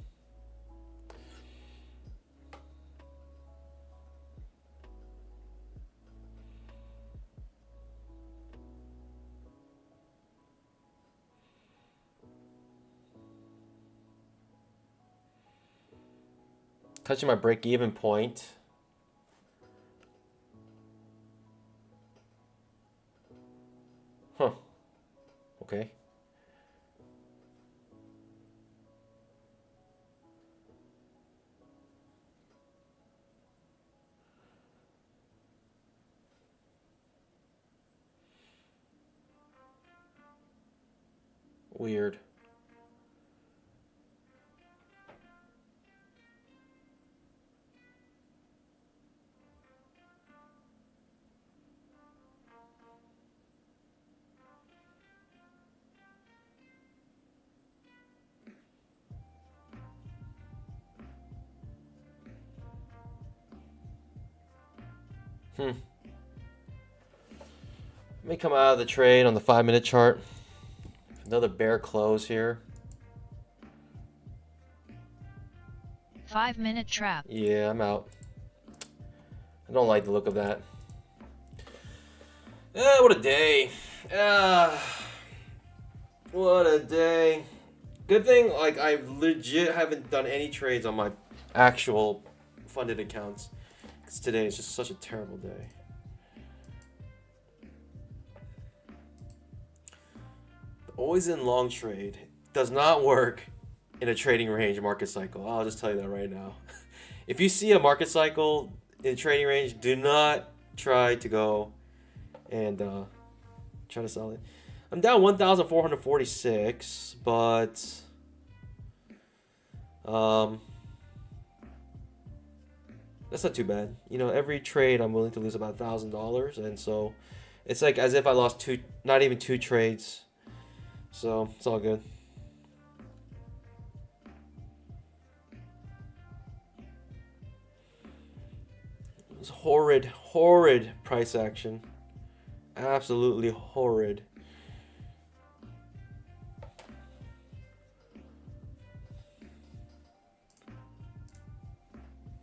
Speaker 1: Touching my break-even point. Huh. Okay. Weird. Let me come out of the trade on the 5-minute chart. Another bear close here.
Speaker 2: 5-minute trap.
Speaker 1: Yeah, I'm out. I don't like the look of that. What a day. What a day. Good thing, like, I legit haven't done any trades on my actual funded accounts. Because today is just such a terrible day. Always in long trade does not work in a trading range market cycle. I'll just tell you that right now. If you see a market cycle in trading range, do not try to go and try to sell it. I'm down 1,446, but that's not too bad. You know, every trade I'm willing to lose about $1,000, and so it's like as if I lost not even two trades. So it's all good. It was horrid price action. Absolutely horrid.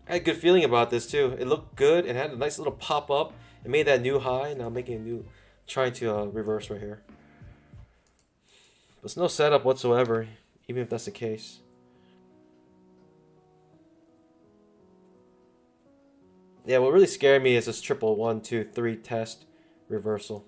Speaker 1: I had a good feeling about this too. It looked good and had a nice little pop up. It made that new high. Now making a new, trying to reverse right here. There's no setup whatsoever. even if that's the case. Yeah, what really scared me is this triple 1, 2, 3 test reversal.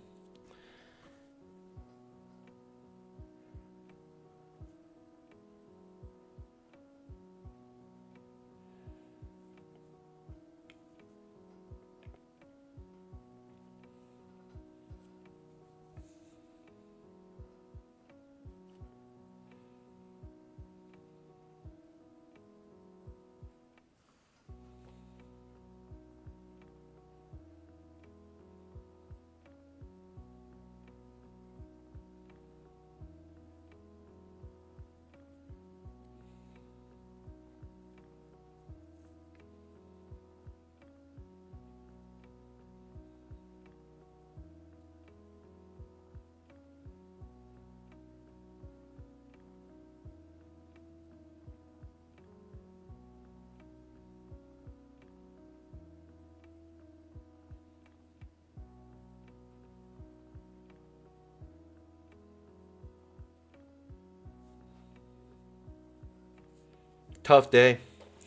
Speaker 1: Tough day.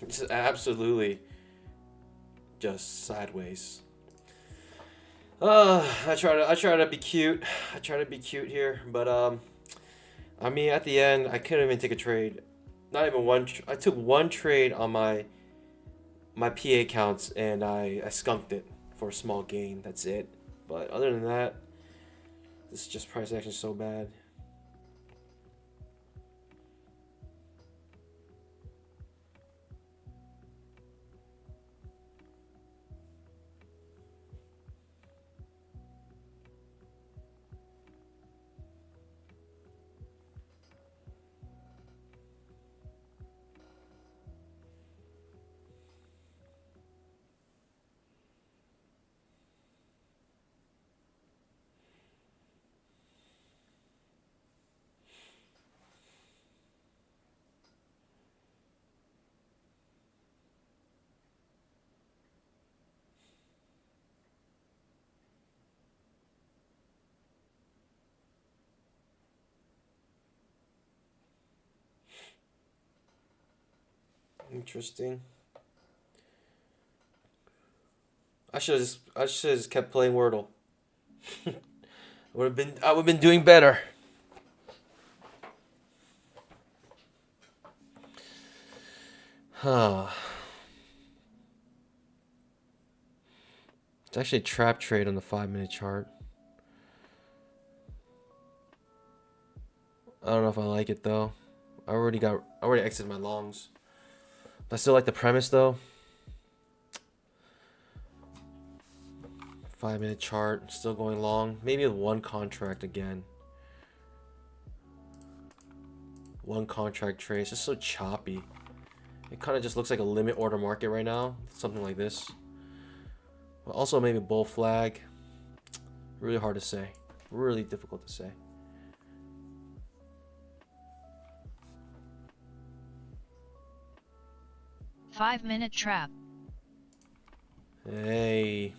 Speaker 1: Just absolutely just sideways. I try to be cute. I try to be cute here, but I mean at the end I couldn't even take a trade. Not even one. I took one trade on my PA accounts and I skunked it for a small gain. That's it. But other than that, this is just price action so bad. Interesting. I should have just kept playing Wordle. I would have been doing better. Huh. It's actually a trap trade on the 5-minute chart. I don't know if I like it though. I already exited my longs. But I still like the premise though. 5-minute chart, still going long. Maybe with one contract again. One contract trade. It's just so choppy. It kind of just looks like a limit order market right now. Something like this. But also maybe bull flag. Really hard to say. Really difficult to say.
Speaker 2: Five-minute trap.
Speaker 1: Hey.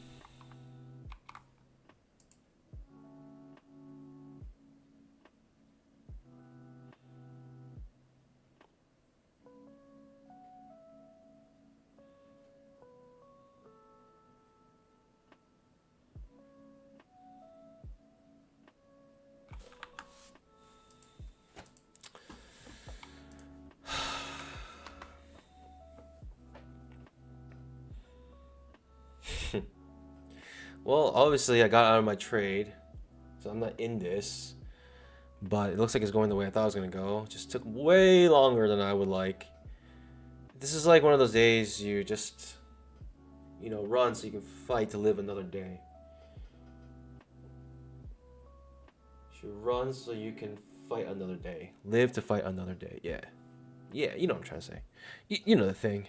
Speaker 1: Well, obviously I got out of my trade, so I'm not in this. But it looks like it's going the way I thought it was going to go. Just took way longer than I would like. This is like one of those days you just, run so you can fight to live another day. You should run so you can fight another day. Live to fight another day. Yeah. Yeah, you know what I'm trying to say. You know the thing.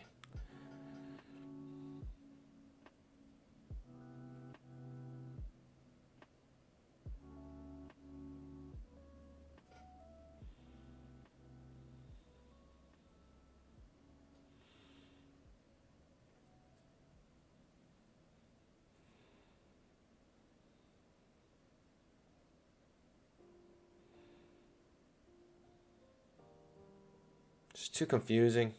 Speaker 1: It's too confusing.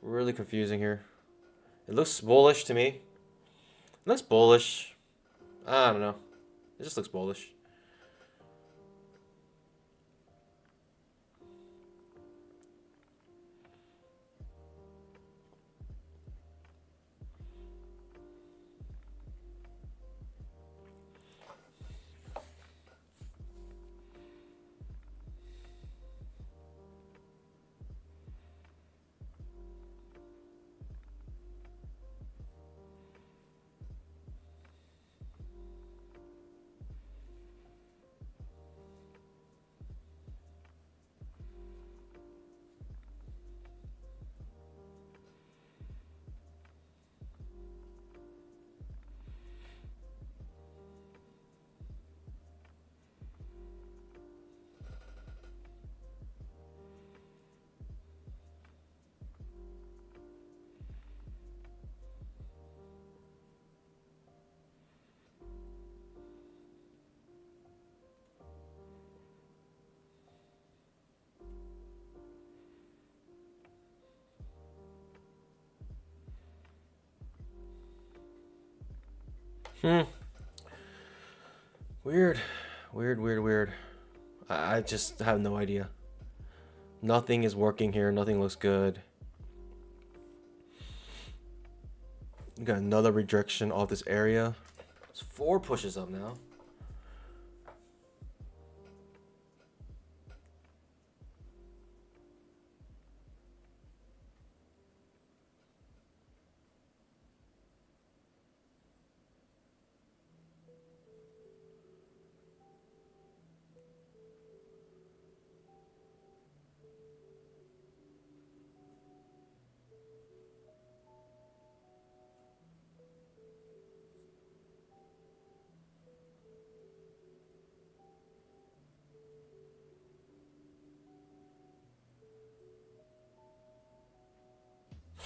Speaker 1: Really confusing here. It looks bullish to me. It looks bullish. I don't know. It just looks bullish. Weird. Weird. I just have no idea. Nothing is working here. Nothing looks good. We got another rejection off this area. It's 4 pushes up now.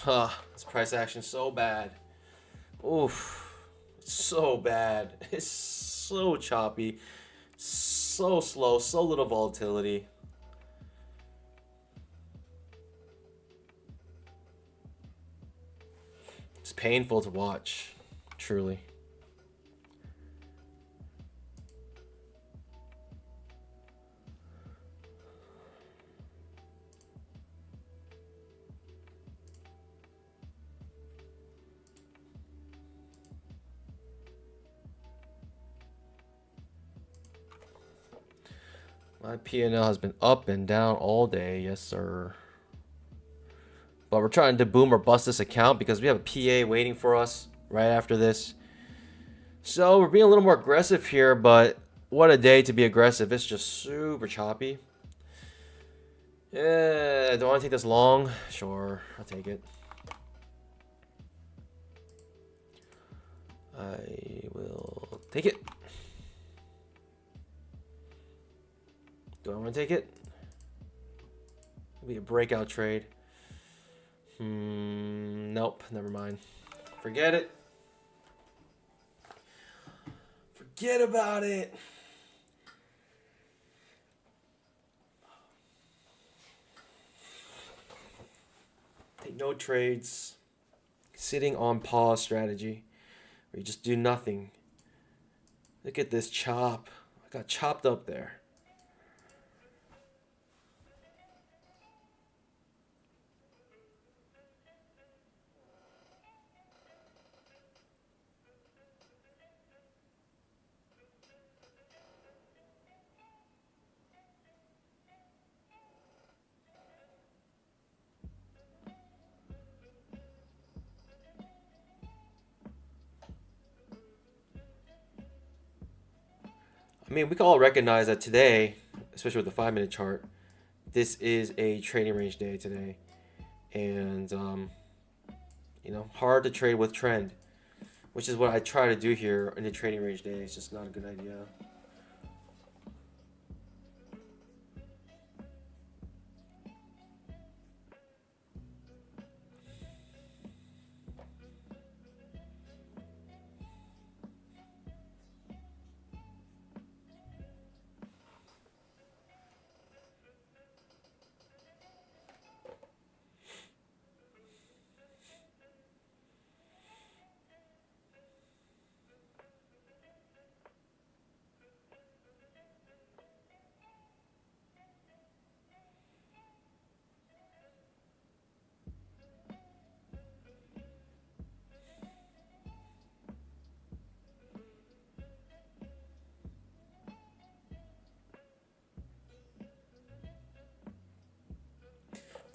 Speaker 1: Huh, this price action so bad. Oof. It's so bad. It's so choppy. So slow, so little volatility. It's painful to watch, truly. My P&L has been up and down all day, yes sir. But we're trying to boom or bust this account because we have a PA waiting for us right after this. So we're being a little more aggressive here, but what a day to be aggressive. It's just super choppy. Yeah, do I want to take this long? Sure, I'll take it. I will take it. Do I want to take it? It'll be a breakout trade. Nope, never mind. Forget it. Forget about it. Take no trades. Sitting on pause strategy. Where you just do nothing. Look at this chop. I got chopped up there. I mean, we can all recognize that today, especially with the 5-minute chart, this is a trading range day today. And, you know, hard to trade with trend, which is what I try to do here in the trading range day. It's just not a good idea.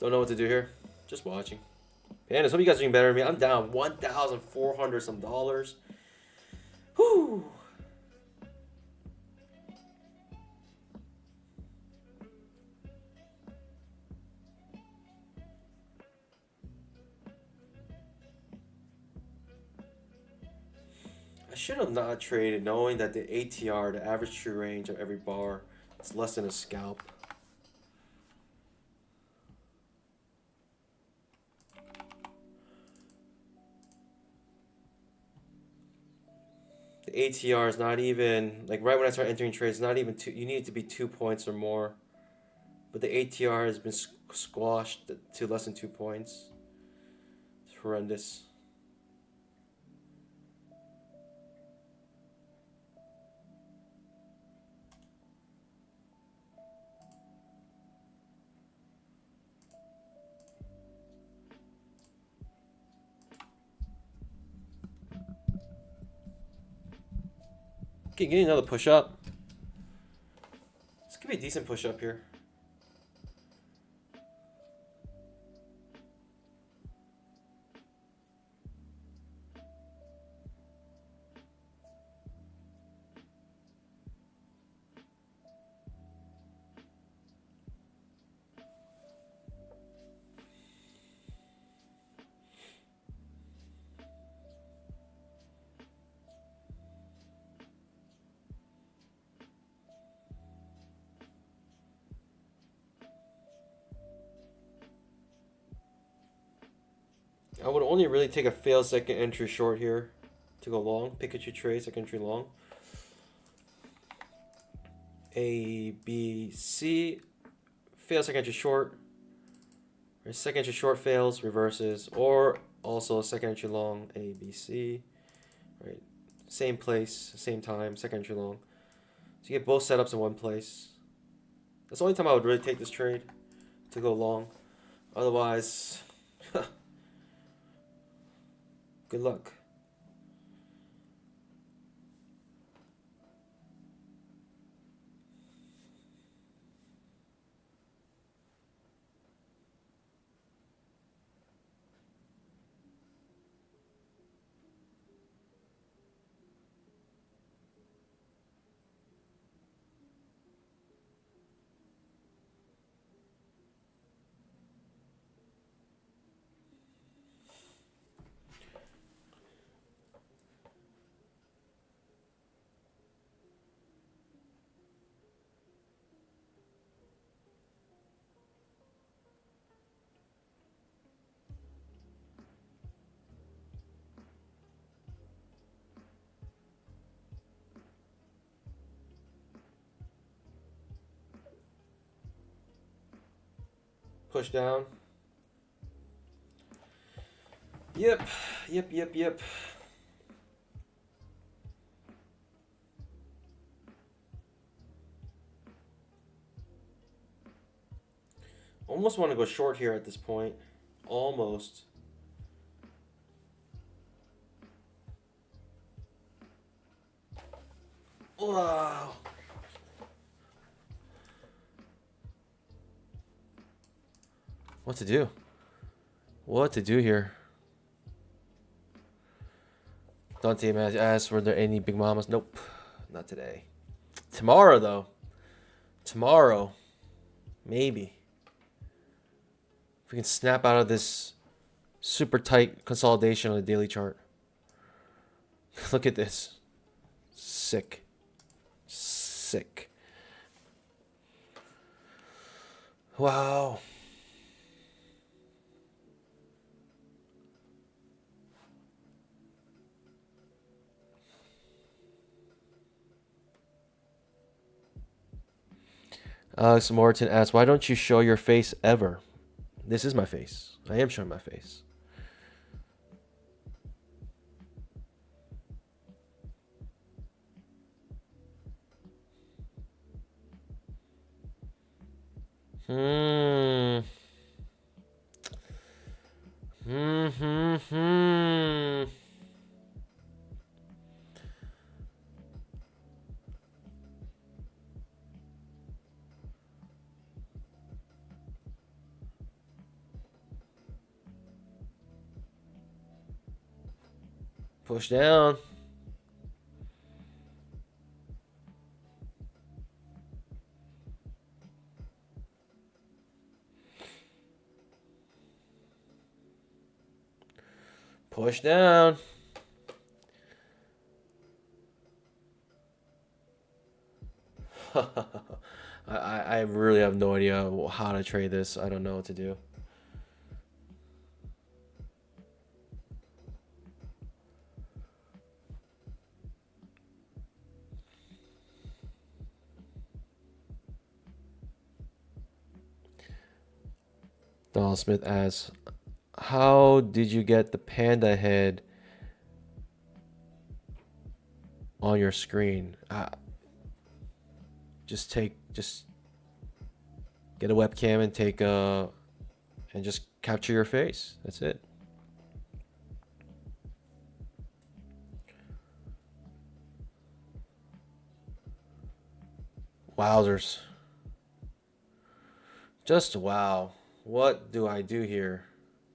Speaker 1: Don't know what to do here. Just watching. And I hope you guys are doing better than me. I'm down 1,400 some dollars. Whew. I should have not traded knowing that the ATR, the average true range of every bar, is less than a scalp. The ATR is not even, like right when I start entering trades, not even two, you need it to be 2 points or more. But the ATR has been squashed to less than 2 points. It's horrendous. Okay, getting another push up. This could be a decent push up here. I would only really take a failed second entry short here to go long. Pikachu trade, second entry long. A, B, C. Fail second entry short. Or second entry short fails, reverses. Or also second entry long, A, B, C. Right. Same place, same time, second entry long. So you get both setups in one place. That's the only time I would really take this trade to go long. Otherwise, good luck. Push down. Yep. Almost want to go short here at this point. Almost. Wow. What to do? What to do here? Dante asked, were there any big mamas? Nope. Not today. Tomorrow, though. Tomorrow. Maybe. If we can snap out of this super tight consolidation on the daily chart. Look at this. Sick. Sick. Wow. Alex Morton asks, why don't you show your face ever? This is my face. I am showing my face. Push down. Push down. I really have no idea how to trade this. I don't know what to do. Donald Smith asks, how did you get the panda head on your screen? Just get a webcam and and just capture your face. That's it. Wowzers. Just wow. What do I do here?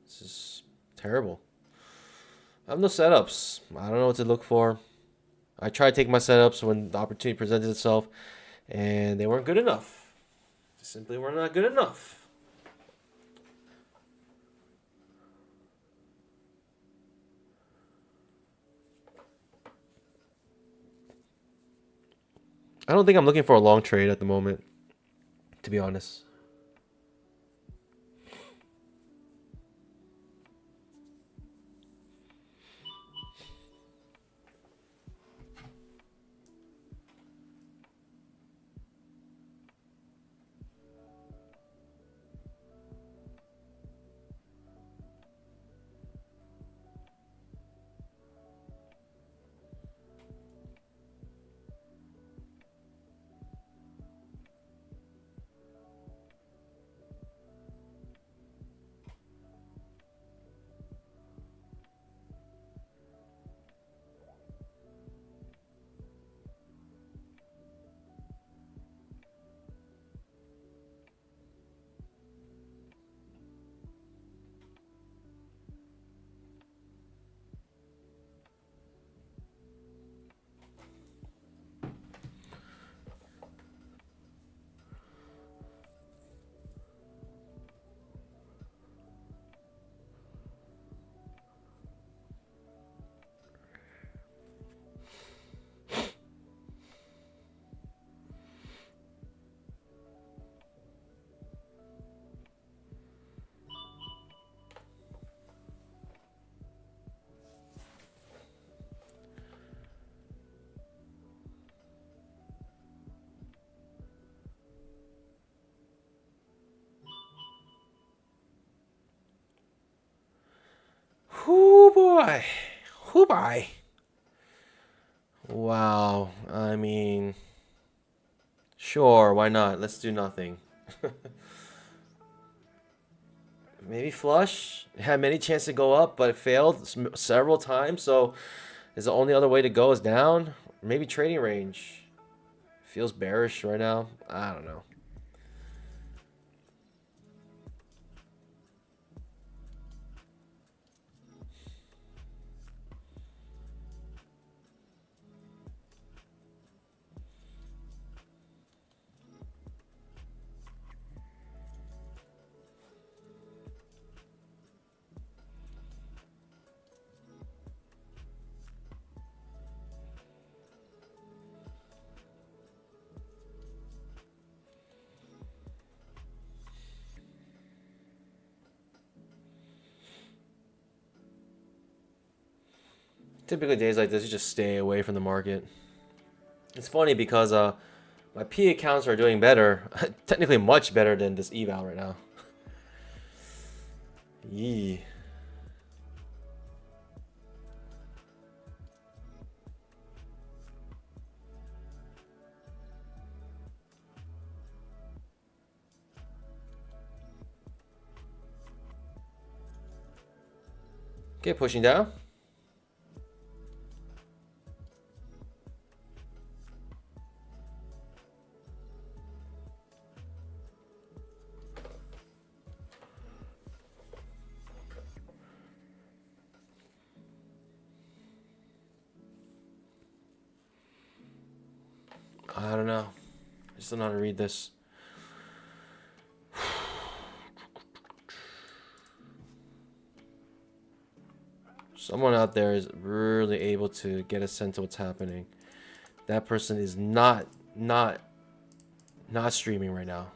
Speaker 1: This is terrible. I have no setups. I don't know what to look for. I tried taking my setups when the opportunity presented itself, and they weren't good enough. They simply were not good enough. I don't think I'm looking for a long trade at the moment, to be honest. Whoo boy. Whoo boy. Wow. I mean, sure, why not? Let's do nothing. Maybe flush. It had many chances to go up, but it failed several times. So is the only other way to go is down? Maybe trading range. Feels bearish right now. I don't know. Typically days like this, you just stay away from the market. It's funny because my P accounts are doing better, technically much better than this eval right now. Yee. Okay, pushing down. I don't know. I just don't know how to read this. Someone out there is really able to get a sense of what's happening. That person is not streaming right now.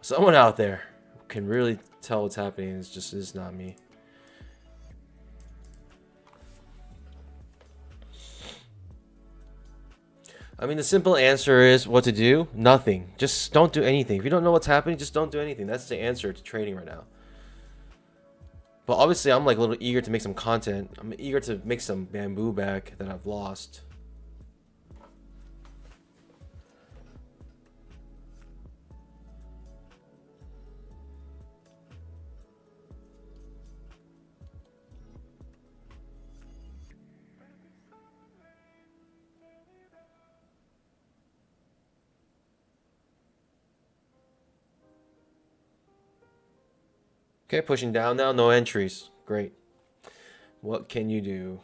Speaker 1: Someone out there can really tell what's happening. It's just is not me. I mean, the simple answer is what to do? Nothing. Just don't do anything. If you don't know what's happening, just don't do anything. That's the answer to trading right now. But obviously, I'm like a little eager to make some content. I'm eager to make some bamboo back that I've lost. Okay, pushing down now. No entries. Great. What can you do?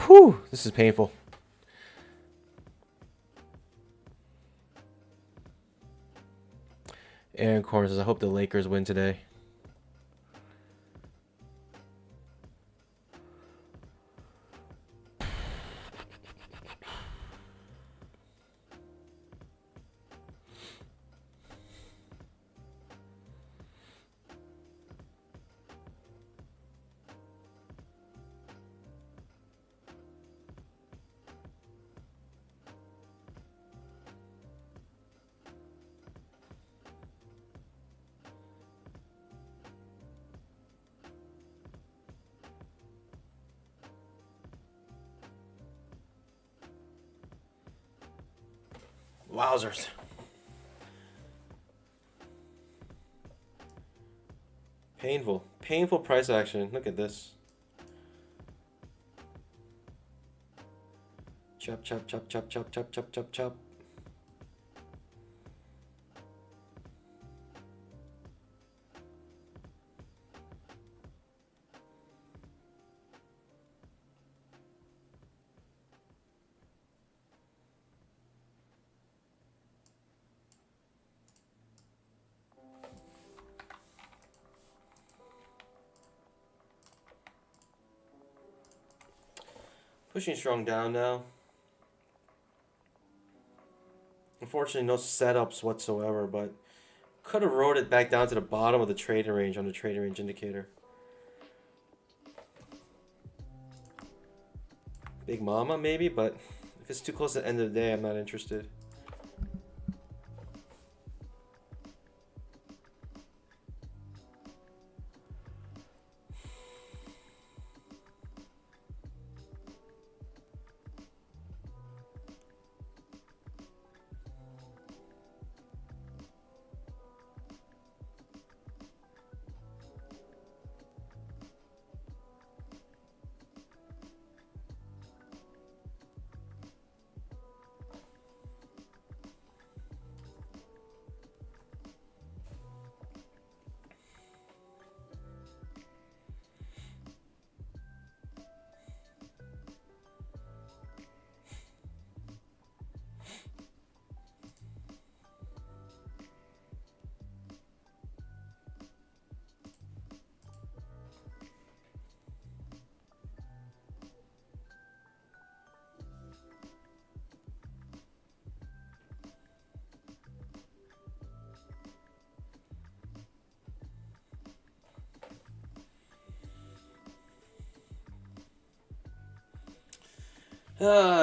Speaker 1: Whew, this is painful. Aaron Corn says, I hope the Lakers win today. Wowzers. Painful. Painful price action. Look at this. Chop, chop, chop, chop, chop, chop, chop, chop, chop. Pushing strong down now. Unfortunately, no setups whatsoever, but could have rode it back down to the bottom of the trading range on the trading range indicator. Big Mama, maybe, but if it's too close to the end of the day, I'm not interested.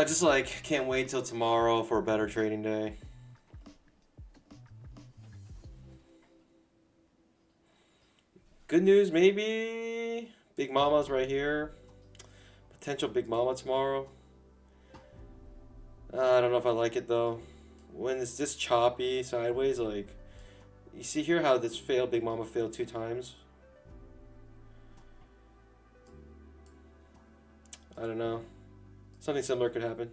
Speaker 1: Just like can't wait till tomorrow for a better trading day. Good news, maybe. Big Mama's right here. Potential Big Mama tomorrow. I don't know if I like it though. When it's this choppy sideways, like you see here how this failed. Big Mama failed 2 times. don't know. Something similar could happen.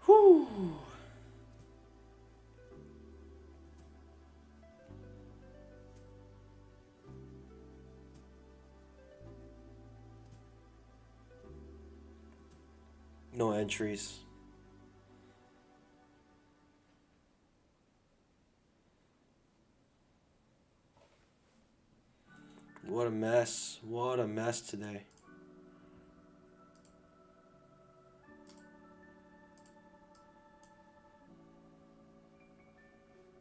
Speaker 1: Whew. No entries. What a mess. What a mess today.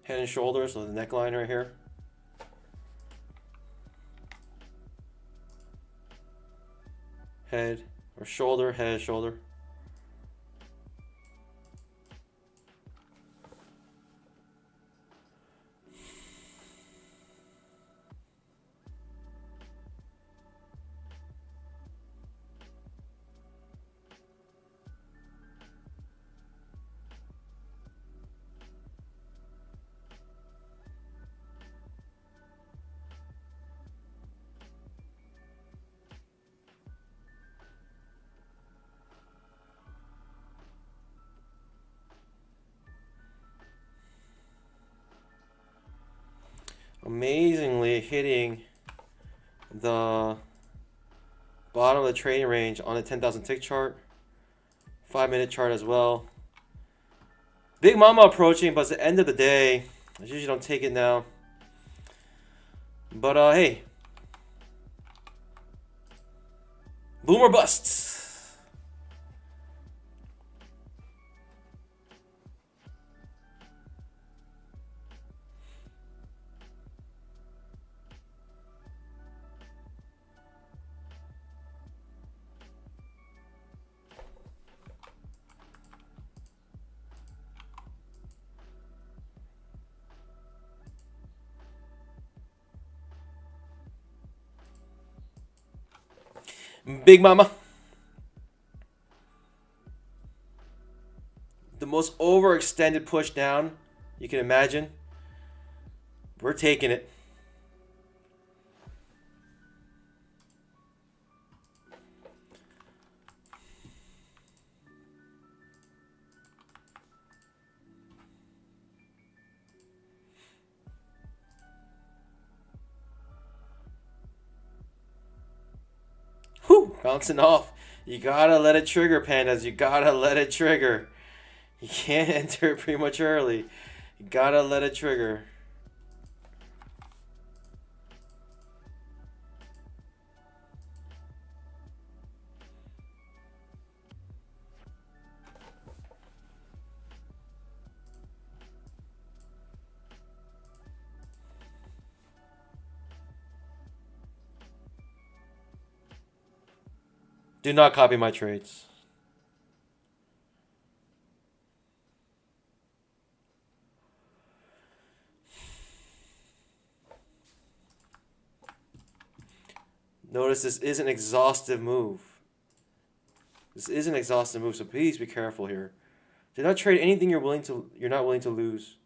Speaker 1: Head and shoulders, so the neckline right here. Head or shoulder, head, shoulder. Amazingly hitting the bottom of the trading range on the 10,000 tick chart, 5-minute chart as well. Big mama approaching, but it's the end of the day. I usually don't take it now. But hey, boom or bust. Big mama. The most overextended push down you can imagine. We're taking it. Whew, bouncing off. You gotta let it trigger, pandas. You gotta let it trigger. You can't enter it prematurely. You gotta let it trigger. Do not copy my trades. Notice this is an exhaustive move. This is an exhaustive move, so please be careful here. Do not trade anything you're not willing to lose.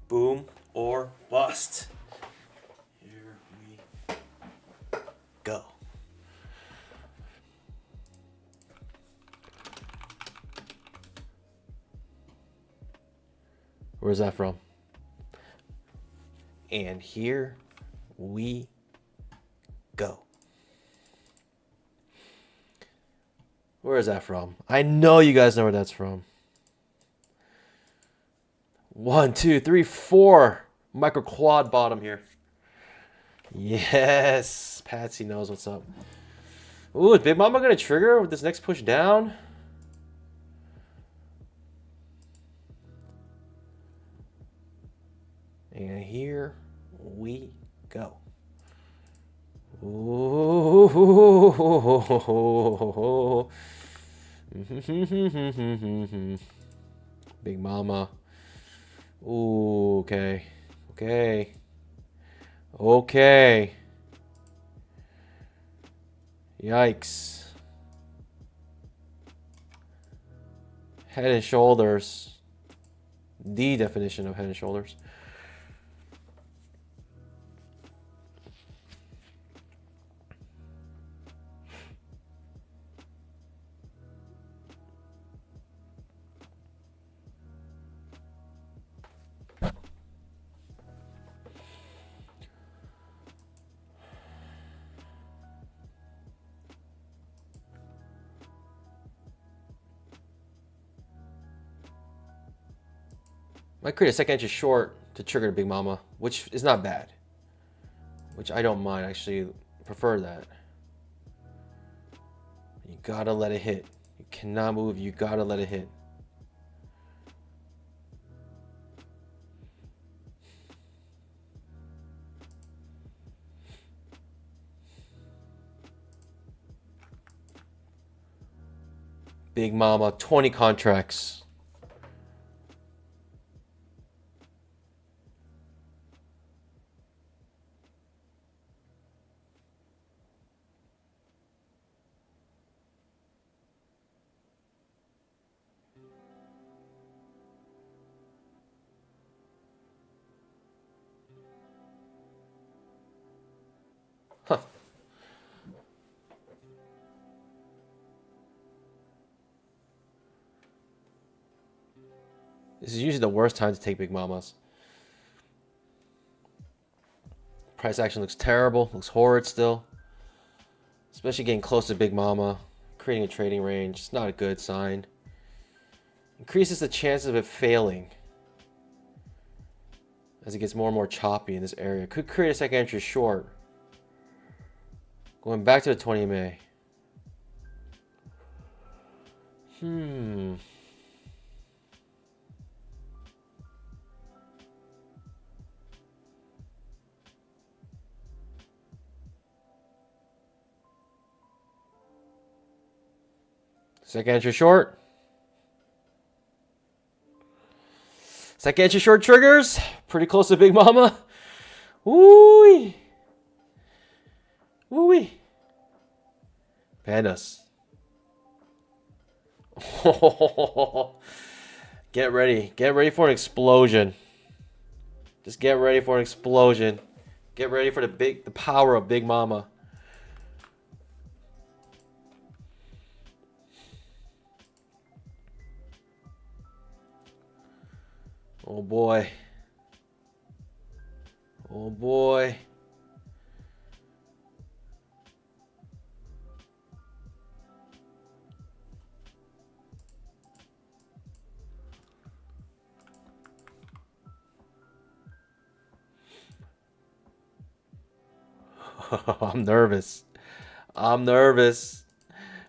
Speaker 1: Boom or bust. Here we go. Where's that from? And here we go. Where is that from? I know you guys know where that's from. 1, 2, 3, 4. Micro quad bottom here. Yes. Patsy knows what's up. Ooh, is Big Mama going to trigger with this next push down? And here we go. Ooh. Big Mama. Ooh, okay. Okay. Okay. Yikes. Head and shoulders. The definition of head and shoulders. Might create a second entry short to trigger the Big Mama, which is not bad. Which I don't mind, actually prefer that. You gotta let it hit. You cannot move, you gotta let it hit. Big Mama, 20 contracts. Huh. This is usually the worst time to take Big Mamas. Price action looks terrible, looks horrid still. Especially getting close to Big Mama, creating a trading range. It's not a good sign. Increases the chances of it failing as it gets more and more choppy in this area. Could create a second entry short. Going back to the 20 MA. Second entry short. Second entry short triggers. Pretty close to Big Mama. Woo-wee. Woo-wee. Pandas. Get ready. Get ready for an explosion. Just get ready for an explosion. Get ready for the power of Big Mama. Oh boy. Oh boy. I'm nervous. I'm nervous.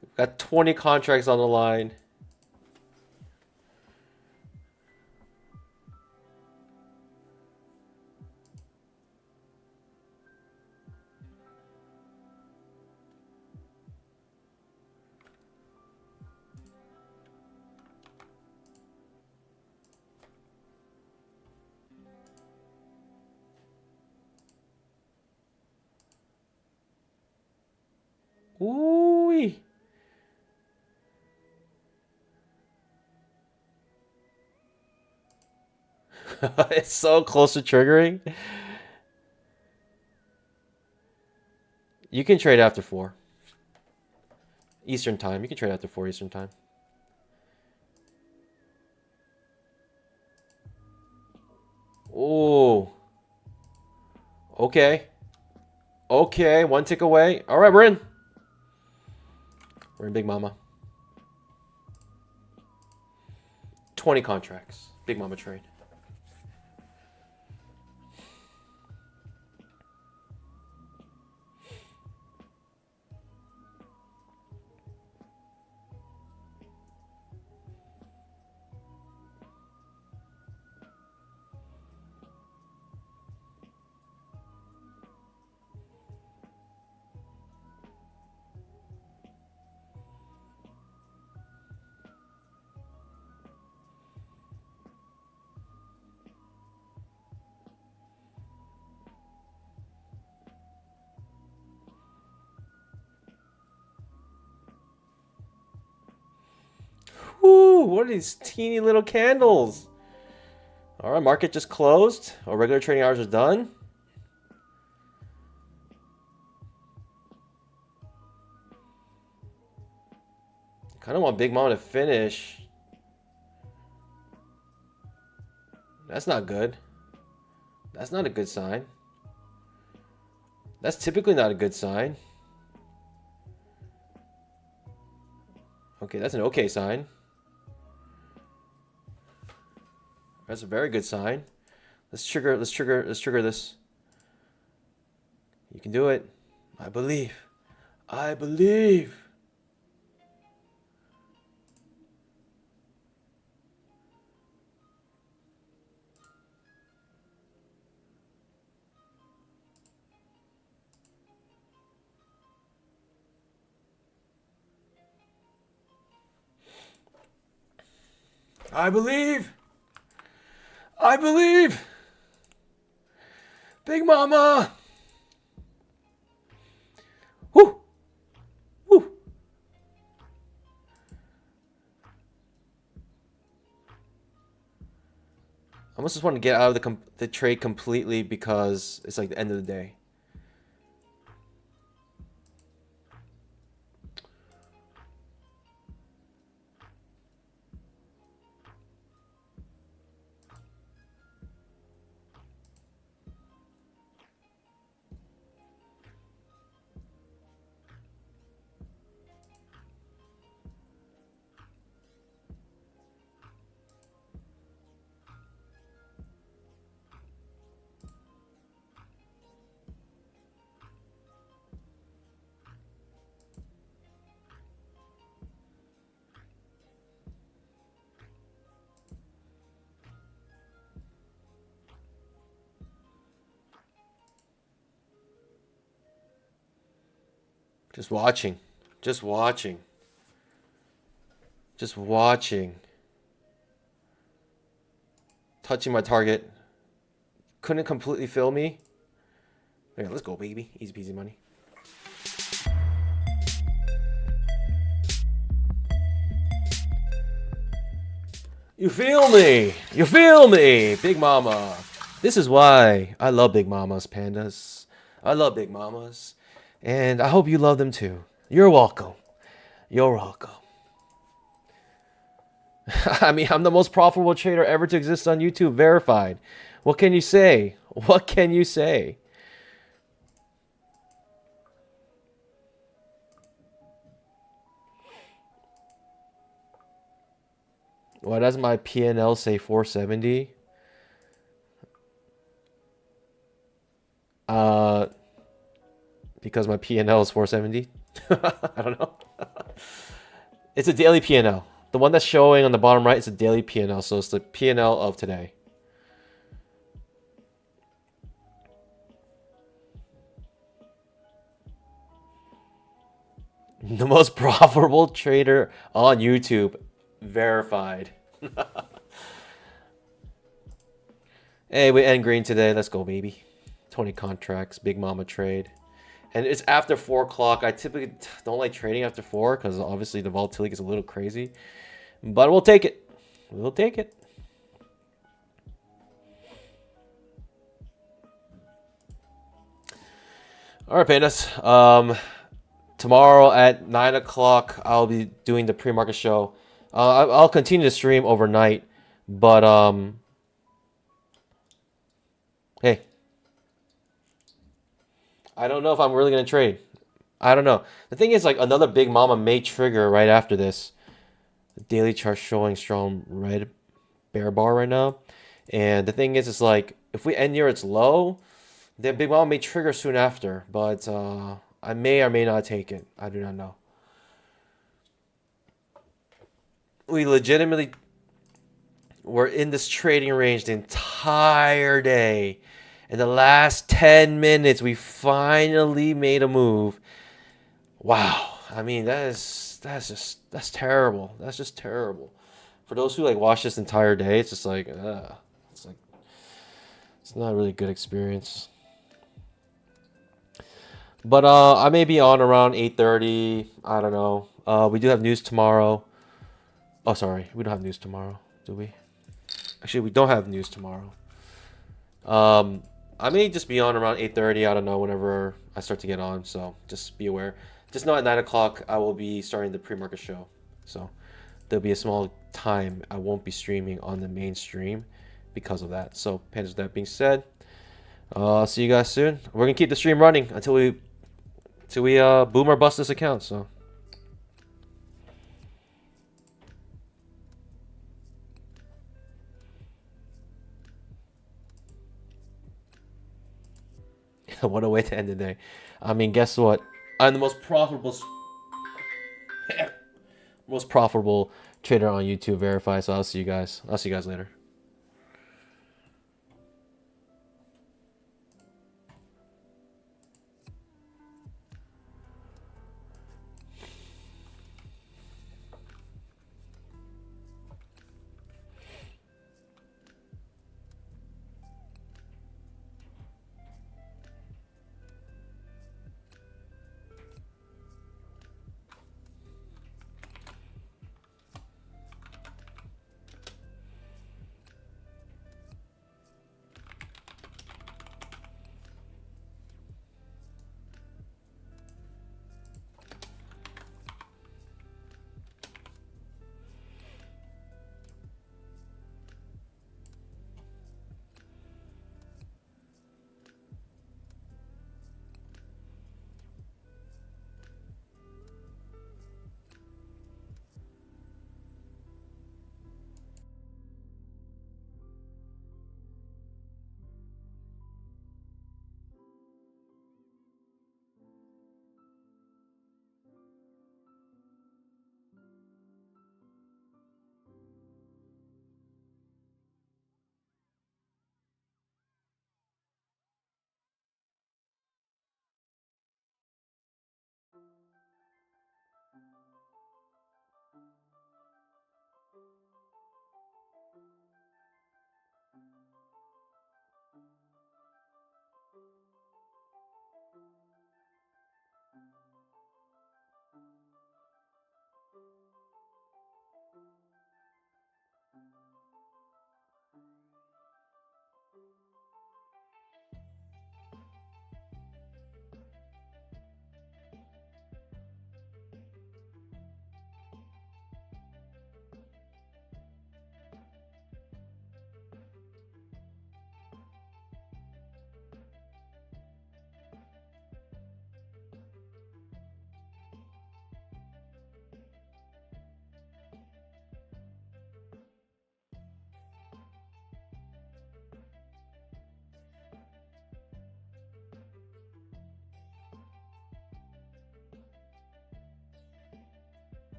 Speaker 1: We've got 20 contracts on the line. Ooh. It's so close to triggering. You can trade after 4 Eastern time. You can trade after 4 Eastern time. Oh. Okay. Okay, 1 tick away. All right, we're in. We're in Big Mama. 20 contracts. Big Mama trade. Whoo, what are these teeny little candles? All right, market just closed. Our regular trading hours are done. Kind of want Big Mama to finish. That's not good. That's not a good sign. That's typically not a good sign. Okay, that's an okay sign. That's a very good sign. Let's trigger this. You can do it. I believe. I believe. I believe. I believe. Big Mama. Whoo. Whoo. I almost just want to get out of the trade completely because it's like the end of the day. Just watching. Just watching. Just watching. Touching my target. Couldn't completely fill me. Yeah, let's go, baby. Easy peasy money. You feel me? You feel me, Big Mama? This is why I love Big Mamas, pandas. I love Big Mamas. And I hope you love them too. You're welcome. You're welcome. I mean, I'm the most profitable trader ever to exist on YouTube, verified. What can you say? What can you say? Why does my PNL say 470? Because my PNL is 470. I don't know. It's a daily PNL. The one that's showing on the bottom right is a daily PNL, so it's the PNL of today. The most profitable trader on YouTube, verified. Hey, we end green today. Let's go, baby. 20 contracts, Big Mama trade. And it's after 4 o'clock. I typically don't like trading after 4 because obviously the volatility gets a little crazy. But we'll take it. We'll take it. All right, pandas. Tomorrow at 9 o'clock, I'll be doing the pre-market show. I'll continue to stream overnight. But, hey. I don't know if I'm really going to trade. I don't know. The thing is, like, another Big Mama may trigger right after this. The daily chart showing strong red bear bar right now. And the thing is, it's like, if we end near its low, then Big Mama may trigger soon after. But I may or may not take it. I do not know. We legitimately were in this trading range the entire day. In the last 10 minutes, we finally made a move. Wow. I mean, that's terrible. That's just terrible. For those who like watch this entire day, it's just like, it's not a really good experience. But I may be on around 8:30. I don't know. We do have news tomorrow. Oh, sorry. We don't have news tomorrow, do we? Actually, we don't have news tomorrow. I may just be on around 8:30. I don't know, whenever I start to get on. So just be aware. Just know at 9 o'clock, I will be starting the pre-market show. So there'll be a small time I won't be streaming on the main stream because of that. So, pandas, with that being said, I'll see you guys soon. We're going to keep the stream running until we boom or bust this account. So. What a way to end the day. I mean, guess what? I'm the most profitable trader on YouTube, verified. So I'll see you guys later.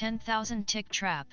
Speaker 2: 10,000 tick trap.